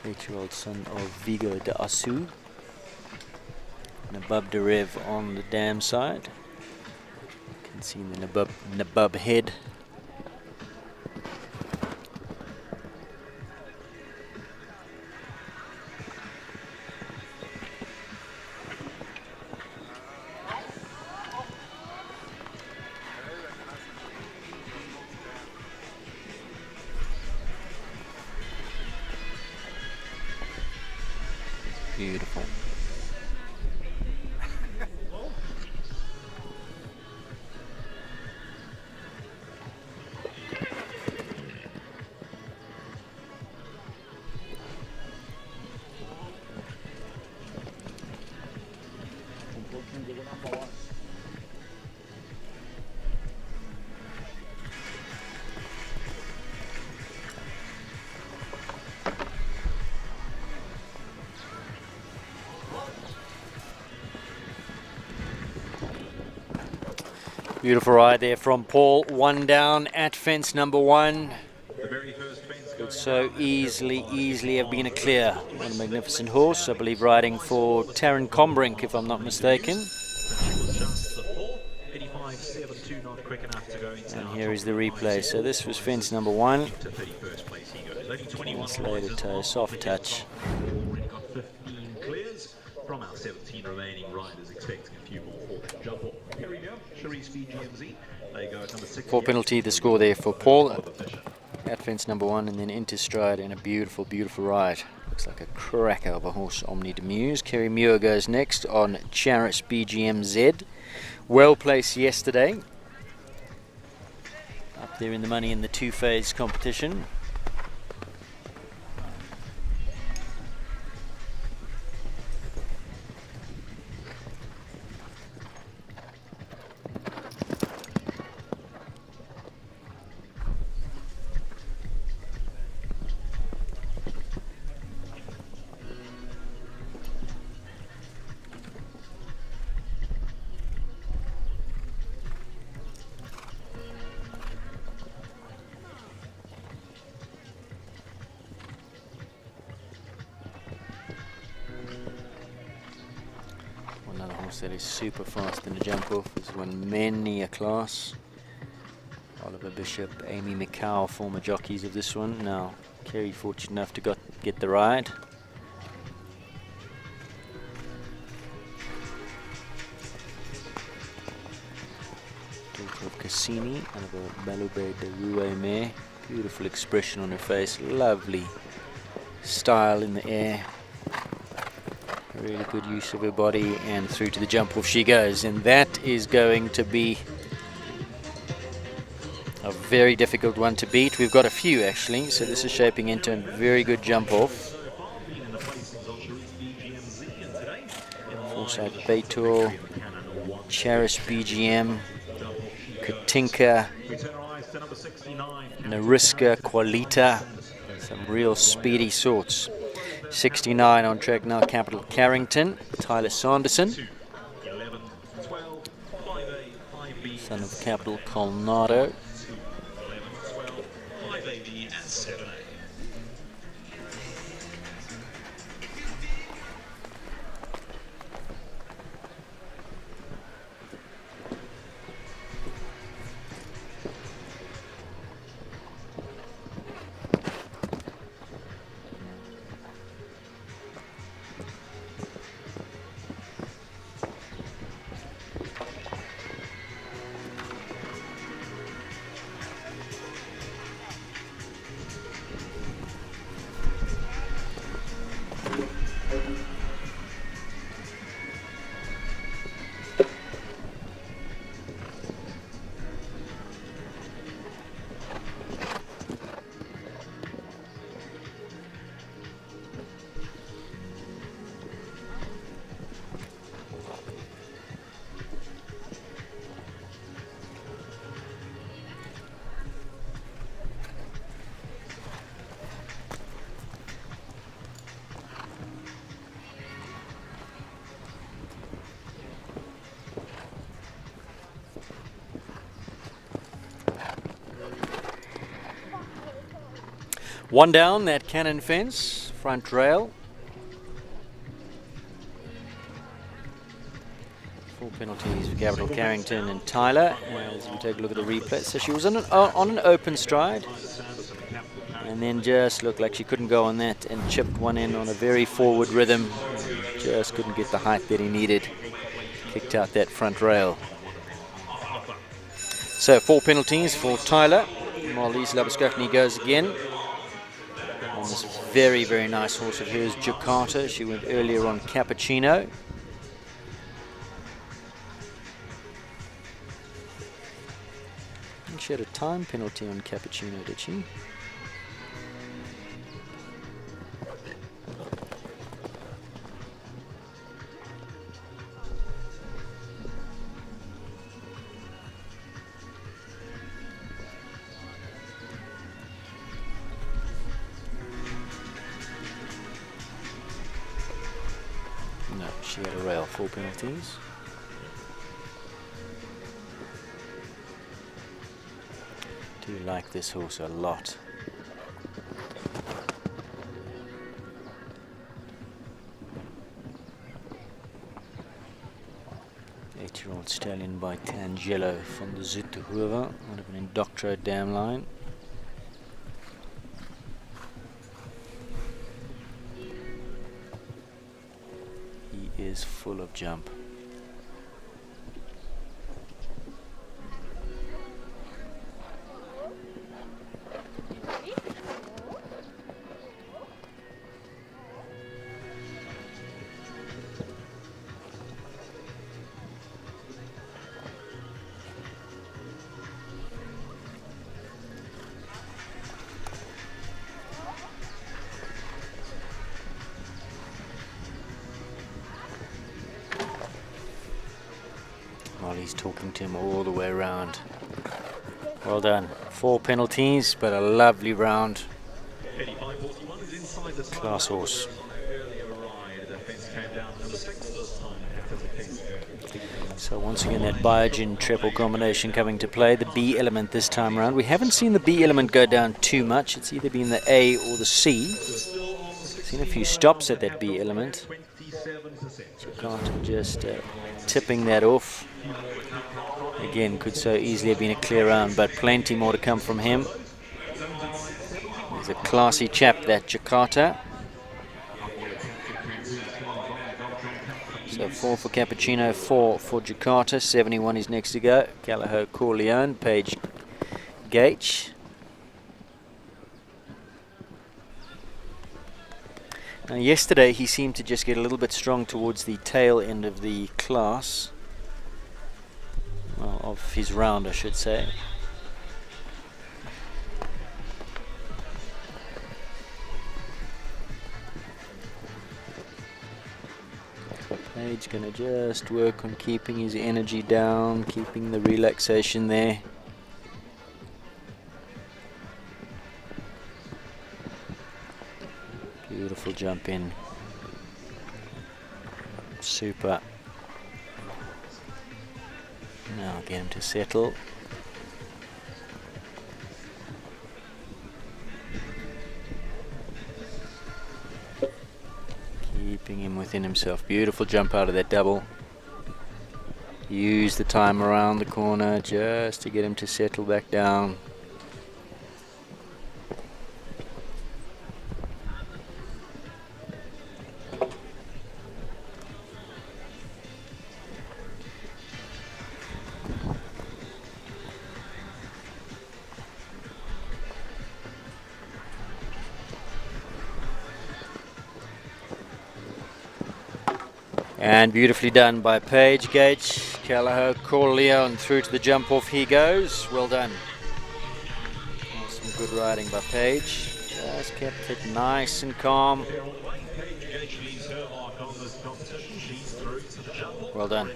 Eight-year-old son of Vigo de Asu. Nabub de Rev on the dam side. You can see the Nabub head. Beautiful. Beautiful ride there from Paul. One down at fence number 1. Could so easily have been a clear. What a magnificent horse. I believe riding for Taryn Combrink, if I'm not mistaken. And here is the replay. So this was fence number 1. Translated toe, soft touch. From our 17 remaining riders, expecting a few more for that jump off. Here we go, Charisse BGMZ. They go at number 6. 4 penalty, the score there for Paul at fence number 1, and then into stride and a beautiful ride. Looks like a cracker of a horse, Omni de Muse. Kerry Muir goes next on Charisse BGMZ. Well placed yesterday. Up there in the money in the 2-phase competition. Another horse that is super fast in the jump off. Has won many a class. Oliver Bishop, Amy McCow, former jockeys of this one. Now Kerry fortunate enough to get the ride. Daughter of Cassini, and of a Balube de Roue mare. Beautiful expression on her face, lovely style in the air. Really good use of her body, and through to the jump off she goes, and that is going to be a very difficult one to beat. We've got a few actually, so this is shaping into a very good jump off. Foresight Beitor, Charisse BGM, Katinka, Nariska, Qualita, some real speedy sorts. 69 on track now, Capital Carrington, Tyler Sanderson, son of Capital Colnado. One down, that cannon fence, front rail. 4 penalties for Gabrielle Carrington and Tyler as we take a look at the replay. So she was on an open stride and then just looked like she couldn't go on that and chipped one in on a very forward rhythm. Just couldn't get the height that he needed. Kicked out that front rail. So 4 penalties for Tyler. Marlies Labuschagne goes again. On this very, very nice horse of hers, Jakarta. She went earlier on Cappuccino. I think she had a time penalty on Cappuccino, did she? No, she had a rail, 4 penalties. Do like this horse a lot. Eight-year-old stallion by Tangelo from the Zoeterhoeven out of an Indoctro dam line. He is full of jump. He's talking to him all the way around. Well done. 4 penalties, but a lovely round. Class horse. So once again that Biogen triple combination coming to play. The B element this time around. We haven't seen the B element go down too much. It's either been the A or the C. Seen a few stops at that B element. Jakarta just tipping that off. Again, could so easily have been a clear round, but plenty more to come from him. He's a classy chap, that Jakarta. So 4 for Cappuccino, 4 for Jakarta. 71 is next to go. Callagher, Corleone, Page, Gage. Now yesterday he seemed to just get a little bit strong towards the tail end of the class. Well, of his round, I should say. Page gonna just work on keeping his energy down, keeping the relaxation there. Beautiful jump in. Super. Now get him to settle. Keeping him within himself. Beautiful jump out of that double. Use the time around the corner just to get him to settle back down. And beautifully done by Page, Gage, Callagher, Corleone through to the jump off he goes. Well done. Some good riding by Page. Just kept it nice and calm. Well done.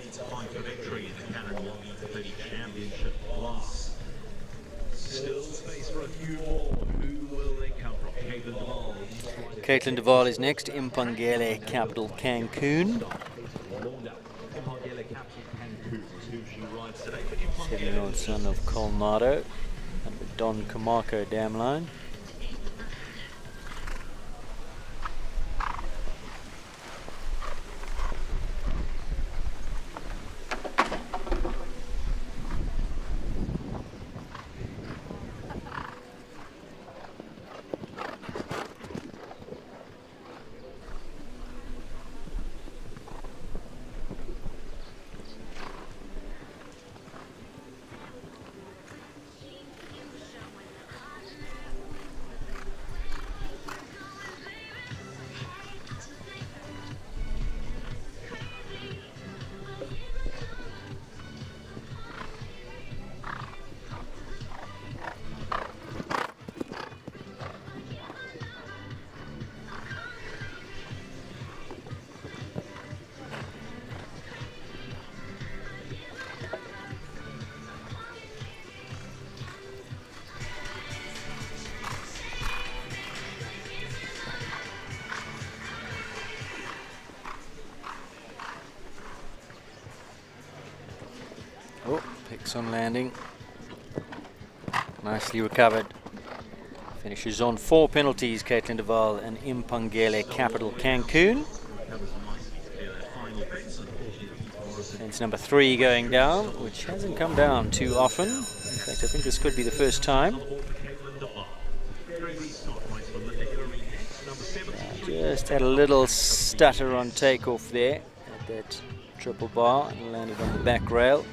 Caitlin Duval is next. Impangele, Capital Cancun. 7-year-old son of Colnado and the Don Camarco dam line. Brakes on landing. Nicely recovered. Finishes on 4 penalties, Caitlin Duval and Impangele Capital Cancun. Fence number 3 going down, which hasn't come down too often. In fact, I think this could be the first time. Just had a little stutter on takeoff there at that triple bar and landed on the back rail.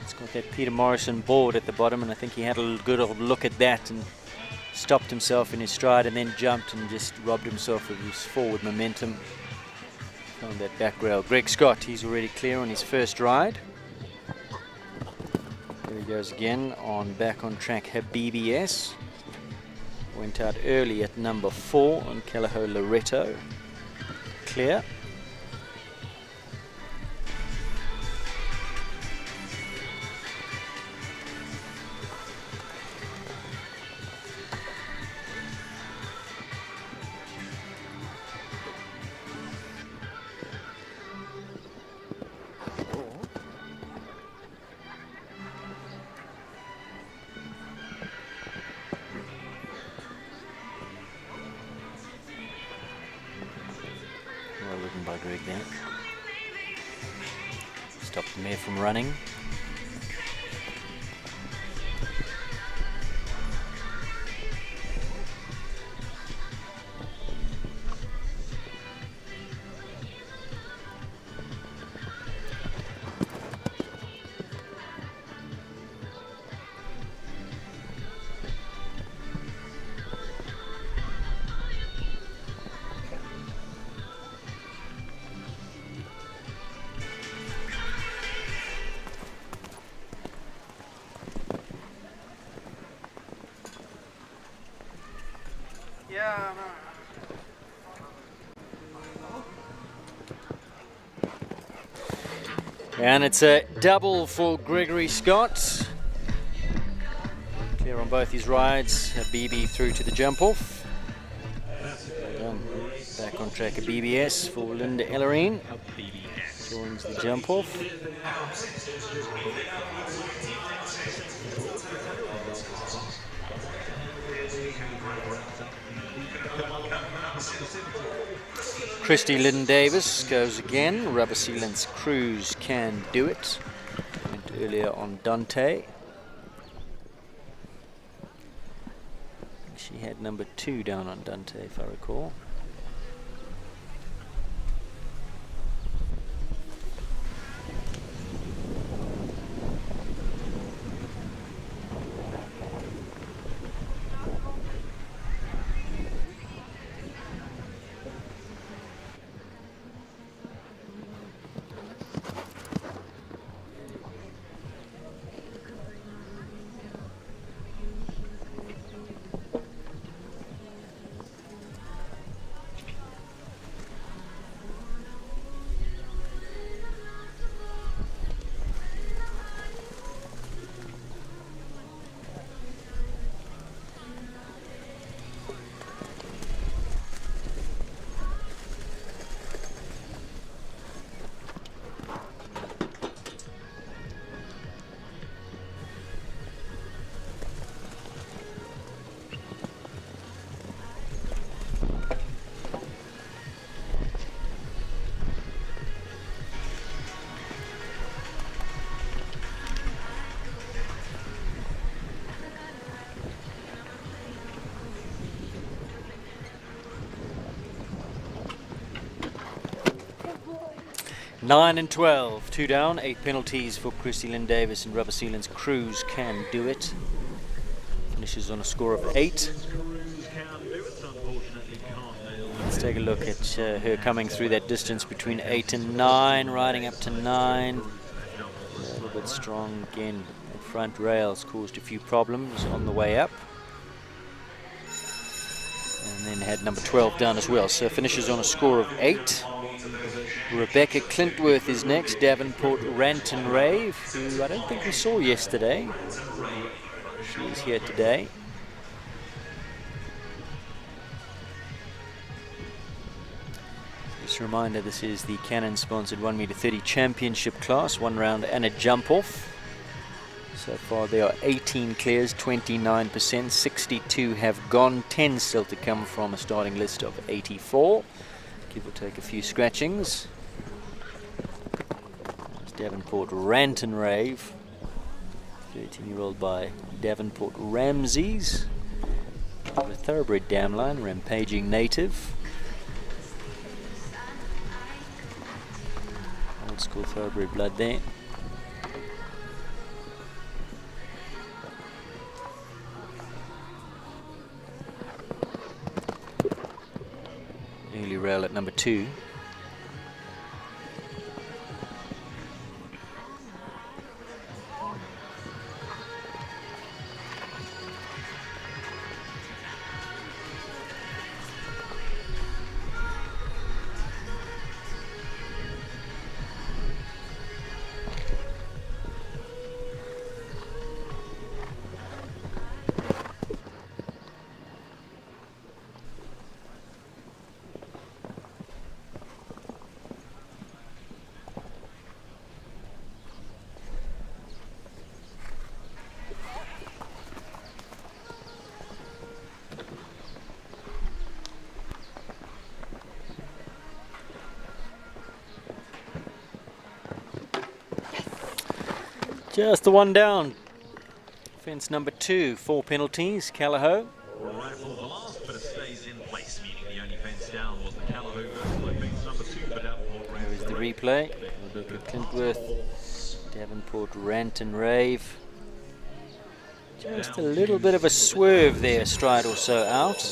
It's got that Peter Morrison board at the bottom, and I think he had a good old look at that and stopped himself in his stride and then jumped and just robbed himself of his forward momentum. Found that back rail. Greg Scott, he's already clear on his first ride. There he goes again on back on track Habibs. Went out early at number 4 on Callao Loreto. Clear. Well ridden by Greg there. Stopped the mare from running. And it's a double for Gregory Scott. Clear on both his rides. Habibi through to the jump off. Back on track at BBS for Linda Ellerine. Joins the jump off. Christy Lynn Davis goes again. Rubber Sealant's Cruise Can Do It. Went earlier on Dante. She had number 2 down on Dante, if I recall. Nine and 12, 2 down, 8 penalties for Christy Lynn Davis and Rubber Sealant's Cruise Can Do It. Finishes on a score of 8. Let's take a look at her coming through that distance between 8 and 9, riding up to 9. A little bit strong again. The front rails caused a few problems on the way up. And then had number 12 down as well. So finishes on a score of 8. Rebecca Clintworth is next. Davenport Rant and Rave, who I don't think we saw yesterday. She's here today. Just a reminder, this is the Canon sponsored 1m30 championship class, 1 round and a jump off. So far there are 18 clears, 29%, 62 have gone, 10 still to come from a starting list of 84. Give or take a few scratchings. There's Davenport Rant and Rave, 13-year-old by Davenport Ramses. A thoroughbred dam line, rampaging native. Old school thoroughbred blood there. Early rail at number 2. Just the one down. Fence number 2, 4 penalties. Callagho. Rifle the last, but it stays in place, meaning the only fence down was the Callagho version of fence number 2 for Davenport. There is the replay. Rebecca Clintworth, Davenport Rant and Rave. Just a little bit of a swerve there, stride or so out.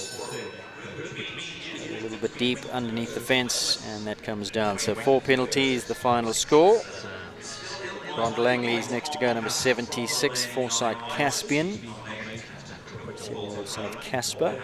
A little bit deep underneath the fence, and that comes down. So 4 penalties, the final score. Grant Langley's next to go, number 76, Foresight Caspian. 7-year-old son of Casper.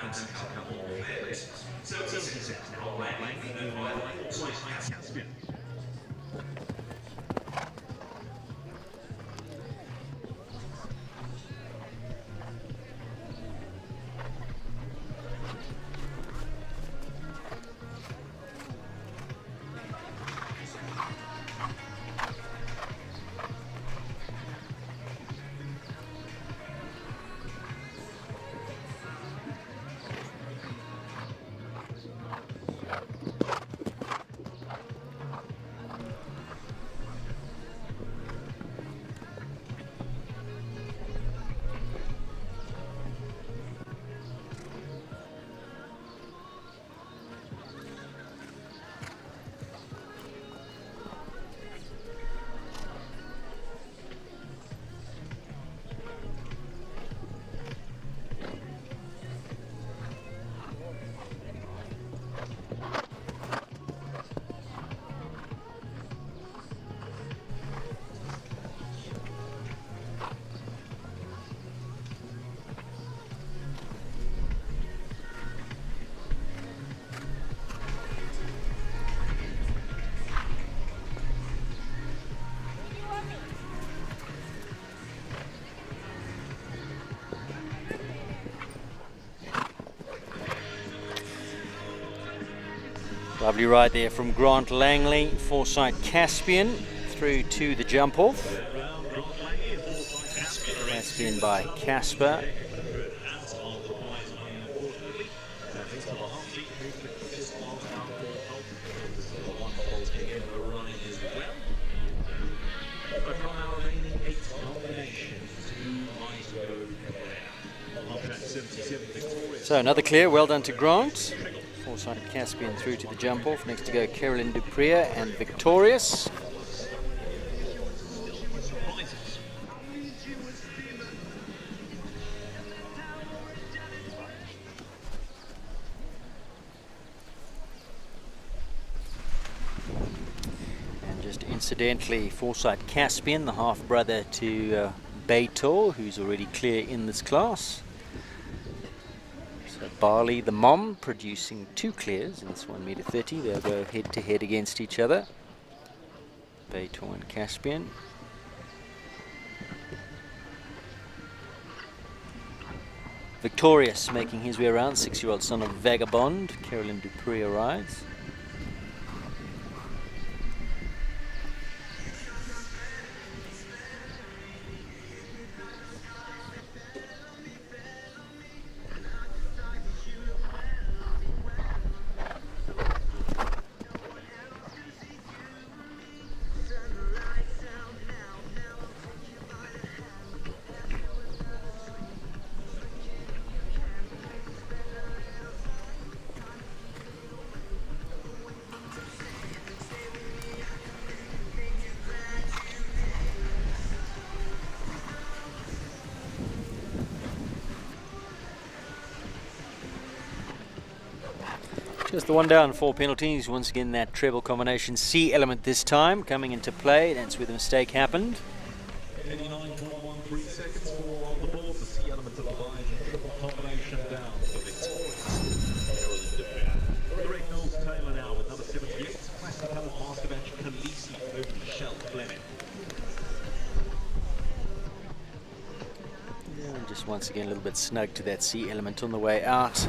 Lovely ride there from Grant Langley, Foresight Caspian, through to the jump off. Caspian by Casper. So another clear, well done to Grant. Foresight Caspian through to the jump off. Next to go Carolyn Dupria and Victorious. And just incidentally, Foresight Caspian, the half brother to Beitor, who's already clear in this class. Barley, the mom, producing 2 clears in this 1 meter 30. They'll go head to head against each other. Beitor and Caspian. Victorious making his way around, 6-year-old son of Vagabond. Carolyn Dupria rides. Just the one down, 4 penalties. Once again, that treble combination C element this time coming into play. That's where the mistake happened. 89.13 seconds for on the board. The C element of the Biogen triple combination down for Victoria. Greg Knowles Taylor now with number 78. Classic Colours Master Batch Khaleesi over Michelle Fleming. And just once again a little bit snug to that C element on the way out.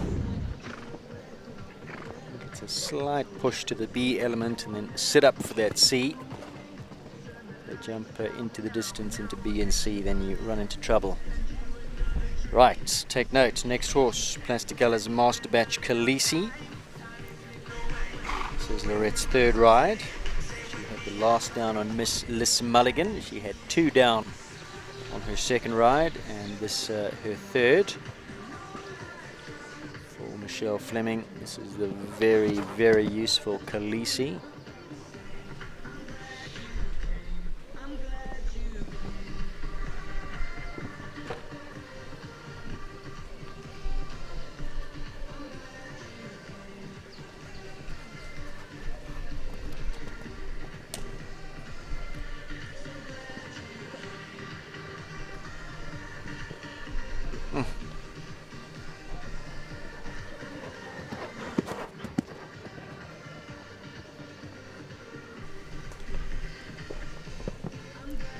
It's a slight push to the B element and then sit up for that C. They jump into the distance into B and C, then you run into trouble. Right, take note. Next horse, Plastic Colours Master Batch Khaleesi. This is Lorette's third ride. She had the last down on Miss Liz Mulligan. She had 2 down on her second ride, and this her third. For Michelle Fleming, this is the very, very useful Khaleesi.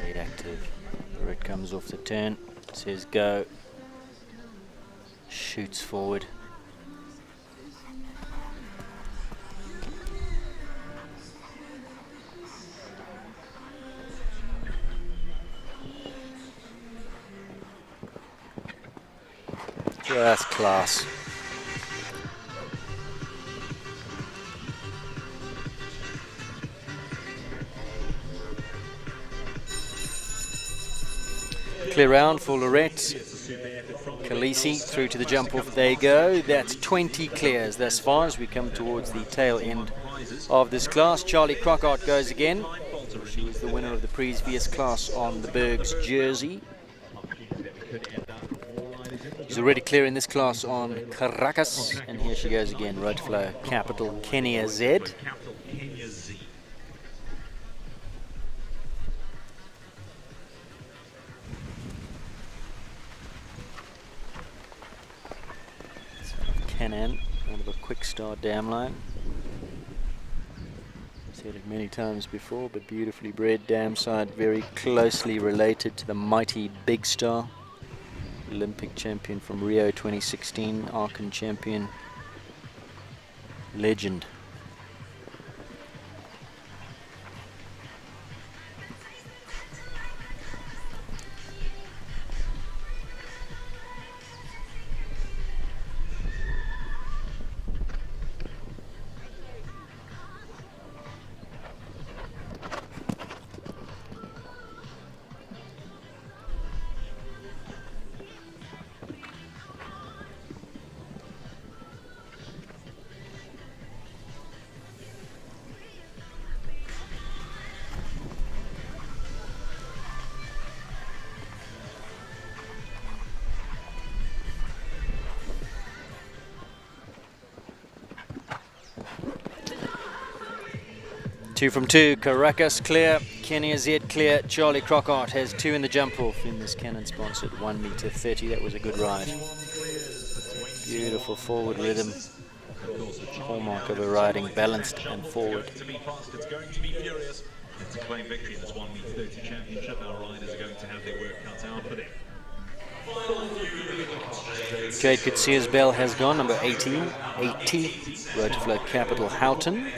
Great active. Red comes off the turn, says go, shoots forward. Just class. Clear round for Lorette. Khaleesi through to the jump off. There you go. That's 20 clears thus far as we come towards the tail end of this class. Charlie Crockart goes again. She was the winner of the previous class on the Berg's jersey. She's already clear in this class on Caracas, and here she goes again. Right flow, capital Kenya Z. Canan, out of a Quick Star dam line. Said it many times before, but beautifully bred dam side, very closely related to the mighty Big Star. Olympic champion from Rio 2016, Aachen champion, legend. Two from two, Caracas clear, Kenya Z clear, Charlie Crockart has 2 in the jump off in this Canon sponsored 1m30. That was a good ride. Beautiful forward rhythm. Hallmark of her riding, balanced and forward. To be fast, it's going to be furious. And to claim victory in this 1m30 championship, our riders are going to have their work cut out for them. Jade Kutsio's bell has gone, number 18, 80, Road to Flow Capital Houghton.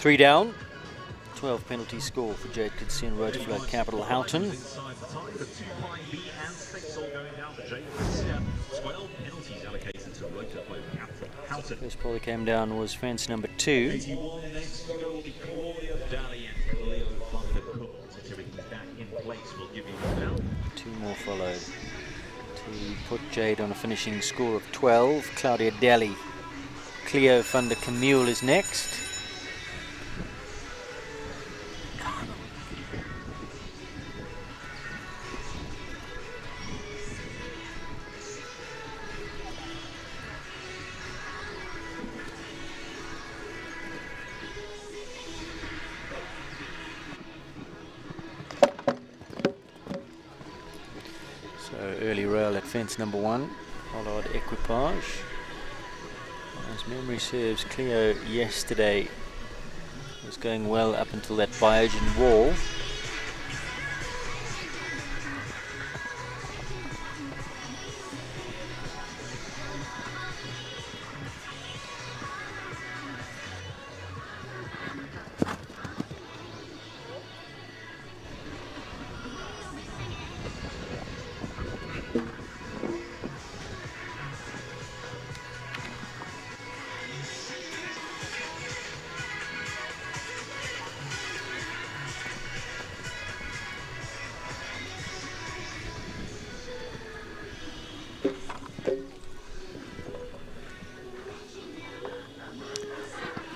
3 down. 12 penalty score for Jade Kitsy and Rotorflow Capital Houghton. Inside the time, the 2-5B and 6 all going down for Jade Kitsy. 12 penalties allocated to Rotorflow Capital Houghton. First ball that came down was fence number 2. 81 next will be Claudia Daly and Cleo van der Kuppel. Once everything's back in place, we'll give you one now. 2 more followed to put Jade on a finishing score of 12. Claudia Daly. Cleo van der Camule is next. Early rail at fence number 1, followed Equipage. As memory serves, Cleo yesterday was going well up until that Biogen wall.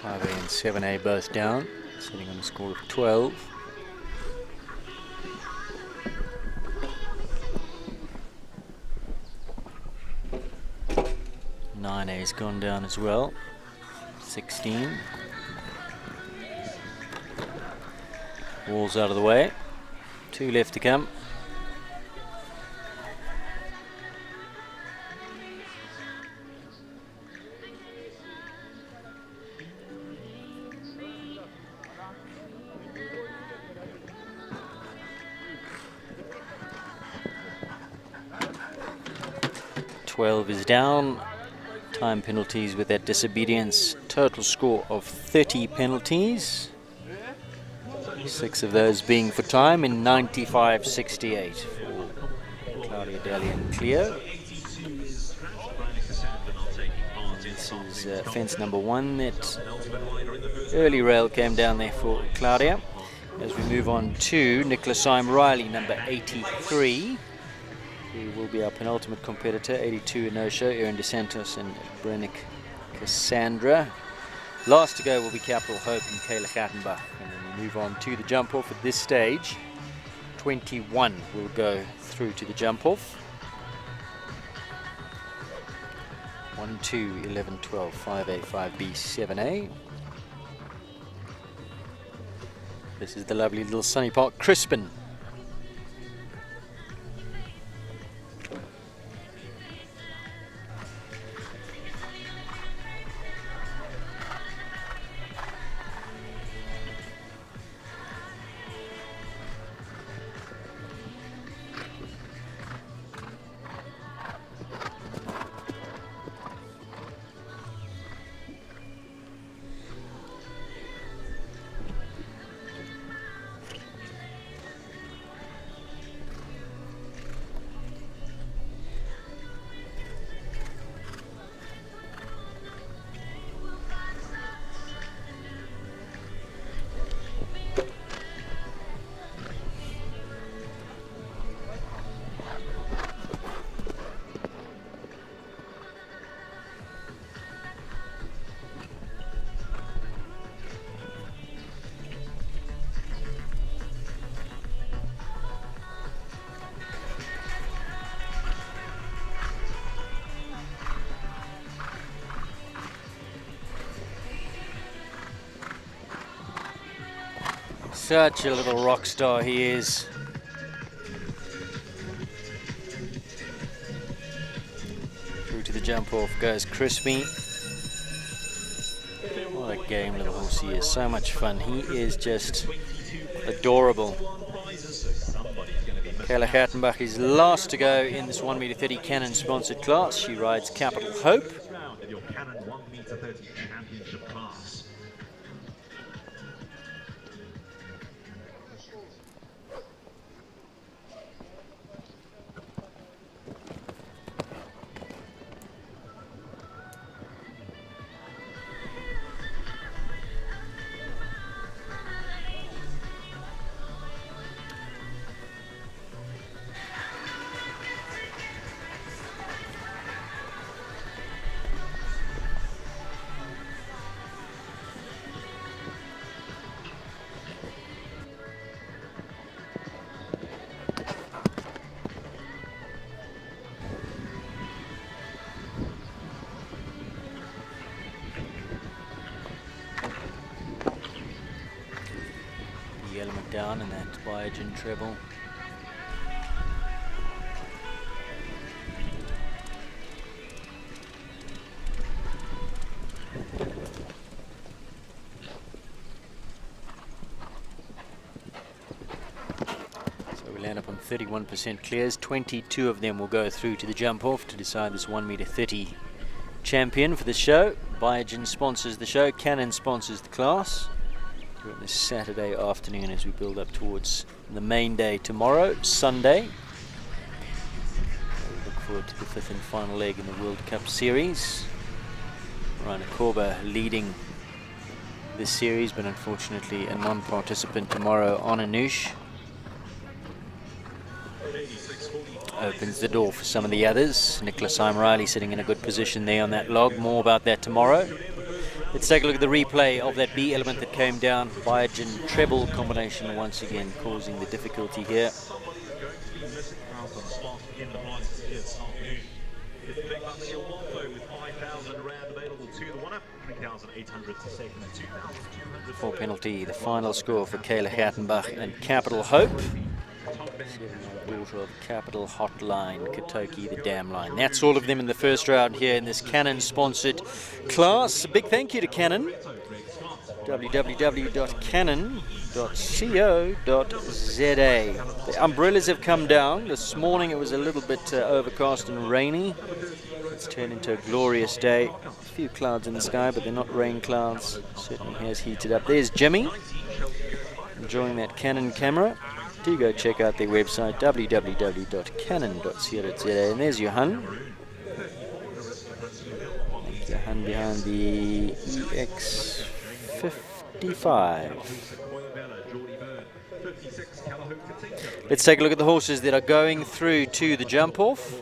A and 7A both down, sitting on a score of 12. Nine A's gone down as well. 16. Walls out of the way. 2 left to come. Is down. Time penalties with that disobedience. Total score of 30 penalties. 6 of those being for time in 95.68 for Claudia Daly and Cleo. This is fence number 1. That early rail came down there for Claudia. As we move on to Nicholas Syme Riley, number 83. Who will be our penultimate competitor, 82 in no-show, Erin DeSantos and Brennick Cassandra. Last to go will be Capital Hope and Kayla Gattenbach. And then we move on to the jump-off at this stage. 21 will go through to the jump-off. 1, 2, 11, 12, 5A, 5B, 7A. This is the lovely little Sunny Park Crispin. Such a little rock star he is. Through to the jump off goes Crispy. What a game little horse he is. So much fun. He is just adorable. Kayla Gattenbach is last to go in this 1m30 Cannon sponsored class. She rides Capital Hope. down in that Biogen treble. So we land up on 31% clears. 22 of them will go through to the jump off to decide this 1m30 champion for the show. Biogen sponsors the show. Canon sponsors the class. We're on this Saturday afternoon as we build up towards the main day tomorrow, Sunday. We look forward to the fifth and final leg in the World Cup Series. Ryan Korba leading this series, but unfortunately a non-participant tomorrow on Anoush. Opens the door for some of the others. Nicholas Riley sitting in a good position there on that log. More about that tomorrow. Let's take a look at the replay of that B element that came down. Biogen treble combination once again causing the difficulty here. For penalty, the final score for Kayla Hattenbach and Capital Hope. Daughter of Capital Hotline, Katoki, the Dam Line. That's all of them in the first round here in this Canon-sponsored class. A big thank you to Canon. www.canon.co.za. The umbrellas have come down. This morning it was a little bit overcast and rainy. It's turned into a glorious day. A few clouds in the sky, but they're not rain clouds. Certainly has heated up. There's Jimmy, enjoying that Canon camera. Do go check out their website, www.canon.co.za. And there's Johan. Johan behind the EX55. Let's take a look at the horses that are going through to the jump-off.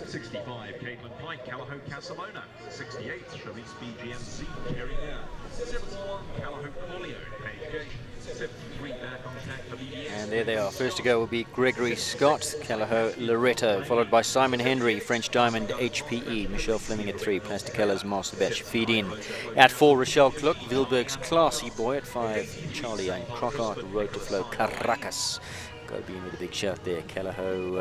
65, Caitlin Pike, Callahoo Casalona. 68, Charlize BGMZ, Kerry Mayer. 71, Callahoo Collio, Paige Gate. 73, back on track for BBS. And there they are. First to go will be Gregory Scott, Callahoo Loretto, followed by Simon Henry, French Diamond HPE, Michelle Fleming at 3, Plasticalla's Master Batch Feed In. At 4, Rochelle Kluck, Wilberg's Classy Boy. At 5, Charlie and Crockart, Road to Flow, Caracas. Got to be in with a big shout there. Callahoo,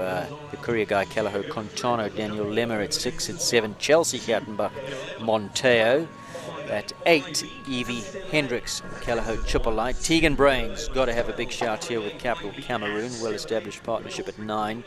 the courier guy, Callahoo Contano, Daniel Lemmer at 6. At 7, Chelsea Hattenbach, Monteo. At 8, Evie Hendricks, Callahoo Chipperlight. Tegan Brains, got to have a big shout here with Capital Cameroon, well-established partnership at 9.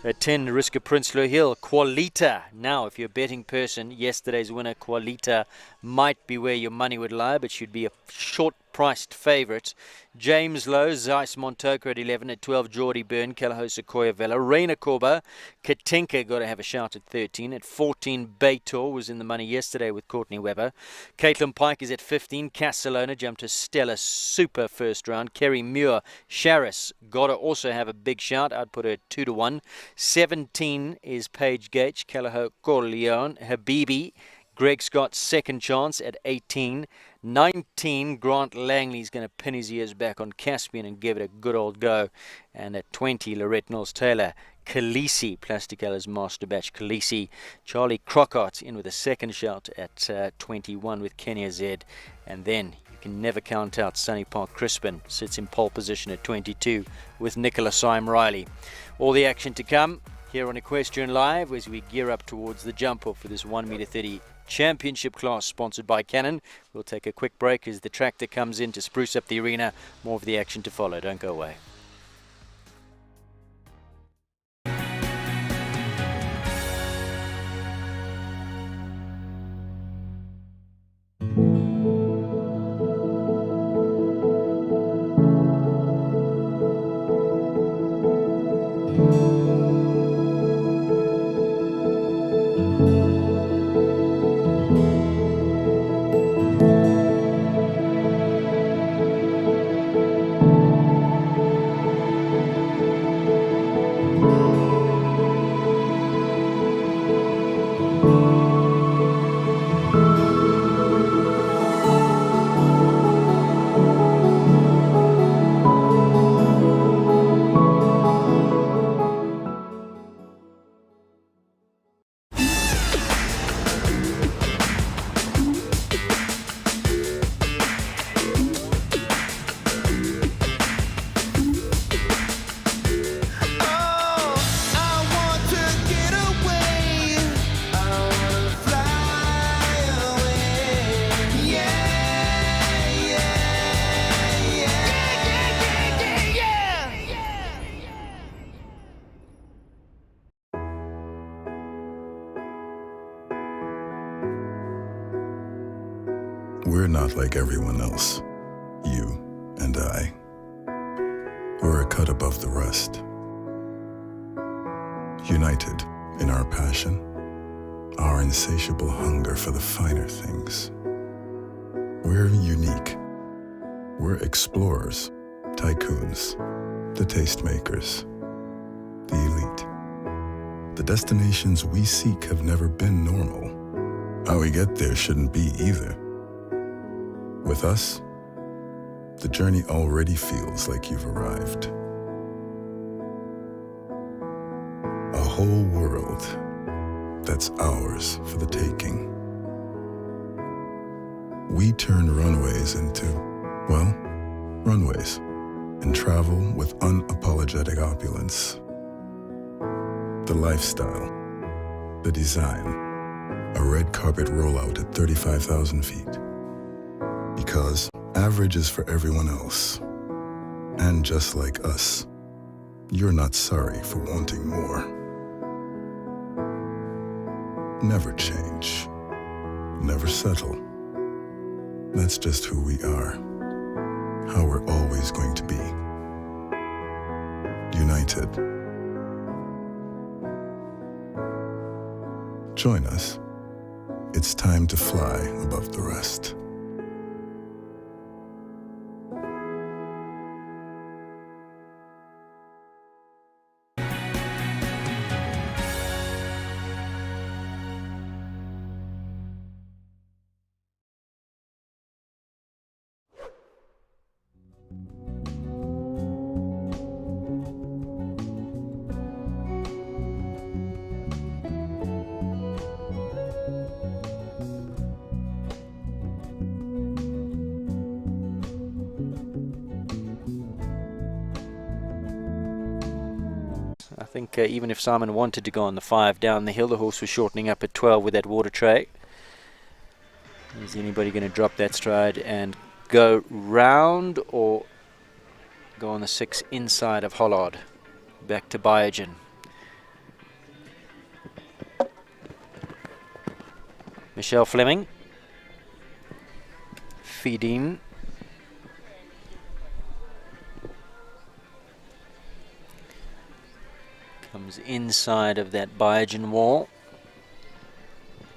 At 10, Riska Prinsloo Hill, Qualita. Now, if you're a betting person, yesterday's winner, Qualita, might be where your money would lie, but should be a short-priced favourite. James Lowe, Zeiss Montoka at 11. At 12, Geordie Byrne, Callahoo Sequoia Vella. Raina Korba, Katinka got to have a shout at 13. At 14, Beitor was in the money yesterday with Courtney Webber. Caitlin Pike is at 15. Castellona jumped to Stella, super first round. Kerry Muir, Sharis, got to also have a big shout. I'd put her at 2-1. 17 is Paige Gage, Callahoo Corleone, Habibi. Greg Scott's second chance at 18. 19, Grant Langley's going to pin his ears back on Caspian and give it a good old go. And at 20, Lorette Knowles-Taylor, Khaleesi, Plasticalla's Master Batch Khaleesi. Charlie Crockart in with a second shout at 21 with Kenya Z. And then you can never count out Sunny Park Crispin, sits in pole position at 22 with Nicholas Riley. All the action to come here on Equestrian Live as we gear up towards the jump off for this 1m30 championship class sponsored by Canon. We'll take a quick break as the tractor comes in to spruce up the arena. More of the action to follow. Don't go away. We're not like everyone else, you and I. We're a cut above the rest. United in our passion, our insatiable hunger for the finer things. We're unique. We're explorers, tycoons, the tastemakers, the elite. The destinations we seek have never been normal. How we get there shouldn't be either. With us, the journey already feels like you've arrived. A whole world that's ours for the taking. We turn runways into, well, runways, and travel with unapologetic opulence. The lifestyle, the design, a red carpet rollout at 35,000 feet. Because average is for everyone else. And just like us, you're not sorry for wanting more. Never change. Never settle. That's just who we are. How we're always going to be. United. Join us. It's time to fly above the rest. I think even if Simon wanted to go on the 5 down the hill, the horse was shortening up at 12 with that water tray. Is anybody going to drop that stride and go round or go on the 6 inside of Hollard? Back to Biogen. Michelle Fleming. Feeding. Comes inside of that Biogen wall.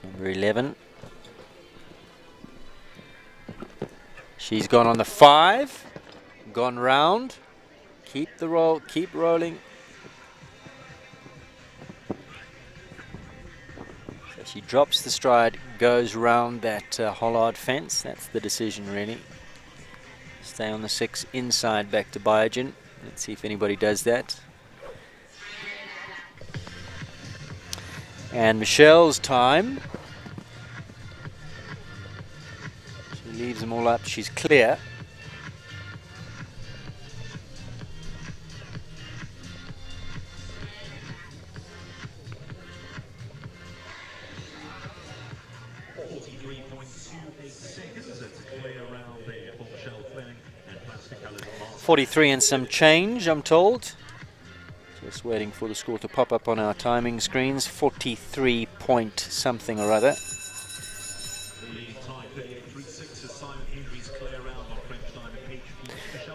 Number 11. She's gone on the 5. Gone round. Keep the roll. Keep rolling. So she drops the stride. Goes round that Hollard fence. That's the decision really. Stay on the 6 inside back to Biogen. Let's see if anybody does that. And Michelle's time. She leaves them all up. She's clear. Seconds. It's a clear round there for Michelle Fleming and plastic colours on. 43 and some change, I'm told. Just waiting for the score to pop up on our timing screens. 43 point something or other.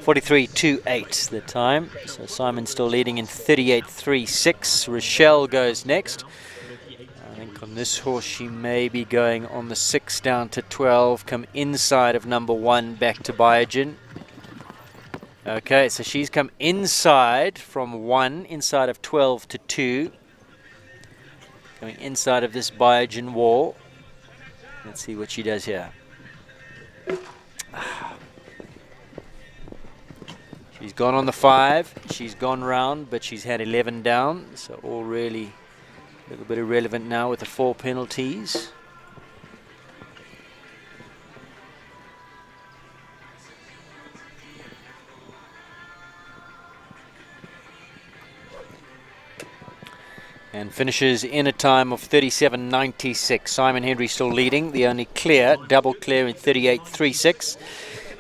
43.28 the time. So Simon's still leading in 38.36. Rochelle goes next. I think on this horse she may be going on the 6 down to 12. Come inside of number 1 back to Biogen. Okay, so she's come inside from 1, inside of 12 to 2. Going inside of this Biogen wall. Let's see what she does here. She's gone on the 5. She's gone round, but she's had 11 down. So all really a little bit irrelevant now with the 4 penalties. And finishes in a time of 37.96. Simon Henry still leading. The only clear, double clear in 38.36.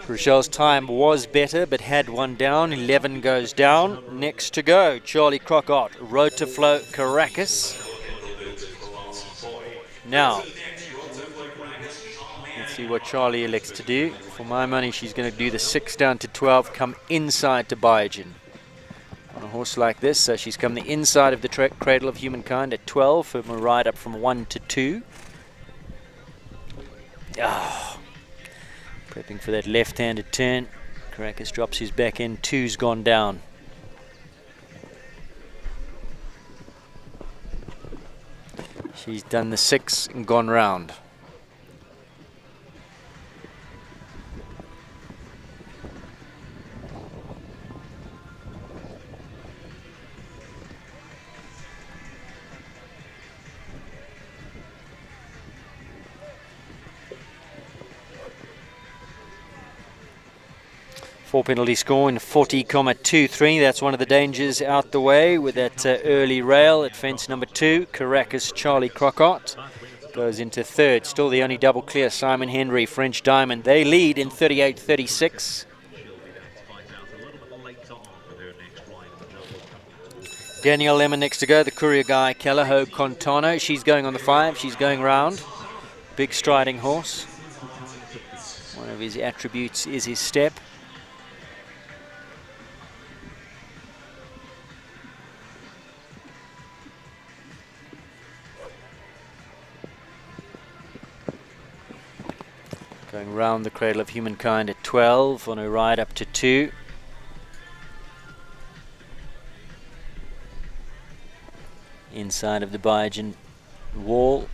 Rochelle's time was better, but had one down. 11 goes down. Next to go, Charlie Crocott, Road to Flow, Caracas. Now, let's See what Charlie elects to do. For my money, she's going to do the 6 down to 12, come inside to Biogen. On a horse like this, so she's come the inside of the Cradle of Humankind at 12, from a ride up from 1 to 2. Prepping for that left-handed turn. Caracas drops his back end, 2's gone down. She's done the 6 and gone round. Four penalty score in 40,23. That's one of the dangers out the way with that early rail at fence number 2. Caracas Charlie Crocott goes into third. Still the only double clear, Simon Henry, French Diamond. They lead in 38.36. Danielle Lemon next to go, the courier guy, Calaho Contano. She's going on the 5. She's going round. Big striding horse. One of his attributes is his step. Going round the Cradle of Humankind at 12 on a ride up to 2. Inside of the Biogen wall.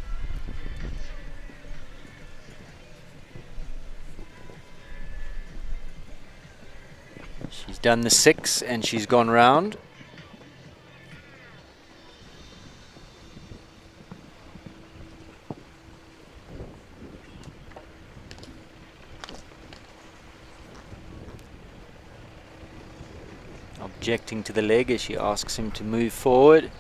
She's done the 6 and she's gone round. Objecting to the leg as she asks him to move forward.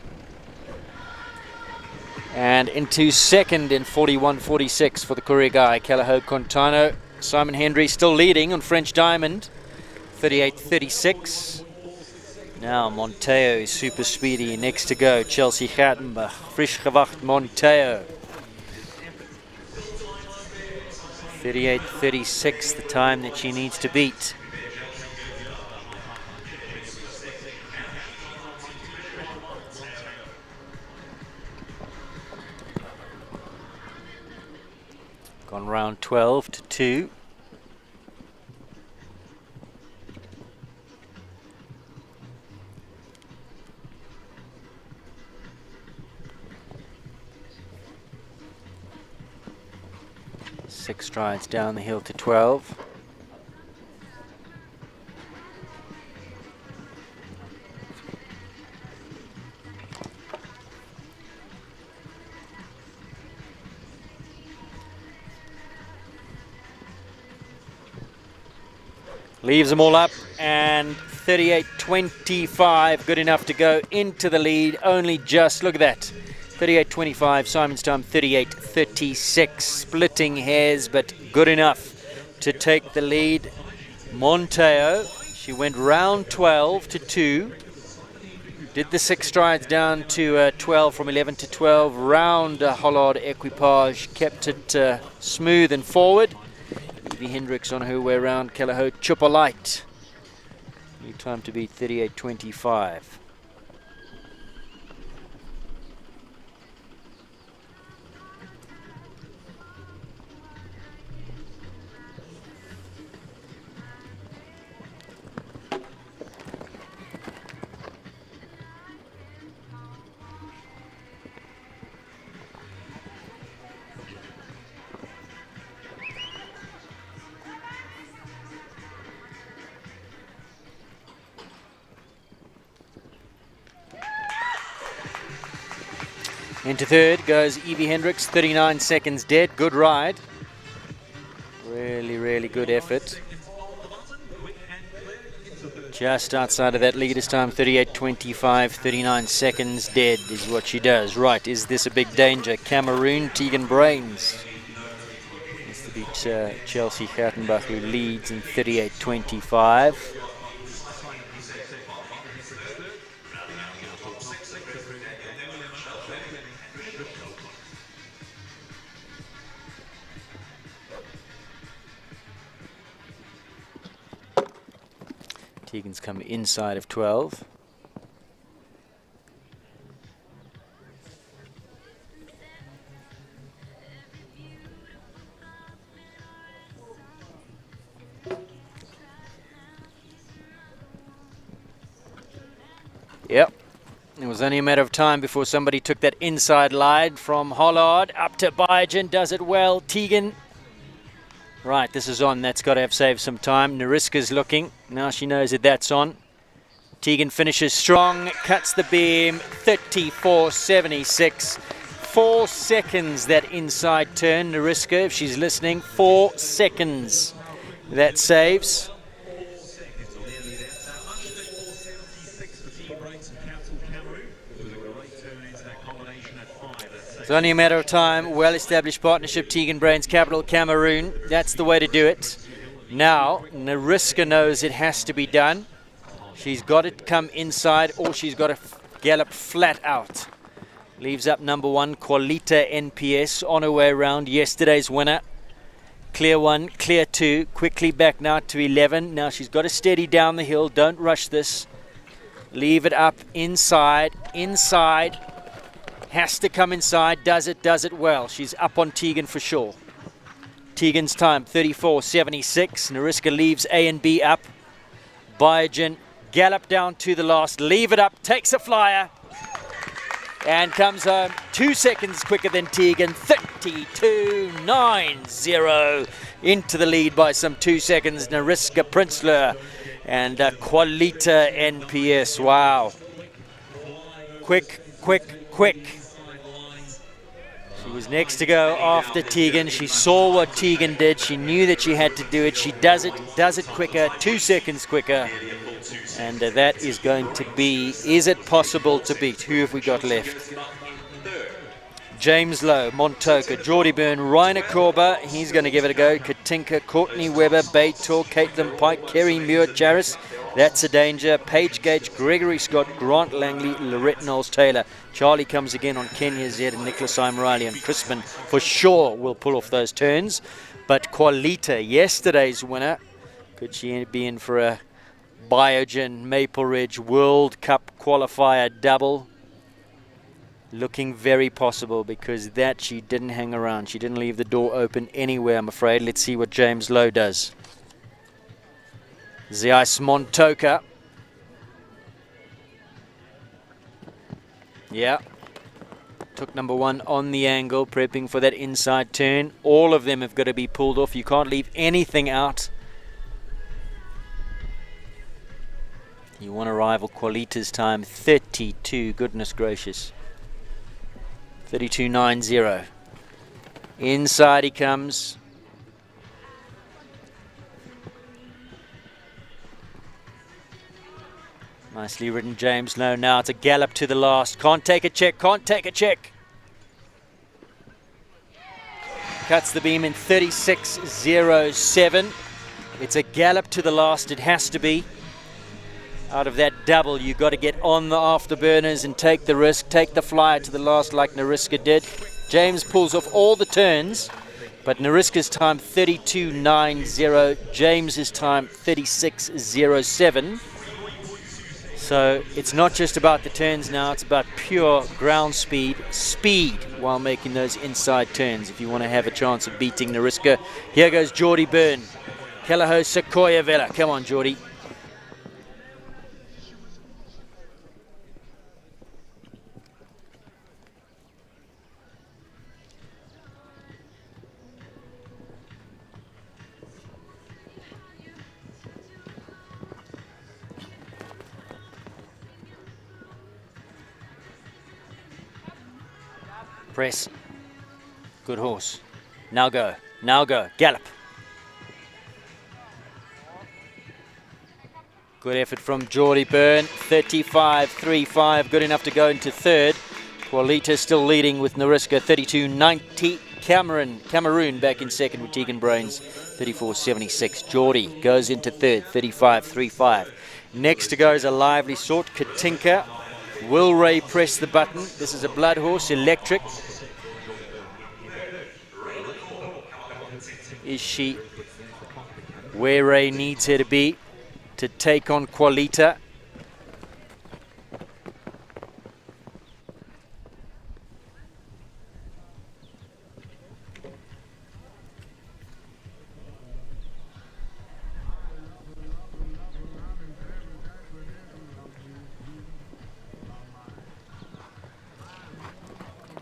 And into second in 41.46 for the courier guy, Calaho Contano. Simon Henry still leading on French Diamond, 38.36. Now Monteo is super speedy, next to go, Chelsea Gattenbach, frisch gewacht Monteo. 38.36, the time that she needs to beat. Gone round 12 to 2. Six strides down the hill to 12. Leaves them all up, and 38.25, good enough to go into the lead. Only just, look at that, 38.25, Simon's time 38.36, splitting hairs, but good enough to take the lead. Monteo, she went round 12 to 2, did the 6 strides down to 12 from 11 to 12, round Hollard Equipage, kept it smooth and forward. Evie Hendricks on her way around, Calaho Chupalite. New time to beat 38.25. Into third goes Evie Hendricks, 39 seconds dead. Good ride. Really, really good effort. Just outside of that leader's time, 38.25, 39 seconds dead is what she does. Right, is this a big danger? Cameroon, Tegan Brains. Needs to beat Chelsea Gattenbach, who leads in 38.25. Tegan's come inside of 12. Yep. It was only a matter of time before somebody took that inside line from Hollard up to Biogen. Does it well. Tegan. Right, this is on. That's got to have saved some time. Nariska's looking. Now she knows that that's on. Tegan finishes strong. Cuts the beam. 34.76. 4 seconds that inside turn. Nariska, if she's listening, 4 seconds. That saves. It's only a matter of time. Well-established partnership, Tegan Brains, Capital Cameroon. That's the way to do it. Now, Nariska knows it has to be done. She's got to come inside or she's got to gallop flat out. Leaves up number 1, Qualifier NPS, on her way around. Yesterday's winner. Clear 1, clear 2. Quickly back now to 11. Now she's got to steady down the hill. Don't rush this. Leave it up inside. Inside. Has to come inside, does it well. She's up on Tegan for sure. Tegan's time, 34.76. Nariska leaves A and B up. Biogen, gallop down to the last, leave it up, takes a flyer, and comes home 2 seconds quicker than Tegan, 32.90. Into the lead by some 2 seconds, Nariska Prinsloo and Qualifier NPS. Wow. Quick. She was next to go after Tegan. She saw what Tegan did. She knew that she had to do it. She does it quicker, 2 seconds quicker. And that is going to be, is it possible to beat? Who have we got left? James Lowe, Montoka, Geordie Byrne, Rainer Korber, he's going to give it a go. Katinka, Courtney Webber, Beitor, Caitlin Pike, Kerry Muir, Jarris, that's a danger. Paige Gage, Gregory Scott, Grant Langley, Lorette Knowles-Taylor. Charlie comes again on Kenya Zed and Nicholas Riley, and Crispin for sure will pull off those turns. But Qualifier, yesterday's winner, could she be in for a Biogen Maple Ridge World Cup qualifier double? Looking very possible, because that she didn't hang around. She didn't leave the door open anywhere, I'm afraid. Let's see what James Lowe does. Zeiss Montoka. Yeah. Took number 1 on the angle, prepping for that inside turn. All of them have got to be pulled off. You can't leave anything out. You want to rival Qualifia's time, 32, goodness gracious. 32.90. Inside he comes. Nicely ridden, James Lowe. Now it's a gallop to the last. Can't take a check. Cuts the beam in 36.07. It's a gallop to the last. It has to be. Out of that double, you've got to get on the afterburners and take the risk, take the flyer to the last like Nariska did. James pulls off all the turns, but Nariska's time 32.90, James's time 36.07. So it's not just about the turns now, it's about pure ground speed while making those inside turns if you want to have a chance of beating Nariska. Here goes Geordie Byrne, Kelleho Sequoia Villa. Come on, Geordie. Press. Good horse. Now go. Gallop. Good effort from Geordie Byrne. 35.35. Good enough to go into third. Qualifier still leading with Nariska. 32.90. Cameroon back in second with Tegan Brains. 34.76. Geordie goes into third. 35.35. Next to go is a lively sort. Katinka. Will Ray press the button? This is a blood horse, electric. Is she where Ray needs her to be? to take on Qualita.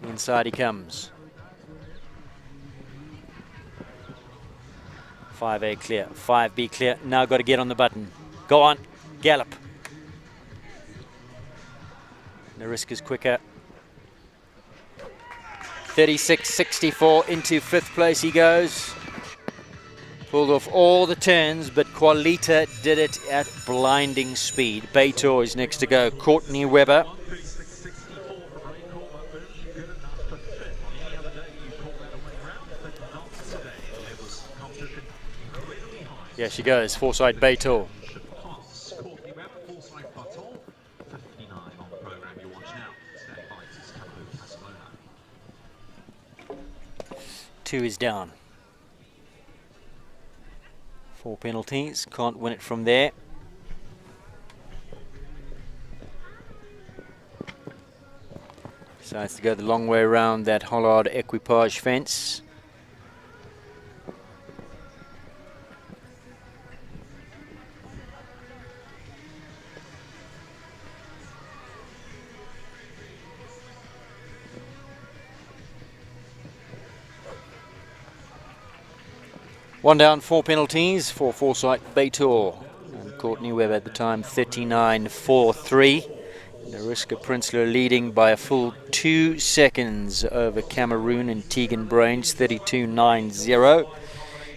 Inside he comes. 5A clear, 5B clear. Now got to get on the button. Go on, gallop. The risk is quicker. 36.64 into 5th place he goes. Pulled off all the turns, but Qualita did it at blinding speed. Beitor is next to go. Courtney Webber. Yeah, she goes. Foresight Beitor. 2 is down. 4 penalties. Can't win it from there. Decides to go the long way around that Hollard equipage fence. One down, 4 penalties for Foresight Beitor. And Courtney Webber at the time 39.43. Nariska Prinsloo leading by a full 2 seconds over Cameroon and Tegan Brains 32.90.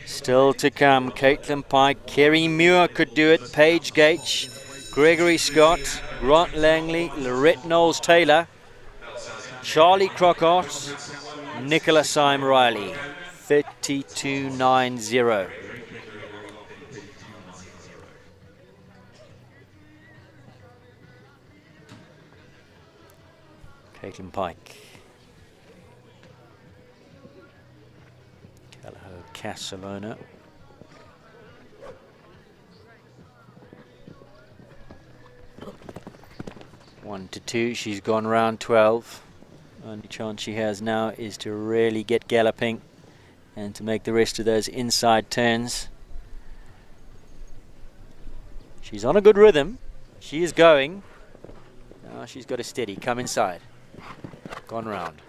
Still to come, Caitlin Pike, Kerry Muir could do it, Paige Gage, Gregory Scott, Grant Langley, Lorette Knowles-Taylor, Charlie Crockott, Nicola Syme Riley. 32.90. Caitlin Pike. Callao Casalona. One to 2. She's gone round 12. Only chance she has now is to really get galloping and to make the rest of those inside turns. She's on a good rhythm. She is going. Now she's got a steady. Come inside. Gone round.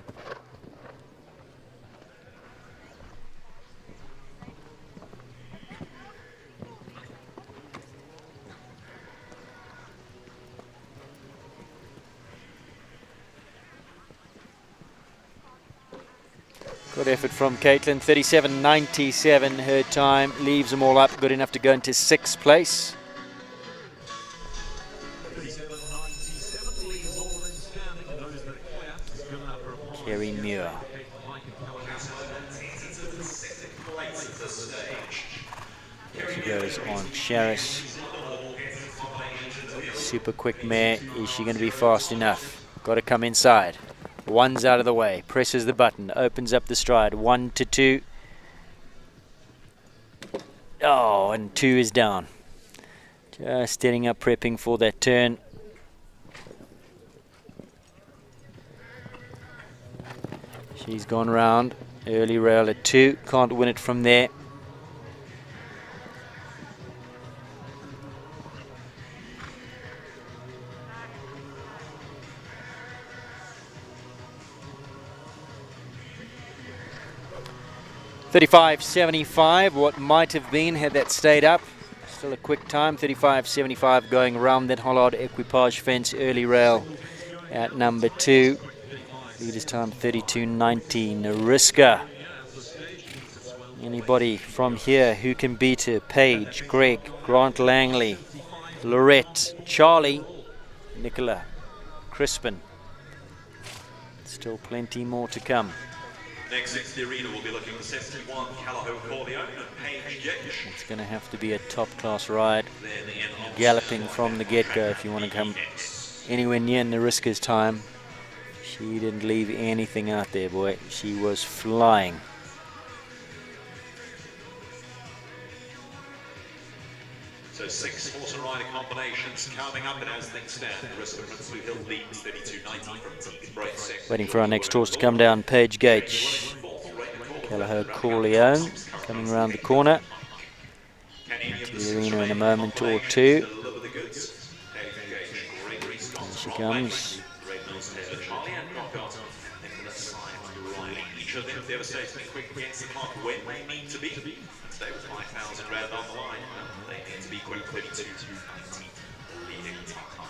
Good effort from Caitlin, 37.97 her time, leaves them all up, good enough to go into 6th place. Kerry Muir. She goes on Charis. Super quick mare, is she going to be fast enough? Got to come inside. One's out of the way, presses the button, opens up the stride, 1 to 2. Oh, and 2 is down. Just standing up, prepping for that turn. She's gone round, early rail at 2, can't win it from there. $35.75, what might have been had that stayed up. Still a quick time, $35.75 going around that Hollard equipage fence, early rail at number 2. Leader's time 32.90. Nariska. Anybody from here who can beat her? Paige, Greg, Grant Langley, Lorette, Charlie, Nicola, Crispin. Still plenty more to come. Next into the arena will be looking for 71 Callao Corleone and Paige Gage. It's going to have to be a top-class ride. Galloping from the get-go if you want to come anywhere near Nariska's time. She didn't leave anything out there, boy. She was flying. So 6 horse and rider combinations coming up, and as things stand, the rest of Prinsley Hill leads 32.90 from Tegan Bright second. Waiting for our next horse to come down, Page Gate. Callagher Corleone coming around the corner. Into the arena in a moment or two. There she comes. Each of them devastatingly quick against the clock when they need to be. Stay with 5,000 rand on the line. They need to be quick 32.90 leading time.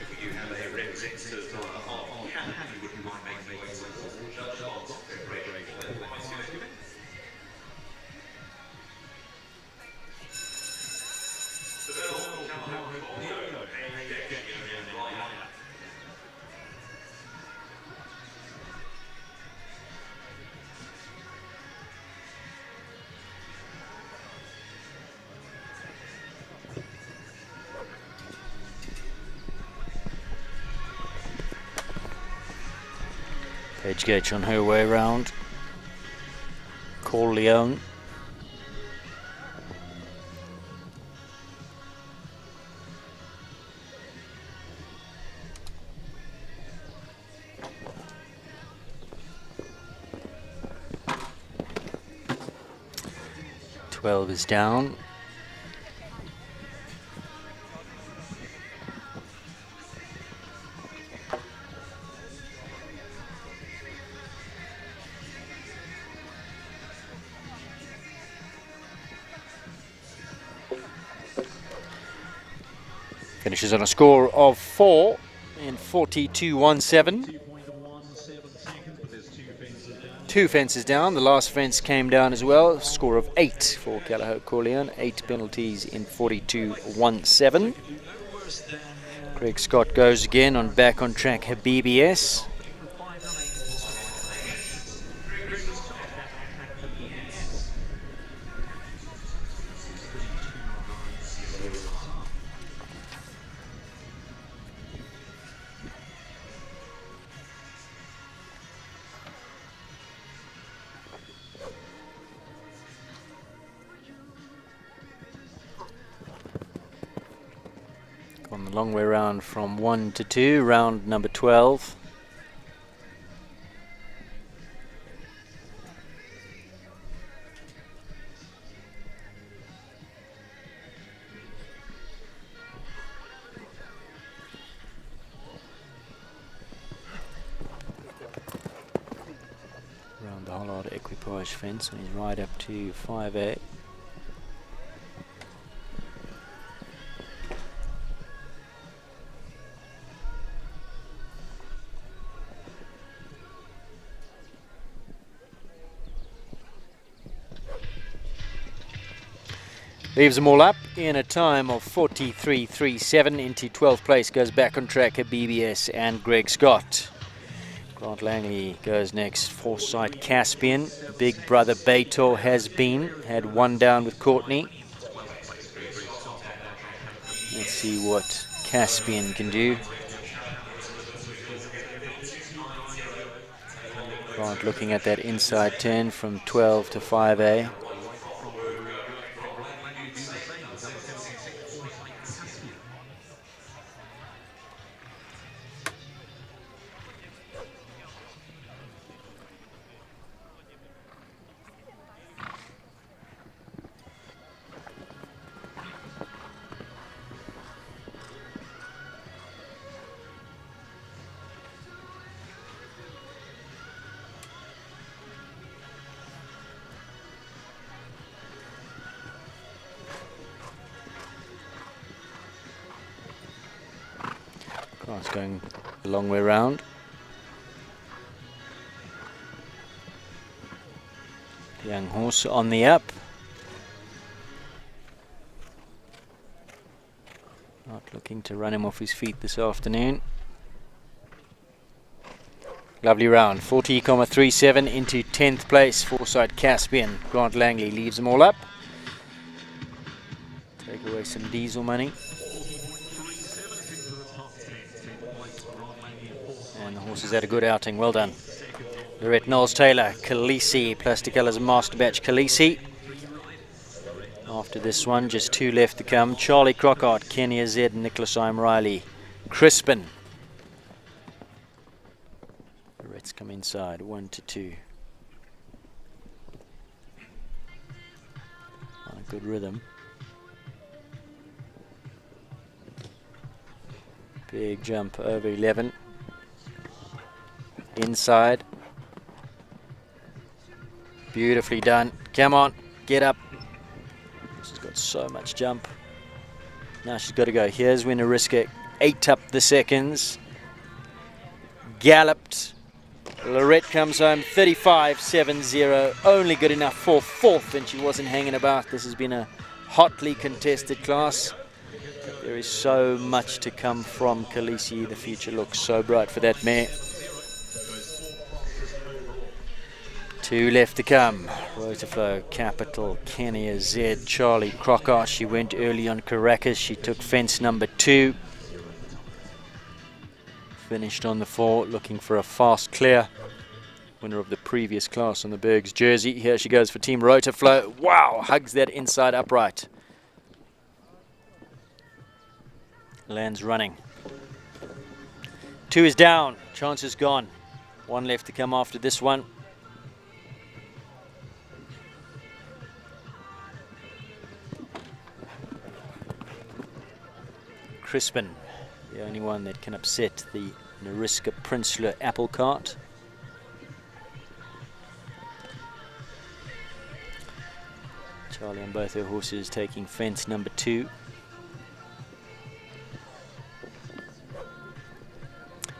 If you have a representative of Canada, you wouldn't mind making way to the judge odds. Great. Page Gate on her way round. Corleone. Twelve is down. Finishes on a score of 4 in 42.17. 2 fences down. The last fence came down as well. Score of 8 for Callagher Corleone. 8 penalties in 42.17. Greg Scott goes again on back on track BBS. On the long way round from 1 to 2, round number 12. Around the Hollard equipage fence, and he's right up to 5A. Leaves them all up in a time of 43.37. Into 12th place goes back on track at BBS and Greg Scott. Grant Langley goes next. Foresight Caspian. Big brother Beto has had 1 down with Courtney. Let's see what Caspian can do. Grant looking at that inside turn from 12 to 5A. It's going a long way round. Young horse on the up. Not looking to run him off his feet this afternoon. Lovely round. 40.37 into 10th place. Foresight Caspian. Grant Langley leaves them all up. Take away some diesel money. And the horse has had a good outing. Well done. Lorette Knowles Taylor, Khaleesi, Plastic Colours Master Batch Khaleesi. After this one, just 2 left to come. Charlie Crockart, Kenya Z, and Nicholas Riley. Crispin. The Reds come inside, 1-2. On a good rhythm. Big jump over 11. Inside. Beautifully done. Come on, get up. She's got so much jump. Now she's got to go. Here's when Nariska ate up the seconds. Galloped. Lorette comes home 35.70. Only good enough for 4th, and she wasn't hanging about. This has been a hotly contested class. But there is so much to come from Khaleesi. The future looks so bright for that mare. 2 left to come. Rotaflow, Capital, Kenya Z, Charlie Crocker. She went early on Caracas. She took fence number 2. Finished on the 4, looking for a fast clear. Winner of the previous class on the Bergs jersey. Here she goes for Team Rotaflow. Wow, hugs that inside upright. Lands running. 2 is down. Chance is gone. 1 left to come after this one. Crispin, the only one that can upset the Nariska Prinsloo apple cart. Charlie on both her horses taking fence number 2.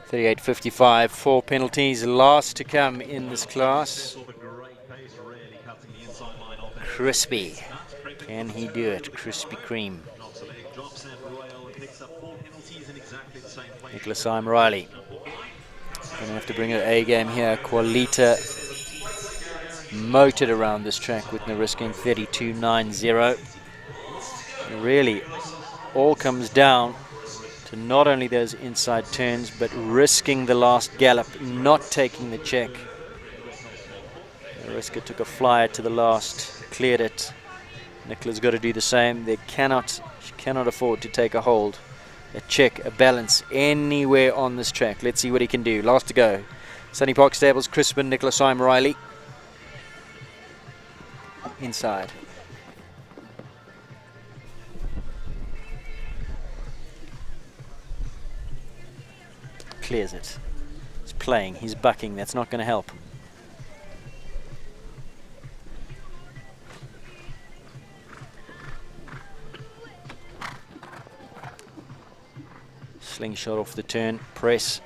.38.55, 4 penalties, last to come in this class. Crispy, can he do it? Krispy Kreme. Nicholas Riley. Going to have to bring her A game here. Qualita motored around this track with Nariska in 32.90. Really, all comes down to not only those inside turns, but risking the last gallop, not taking the check. Nariska took a flyer to the last, cleared it. Nicola's got to do the same. She cannot afford to take a hold, a check, a balance anywhere on this track. Let's see what he can do. Last to go. Sunny Park Stables, Crispin, Nicholas Riley. Inside. Clears it. He's playing, he's bucking, that's not going to help. Slingshot off the turn, press.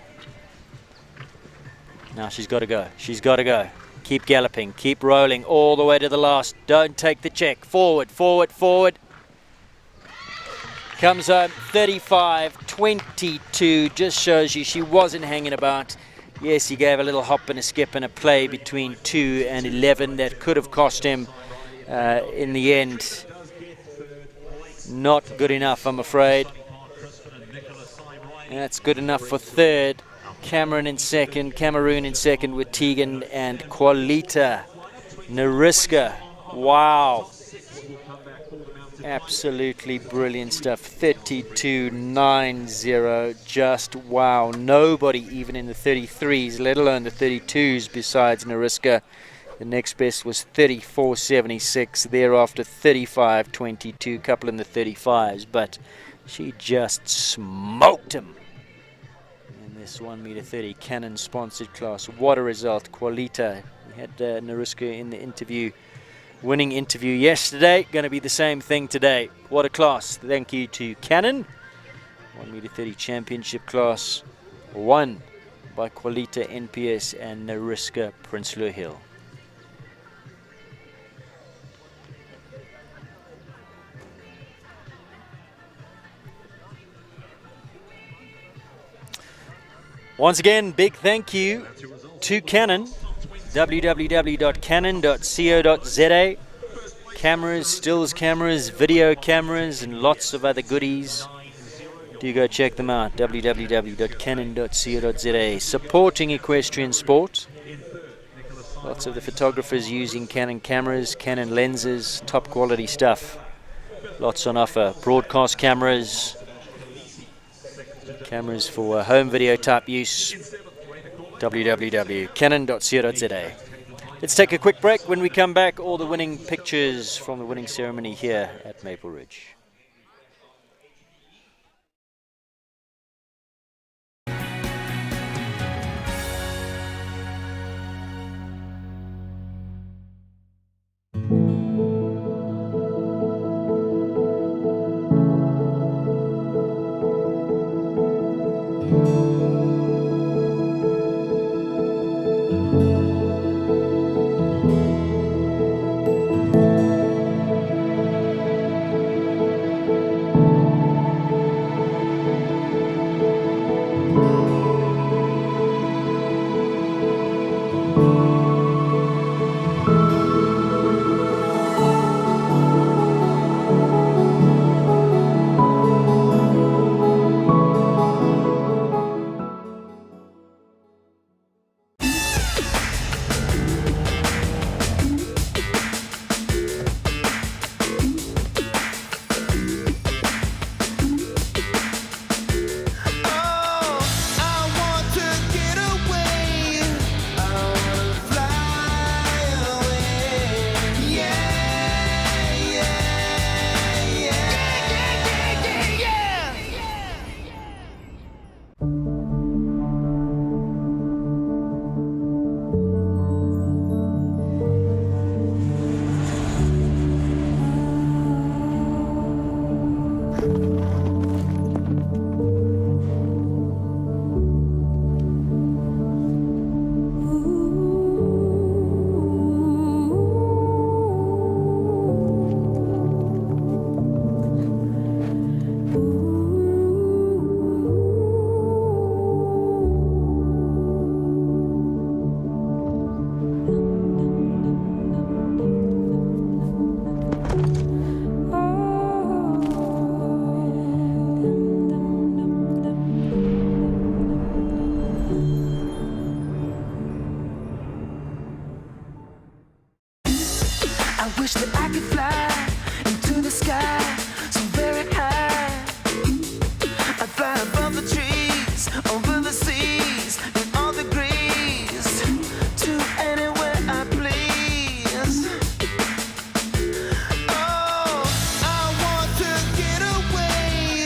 Now she's got to go, she's got to go. Keep galloping, keep rolling all the way to the last. Don't take the check. Forward, forward, forward. Comes home 35.22. Just shows you she wasn't hanging about. Yes, he gave a little hop and a skip and a play between 2 and 11. That could have cost him in the end. Not good enough, I'm afraid. That's good enough for 3rd. Cameroon in 2nd with Tegan and Qualita. Nariska, wow. Absolutely brilliant stuff. 32.90, just wow. Nobody even in the 33s, let alone the 32s besides Nariska. The next best was 34.76, thereafter 35.22, couple in the 35s, but she just smoked him. This 1m30 Cannon sponsored class. What a result. Qualita. We had Nariska in the winning interview yesterday. Going to be the same thing today. What a class. Thank you to Cannon. 1m30 championship class won by Qualita NPS and Nariska Prinsloo Hill. Once again, big thank you to Canon. www.canon.co.za. Cameras, stills cameras, video cameras, and lots of other goodies. Do go check them out. www.canon.co.za. Supporting equestrian sport. Lots of the photographers using Canon cameras, Canon lenses, top quality stuff. Lots on offer. Broadcast cameras, cameras for home video type use. www.canon.co.za. Let's take a quick break. When we come back, all the winning pictures from the winning ceremony here at Maple Ridge. I wish that I could fly into the sky so very high. I'd fly above the trees, over the seas, in all degrees, to anywhere I please. Oh, I want to get away.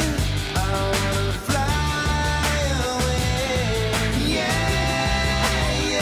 I want to fly away. Yeah, yeah, yeah.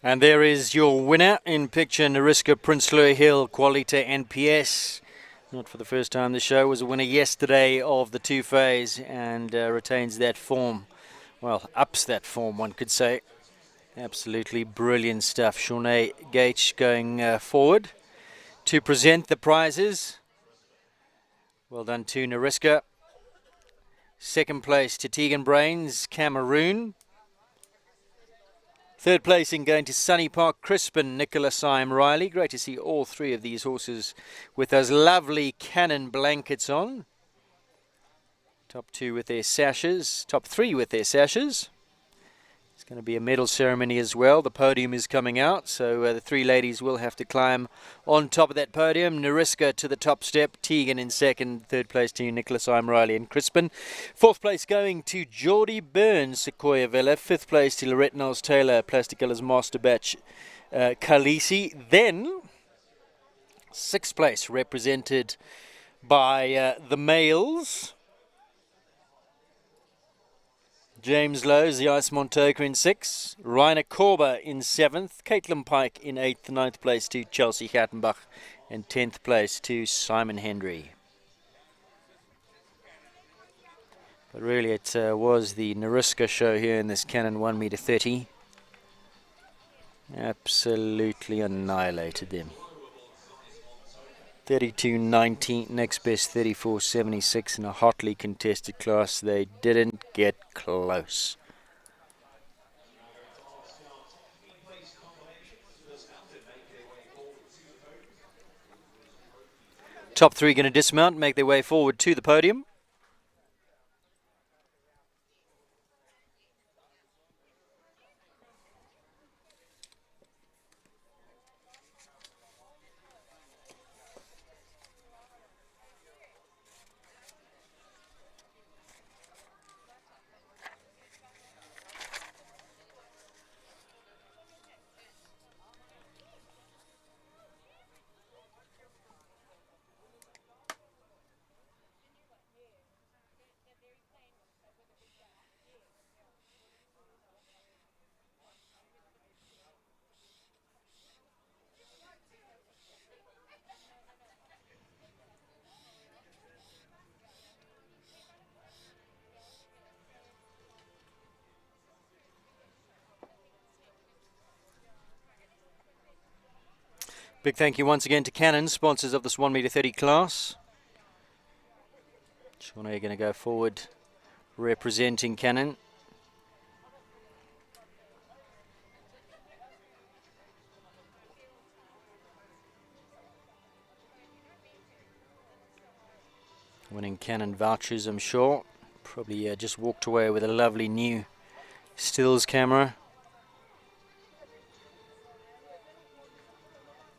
And there is your winner in picture, Nariska Prinsloo Hill, Qualifier NPS. Not for the first time the show. Was a winner yesterday of the 2 phase and retains that form. Well, ups that form, one could say. Absolutely brilliant stuff. Shawnee Gage going forward to present the prizes. Well done to Nariska. Second place to Tegan Brains, Cameroon. Third placing going to Sunny Park Crispin, Nicola Syme Riley. Great to see all 3 of these horses with those lovely Canon blankets on. Top 2 with their sashes. Top 3 with their sashes. It's going to be a medal ceremony as well. The podium is coming out, so the 3 ladies will have to climb on top of that podium. Nariska to the top step, Tegan in second, third place to Nicholas Riley and Crispin. Fourth place going to Geordie Burns, Sequoia Villa. Fifth place to Lorette Knowles-Taylor, Plasticalla's Master Batch, Khaleesi. Then, sixth place represented by the males. James Lowe, Zias Montoka in 6th, Rainer Korber in 7th, Caitlin Pike in 8th, 9th place to Chelsea Gattenbach, and 10th place to Simon Hendry. But really it was the Nariska show here in this Canon 1m30. Absolutely annihilated them. 32.90, next best 34.76 in a hotly contested class. They didn't get close. Top 3 going to dismount, make their way forward to the podium. Big thank you once again to Canon, sponsors of this 1m30 class. Shauna, you're going to go forward representing Canon. Winning Canon vouchers, I'm sure. Probably just walked away with a lovely new stills camera.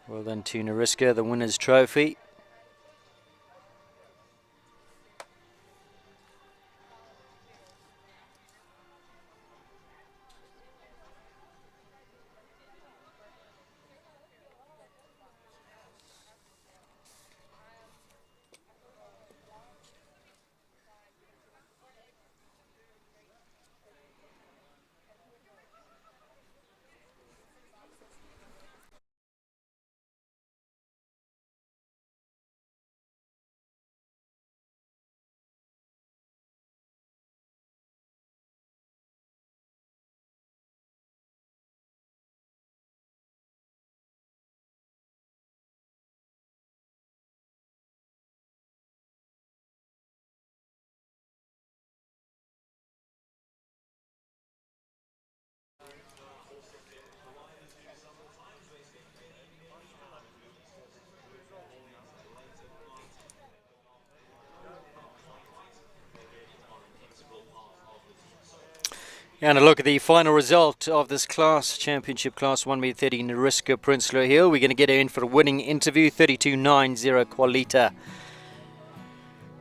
Well done to Nariska, the winner's trophy. And a look at the final result of this class, Championship Class 1m30 Nariska Prinsloo Hill. We're going to get her in for a winning interview, 32.90 Qualita.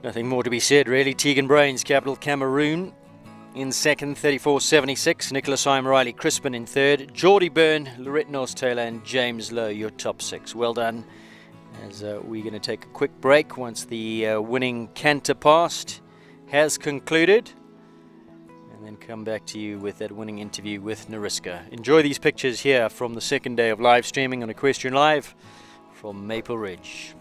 Nothing more to be said really. Tegan Brains, Capital Cameroon in second, 34.76. Nicholas Riley Crispin in third. Geordie Byrne, Lorette Knowles-Taylor and James Lowe, your top 6. Well done. As we're going to take a quick break once the winning canter past has concluded. And then come back to you with that winning interview with Nariska. Enjoy these pictures here from the second day of live streaming on Equestrian Live from Maple Ridge.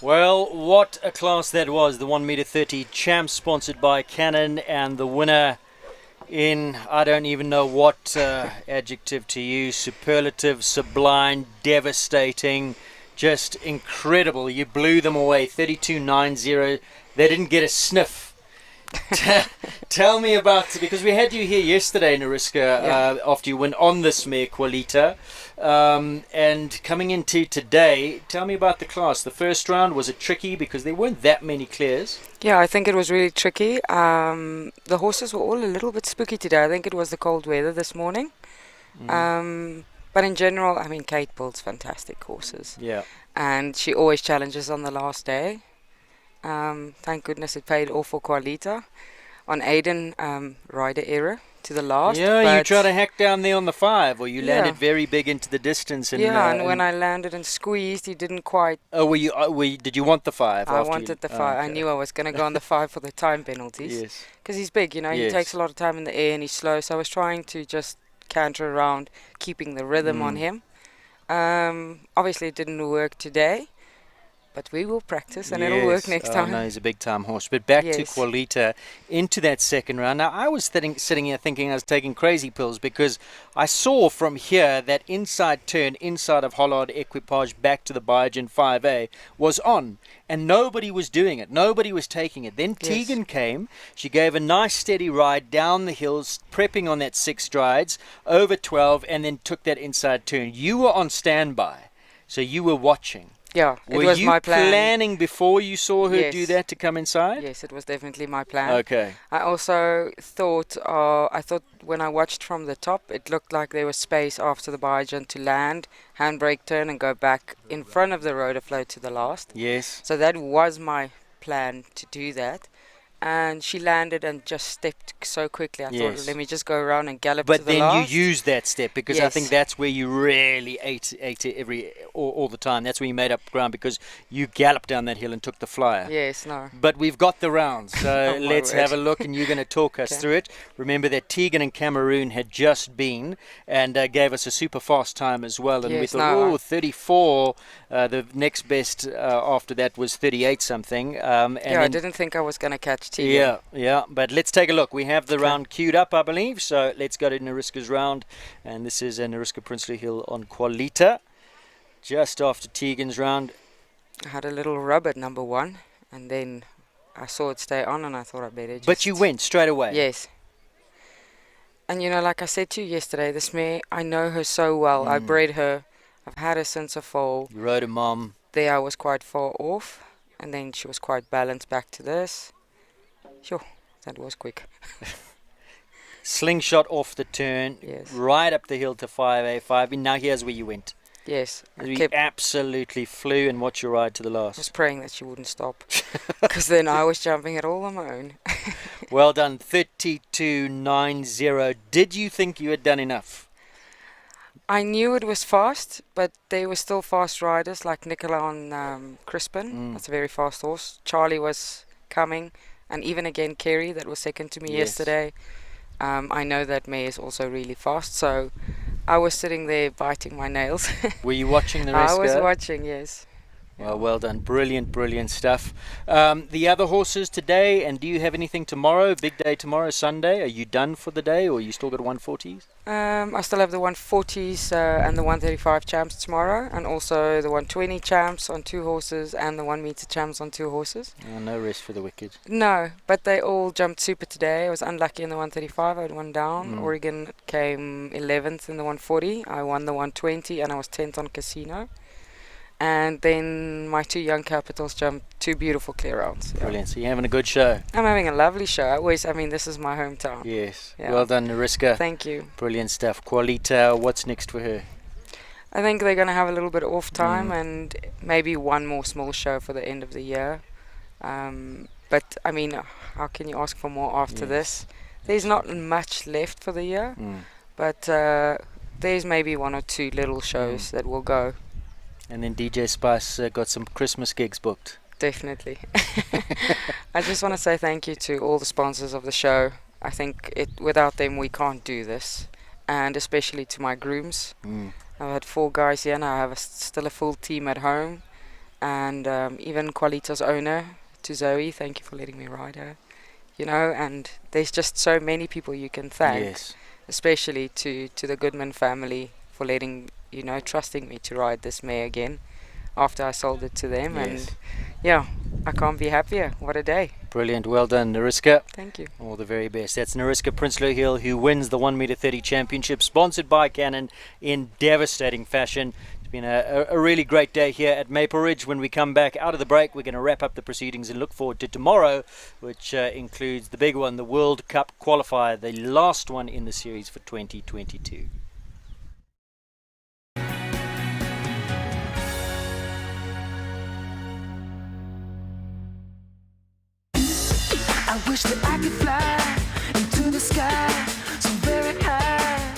Well, what a class that was. The 1 meter 30 champ sponsored by Canon, and the winner in, I don't even know what adjective to use, superlative, sublime, devastating, just incredible. You blew them away, 32.90. They didn't get a sniff. Tell me about, because we had you here yesterday, Nariska, after you went on this mare Qualita, and coming into today, tell me about the class. The first round, was it tricky because there weren't that many clears? Yeah, I think it was really tricky. The horses were all a little bit spooky today. I think it was the cold weather this morning. But in general, I mean, Kate builds fantastic horses. Yeah. And she always challenges on the last day. Thank goodness it paid off for Qualita. On Aiden, rider error to the last. Yeah, you tried to hack down there on the 5, or you Yeah. landed very big into the distance. And, and when I landed and squeezed, he didn't quite. Oh, did you want the 5? I wanted the 5. I knew I was going to go on the 5 for the time penalties. Yes. Because he's big, you know, he Yes. takes a lot of time in the air and he's slow. So I was trying to just canter around, keeping the rhythm on him. Obviously, it didn't work today. But we will practice and it'll work next time. No, he's a big time horse. But back to Qualita, into that second round. Now, I was sitting here thinking I was taking crazy pills, because I saw from here that inside turn, inside of Hollard Equipage back to the Biogen 5A was on. And nobody was doing it. Nobody was taking it. Then Tegan came. She gave a nice steady ride down the hills, prepping on that 6 strides, over 12, and then took that inside turn. You were on standby, so you were watching. Yeah, it was my plan. Were you planning before you saw her do that to come inside? Yes, it was definitely my plan. Okay. I also thought, when I watched from the top, it looked like there was space after the Biogen to land, handbrake turn and go back in front of the rotor flow to the last. Yes. So that was my plan to do that. And she landed and just stepped so quickly. I thought, let me just go around and gallop to the last. But then you used that step, because I think that's where you really ate it all the time. That's where you made up ground, because you galloped down that hill and took the flyer. Yes, no. But we've got the rounds, so let's have a look, and you're going to talk us through it. Remember that Tegan and Cameroon had just been and gave us a super fast time as well. And we thought, 34. The next best after that was 38 something. I didn't think I was going to catch Tegan. Yeah, but let's take a look. We have the round queued up, I believe, so let's go to Nariska's round, and this is Nariska Princely Hill on Qualita, just after Tegan's round. I had a little rub at number 1, and then I saw it stay on, and I thought I better just... But you went straight away? Yes. And you know, like I said to you yesterday, this mare, I know her so well. I bred her. I've had her since a foal. You rode a mom. There I was quite far off, and then she was quite balanced back to this. Sure, that was quick. Slingshot off the turn, right up the hill to 5A5. And now here's where you went. Yes. We absolutely flew, and watched your ride to the last. I was praying that she wouldn't stop, because then I was jumping it all on my own. Well done, 32.90. Did you think you had done enough? I knew it was fast, but they were still fast riders, like Nicola on Crispin. That's a very fast horse. Charlie was coming, and even again Kerry, that was second to me yesterday. I know that mare is also really fast, so I was sitting there biting my nails. Were you watching the rest? I was watching, yes. Well done. Brilliant stuff. The other horses today, and do you have anything tomorrow? Big day tomorrow, Sunday. Are you done for the day, or you still got 140s? I still have the 140s and the 135 champs tomorrow, and also the 120 champs on 2 horses and the 1 meter champs on 2 horses. Oh, no rest for the wicked. No, but they all jumped super today. I was unlucky in the 135. I had one down. Oregon came 11th in the 140. I won the 120, and I was 10th on Casino. And then my 2 young capitals jumped 2 beautiful clear rounds. Brilliant. So you're having a good show. I'm having a lovely show. This is my hometown. Yes. Well done, Nariska. Thank you. Brilliant stuff. Qualita, what's next for her? I think they're going to have a little bit off time and maybe one more small show for the end of the year. But, I mean, how can you ask for more after this? There's not much left for the year. But there's maybe 1 or 2 little shows that will go. And then DJ Spice got some Christmas gigs booked. Definitely. I just want to say thank you to all the sponsors of the show. I think without them we can't do this. And especially to my grooms. I've had 4 guys here, and I have still a full team at home. and even Qualita's owner, to Zoe, thank you for letting me ride her. And there's just so many people you can thank, Yes. especially to the Goodman family for letting, trusting me to ride this mare again after I sold it to them. Yes. And yeah, I can't be happier. What a day. Brilliant. Well done, Nariska. Thank you. All the very best. That's Nariska Prinsloo Hill, who wins the 1 meter 30 championship, sponsored by Canon in devastating fashion. It's been a really great day here at Maple Ridge. When we come back out of the break, we're going to wrap up the proceedings and look forward to tomorrow, which includes the big one, the World Cup Qualifier, the last one in the series for 2022. I wish that I could fly into the sky so very high.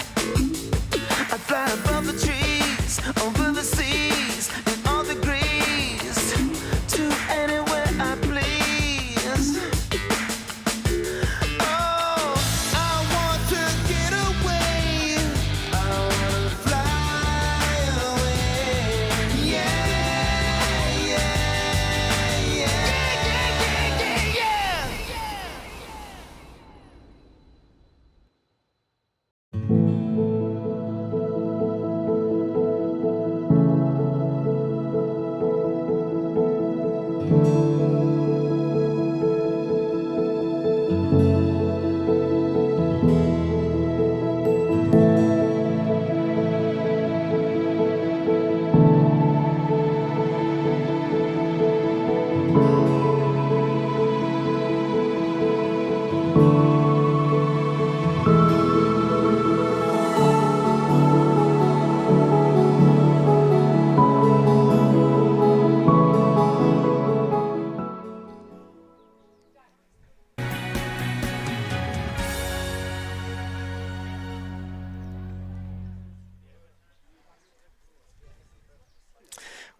I'd fly above the trees, over the seas, in all degrees, to anywhere I please. Oh, I want to get away. I want to fly away. Yeah, yeah, yeah.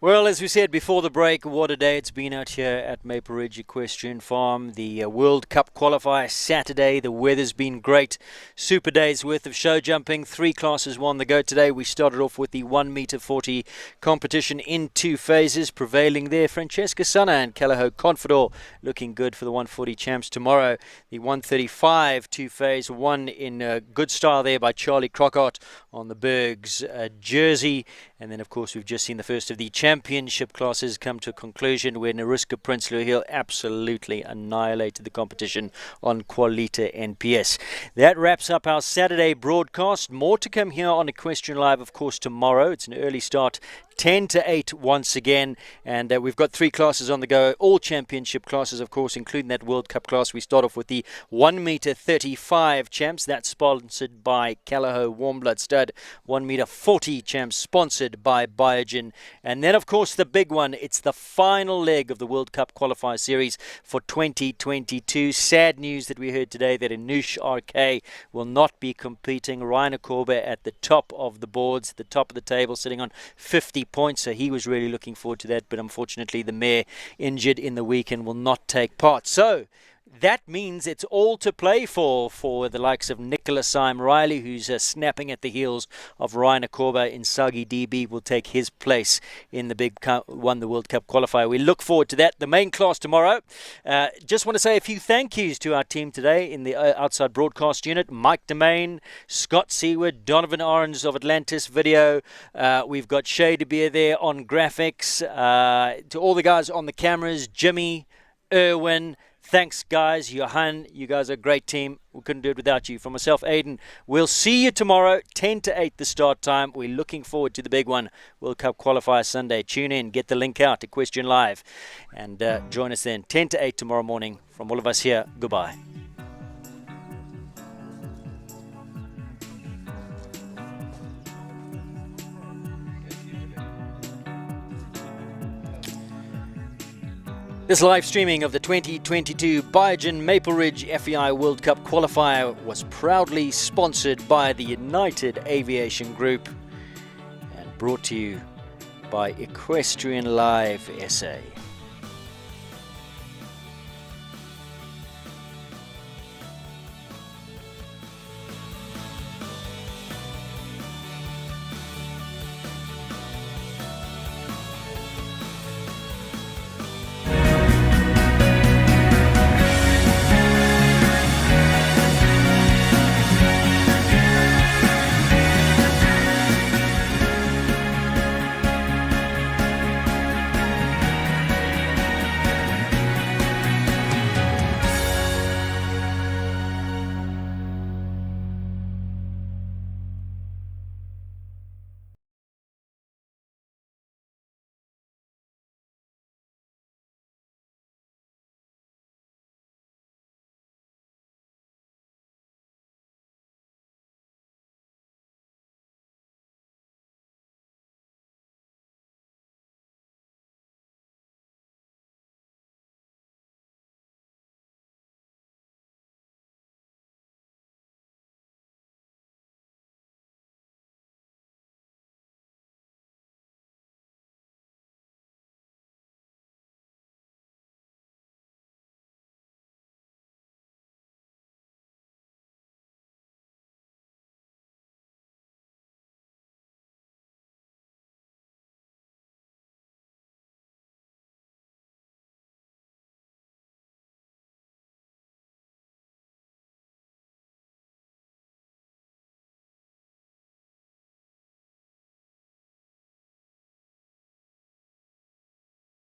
Well, as we said before the break, what a day it's been out here at Maple Ridge Equestrian Farm. The World Cup Qualifier Saturday. The weather's been great. Super days worth of show jumping. 3 classes won the go today. We started off with the 1 meter 40 competition in 2 phases. Prevailing there, Francesca Sanna and Callao Confidor looking good for the 140 champs tomorrow. The 135 2 phase won in good style there by Charlie Crockart on the Berg's jersey. And then, of course, we've just seen the first of the championship classes come to a conclusion where Nariska Prinsloo Hill absolutely annihilated the competition on Qualita NPS. That wraps up our Saturday broadcast. More to come here on Equestrian Live, of course, tomorrow. It's an early start, 10 to 8 once again, and we've got 3 classes on the go, all championship classes, of course, including that World Cup class. We start off with the 1 meter 35 champs. That's sponsored by Callao Warmblood Stud. 1 meter 40 champs sponsored by Biogen. And then, of course, the big one. It's the final leg of the World Cup Qualifier Series for 2022. Sad news that we heard today that Anush RK will not be competing. Ryan Akorba at the top of the boards, at the top of the table, sitting on 50 points, so he was really looking forward to that, but unfortunately the mare injured in the weekend will not take part. So that means it's all to play for the likes of Nicola Syme Riley, who's snapping at the heels of Ryan Akorba. Insagi DB will take his place in the big won the World Cup qualifier. We look forward to that. The main class tomorrow. Just want to say a few thank yous to our team today in the outside broadcast unit. Mike Demain, Scott Seward, Donovan Orange of Atlantis Video. We've got Shay De Beer there on graphics. To all the guys on the cameras, Jimmy, Erwin. Thanks, guys. Johan, you guys are a great team. We couldn't do it without you. For myself, Aidan, we'll see you tomorrow, 10 to 8 the start time. We're looking forward to the big one, World Cup Qualifier Sunday. Tune in, get the link out, Equestrian Live, and join us then, 10 to 8 tomorrow morning. From all of us here, goodbye. This live streaming of the 2022 Biogen Maple Ridge FEI World Cup Qualifier was proudly sponsored by the United Aviation Group and brought to you by Equestrian Live SA.